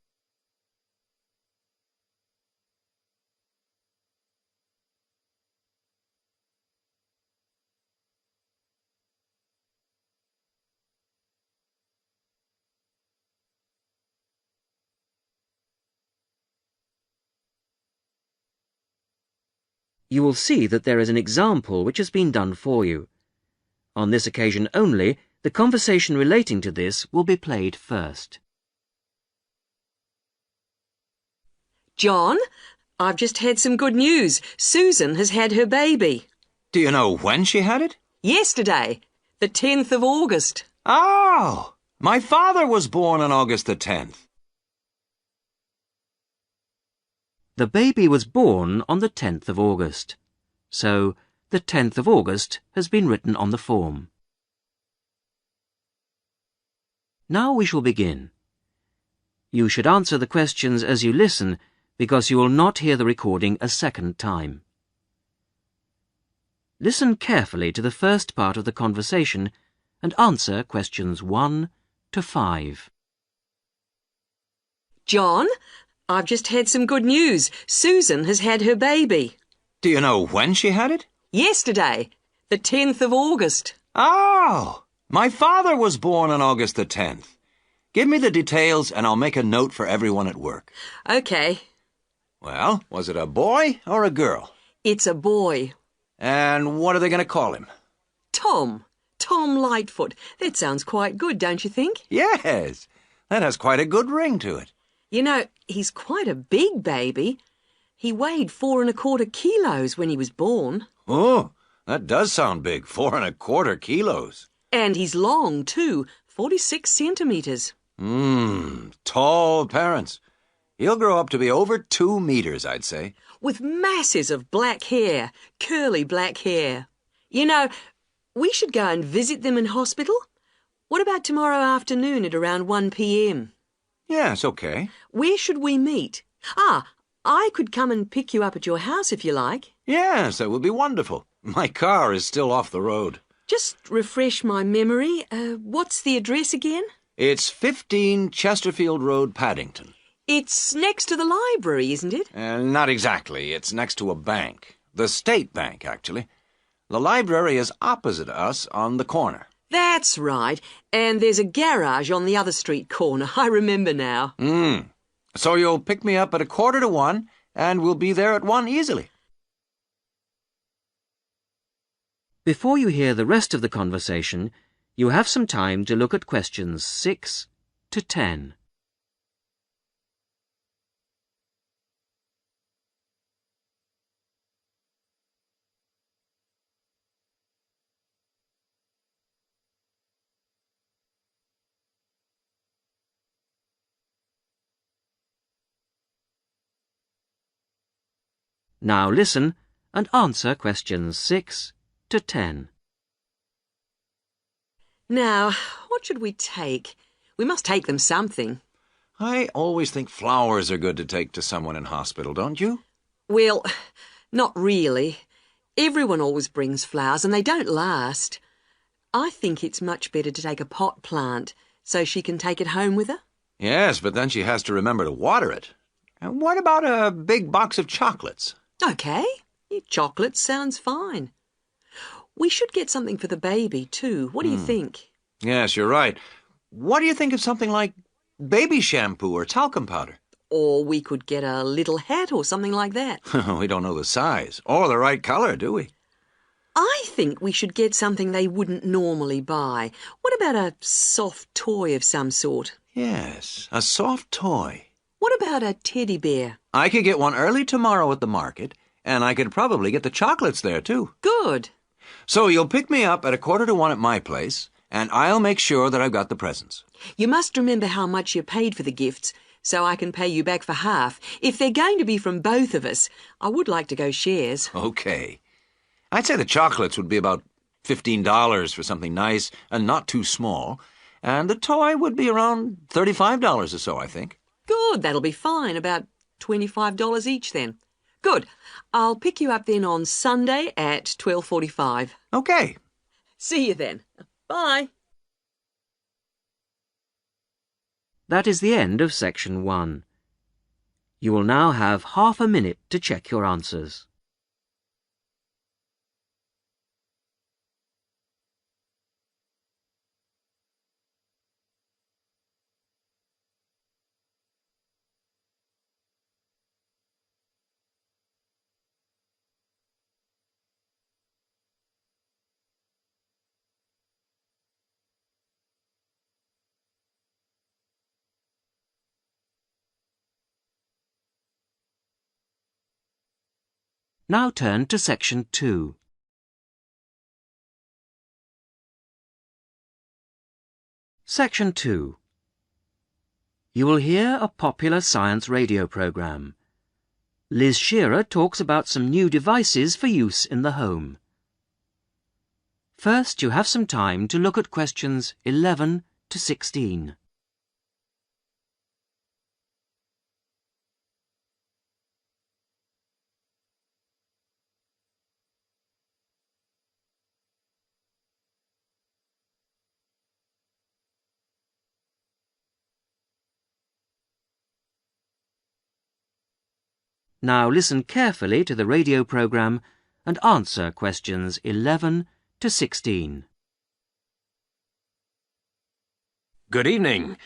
You will see that there is an example which has been done for you. On this occasion only, the conversation relating to this will be played first.
John, I've just had some good news. Susan has had her baby.
Do you know when she had it?
Yesterday, the 10th of August.
Oh, my father was born on August the 10th.
The baby was born on the 10th of August, so the 10th of August has been written on the form. Now we shall begin. You should answer the questions as you listen, because you will not hear the recording a second time. Listen carefully to the first part of the conversation and answer questions 1 to 5.
John, I've just had some good news. Susan has had her baby.
Do you know when she had it?
Yesterday, the 10th of August.
Oh, my father was born on August the 10th. Give me the details and I'll make a note for everyone at work.
Okay.
Well, was it a boy or a girl?
It's a boy.
And what are they going to call him?
Tom. Tom Lightfoot. That sounds quite good, don't you think?
Yes, that has quite a good ring to it.
You know, he's quite a big baby. He weighed 4¼ kilos when he was born.
Oh, that does sound big, 4¼ kilos.
And he's long, too, 46 centimetres.
Tall parents. He'll grow up to be over 2 meters, I'd say.
With masses of black hair, curly black hair. You know, we should go and visit them in hospital. What about tomorrow afternoon at around 1 p.m?
Yes, okay.
Where should we meet? I could come and pick you up at your house if you like.
Yes, that would be wonderful. My car is still off the road.
Just refresh my memory. What's the address again?
It's 15 Chesterfield Road, Paddington.
It's next to the library, isn't it?
Not exactly. It's next to a bank. The State Bank, actually. The library is opposite us on the corner.
That's right. And there's a garage on the other street corner. I remember now.
So you'll pick me up at 1:45, and we'll be there at 1 easily.
Before you hear the rest of the conversation, you have some time to look at questions 6 to 10. Now listen and answer questions 6 to 10.
Now, what should we take? We must take them something.
I always think flowers are good to take to someone in hospital, don't you?
Well, not really. Everyone always brings flowers and they don't last. I think it's much better to take a pot plant so she can take it home with her.
Yes, but then she has to remember to water it. And what about a big box of chocolates?
OK. Chocolate sounds fine. We should get something for the baby, too. What do you think?
Yes, you're right. What do you think of something like baby shampoo or talcum powder?
Or we could get a little hat or something like that.
We don't know the size or the right color, do we?
I think we should get something they wouldn't normally buy. What about a soft toy of some sort?
Yes, a soft toy.
What about a teddy bear?
I could get one early tomorrow at the market, and I could probably get the chocolates there, too.
Good.
So you'll pick me up at 1:45 at my place, and I'll make sure that I've got the presents.
You must remember how much you paid for the gifts, so I can pay you back for half. If they're going to be from both of us, I would like to go shares.
Okay. I'd say the chocolates would be about $15 for something nice and not too small, and the toy would be around $35 or so, I think.
Good, that'll be fine. About $25 each then. Good. I'll pick you up then on Sunday at 12:45.
Okay.
See you then. Bye.
That is the end of section 1. You will now have half a minute to check your answers. Now turn to section 2. Section 2. You will hear a popular science radio program. Liz Shearer talks about some new devices for use in the home. First, you have some time to look at questions 11 to 16. Now listen carefully to the radio program and answer questions 11 to 16.
Good evening.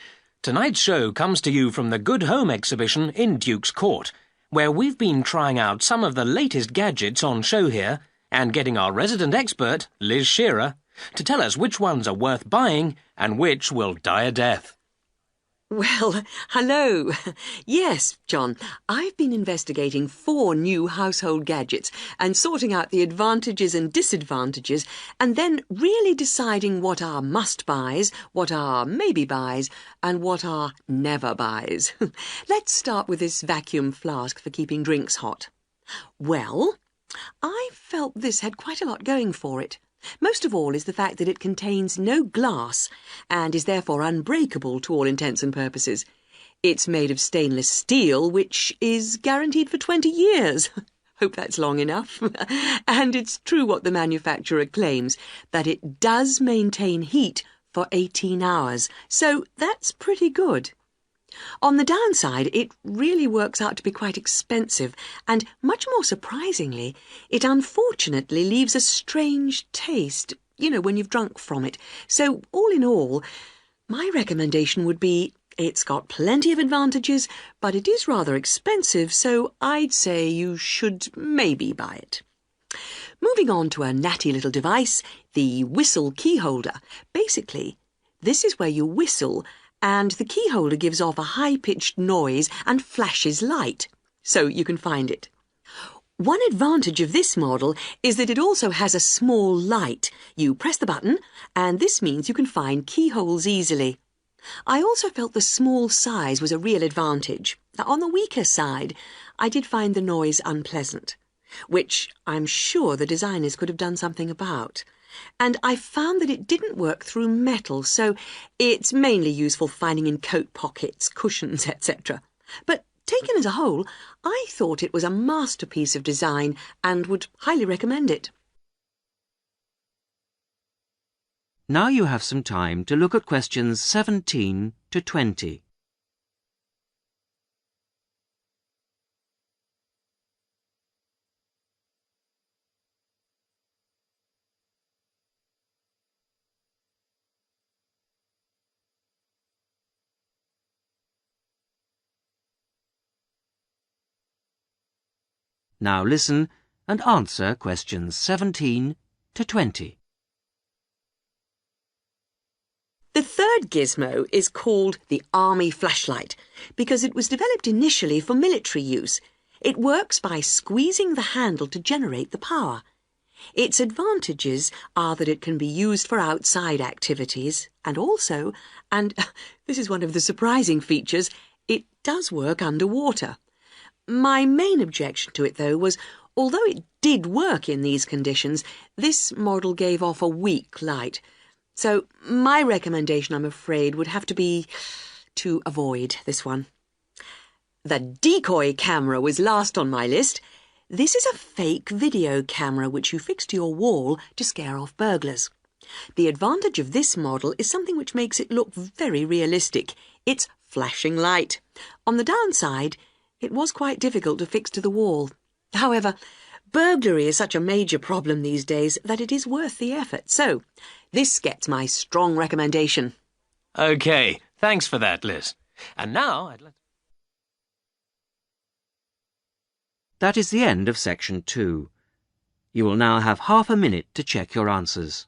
Tonight's show comes to you from the Good Home exhibition in Duke's Court, where we've been trying out some of the latest gadgets on show here and getting our resident expert, Liz Shearer, to tell us which ones are worth buying and which will die a death.
Well, hello. Yes, John, I've been investigating 4 new household gadgets and sorting out the advantages and disadvantages and then really deciding what are must-buys, what are maybe-buys and what are never-buys. Let's start with this vacuum flask for keeping drinks hot. Well, I felt this had quite a lot going for it. Most of all is the fact that it contains no glass and is therefore unbreakable to all intents and purposes. It's made of stainless steel, which is guaranteed for 20 years. Hope that's long enough. And it's true what the manufacturer claims, that it does maintain heat for 18 hours. So that's pretty good. On the downside, it really works out to be quite expensive, and much more surprisingly, it unfortunately leaves a strange taste, when you've drunk from it. So, all in all, my recommendation would be it's got plenty of advantages, but it is rather expensive, so I'd say you should maybe buy it. Moving on to a natty little device, the whistle key holder. Basically, this is where you whistle, and the key holder gives off a high-pitched noise and flashes light, so you can find it. One advantage of this model is that it also has a small light. You press the button, and this means you can find keyholes easily. I also felt the small size was a real advantage. Now, on the weaker side, I did find the noise unpleasant, which I'm sure the designers could have done something about. And I found that it didn't work through metal, so it's mainly useful for finding in coat pockets, cushions, etc. But taken as a whole, I thought it was a masterpiece of design and would highly recommend it.
Now you have some time to look at questions 17 to 20. Now listen and answer questions 17 to 20.
The third gizmo is called the Army flashlight because it was developed initially for military use. It works by squeezing the handle to generate the power. Its advantages are that it can be used for outside activities and also, and this is one of the surprising features, it does work underwater. My main objection to it, though, was although it did work in these conditions, this model gave off a weak light. So my recommendation, I'm afraid, would have to be to avoid this one. The decoy camera was last on my list. This is a fake video camera which you fix to your wall to scare off burglars. The advantage of this model is something which makes it look very realistic. It's flashing light. On the downside, it was quite difficult to fix to the wall. However, burglary is such a major problem these days that it is worth the effort. So, this gets my strong recommendation.
OK, thanks for that, Liz. And now I'd like to...
That is the end of section 2. You will now have half a minute to check your answers.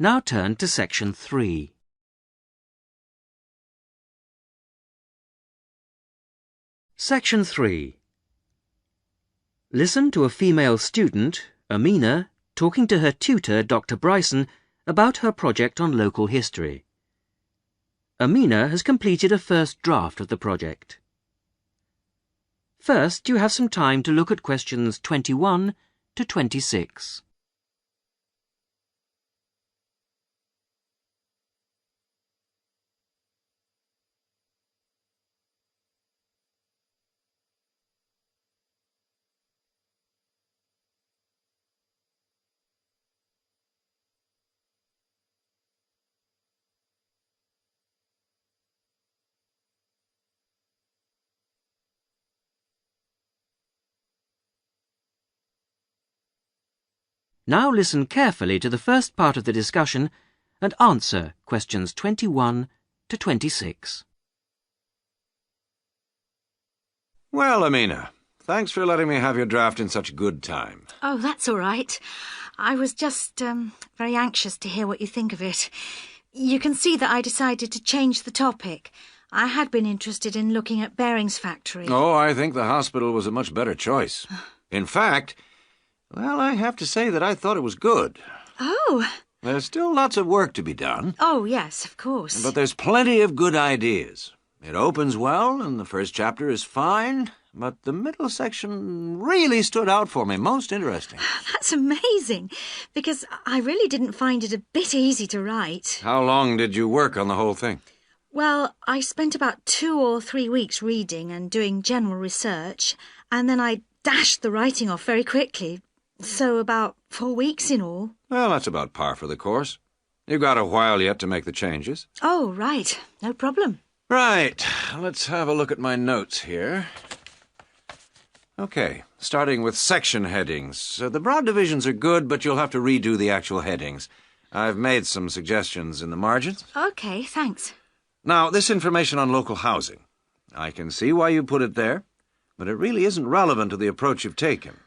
Now turn to section 3. Section 3. Listen to a female student, Amina, talking to her tutor, Dr. Bryson, about her project on local history. Amina has completed a first draft of the project. First, you have some time to look at questions 21 to 26. Now listen carefully to the first part of the discussion and answer questions 21 to 26.
Well, Amina, thanks for letting me have your draft in such good time.
Oh, that's all right. I was just very anxious to hear what you think of it. You can see that I decided to change the topic. I had been interested in looking at Bering's factory.
Oh, I think the hospital was a much better choice. In fact, well, I have to say that I thought it was good.
Oh.
There's still lots of work to be done.
Oh, yes, of course.
But there's plenty of good ideas. It opens well, and the first chapter is fine, but the middle section really stood out for me. Most interesting.
That's amazing, because I really didn't find it a bit easy to write.
How long did you work on the whole thing?
Well, I spent about 2 or 3 weeks reading and doing general research, and then I dashed the writing off very quickly. So about 4 weeks in all.
Well, that's about par for the course. You've got a while yet to make the changes.
Oh, right. No problem.
Right. Let's have a look at my notes here. OK, starting with section headings. The broad divisions are good, but you'll have to redo the actual headings. I've made some suggestions in the margins.
OK, thanks.
Now, this information on local housing. I can see why you put it there, but it really isn't relevant to the approach you've taken.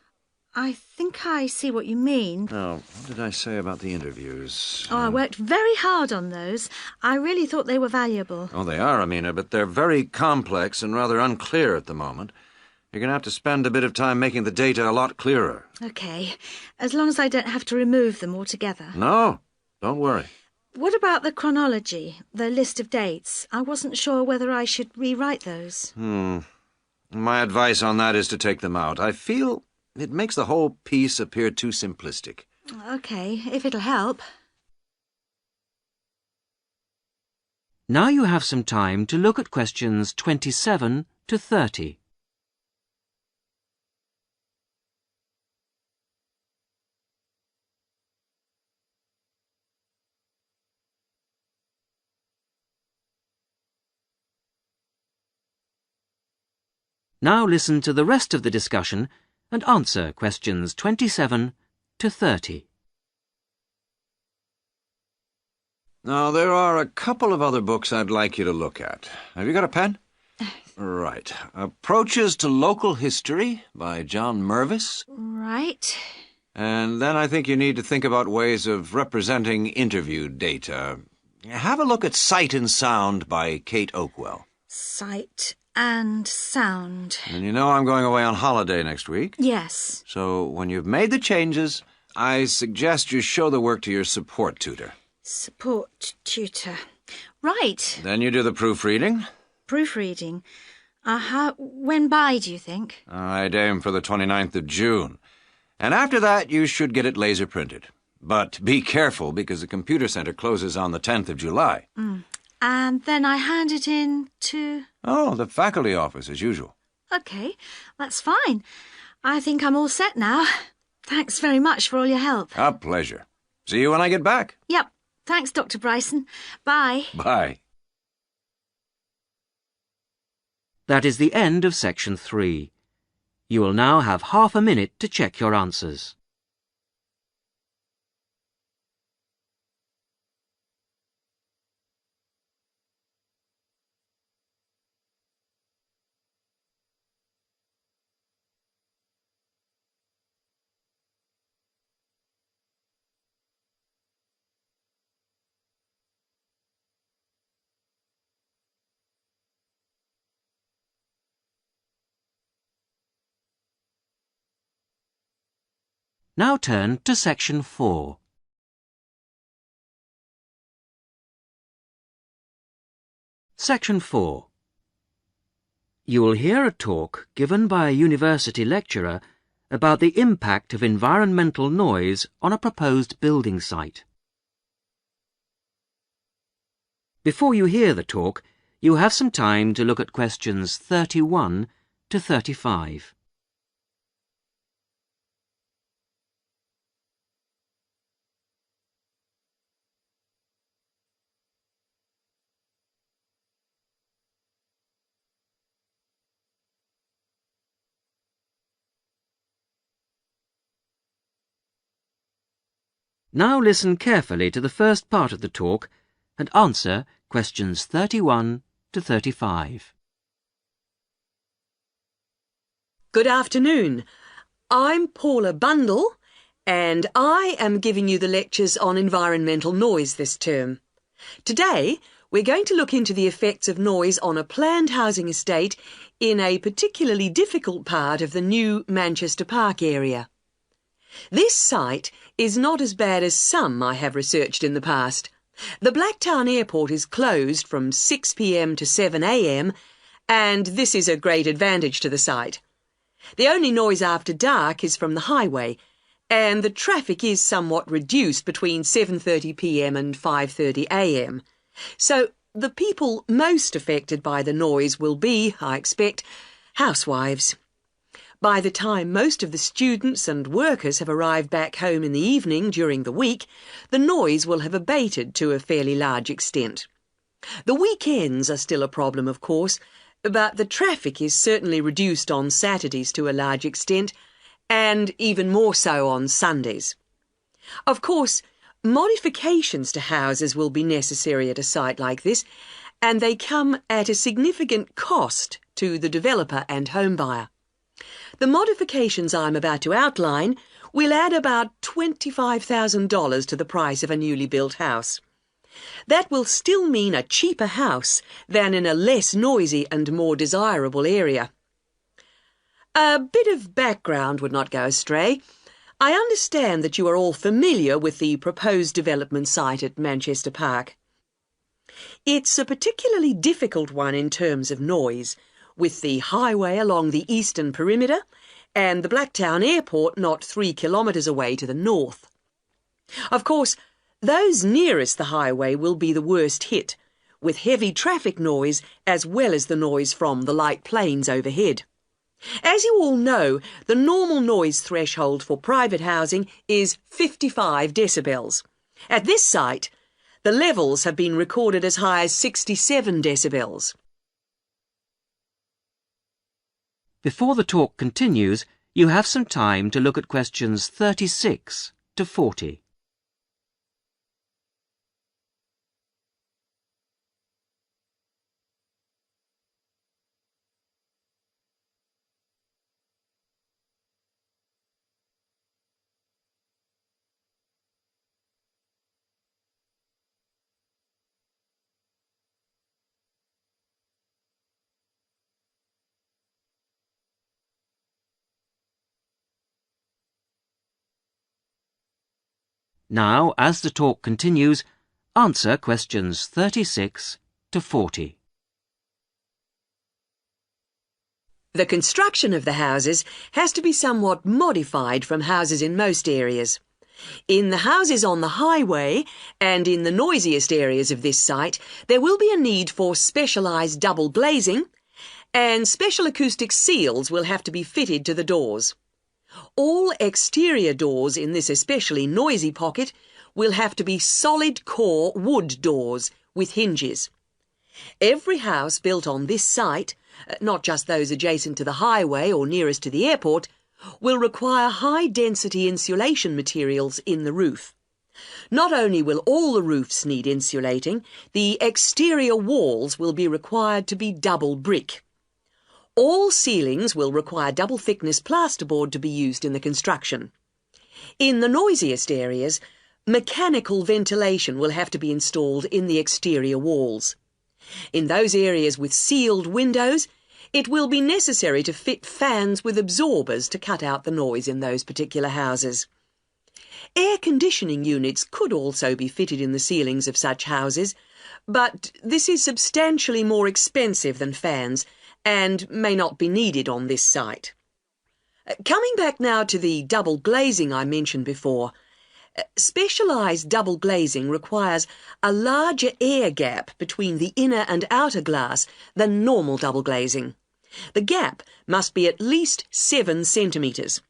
I think I see what you mean.
Now, what did I say about the interviews?
Oh, I worked very hard on those. I really thought they were valuable.
Oh, they are, Amina, but they're very complex and rather unclear at the moment. You're going to have to spend a bit of time making the data a lot clearer.
OK, as long as I don't have to remove them altogether.
No, don't worry.
What about the chronology, the list of dates? I wasn't sure whether I should rewrite those.
My advice on that is to take them out. I feel it makes the whole piece appear too simplistic.
OK, if it'll help.
Now you have some time to look at questions 27 to 30. Now listen to the rest of the discussion and answer questions 27 to 30.
Now, there are a couple of other books I'd like you to look at. Have you got a pen? Right. Approaches to Local History by John Mervis.
Right.
And then I think you need to think about ways of representing interview data. Have a look at Sight and Sound by Kate Oakwell.
Sight and Sound.
And you know I'm going away on holiday next week.
Yes.
So when you've made the changes, I suggest you show the work to your support tutor.
Support tutor. Right.
Then you do the proofreading.
Proofreading. When by, do you think?
I'd aim for the 29th of June. And after that, you should get it laser printed. But be careful, because the computer center closes on the 10th of July.
And then I hand it in to...
Oh, the faculty office, as usual.
OK, that's fine. I think I'm all set now. Thanks very much for all your help.
A pleasure. See you when I get back.
Yep. Thanks, Dr. Bryson. Bye.
Bye.
That is the end of section 3. You will now have half a minute to check your answers. Now turn to section 4. Section 4. You will hear a talk given by a university lecturer about the impact of environmental noise on a proposed building site. Before you hear the talk, you have some time to look at questions 31 to 35. Now listen carefully to the first part of the talk and answer questions 31 to 35.
Good afternoon. I'm Paula Bundle, and I am giving you the lectures on environmental noise this term. Today, we're going to look into the effects of noise on a planned housing estate in a particularly difficult part of the new Manchester Park area. This site is not as bad as some I have researched in the past. The Blacktown Airport is closed from 6 p.m. to 7 a.m, and this is a great advantage to the site. The only noise after dark is from the highway, and the traffic is somewhat reduced between 7:30 p.m. and 5:30 a.m. So the people most affected by the noise will be, I expect, housewives. By the time most of the students and workers have arrived back home in the evening during the week, the noise will have abated to a fairly large extent. The weekends are still a problem, of course, but the traffic is certainly reduced on Saturdays to a large extent, and even more so on Sundays. Of course, modifications to houses will be necessary at a site like this, and they come at a significant cost to the developer and home buyer. The modifications I'm about to outline will add about $25,000 to the price of a newly built house. That will still mean a cheaper house than in a less noisy and more desirable area. A bit of background would not go astray. I understand that you are all familiar with the proposed development site at Manchester Park. It's a particularly difficult one in terms of noise, with the highway along the eastern perimeter and the Blacktown Airport not 3 kilometres away to the north. Of course, those nearest the highway will be the worst hit, with heavy traffic noise as well as the noise from the light planes overhead. As you all know, the normal noise threshold for private housing is 55 decibels. At this site, the levels have been recorded as high as 67 decibels.
Before the talk continues, you have some time to look at questions 36 to 40. Now, as the talk continues, answer questions 36 to 40.
The construction of the houses has to be somewhat modified from houses in most areas. In the houses on the highway and in the noisiest areas of this site, there will be a need for specialised double glazing, and special acoustic seals will have to be fitted to the doors. All exterior doors in this especially noisy pocket will have to be solid core wood doors with hinges. Every house built on this site, not just those adjacent to the highway or nearest to the airport, will require high-density insulation materials in the roof. Not only will all the roofs need insulating, the exterior walls will be required to be double brick. All ceilings will require double-thickness plasterboard to be used in the construction. In the noisiest areas, mechanical ventilation will have to be installed in the exterior walls. In those areas with sealed windows, it will be necessary to fit fans with absorbers to cut out the noise in those particular houses. Air conditioning units could also be fitted in the ceilings of such houses, but this is substantially more expensive than fans and may not be needed on this site. Coming back now to the double glazing I mentioned before, specialised double glazing requires a larger air gap between the inner and outer glass than normal double glazing. The gap must be at least 7 centimetres.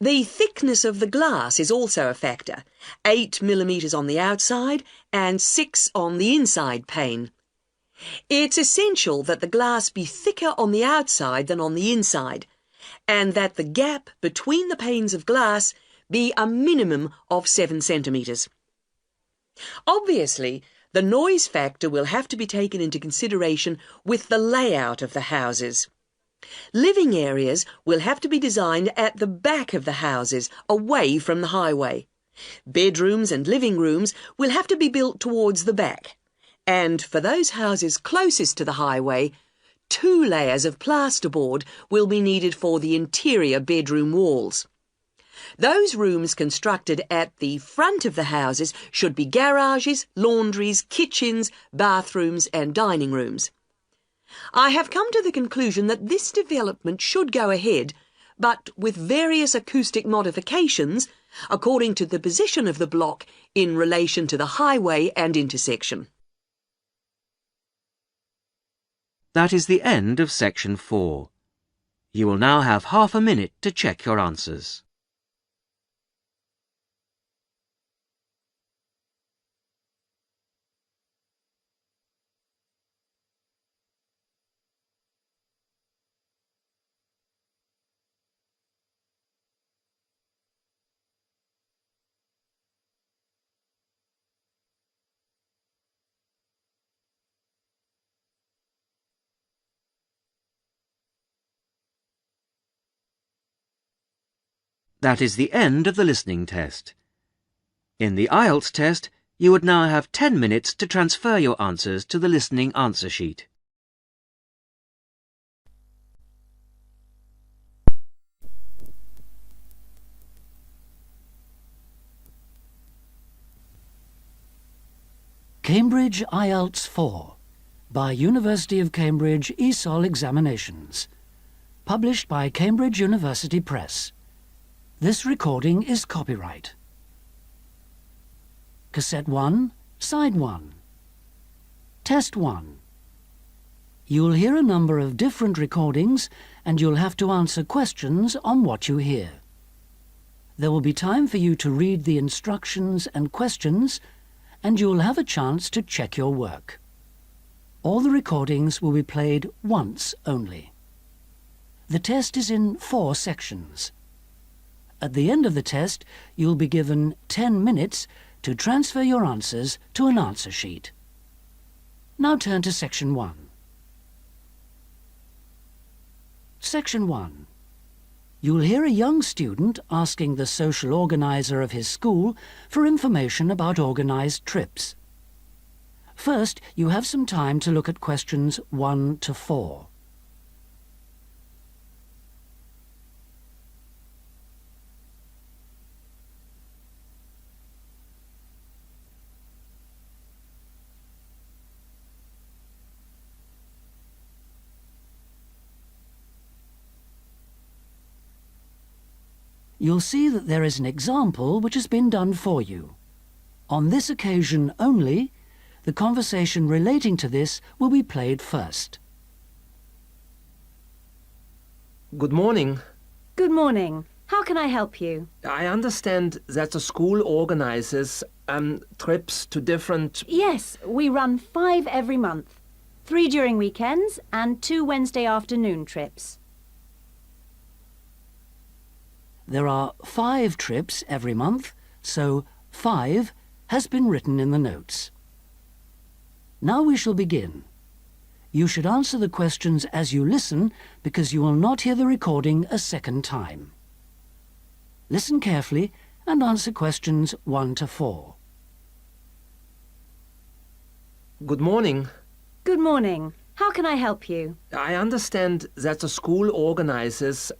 The thickness of the glass is also a factor, 8 millimetres on the outside and 6 on the inside pane. It's essential that the glass be thicker on the outside than on the inside, and that the gap between the panes of glass be a minimum of 7 centimetres. Obviously, the noise factor will have to be taken into consideration with the layout of the houses. Living areas will have to be designed at the back of the houses, away from the highway. Bedrooms and living rooms will have to be built towards the back. And for those houses closest to the highway, 2 layers of plasterboard will be needed for the interior bedroom walls. Those rooms constructed at the front of the houses should be garages, laundries, kitchens, bathrooms and dining rooms. I have come to the conclusion that this development should go ahead, but with various acoustic modifications according to the position of the block in relation to the highway and intersection.
That is the end of section 4. You will now have half a minute to check your answers. That is the end of the listening test. In the Ielts test, you would now have 10 minutes to transfer your answers to the listening answer sheet.
Cambridge Ielts 4 by University of Cambridge ESOL Examinations. Published by Cambridge University Press. This recording is copyright. Cassette 1, Side 1. Test 1. You'll hear a number of different recordings and you'll have to answer questions on what you hear. There will be time for you to read the instructions and questions and you'll have a chance to check your work. All the recordings will be played once only. The test is in 4 sections. At the end of the test, you'll be given 10 minutes to transfer your answers to an answer sheet. Now turn to Section 1. Section 1. You'll hear a young student asking the social organizer of his school for information about organized trips. First, you have some time to look at questions 1 to 4. You'll see that there is an example which has been done for you. On this occasion only, the conversation relating to this will be played first.
Good morning.
Good morning. How can I help you?
I understand that the school organizes trips to different...
Yes, we run 5 every month. 3 during weekends and 2 Wednesday afternoon trips.
There are 5 trips every month, so 5 has been written in the notes. Now we shall begin. You should answer the questions as you listen, because you will not hear the recording a second time. Listen carefully and answer questions 1 to 4.
Good morning.
Good morning. How can I help you?
I understand that the school organizes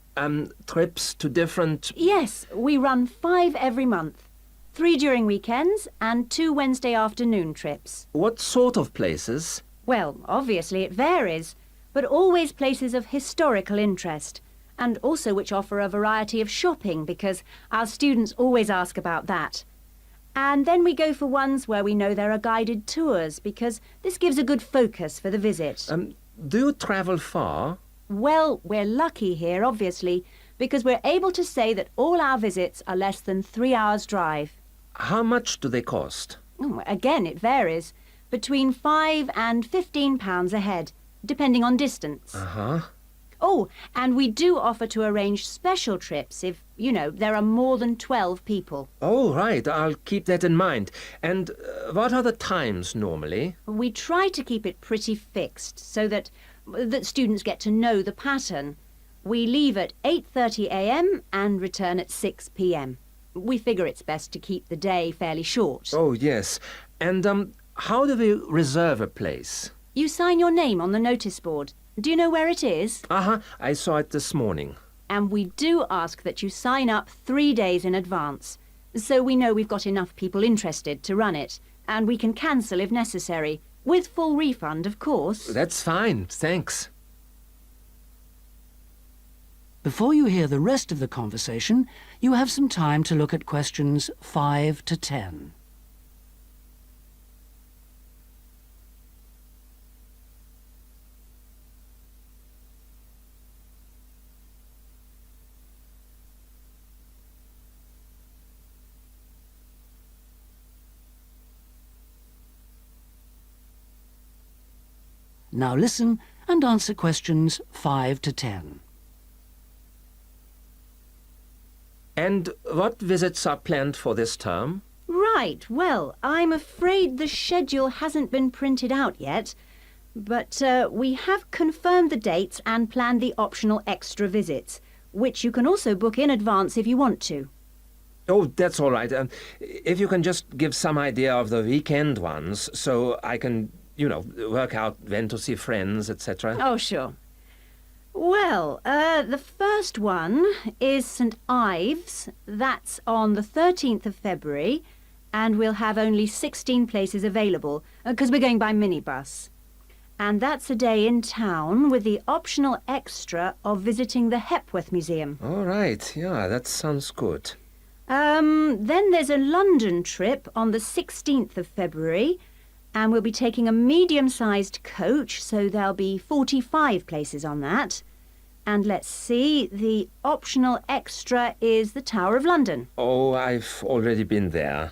trips to different...
Yes, we run 5 every month. 3 during weekends and 2 Wednesday afternoon trips.
What sort of places?
Well, obviously it varies, but always places of historical interest, and also which offer a variety of shopping, because our students always ask about that. And then we go for ones where we know there are guided tours, because this gives a good focus for the visit.
Do you travel far?
Well, we're lucky here, obviously, because we're able to say that all our visits are less than 3 hours' drive.
How much do they cost?
Again, it varies. Between £5 and £15 a head, depending on distance.
Uh-huh.
Oh, and we do offer to arrange special trips if, you know, there are more than 12 people.
Oh, right. I'll keep that in mind. And what are the times normally?
We try to keep it pretty fixed so that students get to know the pattern. We leave at 8:30 a.m. and return at 6 p.m. We figure it's best to keep the day fairly short.
Oh, yes. And how do we reserve a place?
You sign your name on the notice board. Do you know where it is?
Uh-huh. I saw it this morning.
And we do ask that you sign up 3 days in advance, so we know we've got enough people interested to run it, and we can cancel if necessary, with full refund, of course.
That's fine, thanks.
Before you hear the rest of the conversation, you have some time to look at questions 5 to 10. Now listen and answer questions 5 to 10.
And what visits are planned for this term?
Right, well, I'm afraid the schedule hasn't been printed out yet, but we have confirmed the dates and planned the optional extra visits, which you can also book in advance if you want to.
Oh, that's all right. If you can just give some idea of the weekend ones, so I can, you know, work out when to see friends, etc.
Oh, sure. Well, the first one is St. Ives. That's on the 13th of February, and we'll have only 16 places available, because we're going by minibus. And that's a day in town with the optional extra of visiting the Hepworth Museum.
All right, yeah, that sounds good.
Then there's a London trip on the 16th of February, and we'll be taking a medium-sized coach, so there'll be 45 places on that. And let's see, the optional extra is the Tower of London.
Oh, I've already been there.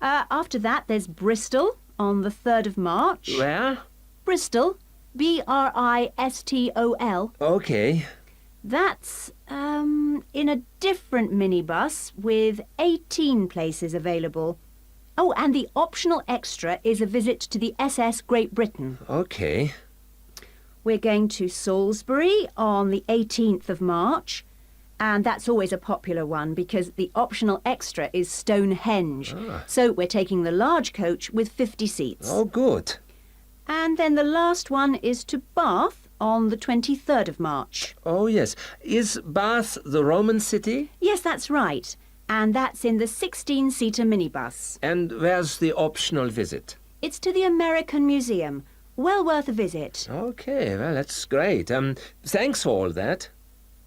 After that, there's Bristol on the 3rd of March.
Where?
Bristol. Bristol.
Okay.
That's in a different minibus with 18 places available. Oh, and the optional extra is a visit to the SS Great Britain.
OK.
We're going to Salisbury on the 18th of March, and that's always a popular one because the optional extra is Stonehenge. So we're taking the large coach with 50 seats.
Oh, good.
And then the last one is to Bath on the 23rd of March.
Oh, yes. Is Bath the Roman city?
Yes, that's right. And that's in the 16-seater minibus.
And where's the optional visit?
It's to the American Museum. Well worth a visit.
OK, well, that's great. Thanks for all that.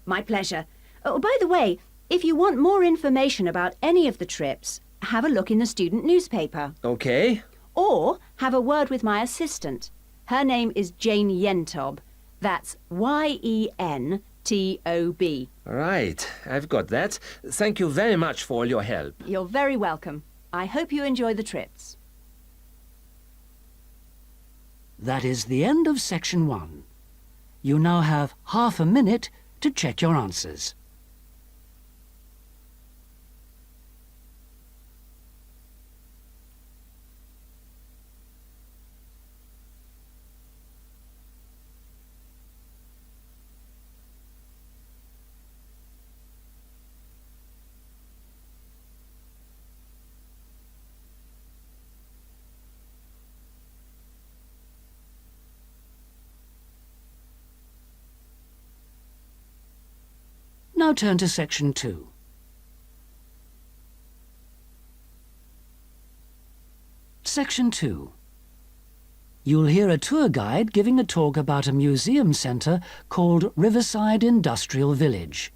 My pleasure. Oh, by the way, if you want more information about any of the trips, have a look in the student newspaper.
OK.
Or have a word with my assistant. Her name is Jane Yentob. That's Yentob.
Right, I've got that. Thank you very much for all your help.
You're very welcome. I hope you enjoy the trips.
That is the end of section 1. You now have half a minute to check your answers. Now turn to section 2. Section 2. You'll hear a tour guide giving a talk about a museum centre called Riverside Industrial Village.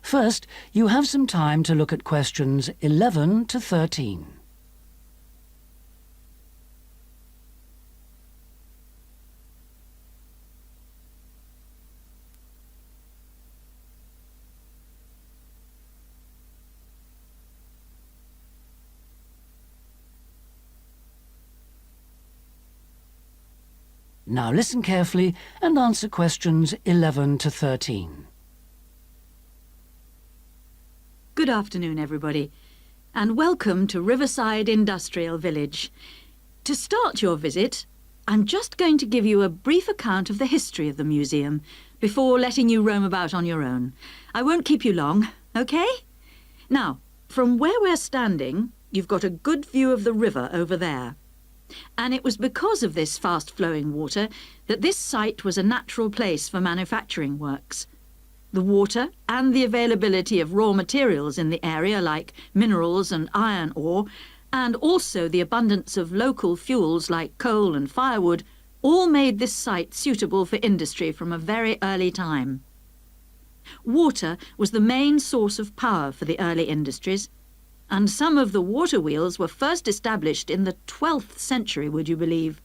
First, you have some time to look at questions 11 to 13. Now listen carefully and answer questions 11 to 13.
Good afternoon, everybody, and welcome to Riverside Industrial Village. To start your visit, I'm just going to give you a brief account of the history of the museum before letting you roam about on your own. I won't keep you long, OK? Now, from where we're standing, you've got a good view of the river over there. And it was because of this fast-flowing water that this site was a natural place for manufacturing works. The water and the availability of raw materials in the area like minerals and iron ore, and also the abundance of local fuels like coal and firewood, all made this site suitable for industry from a very early time. Water was the main source of power for the early industries, and some of the water wheels were first established in the 12th century, would you believe?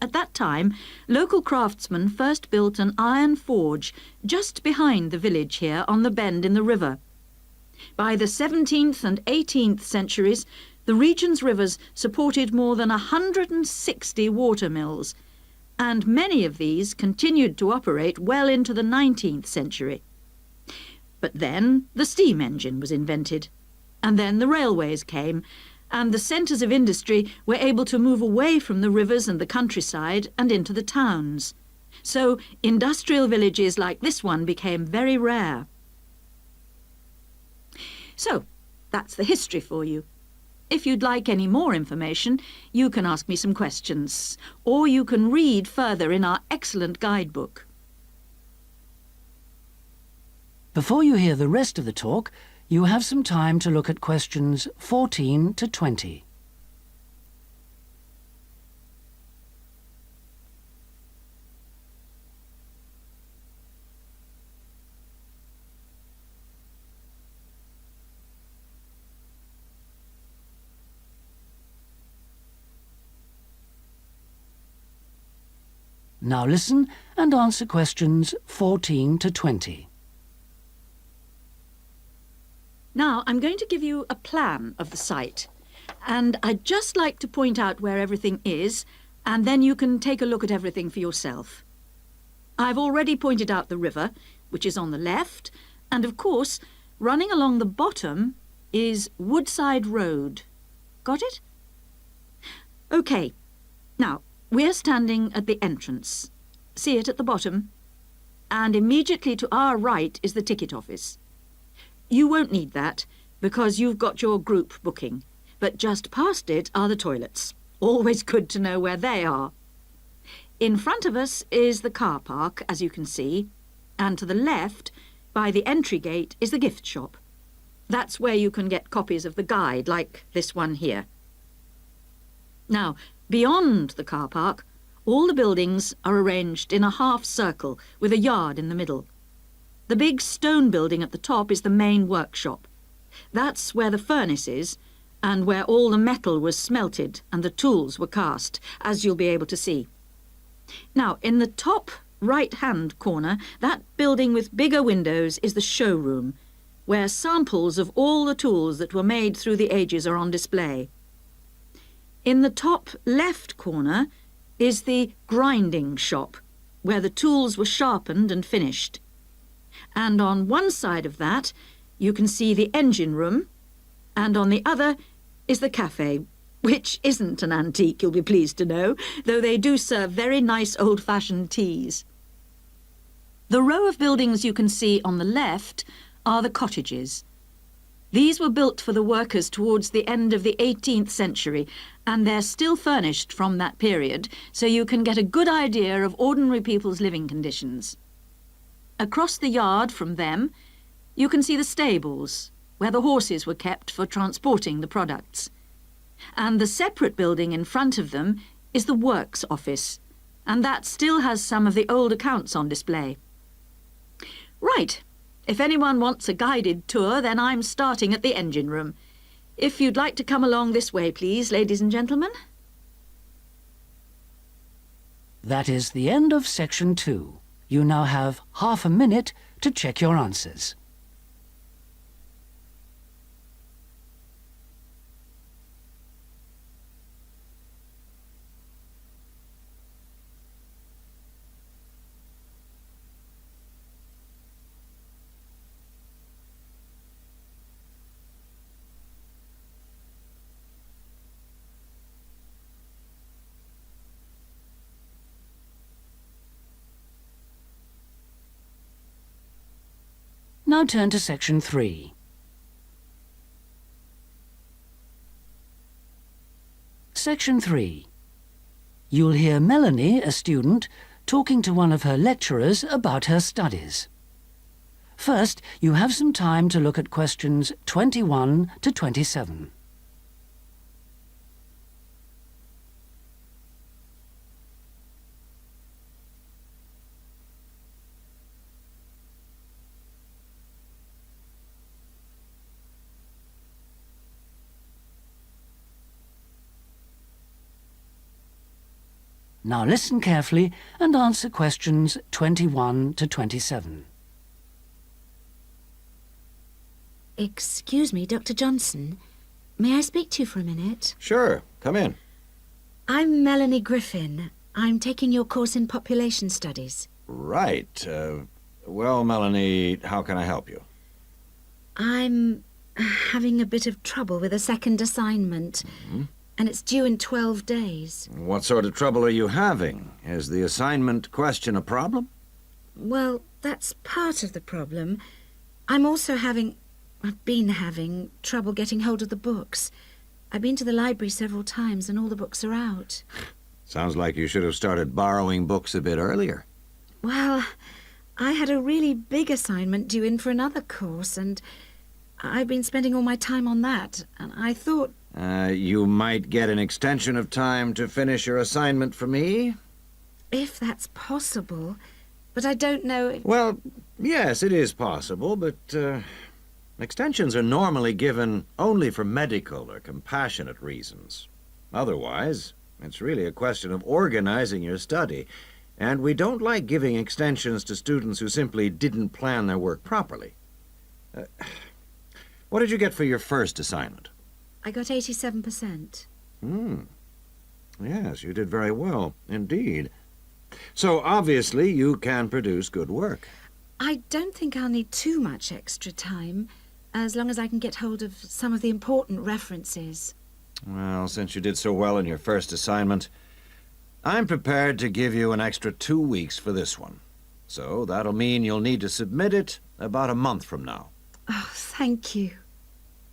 At that time, local craftsmen first built an iron forge just behind the village here on the bend in the river. By the 17th and 18th centuries, the region's rivers supported more than 160 water mills, and many of these continued to operate well into the 19th century. But then the steam engine was invented. And then the railways came, and the centres of industry were able to move away from the rivers and the countryside and into the towns. So industrial villages like this one became very rare. So, that's the history for you. If you'd like any more information, you can ask me some questions, or you can read further in our excellent guidebook.
Before you hear the rest of the talk, you have some time to look at questions 14 to 20. Now listen and answer questions 14 to 20.
Now, I'm going to give you a plan of the site, and I'd just like to point out where everything is, and then you can take a look at everything for yourself. I've already pointed out the river,
which is on the left, and of course, running along the bottom is Woodside Road. Got it? OK. Now, we're standing at the entrance. See it at the bottom? And immediately to our right is the ticket office. You won't need that, because you've got your group booking, but just past it are the toilets. Always good to know where they are. In front of us is the car park, as you can see, and to the left, by the entry gate, is the gift shop. That's where you can get copies of the guide, like this one here. Now, beyond the car park, all the buildings are arranged in a half circle with a yard in the middle. The big stone building at the top is the main workshop. That's where the furnace is, and where all the metal was smelted and the tools were cast, as you'll be able to see. Now, in the top right-hand corner, that building with bigger windows is the showroom, where samples of all the tools that were made through the ages are on display. In the top left corner is the grinding shop, where the tools were sharpened and finished. And on one side of that, you can see the engine room, and on the other is the cafe, which isn't an antique, you'll be pleased to know, though they do serve very nice old-fashioned teas. The row of buildings you can see on the left are the cottages. These were built for the workers towards the end of the 18th century, and they're still furnished from that period, so you can get a good idea of ordinary people's living conditions. Across the yard from them, you can see the stables, where the horses were kept for transporting the products. And the separate building in front of them is the works office, and that still has some of the old accounts on display. Right. If anyone wants a guided tour, then I'm starting at the engine room. If you'd like to come along this way, please, ladies and gentlemen.
That is the end of section 2. You now have half a minute to check your answers. Now turn to section 3. Section 3. You'll hear Melanie, a student, talking to one of her lecturers about her studies. First, you have some time to look at questions 21 to 27. Now listen carefully and answer questions 21 to 27.
Excuse me, Dr. Johnson. May I speak to you for a minute?
Sure, come in.
I'm Melanie Griffin. I'm taking your course in population studies.
Right. Well, Melanie, how can I help you?
I'm having a bit of trouble with a second assignment. Mm-hmm. And it's due in 12 days.
What sort of trouble are you having? Is the assignment question a problem?
Well, that's part of the problem. I've been having trouble getting hold of the books. I've been to the library several times and all the books are out.
Sounds like you should have started borrowing books a bit earlier.
Well, I had a really big assignment due in for another course and I've been spending all my time on that. And I thought...
You might get an extension of time to finish your assignment for me?
If that's possible, but I don't know if...
Well, yes, it is possible, but extensions are normally given only for medical or compassionate reasons. Otherwise, it's really a question of organizing your study, and we don't like giving extensions to students who simply didn't plan their work properly. What did you get for your first assignment?
I got 87%.
Yes, you did very well, indeed. So, obviously, you can produce good work.
I don't think I'll need too much extra time, as long as I can get hold of some of the important references.
Well, since you did so well in your first assignment, I'm prepared to give you an extra 2 weeks for this one. So that'll mean you'll need to submit it about a month from now.
Oh, thank you.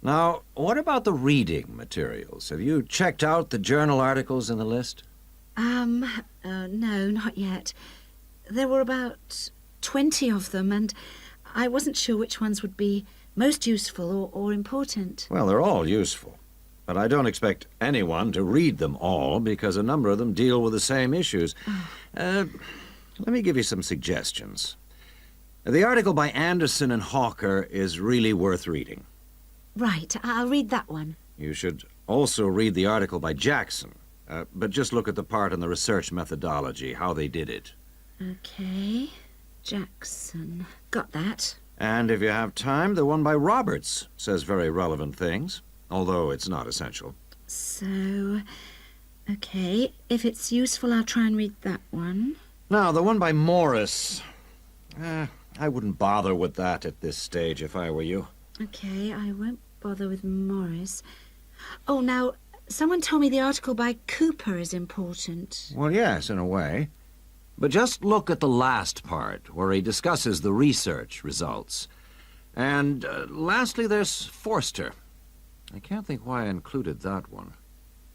Now, what about the reading materials? Have you checked out the journal articles in the list?
No, not yet. There were about 20 of them, and I wasn't sure which ones would be most useful or important.
Well, they're all useful, but I don't expect anyone to read them all because a number of them deal with the same issues. Let me give you some suggestions. The article by Anderson and Hawker is really worth reading.
Right, I'll read that one.
You should also read the article by Jackson, but just look at the part on the research methodology, how they did it.
Okay, Jackson. Got that.
And if you have time, the one by Roberts says very relevant things, although it's not essential.
So, okay, if it's useful, I'll try and read that one.
Now, the one by Morris, I wouldn't bother with that at this stage if I were you.
Okay, I won't bother with Morris. Oh, now, someone told me the article by Cooper is important.
Well, yes, in a way. But just look at the last part, where he discusses the research results. And lastly, there's Forster. I can't think why I included that one.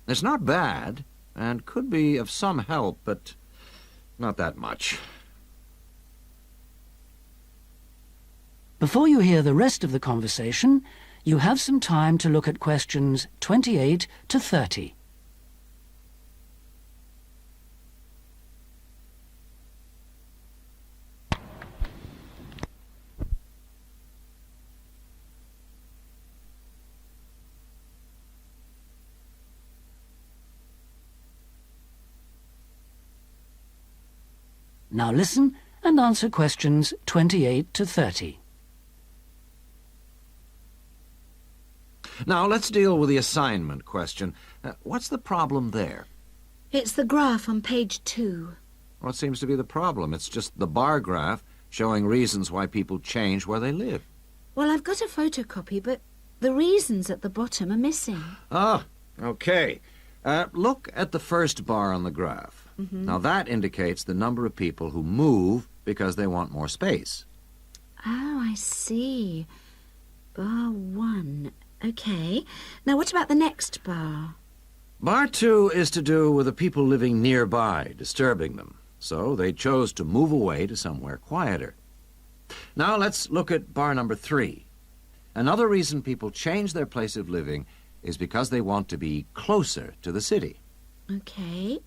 It's not bad, and could be of some help, but not that much.
Before you hear the rest of the conversation, you have some time to look at questions 28 to 30. Now listen and answer questions 28 to 30.
Now, let's deal with the assignment question. What's the problem there?
It's the graph on page 2.
What seems to be the problem? It's just the bar graph showing reasons why people change where they live.
Well, I've got a photocopy, but the reasons at the bottom are missing.
Ah, okay. Look at the first bar on the graph. Now, that indicates the number of people who move because they want more space.
Oh, I see. Bar 1. Okay. Now, what about the next bar?
Bar 2 is to do with the people living nearby, disturbing them. So they chose to move away to somewhere quieter. Now, let's look at bar number 3. Another reason people change their place of living is because they want to be closer to the city.
Okay.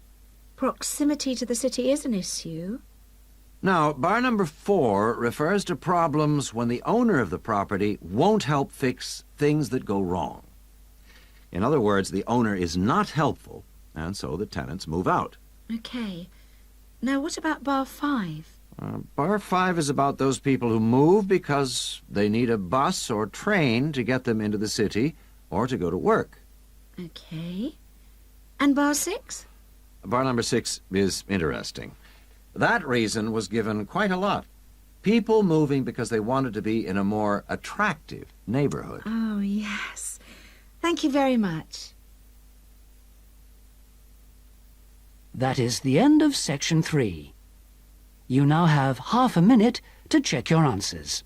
Proximity to the city is an issue.
Now, bar number 4 refers to problems when the owner of the property won't help fix things that go wrong. In other words, the owner is not helpful, and so the tenants move out.
Okay. Now, what about bar 5?
Bar 5 is about those people who move because they need a bus or train to get them into the city or to go to work.
Okay. And bar 6?
Bar number 6 is interesting. That reason was given quite a lot. People moving because they wanted to be in a more attractive neighborhood.
Oh, yes. Thank you very much.
That is the end of section 3. You now have half a minute to check your answers.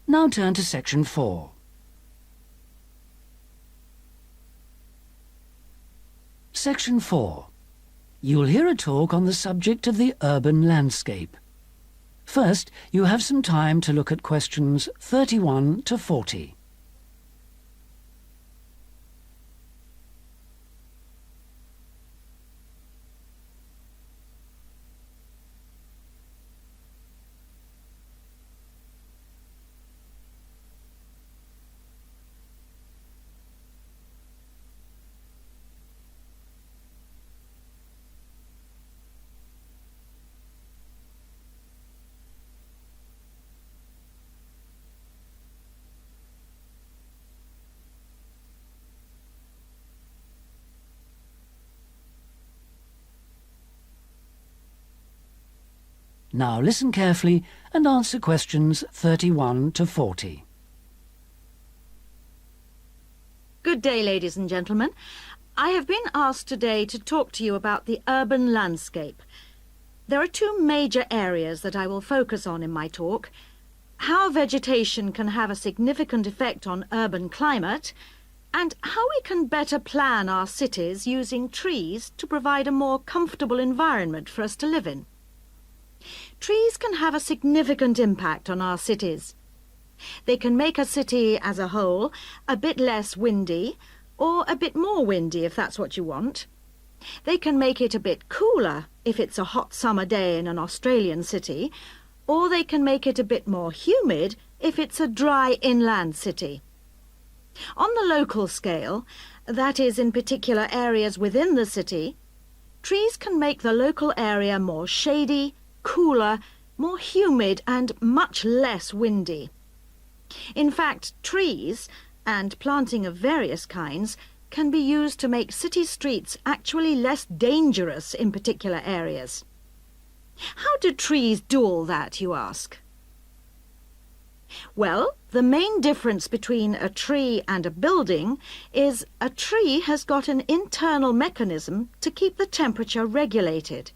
Now turn to section 4. Section 4. You'll hear a talk on the subject of the urban landscape. First, you have some time to look at questions 31 to 40. Now listen carefully and answer questions 31 to 40.
Good day, ladies and gentlemen. I have been asked today to talk to you about the urban landscape. There are two major areas that I will focus on in my talk: how vegetation can have a significant effect on urban climate, and how we can better plan our cities using trees to provide a more comfortable environment for us to live in. Trees can have a significant impact on our cities. They can make a city as a whole a bit less windy, or a bit more windy if that's what you want. They can make it a bit cooler if it's a hot summer day in an Australian city, or they can make it a bit more humid if it's a dry inland city. On the local scale, that is in particular areas within the city, trees can make the local area more shady, cooler, more humid and much less windy. In fact, trees, and planting of various kinds, can be used to make city streets actually less dangerous in particular areas. How do trees do all that, you ask? Well, the main difference between a tree and a building is a tree has got an internal mechanism to keep the temperature regulated.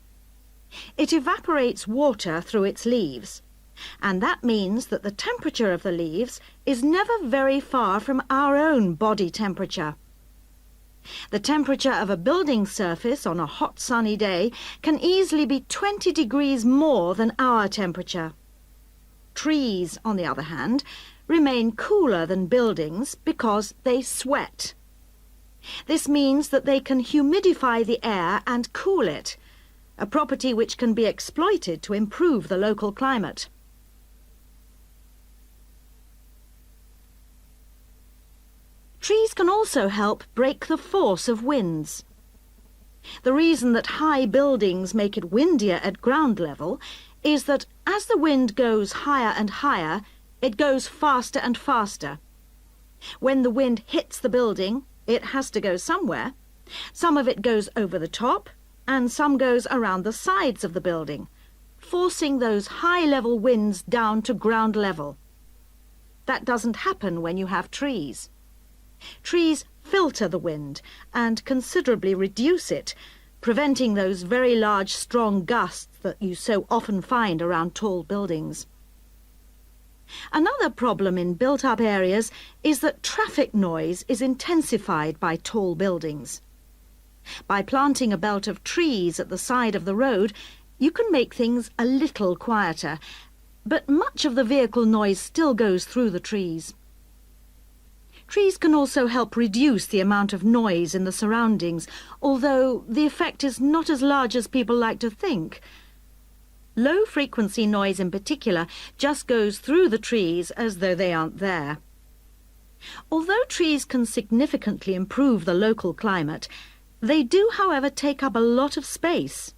It evaporates water through its leaves, and that means that the temperature of the leaves is never very far from our own body temperature. The temperature of a building surface on a hot sunny day can easily be 20 degrees more than our temperature. Trees, on the other hand, remain cooler than buildings because they sweat. This means that they can humidify the air and cool it, a property which can be exploited to improve the local climate. Trees can also help break the force of winds. The reason that high buildings make it windier at ground level is that as the wind goes higher and higher, it goes faster and faster. When the wind hits the building, it has to go somewhere. Some of it goes over the top, and some goes around the sides of the building, forcing those high-level winds down to ground level. That doesn't happen when you have trees. Trees filter the wind and considerably reduce it, preventing those very large, strong gusts that you so often find around tall buildings. Another problem in built-up areas is that traffic noise is intensified by tall buildings. By planting a belt of trees at the side of the road, you can make things a little quieter, but much of the vehicle noise still goes through the trees. Trees can also help reduce the amount of noise in the surroundings, although the effect is not as large as people like to think. Low-frequency noise in particular just goes through the trees as though they aren't there. Although trees can significantly improve the local climate, they do, however, take up a lot of space.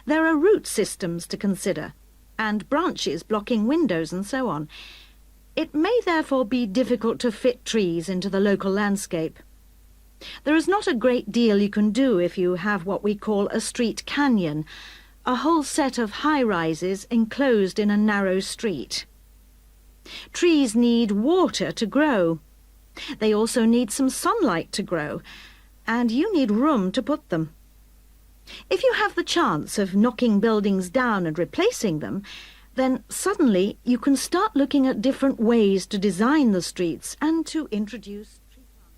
There are root systems to consider, and branches blocking windows and so on. It may therefore be difficult to fit trees into the local landscape. There is not a great deal you can do if you have what we call a street canyon, a whole set of high-rises enclosed in a narrow street. Trees need water to grow. They also need some sunlight to grow, and you need room to put them. If you have the chance of knocking buildings down and replacing them, then suddenly you can start looking at different ways to design the streets and to introduce tree plants.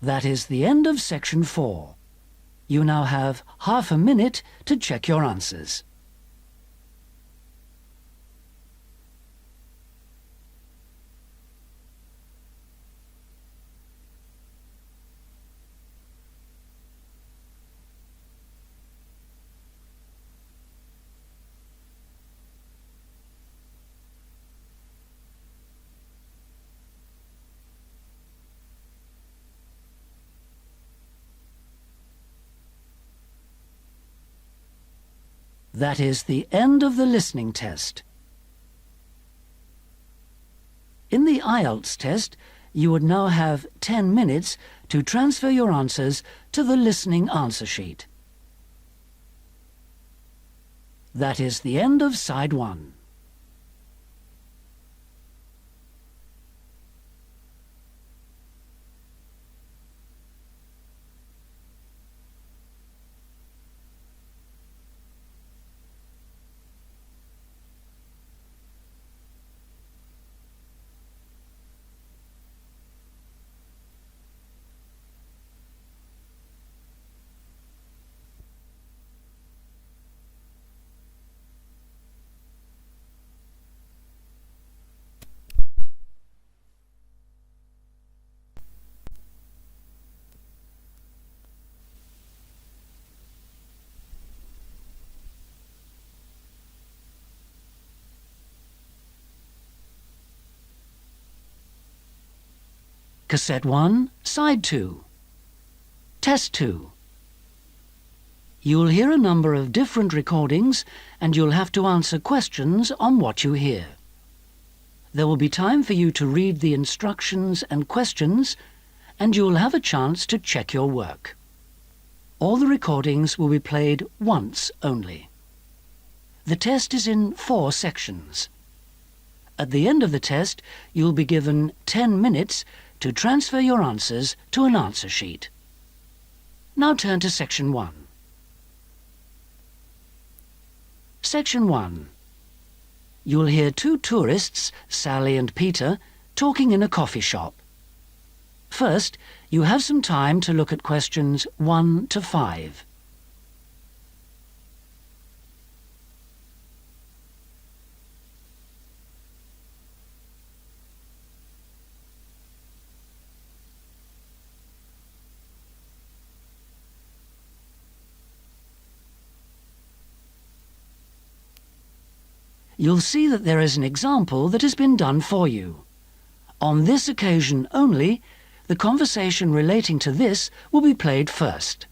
That is the end of section 4. You now have half a minute to check your answers. That is the end of the listening test. In the Ielts test, you would now have 10 minutes to transfer your answers to the listening answer sheet. That is the end of side 1. Cassette 1, Side 2. Test 2. You'll hear a number of different recordings and you'll have to answer questions on what you hear. There will be time for you to read the instructions and questions and you'll have a chance to check your work. All the recordings will be played once only. The test is in 4 sections. At the end of the test, you'll be given 10 minutes to transfer your answers to an answer sheet. Now turn to Section 1. Section 1. You'll hear 2 tourists, Sally and Peter, talking in a coffee shop. First, you have some time to look at questions 1 to 5. You'll see that there is an example that has been done for you. On this occasion only, the conversation relating to this will be played first.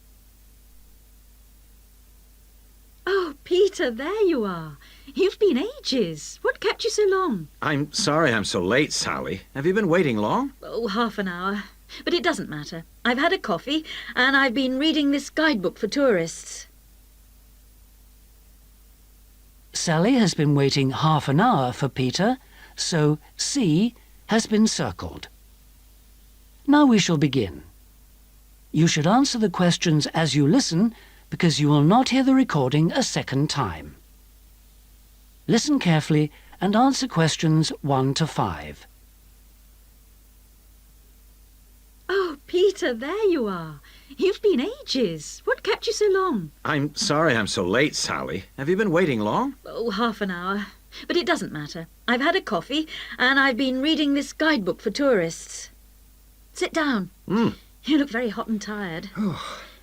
Oh, Peter, there you are. You've been ages. What kept you so long?
I'm sorry I'm so late, Sally. Have you been waiting long?
Oh, half an hour. But it doesn't matter. I've had a coffee and I've been reading this guidebook for tourists.
Sally has been waiting half an hour for Peter, so C has been circled. Now we shall begin. You should answer the questions as you listen, because you will not hear the recording a second time. Listen carefully and answer questions 1 to 5.
Oh, Peter, there you are. You've been ages. What kept you so long?
I'm sorry I'm so late, Sally. Have you been waiting long?
Oh, half an hour. But it doesn't matter. I've had a coffee and I've been reading this guidebook for tourists. Sit down. You look very hot and tired.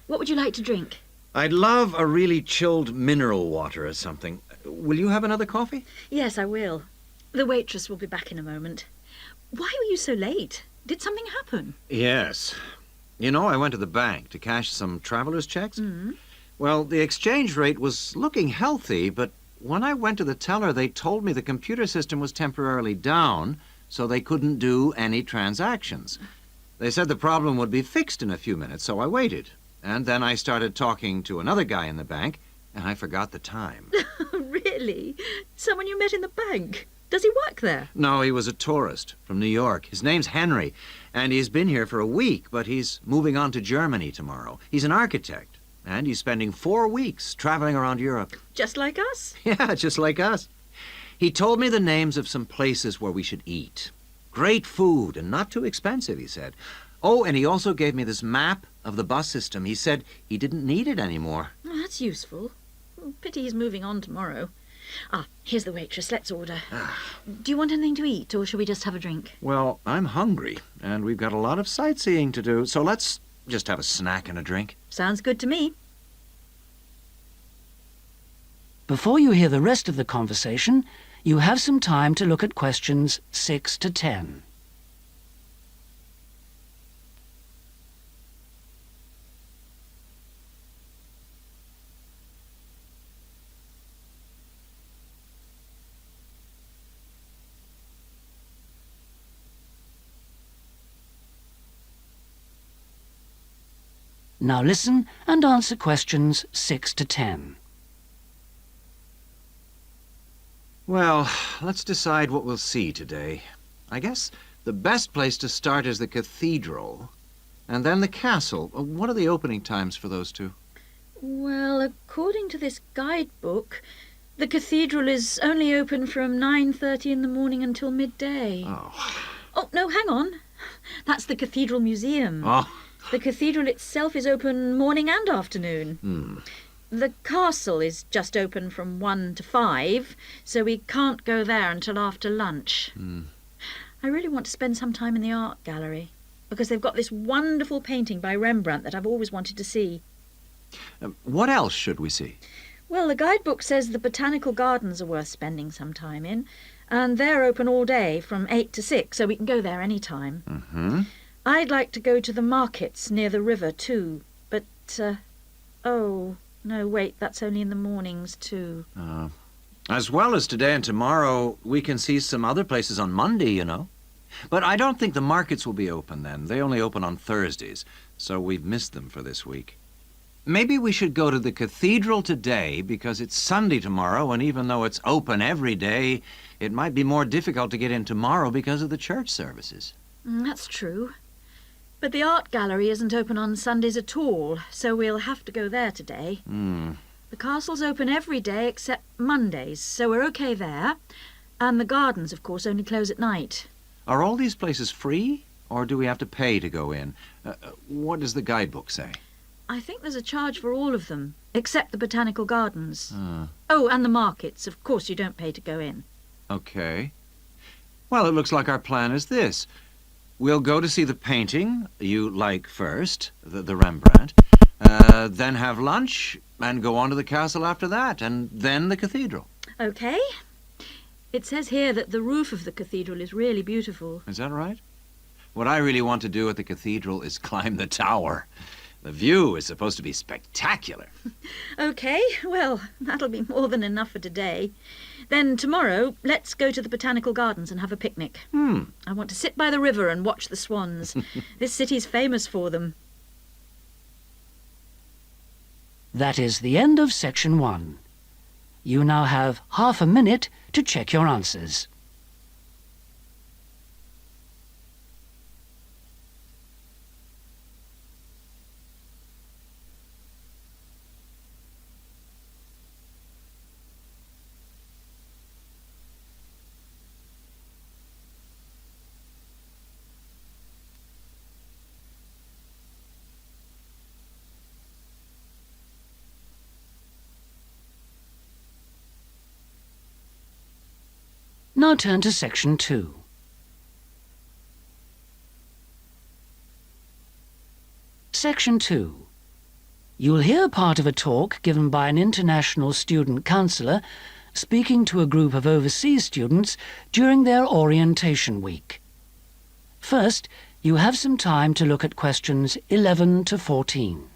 What would you like to drink?
I'd love a really chilled mineral water or something. Will you have another coffee?
Yes, I will. The waitress will be back in a moment. Why were you so late? Did something happen?
Yes. You know, I went to the bank to cash some traveler's checks. Well, the exchange rate was looking healthy, but when I went to the teller, they told me the computer system was temporarily down, so they couldn't do any transactions. They said the problem would be fixed in a few minutes, so I waited. And then I started talking to another guy in the bank, and I forgot the time.
Really? Someone you met in the bank? Does he work there?
No, he was a tourist from New York. His name's Henry, and he's been here for a week, but he's moving on to Germany tomorrow. He's an architect, and he's spending 4 weeks traveling around Europe.
Just like us?
Yeah, just like us. He told me the names of some places where we should eat. Great food and not too expensive, he said. Oh, and he also gave me this map of the bus system. He said he didn't need it anymore.
Oh, that's useful. Pity he's moving on tomorrow. Ah, here's the waitress. Let's order. Do you want anything to eat, or shall we just have a drink?
Well, I'm hungry, and we've got a lot of sightseeing to do, so let's just have a snack and a drink.
Sounds good to me.
Before you hear the rest of the conversation, you have some time to look at questions 6 to 10. Now listen and answer questions 6 to 10.
Well, let's decide what we'll see today. I guess the best place to start is the cathedral, and then the castle. What are the opening times for those two?
Well, according to this guidebook, the cathedral is only open from 9:30 in the morning until midday. Oh, no, hang on. That's the Cathedral Museum.
Oh.
The cathedral itself is open morning and afternoon. The castle is just open from 1 to 5, so we can't go there until after lunch. I really want to spend some time in the art gallery, because they've got this wonderful painting by Rembrandt that I've always wanted to see.
What else should we see?
Well, the guidebook says the botanical gardens are worth spending some time in, and they're open all day from 8 to 6, so we can go there any time. I'd like to go to the markets near the river too, but, oh, no, wait, that's only in the mornings too.
As well as today and tomorrow, we can see some other places on Monday, you know. But I don't think the markets will be open then. They only open on Thursdays, so we've missed them for this week. Maybe we should go to the cathedral today because it's Sunday tomorrow, and even though it's open every day, it might be more difficult to get in tomorrow because of the church services.
That's true. But the art gallery isn't open on Sundays at all, so we'll have to go there today. The castle's open every day except Mondays, so we're okay there. And the gardens, of course, only close at night.
Are all these places free, or do we have to pay to go in? What does the guidebook say?
I think there's a charge for all of them, except the botanical gardens. Oh, and the markets. Of course you don't pay to go in.
Okay. Well, it looks like our plan is this. We'll go to see the painting you like first, the Rembrandt, then have lunch and go on to the castle after that, and then the cathedral.
Okay. It says here that the roof of the cathedral is really beautiful.
Is that right? What I really want to do at the cathedral is climb the tower. The view is supposed to be spectacular.
Okay, well, that'll be more than enough for today. Then tomorrow, let's go to the botanical gardens and have a picnic. I want to sit by the river and watch the swans. This city's famous for them.
That is the end of section 1. You now have half a minute to check your answers. Now turn to section 2. Section 2. You'll hear part of a talk given by an international student counsellor speaking to a group of overseas students during their orientation week. First, you have some time to look at questions 11 to 14.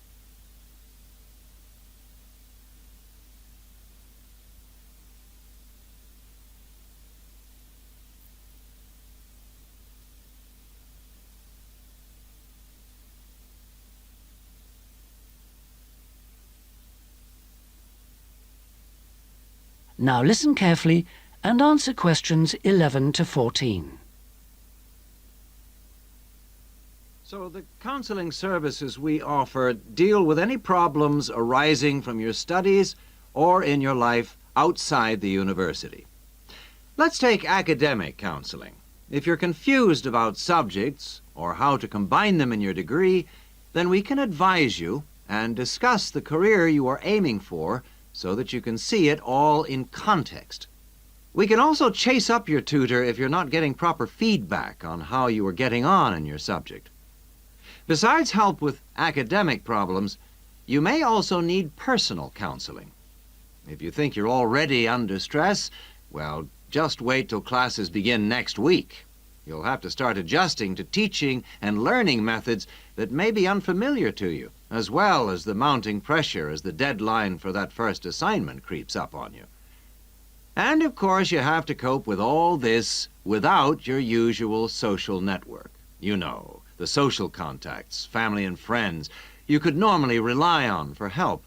Now listen carefully and answer questions 11 to 14.
So the counseling services we offer deal with any problems arising from your studies or in your life outside the university. Let's take academic counseling. If you're confused about subjects or how to combine them in your degree, then we can advise you and discuss the career you are aiming for so that you can see it all in context. We can also chase up your tutor if you're not getting proper feedback on how you are getting on in your subject. Besides help with academic problems, you may also need personal counseling. If you think you're already under stress, well, just wait till classes begin next week. You'll have to start adjusting to teaching and learning methods that may be unfamiliar to you, as well as the mounting pressure as the deadline for that first assignment creeps up on you. And, of course, you have to cope with all this without your usual social network. You know, the social contacts, family and friends you could normally rely on for help.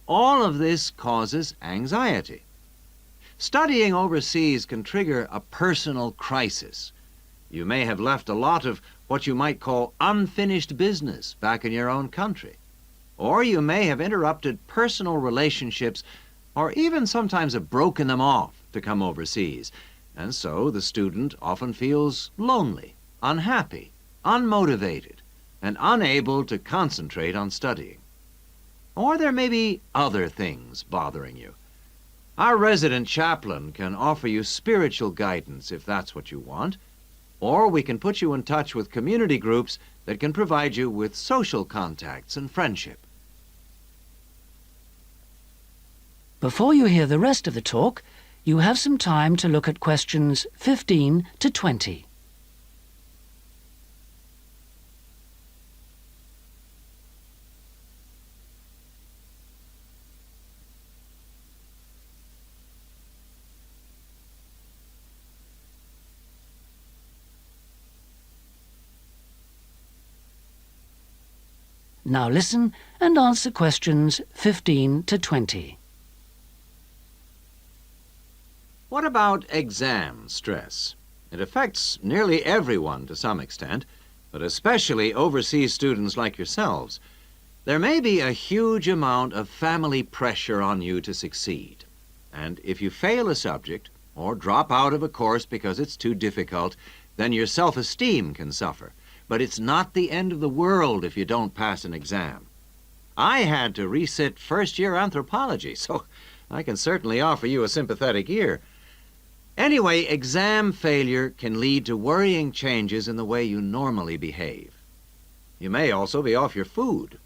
All of this causes anxiety. Studying overseas can trigger a personal crisis. You may have left a lot of what you might call unfinished business back in your own country. Or you may have interrupted personal relationships, or even sometimes have broken them off to come overseas. And so the student often feels lonely, unhappy, unmotivated, and unable to concentrate on studying. Or there may be other things bothering you. Our resident chaplain can offer you spiritual guidance if that's what you want, or we can put you in touch with community groups that can provide you with social contacts and friendship.
Before you hear the rest of the talk, you have some time to look at questions 15 to 20. Now listen and answer questions 15 to 20.
What about exam stress? It affects nearly everyone to some extent, but especially overseas students like yourselves. There may be a huge amount of family pressure on you to succeed. And if you fail a subject or drop out of a course because it's too difficult, then your self-esteem can suffer. But it's not the end of the world if you don't pass an exam. I had to resit first-year anthropology, so I can certainly offer you a sympathetic ear. Anyway, exam failure can lead to worrying changes in the way you normally behave. You may also be off your food,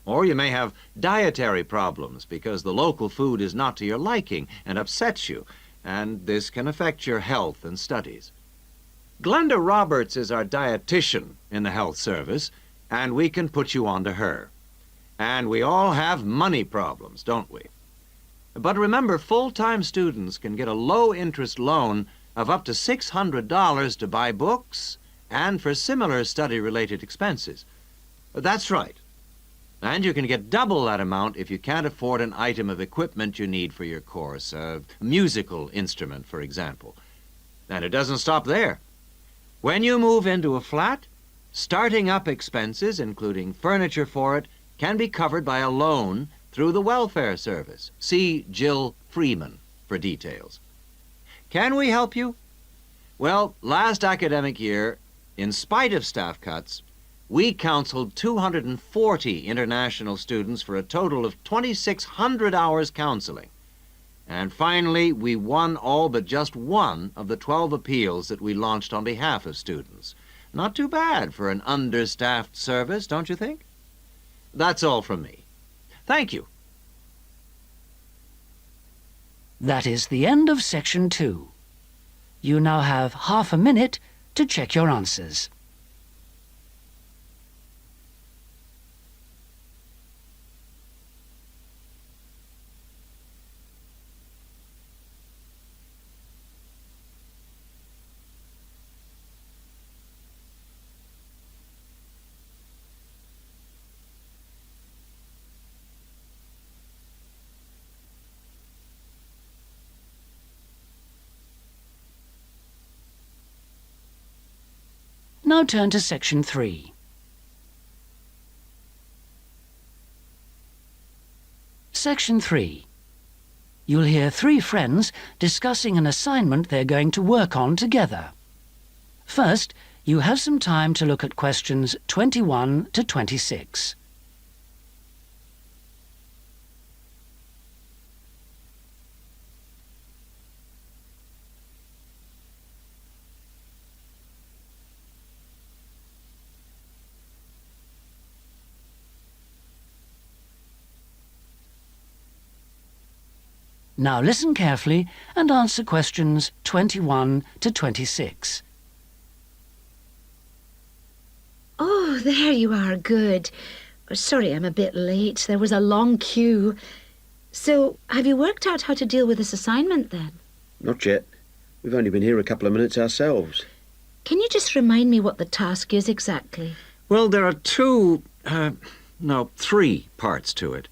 or you may have dietary problems because the local food is not to your liking and upsets you, and this can affect your health and studies. Glenda Roberts is our dietitian in the health service, and we can put you on to her. And we all have money problems, don't we? But remember, full-time students can get a low-interest loan of up to $600 to buy books and for similar study-related expenses. That's right. And you can get double that amount if you can't afford an item of equipment you need for your course, a musical instrument, for example. And it doesn't stop there. When you move into a flat, starting up expenses, including furniture for it, can be covered by a loan through the welfare service. See Jill Freeman for details. Can we help you? Well, last academic year, in spite of staff cuts, we counseled 240 international students for a total of 2,600 hours counseling. And finally, we won all but just one of the 12 appeals that we launched on behalf of students. Not too bad for an understaffed service, don't you think? That's all from me. Thank you.
That is the end of section 2. You now have half a minute to check your answers. Now turn to section 3. Section 3. You'll hear 3 friends discussing an assignment they're going to work on together. First, you have some time to look at questions 21 to 26. Now listen carefully and answer questions 21 to 26.
Oh, there you are, good. Sorry I'm a bit late. There was a long queue. So, have you worked out how to deal with this assignment then?
Not yet. We've only been here a couple of minutes ourselves.
Can you just remind me what the task is exactly?
Well, there are 3 parts to it.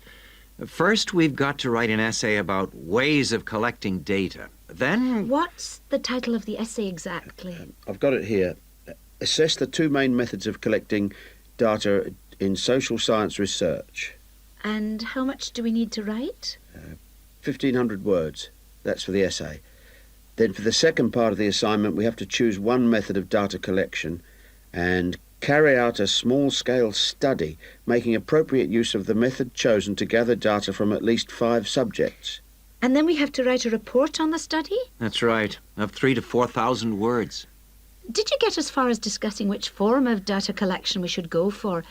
First, we've got to write an essay about ways of collecting data. Then...
What's the title of the essay exactly?
I've got it here. Assess the two main methods of collecting data in social science research.
And how much do we need to write?
1,500 words. That's for the essay. Then for the second part of the assignment, we have to choose one method of data collection and carry out a small-scale study, making appropriate use of the method chosen to gather data from at least 5 subjects.
And then we have to write a report on the study?
That's right, of 3,000 to 4,000 words.
Did you get as far as discussing which form of data collection we should go for?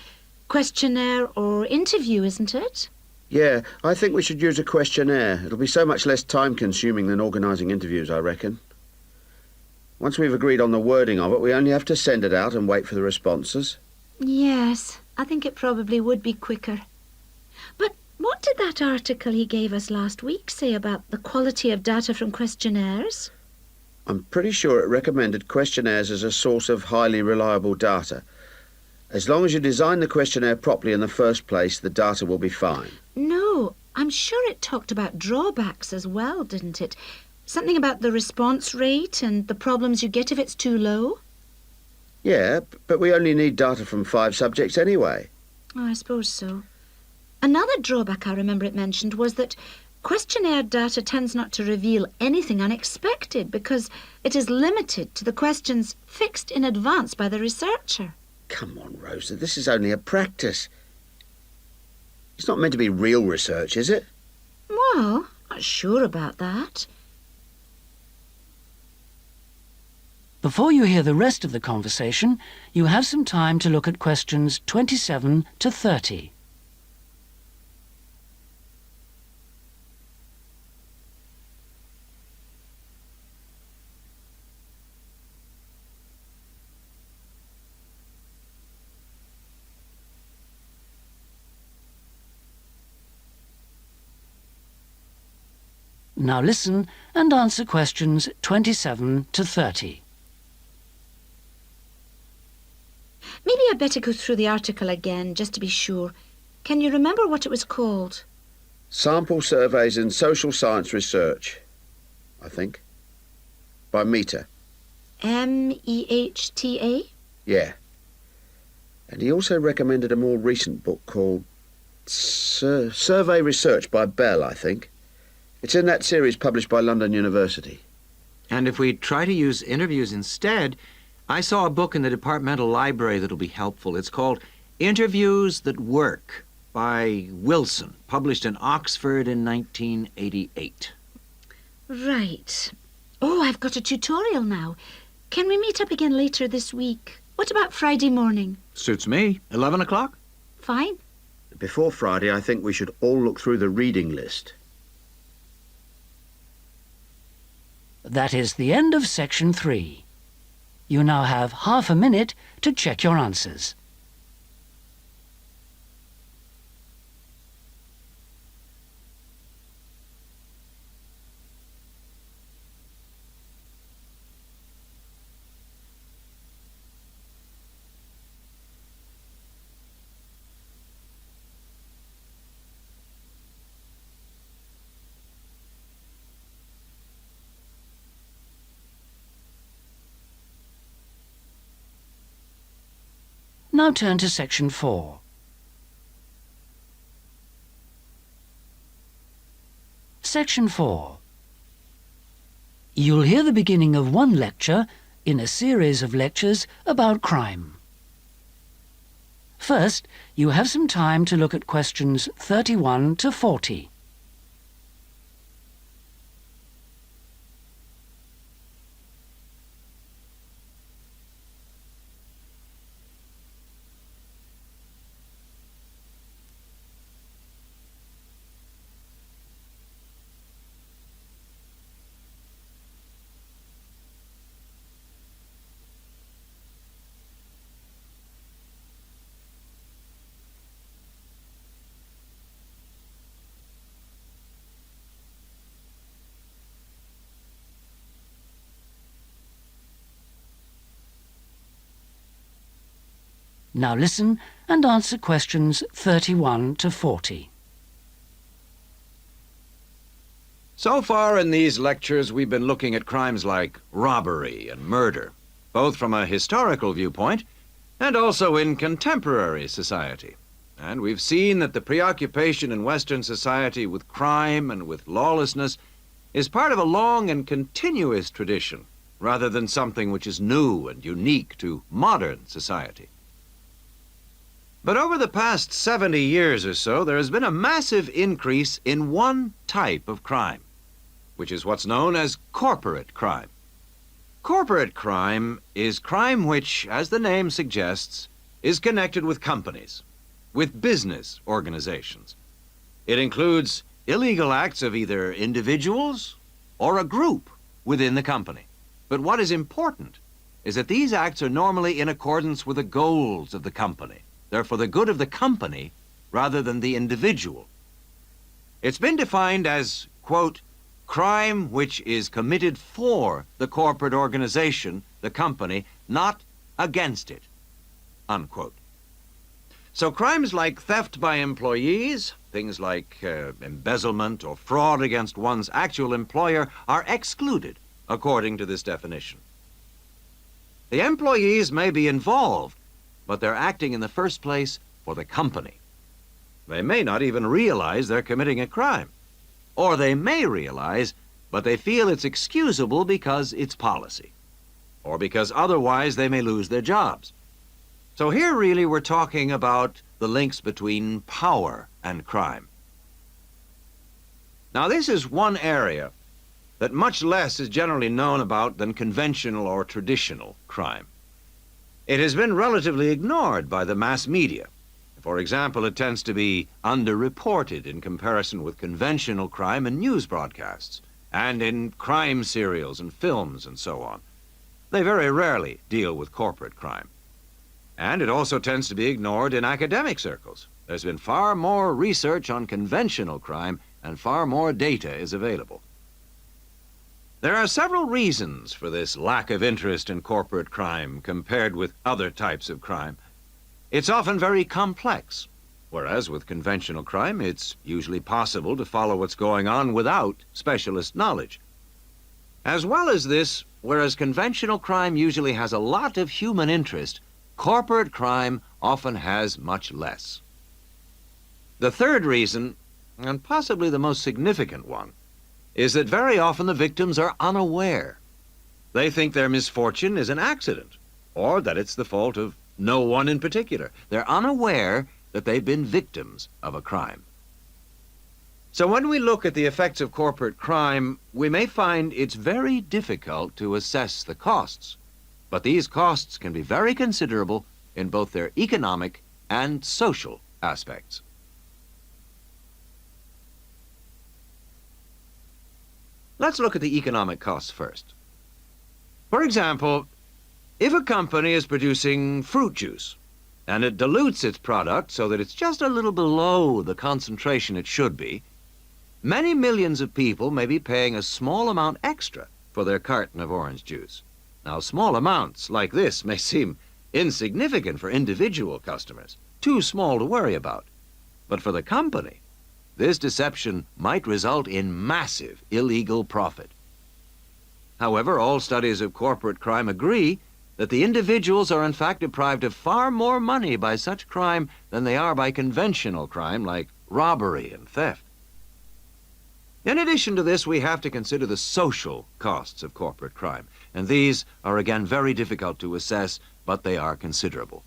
Questionnaire or interview, isn't it?
Yeah, I think we should use a questionnaire. It'll be so much less time-consuming than organising interviews, I reckon. Once we've agreed on the wording of it, we only have to send it out and wait for the responses.
Yes, I think it probably would be quicker. But what did that article he gave us last week say about the quality of data from questionnaires?
I'm pretty sure it recommended questionnaires as a source of highly reliable data. As long as you design the questionnaire properly in the first place, the data will be fine.
No, I'm sure it talked about drawbacks as well, didn't it? Something about the response rate and the problems you get if it's too low?
Yeah, but we only need data from 5 subjects anyway.
Oh, I suppose so. Another drawback I remember it mentioned was that questionnaire data tends not to reveal anything unexpected because it is limited to the questions fixed in advance by the researcher.
Come on, Rosa, this is only a practice. It's not meant to be real research, is it?
Well, not sure about that.
Before you hear the rest of the conversation, you have some time to look at questions 27 to 30. Now listen and answer questions 27 to 30.
Maybe I'd better go through the article again, just to be sure. Can you remember what it was called?
Sample Surveys in Social Science Research, I think. By Mehta.
M-E-H-T-A?
Yeah. And he also recommended a more recent book called Survey Research by Bell, I think. It's in that series published by London University.
And if we try to use interviews instead, I saw a book in the departmental library that'll be helpful. It's called Interviews That Work by Wilson, published in Oxford in 1988.
Right. Oh, I've got a tutorial now. Can we meet up again later this week? What about Friday morning?
Suits me. 11 o'clock?
Fine.
Before Friday, I think we should all look through the reading list.
That is the end of section 3. You now have half a minute to check your answers. Now turn to section 4. Section 4. You'll hear the beginning of one lecture in a series of lectures about crime. First, you have some time to look at questions 31 to 40. Now listen and answer questions 31 to 40.
So far in these lectures, we've been looking at crimes like robbery and murder, both from a historical viewpoint and also in contemporary society. And we've seen that the preoccupation in Western society with crime and with lawlessness is part of a long and continuous tradition, rather than something which is new and unique to modern society. But over the past 70 years or so, there has been a massive increase in one type of crime, which is what's known as corporate crime. Corporate crime is crime which, as the name suggests, is connected with companies, with business organizations. It includes illegal acts of either individuals or a group within the company. But what is important is that these acts are normally in accordance with the goals of the company. They're for the good of the company rather than the individual. It's been defined as, quote, crime which is committed for the corporate organization, the company, not against it, unquote. So crimes like theft by employees, things like embezzlement or fraud against one's actual employer are excluded according to this definition. The employees may be involved, but they're acting in the first place for the company. They may not even realize they're committing a crime. Or they may realize, but they feel it's excusable because it's policy. Or because otherwise they may lose their jobs. So here really we're talking about the links between power and crime. Now this is one area that much less is generally known about than conventional or traditional crime. It has been relatively ignored by the mass media. For example, it tends to be underreported in comparison with conventional crime in news broadcasts and in crime serials and films and so on. They very rarely deal with corporate crime. And it also tends to be ignored in academic circles. There's been far more research on conventional crime and far more data is available. There are several reasons for this lack of interest in corporate crime compared with other types of crime. It's often very complex, whereas with conventional crime, it's usually possible to follow what's going on without specialist knowledge. As well as this, whereas conventional crime usually has a lot of human interest, corporate crime often has much less. The third reason, and possibly the most significant one, is that very often the victims are unaware. They think their misfortune is an accident, or that it's the fault of no one in particular. They're unaware that they've been victims of a crime. So when we look at the effects of corporate crime, we may find it's very difficult to assess the costs. But these costs can be very considerable in both their economic and social aspects. Let's look at the economic costs first. For example, if a company is producing fruit juice and it dilutes its product so that it's just a little below the concentration it should be, many millions of people may be paying a small amount extra for their carton of orange juice. Now, small amounts like this may seem insignificant for individual customers, too small to worry about. But for the company, this deception might result in massive illegal profit. However, all studies of corporate crime agree that the individuals are in fact deprived of far more money by such crime than they are by conventional crime like robbery and theft. In addition to this, we have to consider the social costs of corporate crime, and these are again very difficult to assess, but they are considerable.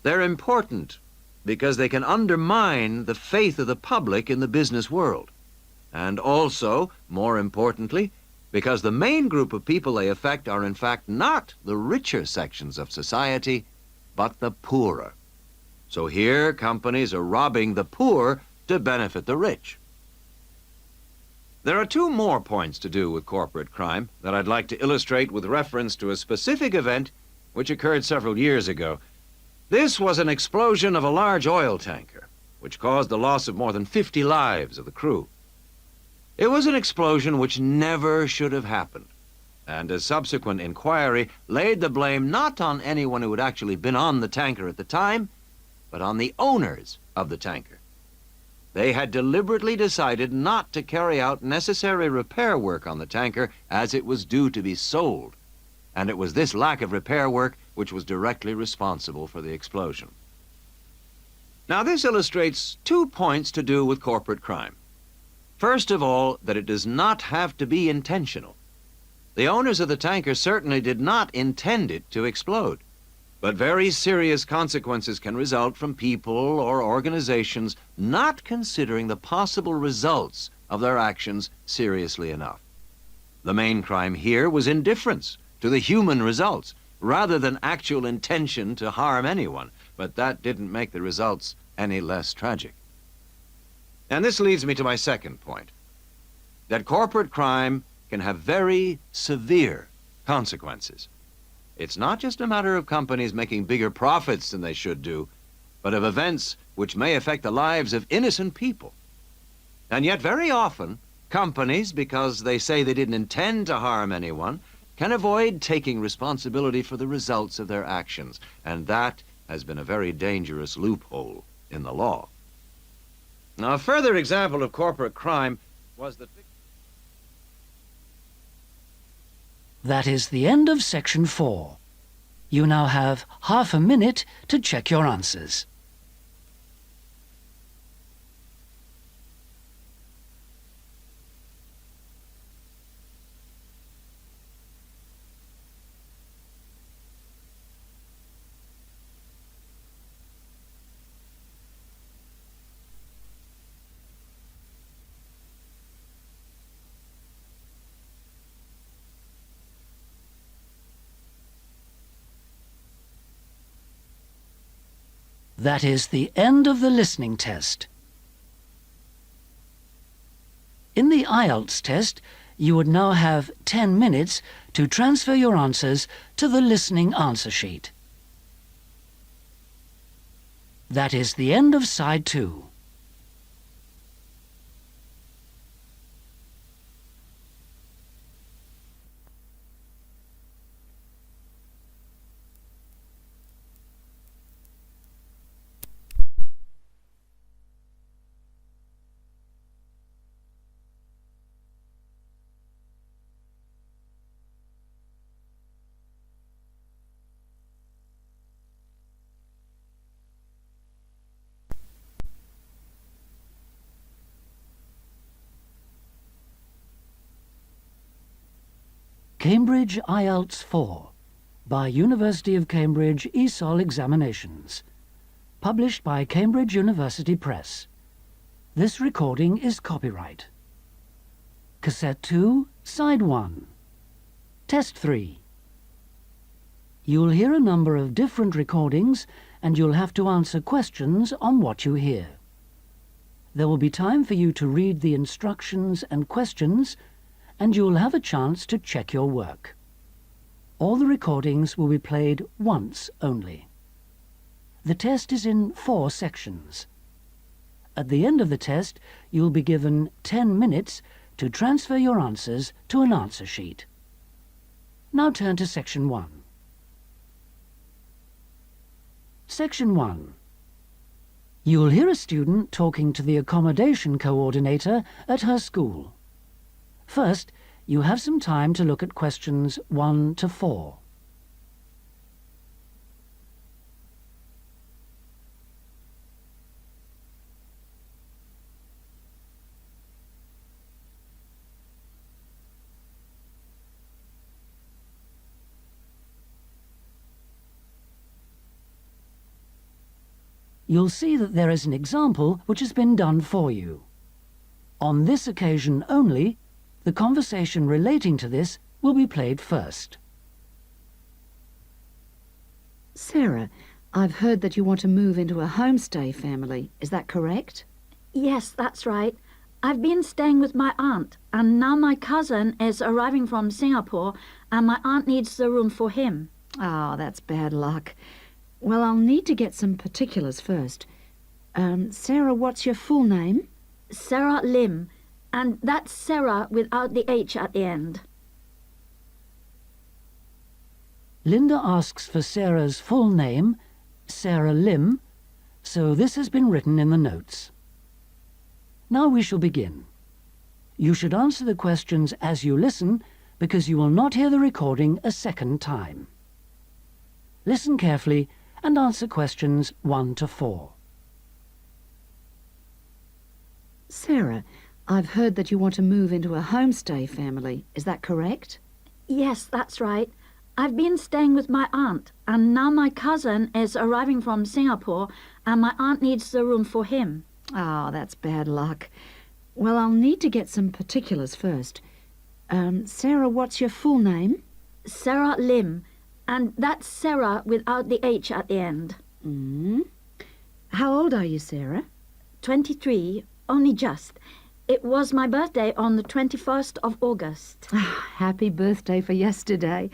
They're important because they can undermine the faith of the public in the business world, and also, more importantly, because the main group of people they affect are in fact not the richer sections of society, but the poorer. So here, companies are robbing the poor to benefit the rich. There are two more points to do with corporate crime that I'd like to illustrate with reference to a specific event which occurred several years ago. This was an explosion of a large oil tanker, which caused the loss of more than 50 lives of the crew. It was an explosion which never should have happened, and a subsequent inquiry laid the blame not on anyone who had actually been on the tanker at the time, but on the owners of the tanker. They had deliberately decided not to carry out necessary repair work on the tanker as it was due to be sold. And it was this lack of repair work which was directly responsible for the explosion. Now, this illustrates 2 points to do with corporate crime. First of all, that it does not have to be intentional. The owners of the tanker certainly did not intend it to explode, but very serious consequences can result from people or organizations not considering the possible results of their actions seriously enough. The main crime here was indifference to the human results, rather than actual intention to harm anyone, but that didn't make the results any less tragic. And this leads me to my second point, that corporate crime can have very severe consequences. It's not just a matter of companies making bigger profits than they should do, but of events which may affect the lives of innocent people. And yet very often, companies, because they say they didn't intend to harm anyone, can avoid taking responsibility for the results of their actions, and that has been a very dangerous loophole in the law. Now, a further example of corporate crime was the...
That is the end of section 4. You now have half a minute to check your answers. That is the end of the listening test. In the Ielts test, you would now have 10 minutes to transfer your answers to the listening answer sheet. That is the end of side 2. Cambridge Ielts 4 by University of Cambridge ESOL Examinations. Published by Cambridge University Press. This recording is copyright. Cassette 2, Side 1. Test 3. You'll hear a number of different recordings and you'll have to answer questions on what you hear. There will be time for you to read the instructions and questions, and you'll have a chance to check your work. All the recordings will be played once only. The test is in 4 sections. At the end of the test, you'll be given 10 minutes to transfer your answers to an answer sheet. Now turn to Section 1. Section 1. You'll hear a student talking to the accommodation coordinator at her school. First, you have some time to look at questions 1 to 4. You'll see that there is an example which has been done for you. On this occasion only, the conversation relating to this will be played first.
Sarah, I've heard that you want to move into a homestay family. Is that correct?
Yes, that's right. I've been staying with my aunt, and now my cousin is arriving from Singapore, and my aunt needs the room for him.
Oh, that's bad luck. Well, I'll need to get some particulars first. Sarah, what's your full name?
Sarah Lim, and that's Sarah without the H at the end.
Linda asks for Sarah's full name, Sarah Lim, so this has been written in the notes. Now we shall begin. You should answer the questions as you listen, because you will not hear the recording a second time. Listen carefully and answer questions 1 to 4.
Sarah, I've heard that you want to move into a homestay family. Is that correct?
Yes, that's right. I've been staying with my aunt, and now my cousin is arriving from Singapore, and my aunt needs the room for him.
Oh, that's bad luck. Well, I'll need to get some particulars first. Sarah, what's your full name?
Sarah Lim, and that's Sarah without the H at the end.
How old are you, Sarah?
23, only just. It was my birthday on the 21st of August.
Happy birthday for yesterday.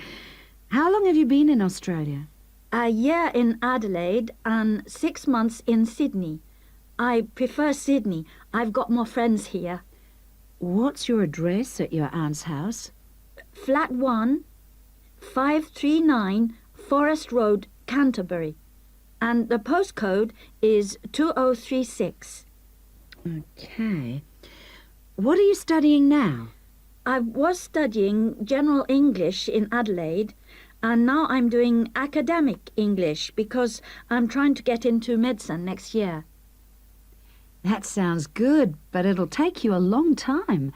How long have you been in Australia?
A year in Adelaide and 6 months in Sydney. I prefer Sydney. I've got more friends here.
What's your address at your aunt's house?
Flat 1, 539 Forest Road, Canterbury. And the postcode is 2036.
Okay. What are you studying now?
I was studying General English in Adelaide, and now I'm doing Academic English because I'm trying to get into medicine next year.
That sounds good, but it'll take you a long time.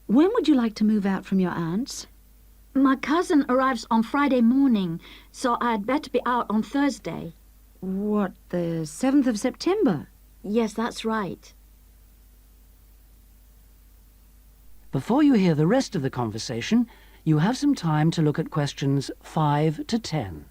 When would you like to move out from your aunt's?
My cousin arrives on Friday morning, so I'd better be out on Thursday.
What, the 7th of September?
Yes, that's right.
Before you hear the rest of the conversation, you have some time to look at questions 5 to 10.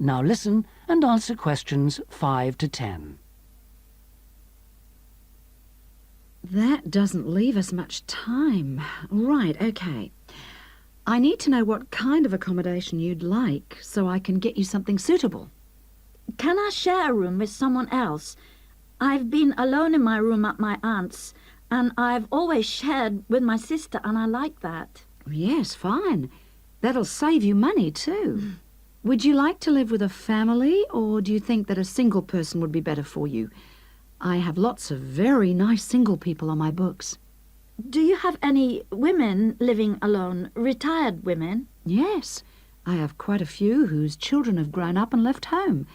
Now listen and answer questions 5 to 10.
That doesn't leave us much time. Right, okay. I need to know what kind of accommodation you'd like so I can get you something suitable.
Can I share a room with someone else? I've been alone in my room at my aunt's, and I've always shared with my sister, and I like that.
Yes, fine. That'll save you money, too. Would you like to live with a family, or do you think that a single person would be better for you? I have lots of very nice single people on my books.
Do you have any women living alone, retired women?
Yes, I have quite a few whose children have grown up and left home.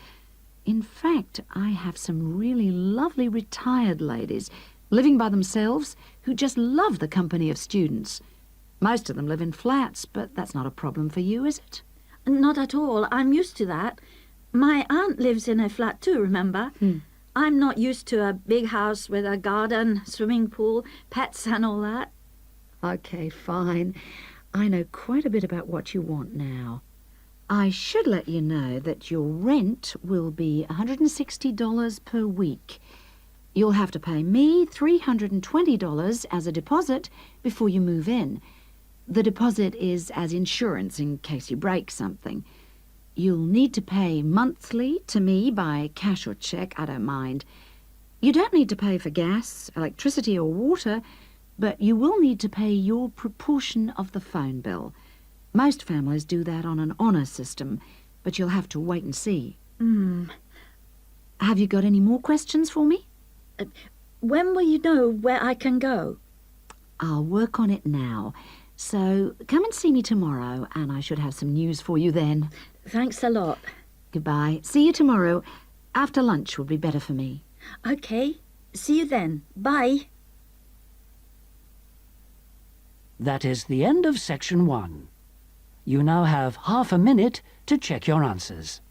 In fact, I have some really lovely retired ladies living by themselves who just love the company of students. Most of them live in flats, but that's not a problem for you, is it?
Not at all. I'm used to that. My aunt lives in a flat too, remember? I'm not used to a big house with a garden, swimming pool, pets and all that.
Okay, fine. I know quite a bit about what you want now. I should let you know that your rent will be $160 per week. You'll have to pay me $320 as a deposit before you move in. The deposit is as insurance in case you break something. You'll need to pay monthly to me by cash or cheque, I don't mind. You don't need to pay for gas, electricity or water, but you will need to pay your proportion of the phone bill. Most families do that on an honour system, but you'll have to wait and see. Have you got any more questions for me?
When will you know where I can go?
I'll work on it now. So come and see me tomorrow, and I should have some news for you then.
Thanks a lot.
Goodbye. See you tomorrow. After lunch will be better for me.
Okay. See you then. Bye.
That is the end of section 1. You now have half a minute to check your answers.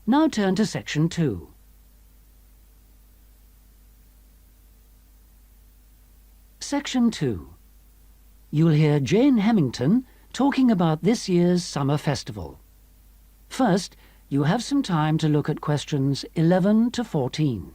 Now turn to section 2. Section 2. You'll hear Jane Hemington talking about this year's summer festival. First, you have some time to look at questions 11 to 14.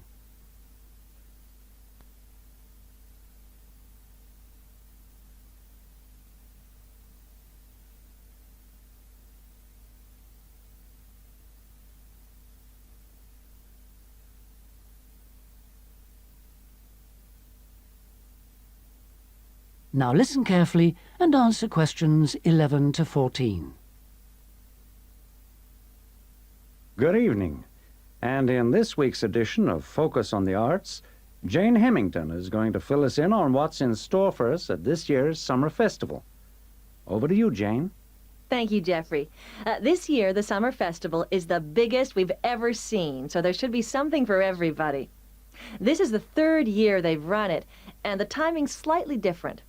Now listen carefully and answer questions 11 to 14.
Good evening. And in this week's edition of Focus on the Arts, Jane Hemington is going to fill us in on what's in store for us at this year's Summer Festival. Over to you, Jane.
Thank you, Jeffrey. This year, the Summer Festival is the biggest we've ever seen, so there should be something for everybody. This is the third year they've run it, and the timing's slightly different.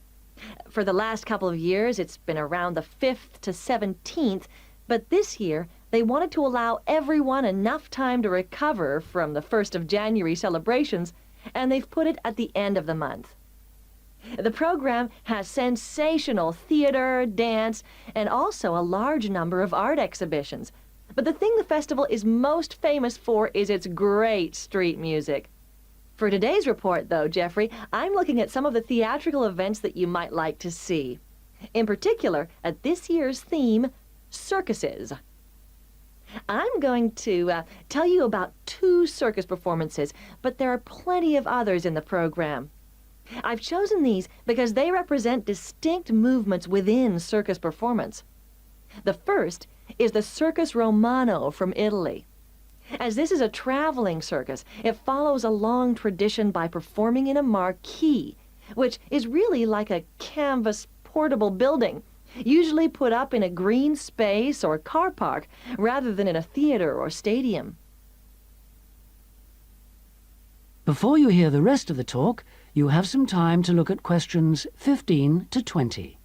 For the last couple of years, it's been around the 5th to 17th, but this year, they wanted to allow everyone enough time to recover from the 1st of January celebrations, and they've put it at the end of the month. The program has sensational theater, dance, and also a large number of art exhibitions. But the thing the festival is most famous for is its great street music. For today's report, though, Jeffrey, I'm looking at some of the theatrical events that you might like to see. In particular, at this year's theme, circuses. I'm going to tell you about 2 circus performances, but there are plenty of others in the program. I've chosen these because they represent distinct movements within circus performance. The first is the Circus Romano from Italy. As this is a traveling circus, it follows a long tradition by performing in a marquee, which is really like a canvas portable building, usually put up in a green space or car park rather than in a theater or stadium.
Before you hear the rest of the talk, you have some time to look at questions 15 to 20.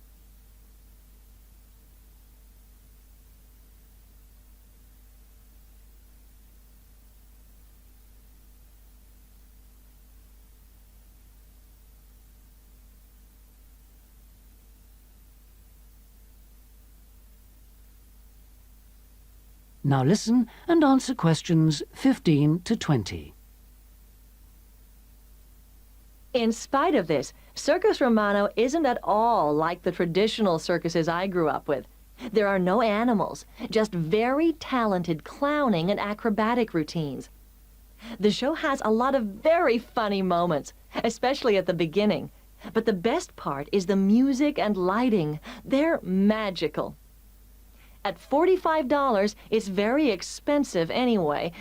Now listen and answer questions 15 to 20.
In spite of this, Circus Romano isn't at all like the traditional circuses I grew up with. There are no animals, just very talented clowning and acrobatic routines. The show has a lot of very funny moments, especially at the beginning. But the best part is the music and lighting. They're magical. At $45, it's very expensive anyway.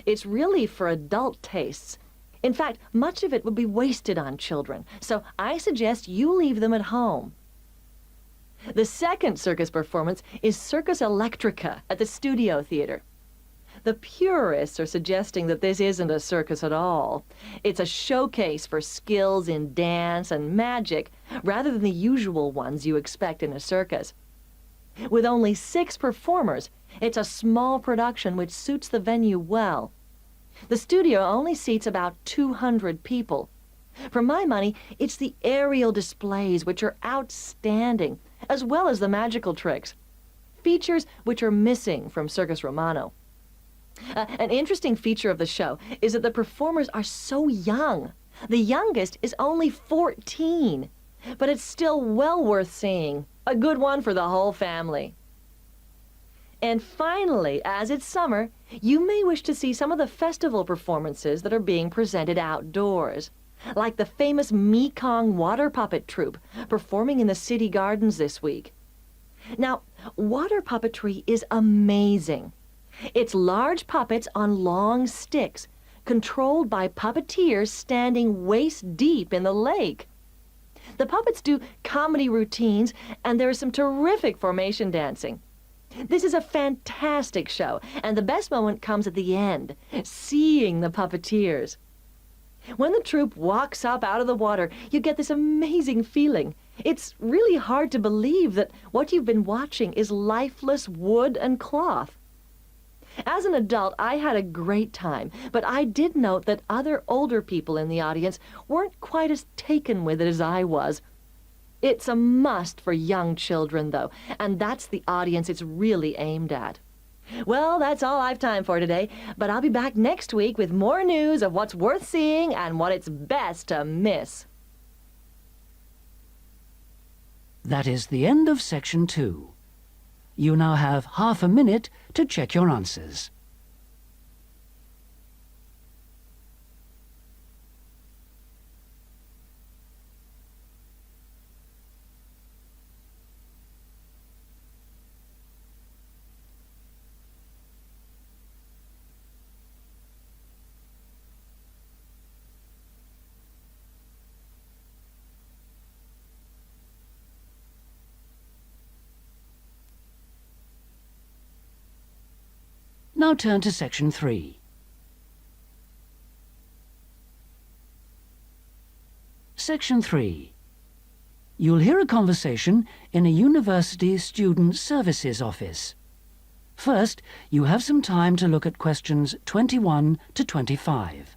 It's really for adult tastes. In fact, much of it would be wasted on children, so I suggest you leave them at home. The second circus performance is Circus Electrica at the Studio Theater. The purists are suggesting that this isn't a circus at all. It's a showcase for skills in dance and magic, rather than the usual ones you expect in a circus. With only 6 performers, it's a small production which suits the venue well. The studio only seats about 200 people. For my money, it's the aerial displays which are outstanding, as well as the magical tricks, features which are missing from Circus Romano. An interesting feature of the show is that the performers are so young. The youngest is only 14, but it's still well worth seeing. A good one for the whole family. And finally, as it's summer, you may wish to see some of the festival performances that are being presented outdoors, like the famous Mekong water puppet troupe performing in the city gardens this week. Now, water puppetry is amazing. It's large puppets on long sticks, controlled by puppeteers standing waist deep in the lake. The puppets do comedy routines, and there is some terrific formation dancing. This is a fantastic show, and the best moment comes at the end, seeing the puppeteers. When the troupe walks up out of the water, you get this amazing feeling. It's really hard to believe that what you've been watching is lifeless wood and cloth. As an adult, I had a great time, but I did note that other older people in the audience weren't quite as taken with it as I was. It's a must for young children, though, and that's the audience it's really aimed at. Well, that's all I've time for today, but I'll be back next week with more news of what's worth seeing and what it's best to miss.
That is the end of section 2. You now have half a minute to check your answers. Now turn to section 3. Section 3. You'll hear a conversation in a university student services office. First, you have some time to look at questions 21 to 25.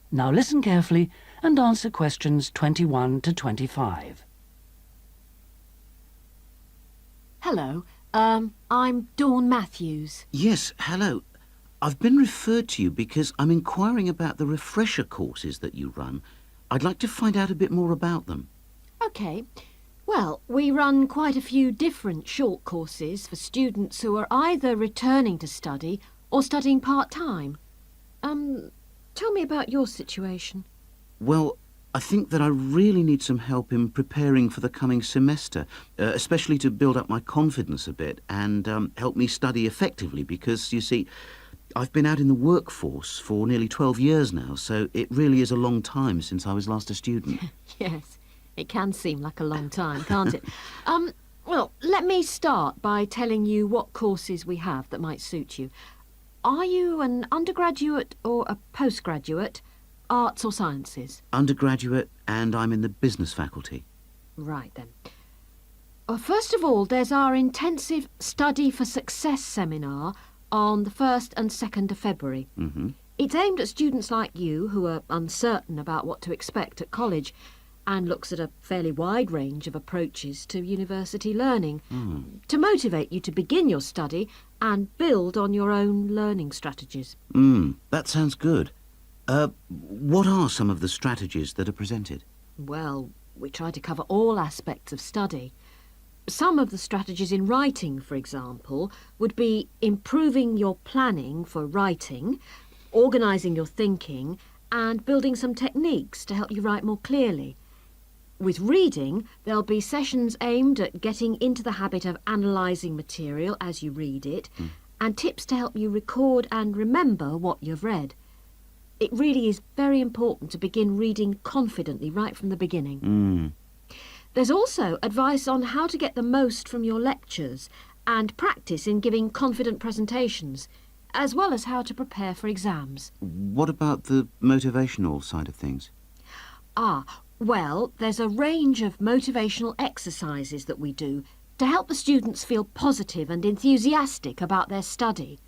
Now listen carefully and answer questions 21 to 25.
Hello, I'm Dawn Matthews.
Yes, hello. I've been referred to you because I'm inquiring about the refresher courses that you run. I'd like to find out a bit more about them.
OK. Well, we run quite a few different short courses for students who are either returning to study or studying part-time. Tell me about your situation.
Well, I think that I really need some help in preparing for the coming semester, especially to build up my confidence a bit and help me study effectively because, you see, I've been out in the workforce for nearly 12 years now, so it really is a long time since I was last a student.
Yes, it can seem like a long time, can't it? Well, let me start by telling you what courses we have that might suit you. Are you an undergraduate or a postgraduate, arts or sciences?
Undergraduate, and I'm in the business faculty.
Right then. Well, first of all, there's our intensive Study for Success seminar on the 1st and 2nd of February.
Mm-hmm.
It's aimed at students like you who are uncertain about what to expect at college and looks at a fairly wide range of approaches to university learning to motivate you to begin your study and build on your own learning strategies.
That sounds good. What are some of the strategies that are presented?
Well, we try to cover all aspects of study. Some of the strategies in writing, for example, would be improving your planning for writing, organising your thinking, and building some techniques to help you write more clearly. With reading, there'll be sessions aimed at getting into the habit of analysing material as you read it, and tips to help you record and remember what you've read. It really is very important to begin reading confidently right from the beginning. There's also advice on how to get the most from your lectures and practice in giving confident presentations, as well as how to prepare for exams.
What about the motivational side of things?
Well, there's a range of motivational exercises that we do to help the students feel positive and enthusiastic about their study.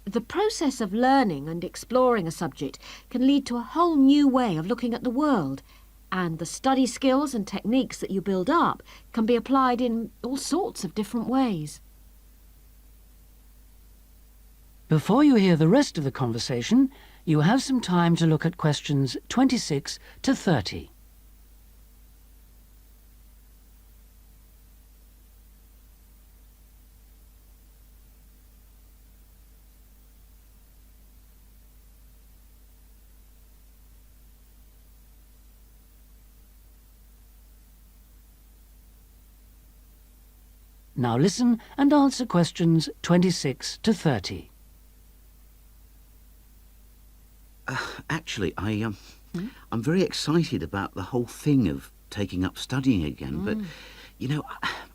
The process of learning and exploring a subject can lead to a whole new way of looking at the world, and the study skills and techniques that you build up can be applied in all sorts of different ways.
Before you hear the rest of the conversation, you have some time to look at questions 26 to 30. Now listen and answer questions 26 to 30.
Actually, I'm very excited about the whole thing of taking up studying again, but You know,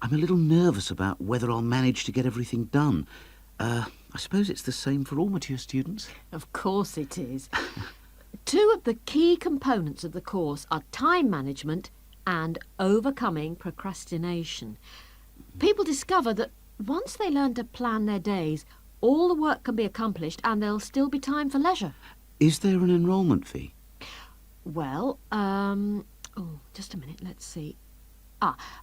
I'm a little nervous about whether I'll manage to get everything done. I suppose it's the same for all mature students.
Of course it is. Two of the key components of the course are time management and overcoming procrastination. People discover that once they learn to plan their days, all the work can be accomplished and there'll still be time for leisure.
Is there an enrolment fee?
Well, just a minute, let's see.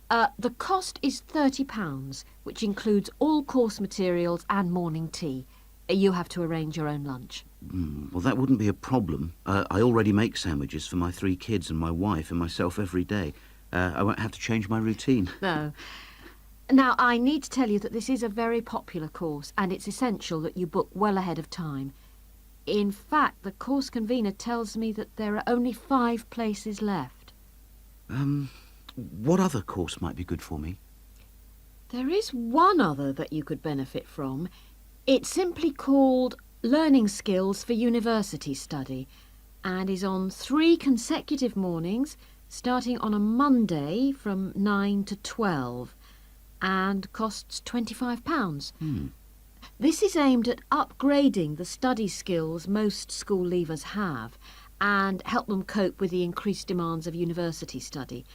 The cost is £30, which includes all course materials and morning tea. You have to arrange your own lunch.
Well, that wouldn't be a problem. I already make sandwiches for my 3 kids and my wife and myself every day. I won't have to change my routine.
No. Now, I need to tell you that this is a very popular course, and it's essential that you book well ahead of time. In fact, the course convener tells me that there are only 5 places left.
What other course might be good for me?
There is one other that you could benefit from. It's simply called Learning Skills for University Study and is on 3 consecutive mornings, starting on a Monday from 9 to 12, and costs £25. This is aimed at upgrading the study skills most school leavers have and help them cope with the increased demands of university study.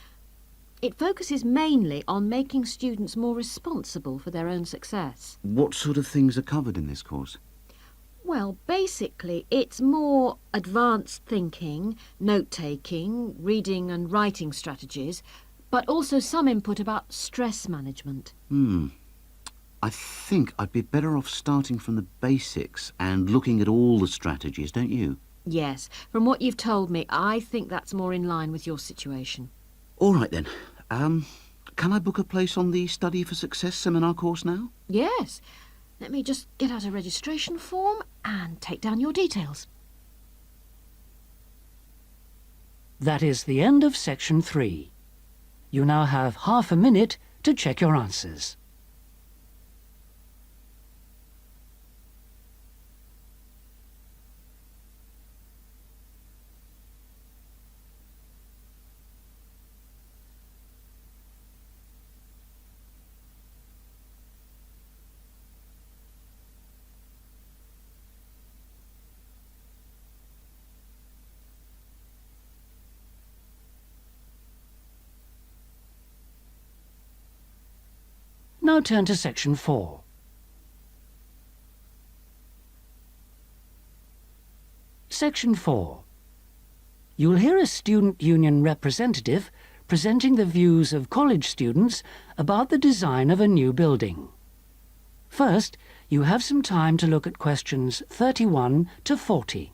It focuses mainly on making students more responsible for their own success.
What sort of things are covered in this course?
Well, basically, it's more advanced thinking, note-taking, reading and writing strategies, but also some input about stress management.
I think I'd be better off starting from the basics and looking at all the strategies, don't you?
Yes, from what you've told me, I think that's more in line with your situation.
All right, then. Can I book a place on the Study for Success seminar course now?
Yes. Let me just get out a registration form and take down your details.
That is the end of section 3. You now have half a minute to check your answers. Now turn to section 4. Section 4. You'll hear a student union representative presenting the views of college students about the design of a new building. First, you have some time to look at questions 31 to 40.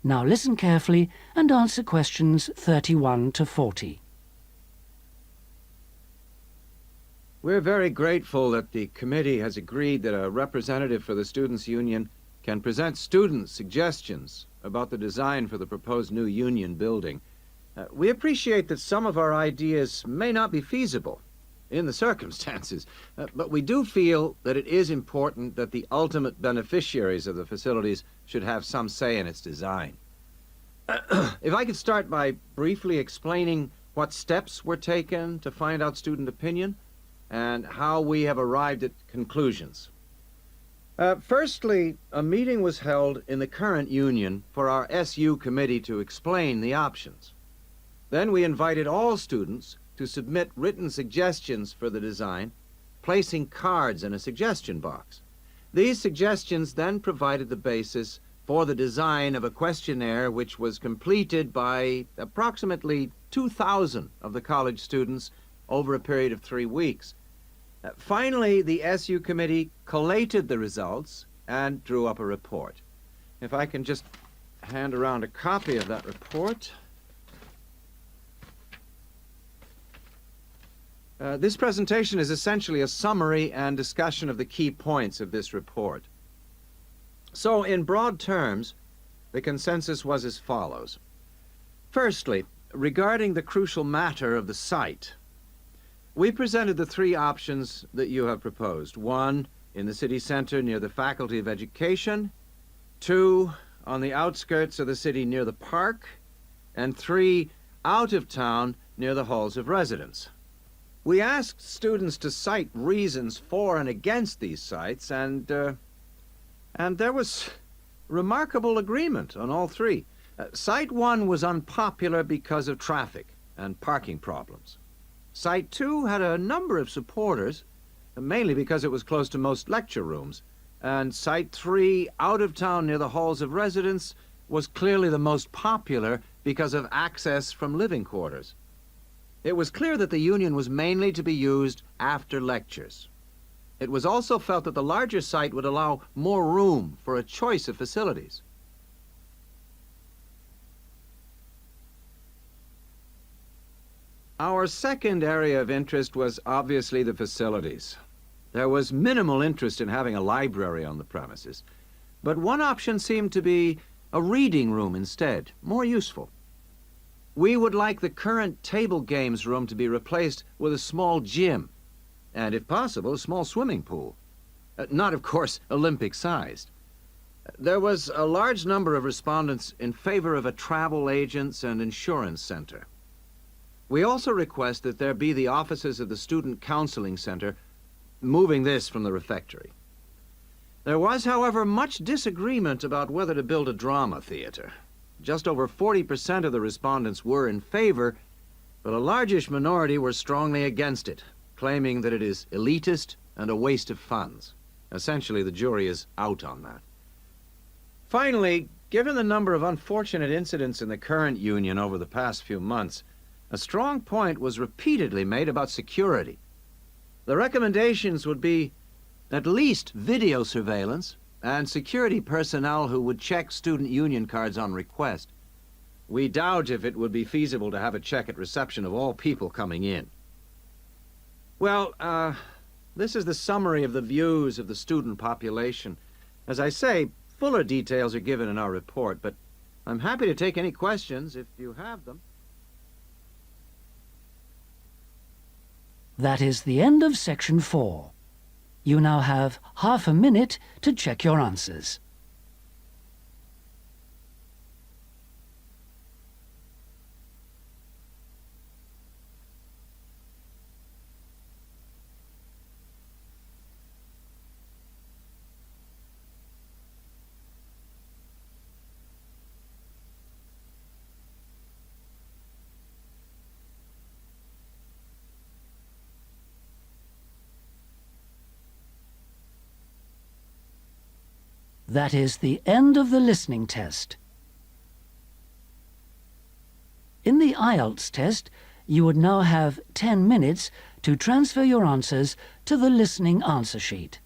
Now listen carefully and answer questions 31 to 40.
We're very grateful that the committee has agreed that a representative for the Students' Union can present students' suggestions about the design for the proposed new union building. We appreciate that some of our ideas may not be feasible in the circumstances, but we do feel that it is important that the ultimate beneficiaries of the facilities should have some say in its design. If I could start by briefly explaining what steps were taken to find out student opinion and how we have arrived at conclusions. Firstly, a meeting was held in the current union for our SU committee to explain the options. Then we invited all students to submit written suggestions for the design, placing cards in a suggestion box. These suggestions then provided the basis for the design of a questionnaire which was completed by approximately 2,000 of the college students over a period of 3 weeks. Finally, the SU committee collated the results and drew up a report. If I can just hand around a copy of that report. This presentation is essentially a summary and discussion of the key points of this report. So, in broad terms, the consensus was as follows. Firstly, regarding the crucial matter of the site, we presented the three options that you have proposed. 1, in the city center near the Faculty of Education. 2, on the outskirts of the city near the park. And 3, out of town near the halls of residence. We asked students to cite reasons for and against these sites, and there was remarkable agreement on all three. Site 1 was unpopular because of traffic and parking problems. Site 2 had a number of supporters, mainly because it was close to most lecture rooms. And Site 3, out of town near the halls of residence, was clearly the most popular because of access from living quarters. It was clear that the union was mainly to be used after lectures. It was also felt that the larger site would allow more room for a choice of facilities. Our second area of interest was obviously the facilities. There was minimal interest in having a library on the premises, but one option seemed to be a reading room instead, more useful. We would like the current table games room to be replaced with a small gym, and if possible, a small swimming pool. Not, of course, Olympic-sized. There was a large number of respondents in favor of a travel agents and insurance center. We also request that there be the offices of the Student Counseling Center, moving this from the refectory. There was, however, much disagreement about whether to build a drama theater. Just over 40% of the respondents were in favor, but a largish minority were strongly against it, claiming that it is elitist and a waste of funds. Essentially, the jury is out on that. Finally, given the number of unfortunate incidents in the current union over the past few months, a strong point was repeatedly made about security. The recommendations would be at least video surveillance and security personnel who would check student union cards on request. We doubt if it would be feasible to have a check at reception of all people coming in. Well, this is the summary of the views of the student population. As I say, fuller details are given in our report, but I'm happy to take any questions if you have them.
That is the end of section 4. You now have half a minute to check your answers. That is the end of the listening test. In the Ielts test, you would now have 10 minutes to transfer your answers to the listening answer sheet.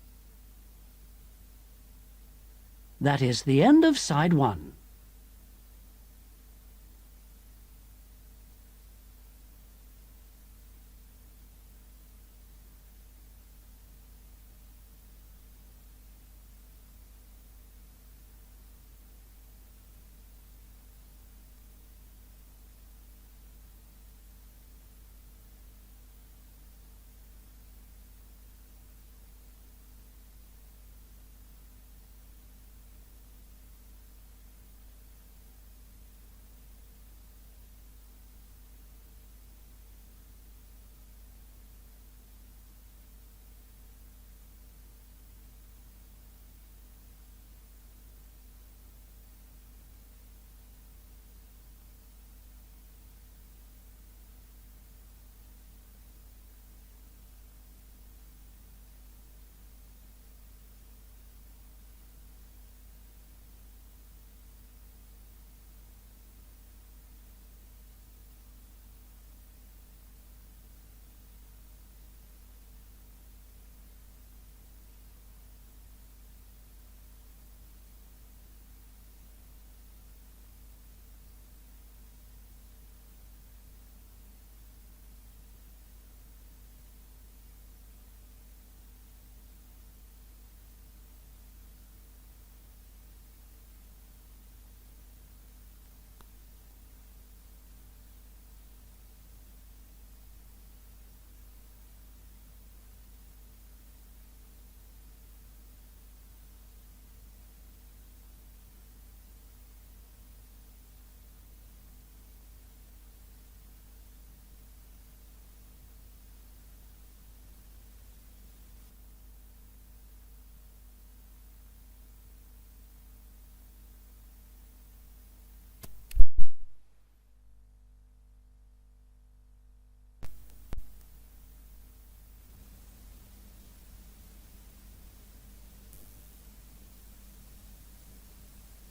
That is the end of side 1.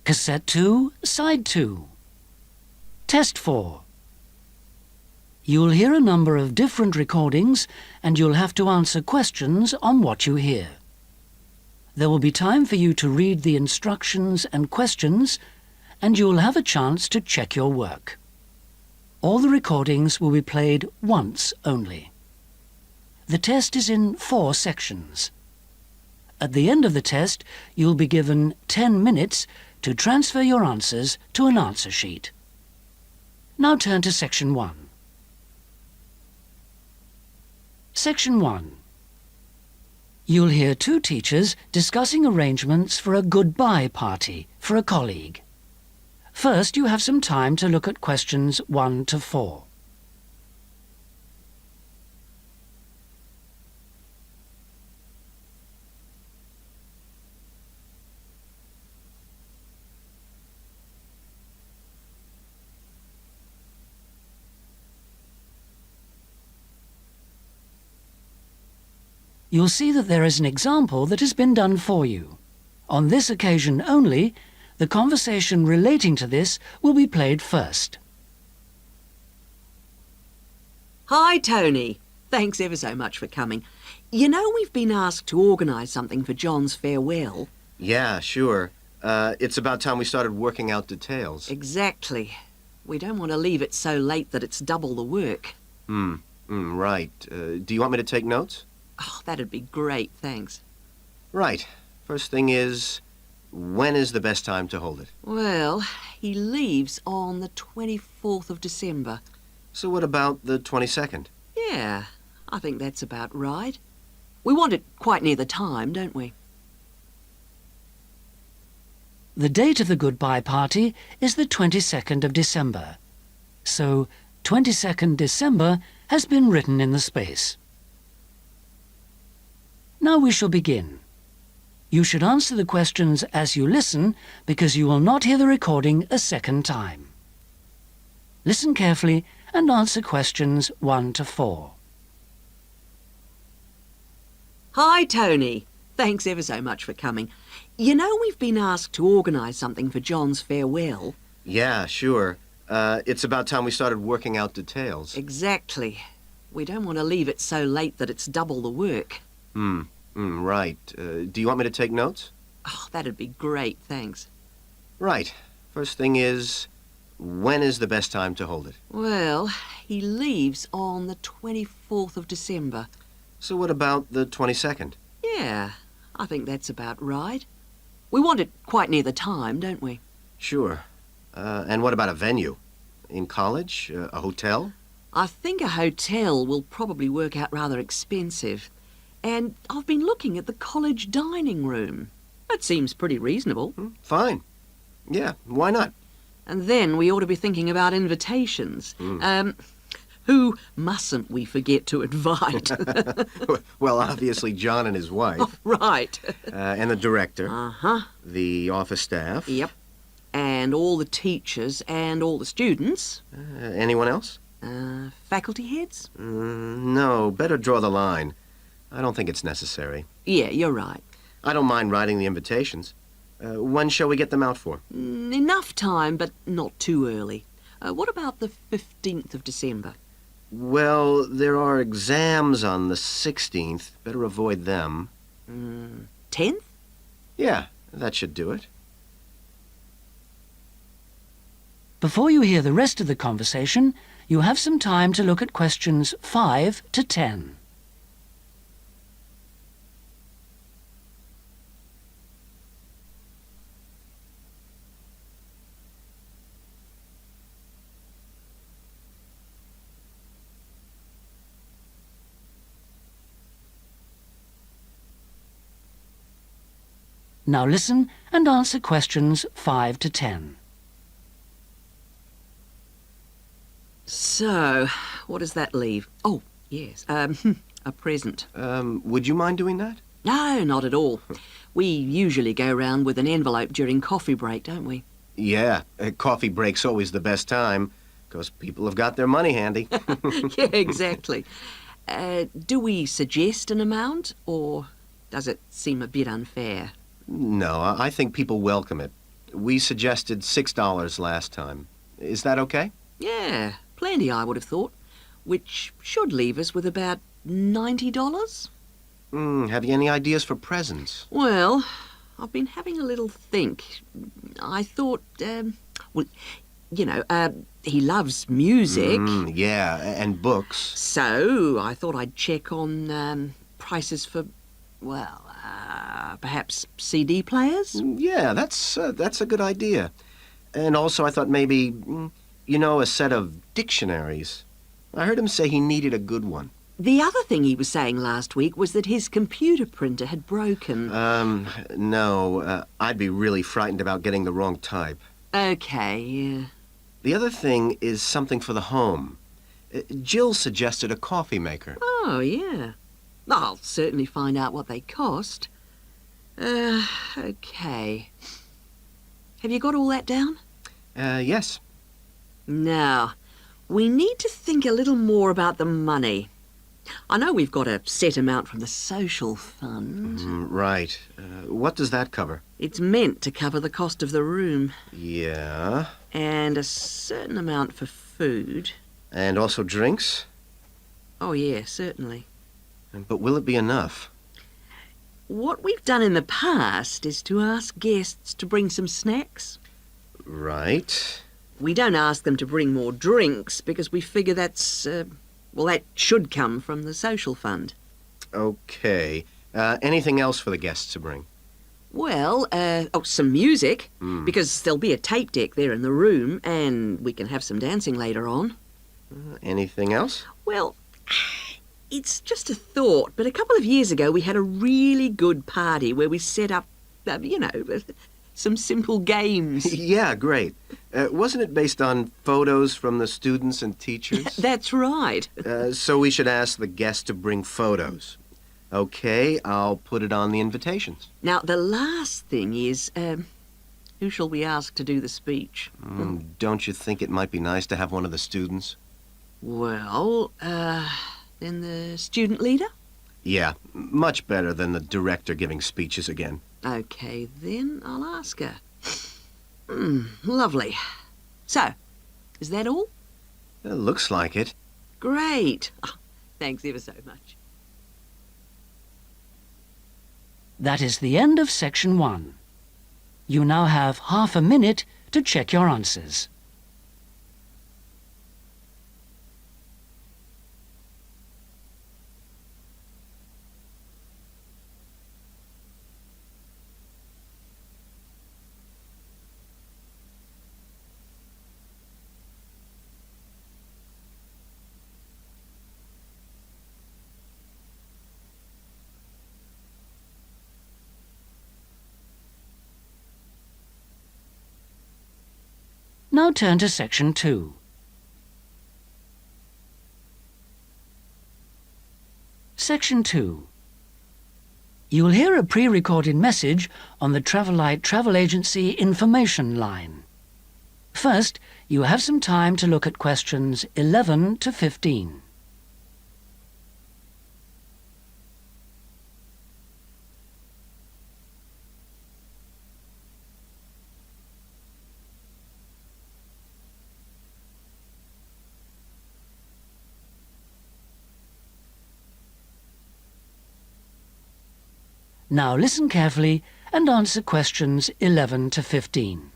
Cassette 2, Side 2. Test 4. You'll hear a number of different recordings and you'll have to answer questions on what you hear. There will be time for you to read the instructions and questions, and you'll have a chance to check your work. All the recordings will be played once only. The test is in 4 sections. At the end of the test, you'll be given 10 minutes to transfer your answers to an answer sheet. Now turn to Section 1. Section 1. You'll hear 2 teachers discussing arrangements for a goodbye party for a colleague. First, you have some time to look at questions 1 to 4. You'll see that there is an example that has been done for you. On this occasion only, the conversation relating to this will be played first.
Hi, Tony. Thanks ever so much for coming. You know we've been asked to organise something for John's farewell.
Yeah, sure. It's about time we started working out details.
Exactly. We don't want to leave it so late that it's double the work.
Right. Do you want me to take notes?
Oh, that'd be great, thanks.
Right. First thing is, when is the best time to hold it?
Well, he leaves on the 24th of December.
So what about the 22nd?
Yeah, I think that's about right. We want it quite near the time, don't we?
The date of the goodbye party is the 22nd of December. So, 22nd December has been written in the space. Now we shall begin. You should answer the questions as you listen because you will not hear the recording a second time. Listen carefully and answer questions 1 to 4.
Hi, Tony. Thanks ever so much for coming. You know we've been asked to organise something for John's farewell.
Yeah, sure. It's about time we started working out details.
Exactly. We don't want to leave it so late that it's double the work.
Right. Do you want me to take notes?
Oh, that'd be great, thanks.
Right. First thing is, when is the best time to hold it?
Well, he leaves on the 24th of December.
So what about the 22nd?
Yeah, I think that's about right. We want it quite near the time, don't we?
Sure. And what about a venue? In college? A hotel?
I think a hotel will probably work out rather expensive. And I've been looking at the college dining room. That seems pretty reasonable.
Fine. Yeah, why not?
And then we ought to be thinking about invitations. Who mustn't we forget to invite?
Well, obviously John and his wife.
Oh, right.
And the director.
Uh-huh.
The office staff.
Yep. And all the teachers and all the students.
Anyone else?
Faculty heads?
No, better draw the line. I don't think it's necessary.
Yeah, you're right.
I don't mind writing the invitations. When shall we get them out for?
Enough time, but not too early. What about the 15th of December?
Well, there are exams on the 16th. Better avoid them.
10th?
Yeah, that should do it.
Before you hear the rest of the conversation, you have some time to look at questions 5 to 10. Now listen and answer questions 5 to 10.
So, what does that leave? Oh, yes, a present.
Would you mind doing that?
No, not at all. We usually go round with an envelope during coffee break, don't we?
Yeah, coffee break's always the best time, because people have got their money handy.
Yeah, exactly. Do we suggest an amount, or does it seem a bit unfair?
No, I think people welcome it. We suggested $6 last time. Is that okay?
Yeah, plenty, I would have thought. Which should leave us with about $90.
Have you any ideas for presents?
Well, I've been having a little think. I thought, well, you know, he loves music.
Yeah, and books.
So I thought I'd check on prices for, well, perhaps CD players?
Yeah, that's a good idea. And also I thought maybe, you know, a set of dictionaries. I heard him say he needed a good one.
The other thing he was saying last week was that his computer printer had broken.
No. I'd be really frightened about getting the wrong type.
Okay, yeah.
The other thing is something for the home. Jill suggested a coffee maker.
Oh, yeah. I'll certainly find out what they cost. Okay. Have you got all that down?
Yes.
Now, we need to think a little more about the money. I know we've got a set amount from the social fund.
Right. What does that cover?
It's meant to cover the cost of the room.
Yeah.
And a certain amount for food.
And also drinks?
Oh, yeah, certainly.
But will it be enough?
What we've done in the past is to ask guests to bring some snacks.
Right.
We don't ask them to bring more drinks because we figure that's, well, that should come from the social fund.
Okay. Anything else for the guests to bring?
Well, some music, because there'll be a tape deck there in the room, and we can have some dancing later on.
Anything else?
Well, it's just a thought, but a couple of years ago we had a really good party where we set up, you know, some simple games.
Yeah, great. Wasn't it based on photos from the students and teachers?
That's right.
So we should ask the guests to bring photos. Okay, I'll put it on the invitations.
Now, the last thing is, who shall we ask to do the speech?
Don't you think it might be nice to have one of the students?
Well, then the student leader?
Yeah, much better than the director giving speeches again.
Okay, then I'll ask her. Lovely. So, is that all?
Looks like it.
Great. Oh, thanks ever so much.
That is the end of section 1. You now have half a minute to check your answers. Now turn to section 2. Section 2. You'll hear a pre-recorded message on the Travelite Travel Agency information line. First, you have some time to look at questions 11 to 15. Now listen carefully and answer questions 11 to 15.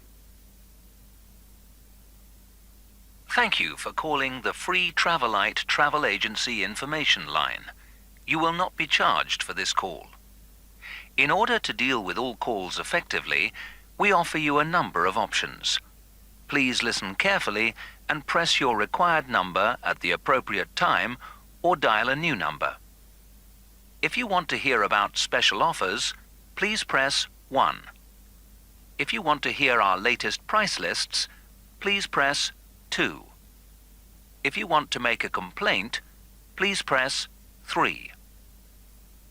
Thank you for calling the free Travelite Travel Agency information line. You will not be charged for this call. In order to deal with all calls effectively, we offer you a number of options. Please listen carefully and press your required number at the appropriate time or dial a new number. If you want to hear about special offers, please press 1. If you want to hear our latest price lists, please press 2. If you want to make a complaint, please press 3.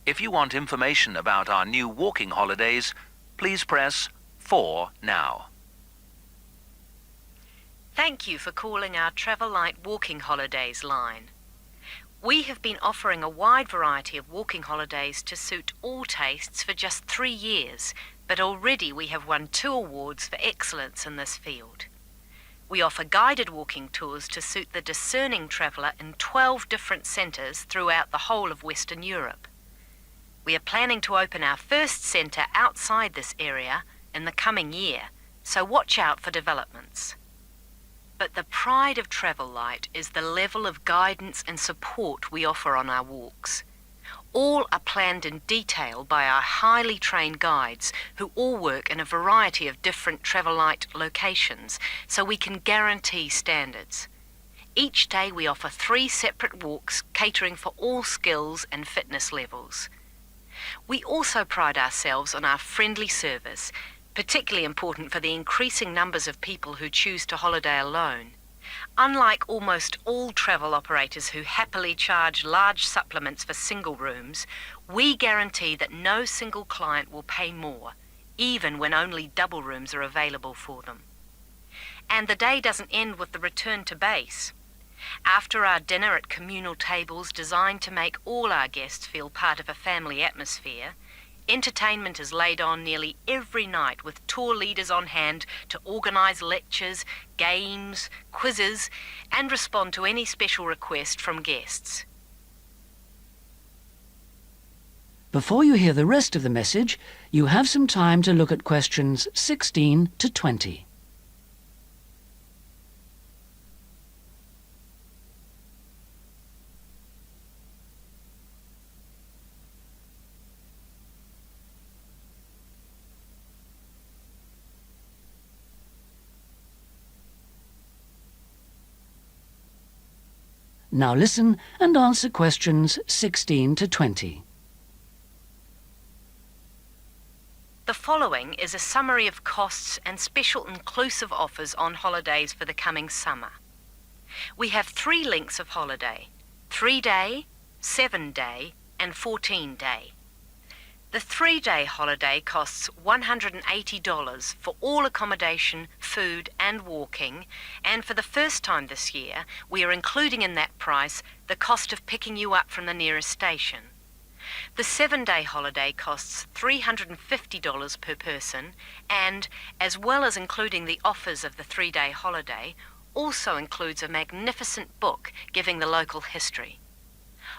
If you want information about our new walking holidays, please press 4 now.
Thank you for calling our Travelite Walking Holidays line. We have been offering a wide variety of walking holidays to suit all tastes for just 3 years, but already we have won 2 awards for excellence in this field. We offer guided walking tours to suit the discerning traveller in 12 different centres throughout the whole of Western Europe. We are planning to open our first centre outside this area in the coming year, so watch out for developments. But the pride of Travel Light is the level of guidance and support we offer on our walks. All are planned in detail by our highly trained guides who all work in a variety of different Travel Light locations, so we can guarantee standards. Each day we offer 3 separate walks catering for all skills and fitness levels. We also pride ourselves on our friendly service, particularly important for the increasing numbers of people who choose to holiday alone. Unlike almost all travel operators who happily charge large supplements for single rooms, we guarantee that no single client will pay more, even when only double rooms are available for them. And the day doesn't end with the return to base. After our dinner at communal tables designed to make all our guests feel part of a family atmosphere, entertainment is laid on nearly every night with tour leaders on hand to organise lectures, games, quizzes, and respond to any special request from guests.
Before you hear the rest of the message, you have some time to look at questions 16 to 20. Now listen and answer questions 16 to 20.
The following is a summary of costs and special inclusive offers on holidays for the coming summer. We have 3 lengths of holiday: 3-day, 7-day and 14-day. The 3-day holiday costs $180 for all accommodation, food and walking, and for the first time this year we are including in that price the cost of picking you up from the nearest station. The 7-day holiday costs $350 per person and, as well as including the offers of the 3-day holiday, also includes a magnificent book giving the local history.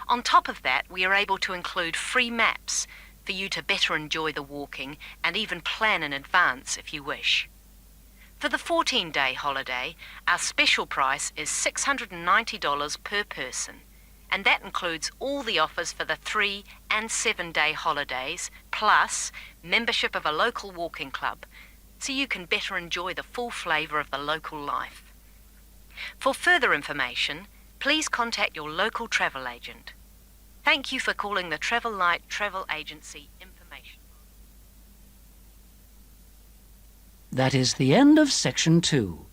On top of that, we are able to include free maps for you to better enjoy the walking and even plan in advance if you wish. For the 14-day holiday, our special price is $690 per person, and that includes all the offers for the 3- and 7-day holidays, plus membership of a local walking club, so you can better enjoy the full flavour of the local life. For further information, please contact your local travel agent. Thank you for calling the Travel Light Travel Agency Information.
That is the end of section 2.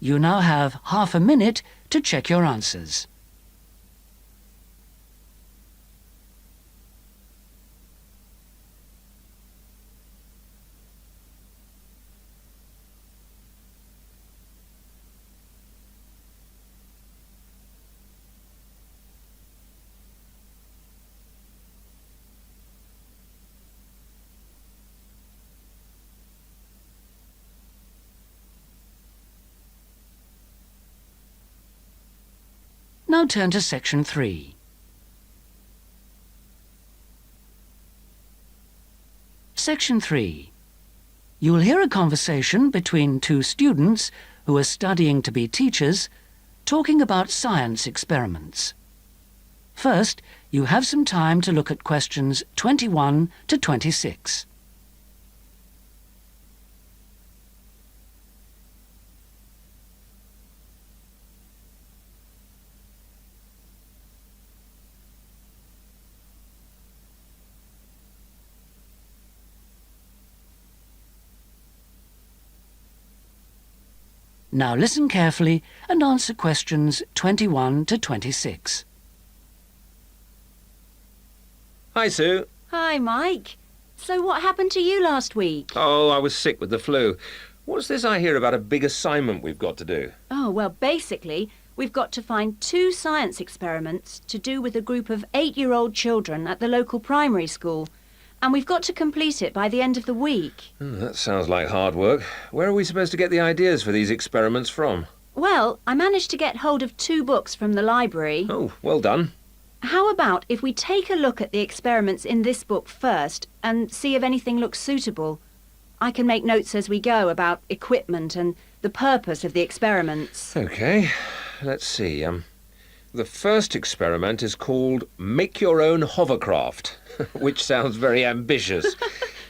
You now have half a minute to check your answers. Now turn to section 3. Section 3. You will hear a conversation between 2 students who are studying to be teachers, talking about science experiments. First, you have some time to look at questions 21 to 26. Now listen carefully and answer questions 21 to 26.
Hi, Sue.
Hi, Mike. So what happened to you last week?
Oh, I was sick with the flu. What's this I hear about a big assignment we've got to do?
Oh, well, basically, we've got to find 2 science experiments to do with a group of 8-year-old children at the local primary school. and we've got to complete it by the end of the week.
That sounds like hard work. Where are we supposed to get the ideas for these experiments from?
Well, I managed to get hold of 2 books from the library.
Oh, well done.
How about if we take a look at the experiments in this book first and see if anything looks suitable? I can make notes as we go about equipment and the purpose of the experiments.
OK, let's see. The first experiment is called Make Your Own Hovercraft, which sounds very ambitious.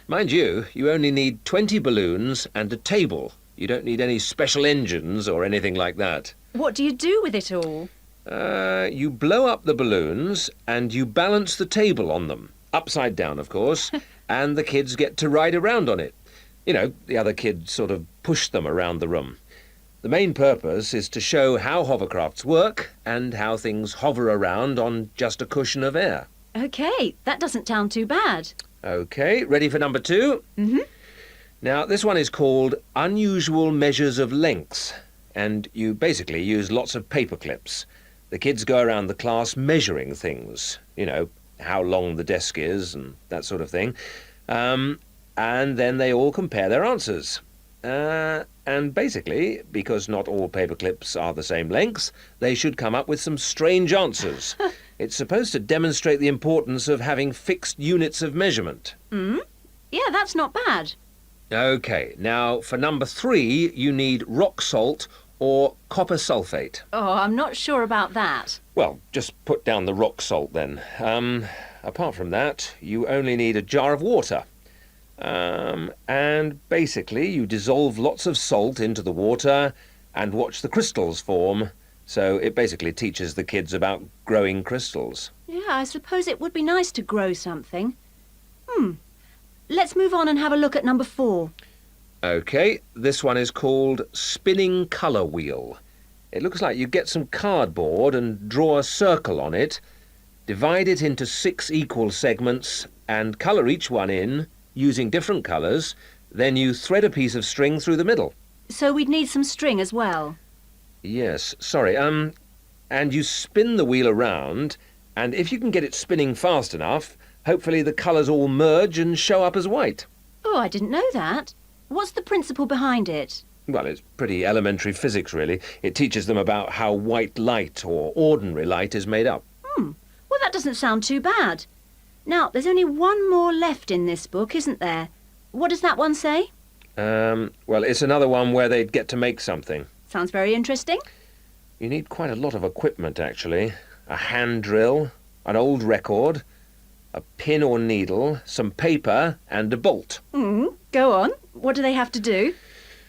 Mind you, you only need 20 balloons and a table. You don't need any special engines or anything like that.
What do you do with it all?
You blow up the balloons and you balance the table on them, upside down, of course, and the kids get to ride around on it. You know, the other kids sort of push them around the room. The main purpose is to show how hovercrafts work and how things hover around on just a cushion of air.
OK, that doesn't sound too bad.
OK, ready for number 2?
Mm-hmm.
Now, this one is called Unusual Measures of Lengths, and you basically use lots of paper clips. The kids go around the class measuring things, you know, how long the desk is and that sort of thing. And then they all compare their answers. And basically, because not all paper clips are the same length, they should come up with some strange answers. It's supposed to demonstrate the importance of having fixed units of measurement.
Yeah, that's not bad.
OK, now for number 3, you need rock salt or copper sulfate.
Oh, I'm not sure about that.
Well, just put down the rock salt then. Apart from that, you only need a jar of water. And basically you dissolve lots of salt into the water and watch the crystals form. So it basically teaches the kids about growing crystals.
Yeah, I suppose it would be nice to grow something. Let's move on and have a look at number 4.
OK, this one is called Spinning Colour Wheel. It looks like you get some cardboard and draw a circle on it, divide it into 6 equal segments and colour each one in using different colours, then you thread a piece of string through the middle.
So we'd need some string as well.
Yes, sorry, and you spin the wheel around, and if you can get it spinning fast enough, hopefully the colours all merge and show up as white.
Oh, I didn't know that. What's the principle behind it?
Well, it's pretty elementary physics, really. It teaches them about how white light, or ordinary light, is made up.
Well, that doesn't sound too bad. Now, there's only one more left in this book, isn't there? What does that one say?
Well, it's another one where they'd get to make something.
Sounds very interesting.
You need quite a lot of equipment, actually. A hand drill, an old record, a pin or needle, some paper, and a bolt.
Go on. What do they have to do?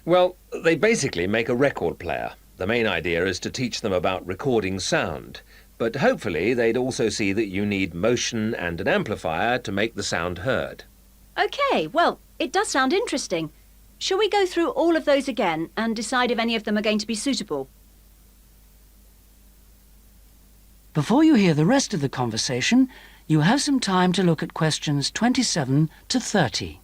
Well, they basically make a record player. The main idea is to teach them about recording sound. But hopefully they'd also see that you need motion and an amplifier to make the sound heard.
OK, well, it does sound interesting. Shall we go through all of those again and decide if any of them are going to be suitable?
Before you hear the rest of the conversation, you have some time to look at questions 27 to 30.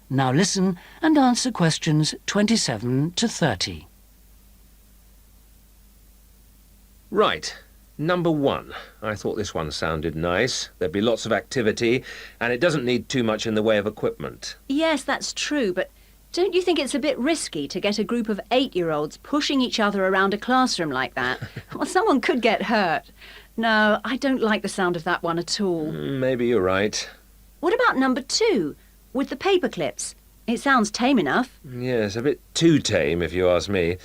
Now listen and answer questions 27 to 30.
Right. Number 1. I thought this one sounded nice. There'd be lots of activity, and it doesn't need too much in the way of equipment.
Yes, that's true, but don't you think it's a bit risky to get a group of 8-year-olds pushing each other around a classroom like that? Well, someone could get hurt. No, I don't like the sound of that one at all.
Maybe you're right.
What about number 2, with the paper clips? It sounds tame enough.
Yes, a bit too tame, if you ask me.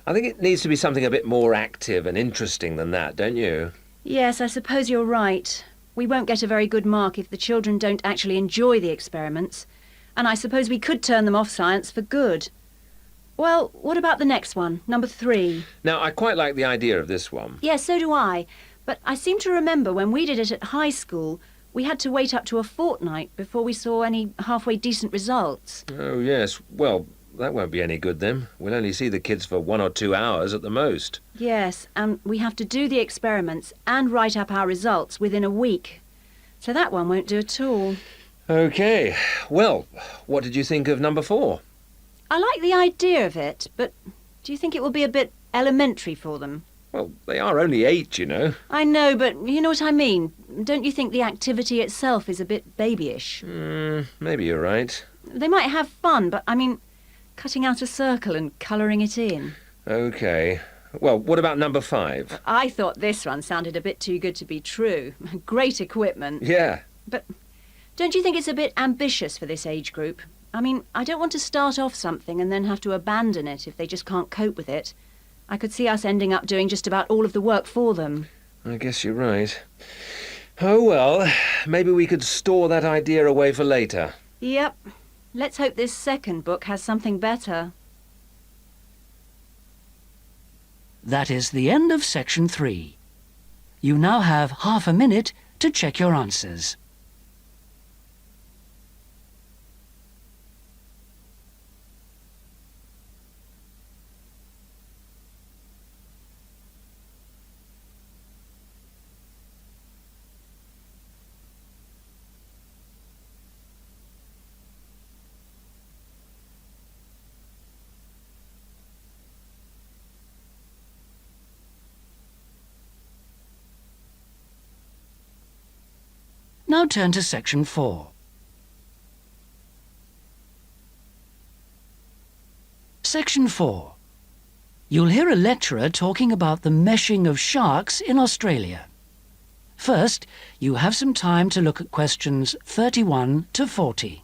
I think it needs to be something a bit more active and interesting than that, don't you?
Yes, I suppose you're right. We won't get a very good mark if the children don't actually enjoy the experiments. And I suppose we could turn them off science for good. Well, what about the next one, number 3?
Now, I quite like the idea of this one.
Yes, so do I. But I seem to remember when we did it at high school, we had to wait up to a fortnight before we saw any halfway decent results.
Oh, yes. Well, that won't be any good then. We'll only see the kids for 1 or 2 hours at the most.
Yes, and we have to do the experiments and write up our results within a week. So that one won't do at all.
OK. Well, what did you think of number 4?
I like the idea of it, but do you think it will be a bit elementary for them?
Well, they are only 8, you know.
I know, but you know what I mean. Don't you think the activity itself is a bit babyish?
Maybe you're right.
They might have fun, but I mean, cutting out a circle and colouring it in.
OK. Well, what about number 5?
I thought this one sounded a bit too good to be true. Great equipment.
Yeah.
But don't you think it's a bit ambitious for this age group? I mean, I don't want to start off something and then have to abandon it if they just can't cope with it. I could see us ending up doing just about all of the work for them.
I guess you're right. Oh, well, maybe we could store that idea away for later.
Yep. Let's hope this second book has something better.
That is the end of section 3. You now have half a minute to check your answers. Now turn to section 4. Section 4. You'll hear a lecturer talking about the meshing of sharks in Australia. First, you have some time to look at questions 31 to 40.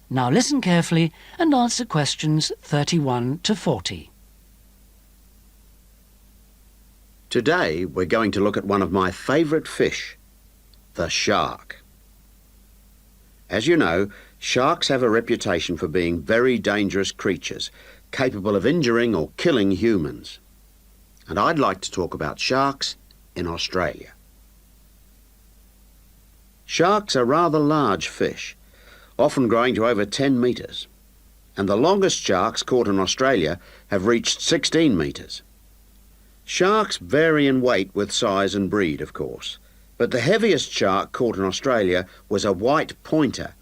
Now listen carefully and answer questions 31 to 40.
Today we're going to look at one of my favourite fish, the shark. As you know, sharks have a reputation for being very dangerous creatures, capable of injuring or killing humans. And I'd like to talk about sharks in Australia. Sharks are rather large fish, often growing to over 10 metres, and the longest sharks caught in Australia have reached 16 metres. Sharks vary in weight with size and breed, of course, but the heaviest shark caught in Australia was a white pointer.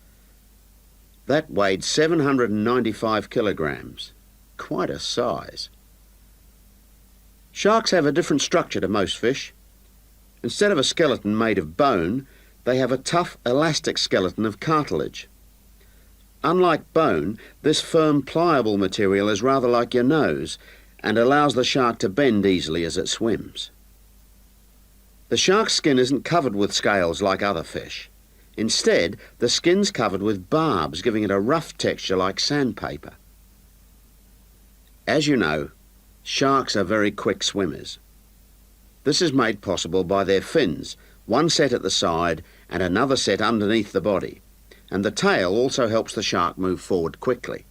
That weighed 795 kilograms. Quite a size. Sharks have a different structure to most fish. Instead of a skeleton made of bone, they have a tough, elastic skeleton of cartilage. Unlike bone, this firm, pliable material is rather like your nose and allows the shark to bend easily as it swims. The shark's skin isn't covered with scales like other fish. Instead, the skin's covered with barbs, giving it a rough texture like sandpaper. As you know, sharks are very quick swimmers. This is made possible by their fins, one set at the side and another set underneath the body, and the tail also helps the shark move forward quickly.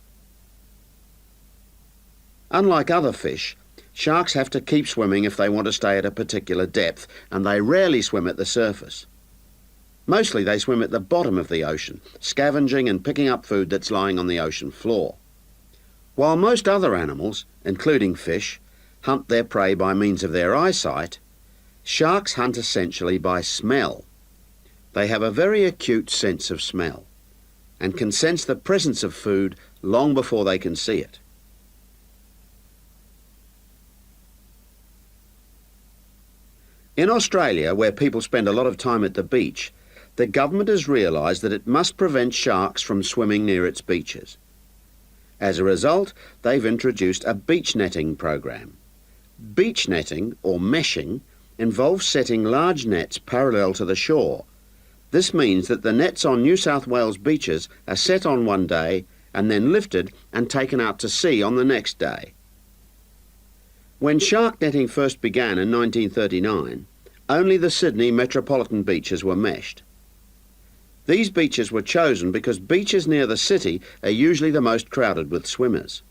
Unlike other fish, sharks have to keep swimming if they want to stay at a particular depth, and they rarely swim at the surface. Mostly they swim at the bottom of the ocean, scavenging and picking up food that's lying on the ocean floor. While most other animals, including fish, hunt their prey by means of their eyesight, sharks hunt essentially by smell. They have a very acute sense of smell and can sense the presence of food long before they can see it. In Australia, where people spend a lot of time at the beach, the government has realised that it must prevent sharks from swimming near its beaches. As a result, they've introduced a beach netting program. Beach netting, or meshing, involves setting large nets parallel to the shore. This means that the nets on New South Wales beaches are set on one day and then lifted and taken out to sea on the next day. When shark netting first began in 1939, only the Sydney metropolitan beaches were meshed. These beaches were chosen because beaches near the city are usually the most crowded with swimmers.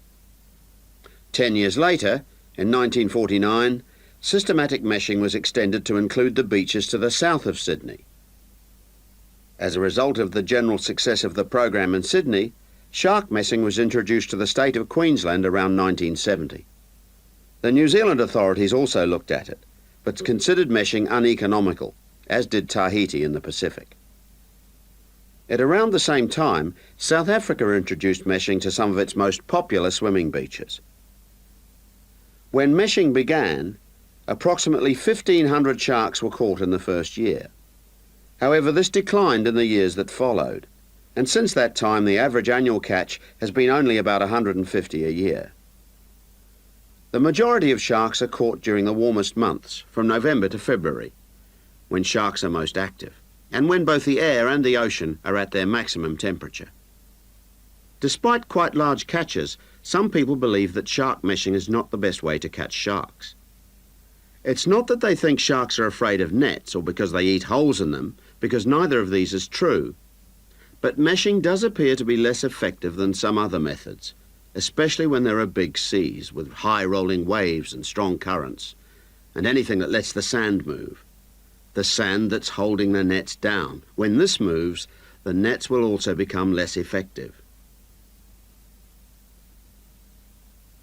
10 years later, in 1949, systematic meshing was extended to include the beaches to the south of Sydney. As a result of the general success of the program in Sydney, shark meshing was introduced to the state of Queensland around 1970. The New Zealand authorities also looked at it, but considered meshing uneconomical, as did Tahiti in the Pacific. At around the same time, South Africa introduced meshing to some of its most popular swimming beaches. When meshing began, approximately 1,500 sharks were caught in the first year. However, this declined in the years that followed, and since that time the average annual catch has been only about 150 a year. The majority of sharks are caught during the warmest months, from November to February, when sharks are most active, and when both the air and the ocean are at their maximum temperature. Despite quite large catches, some people believe that shark meshing is not the best way to catch sharks. It's not that they think sharks are afraid of nets or because they eat holes in them, because neither of these is true. But meshing does appear to be less effective than some other methods, especially when there are big seas with high rolling waves and strong currents, and anything that lets the sand move. The sand that's holding the nets down. When this moves, the nets will also become less effective.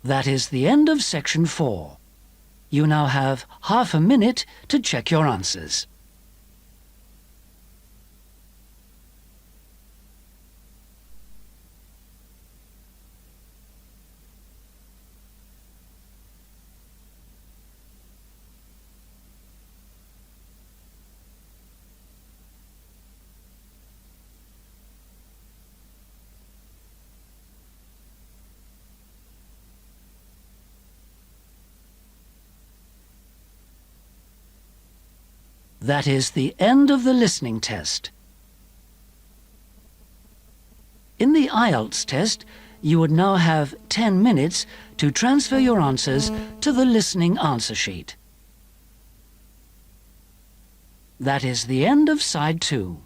That is the end of section 4. You now have half a minute to check your answers. That is the end of the listening test. In the Ielts test, you would now have 10 minutes to transfer your answers to the listening answer sheet. That is the end of side 2.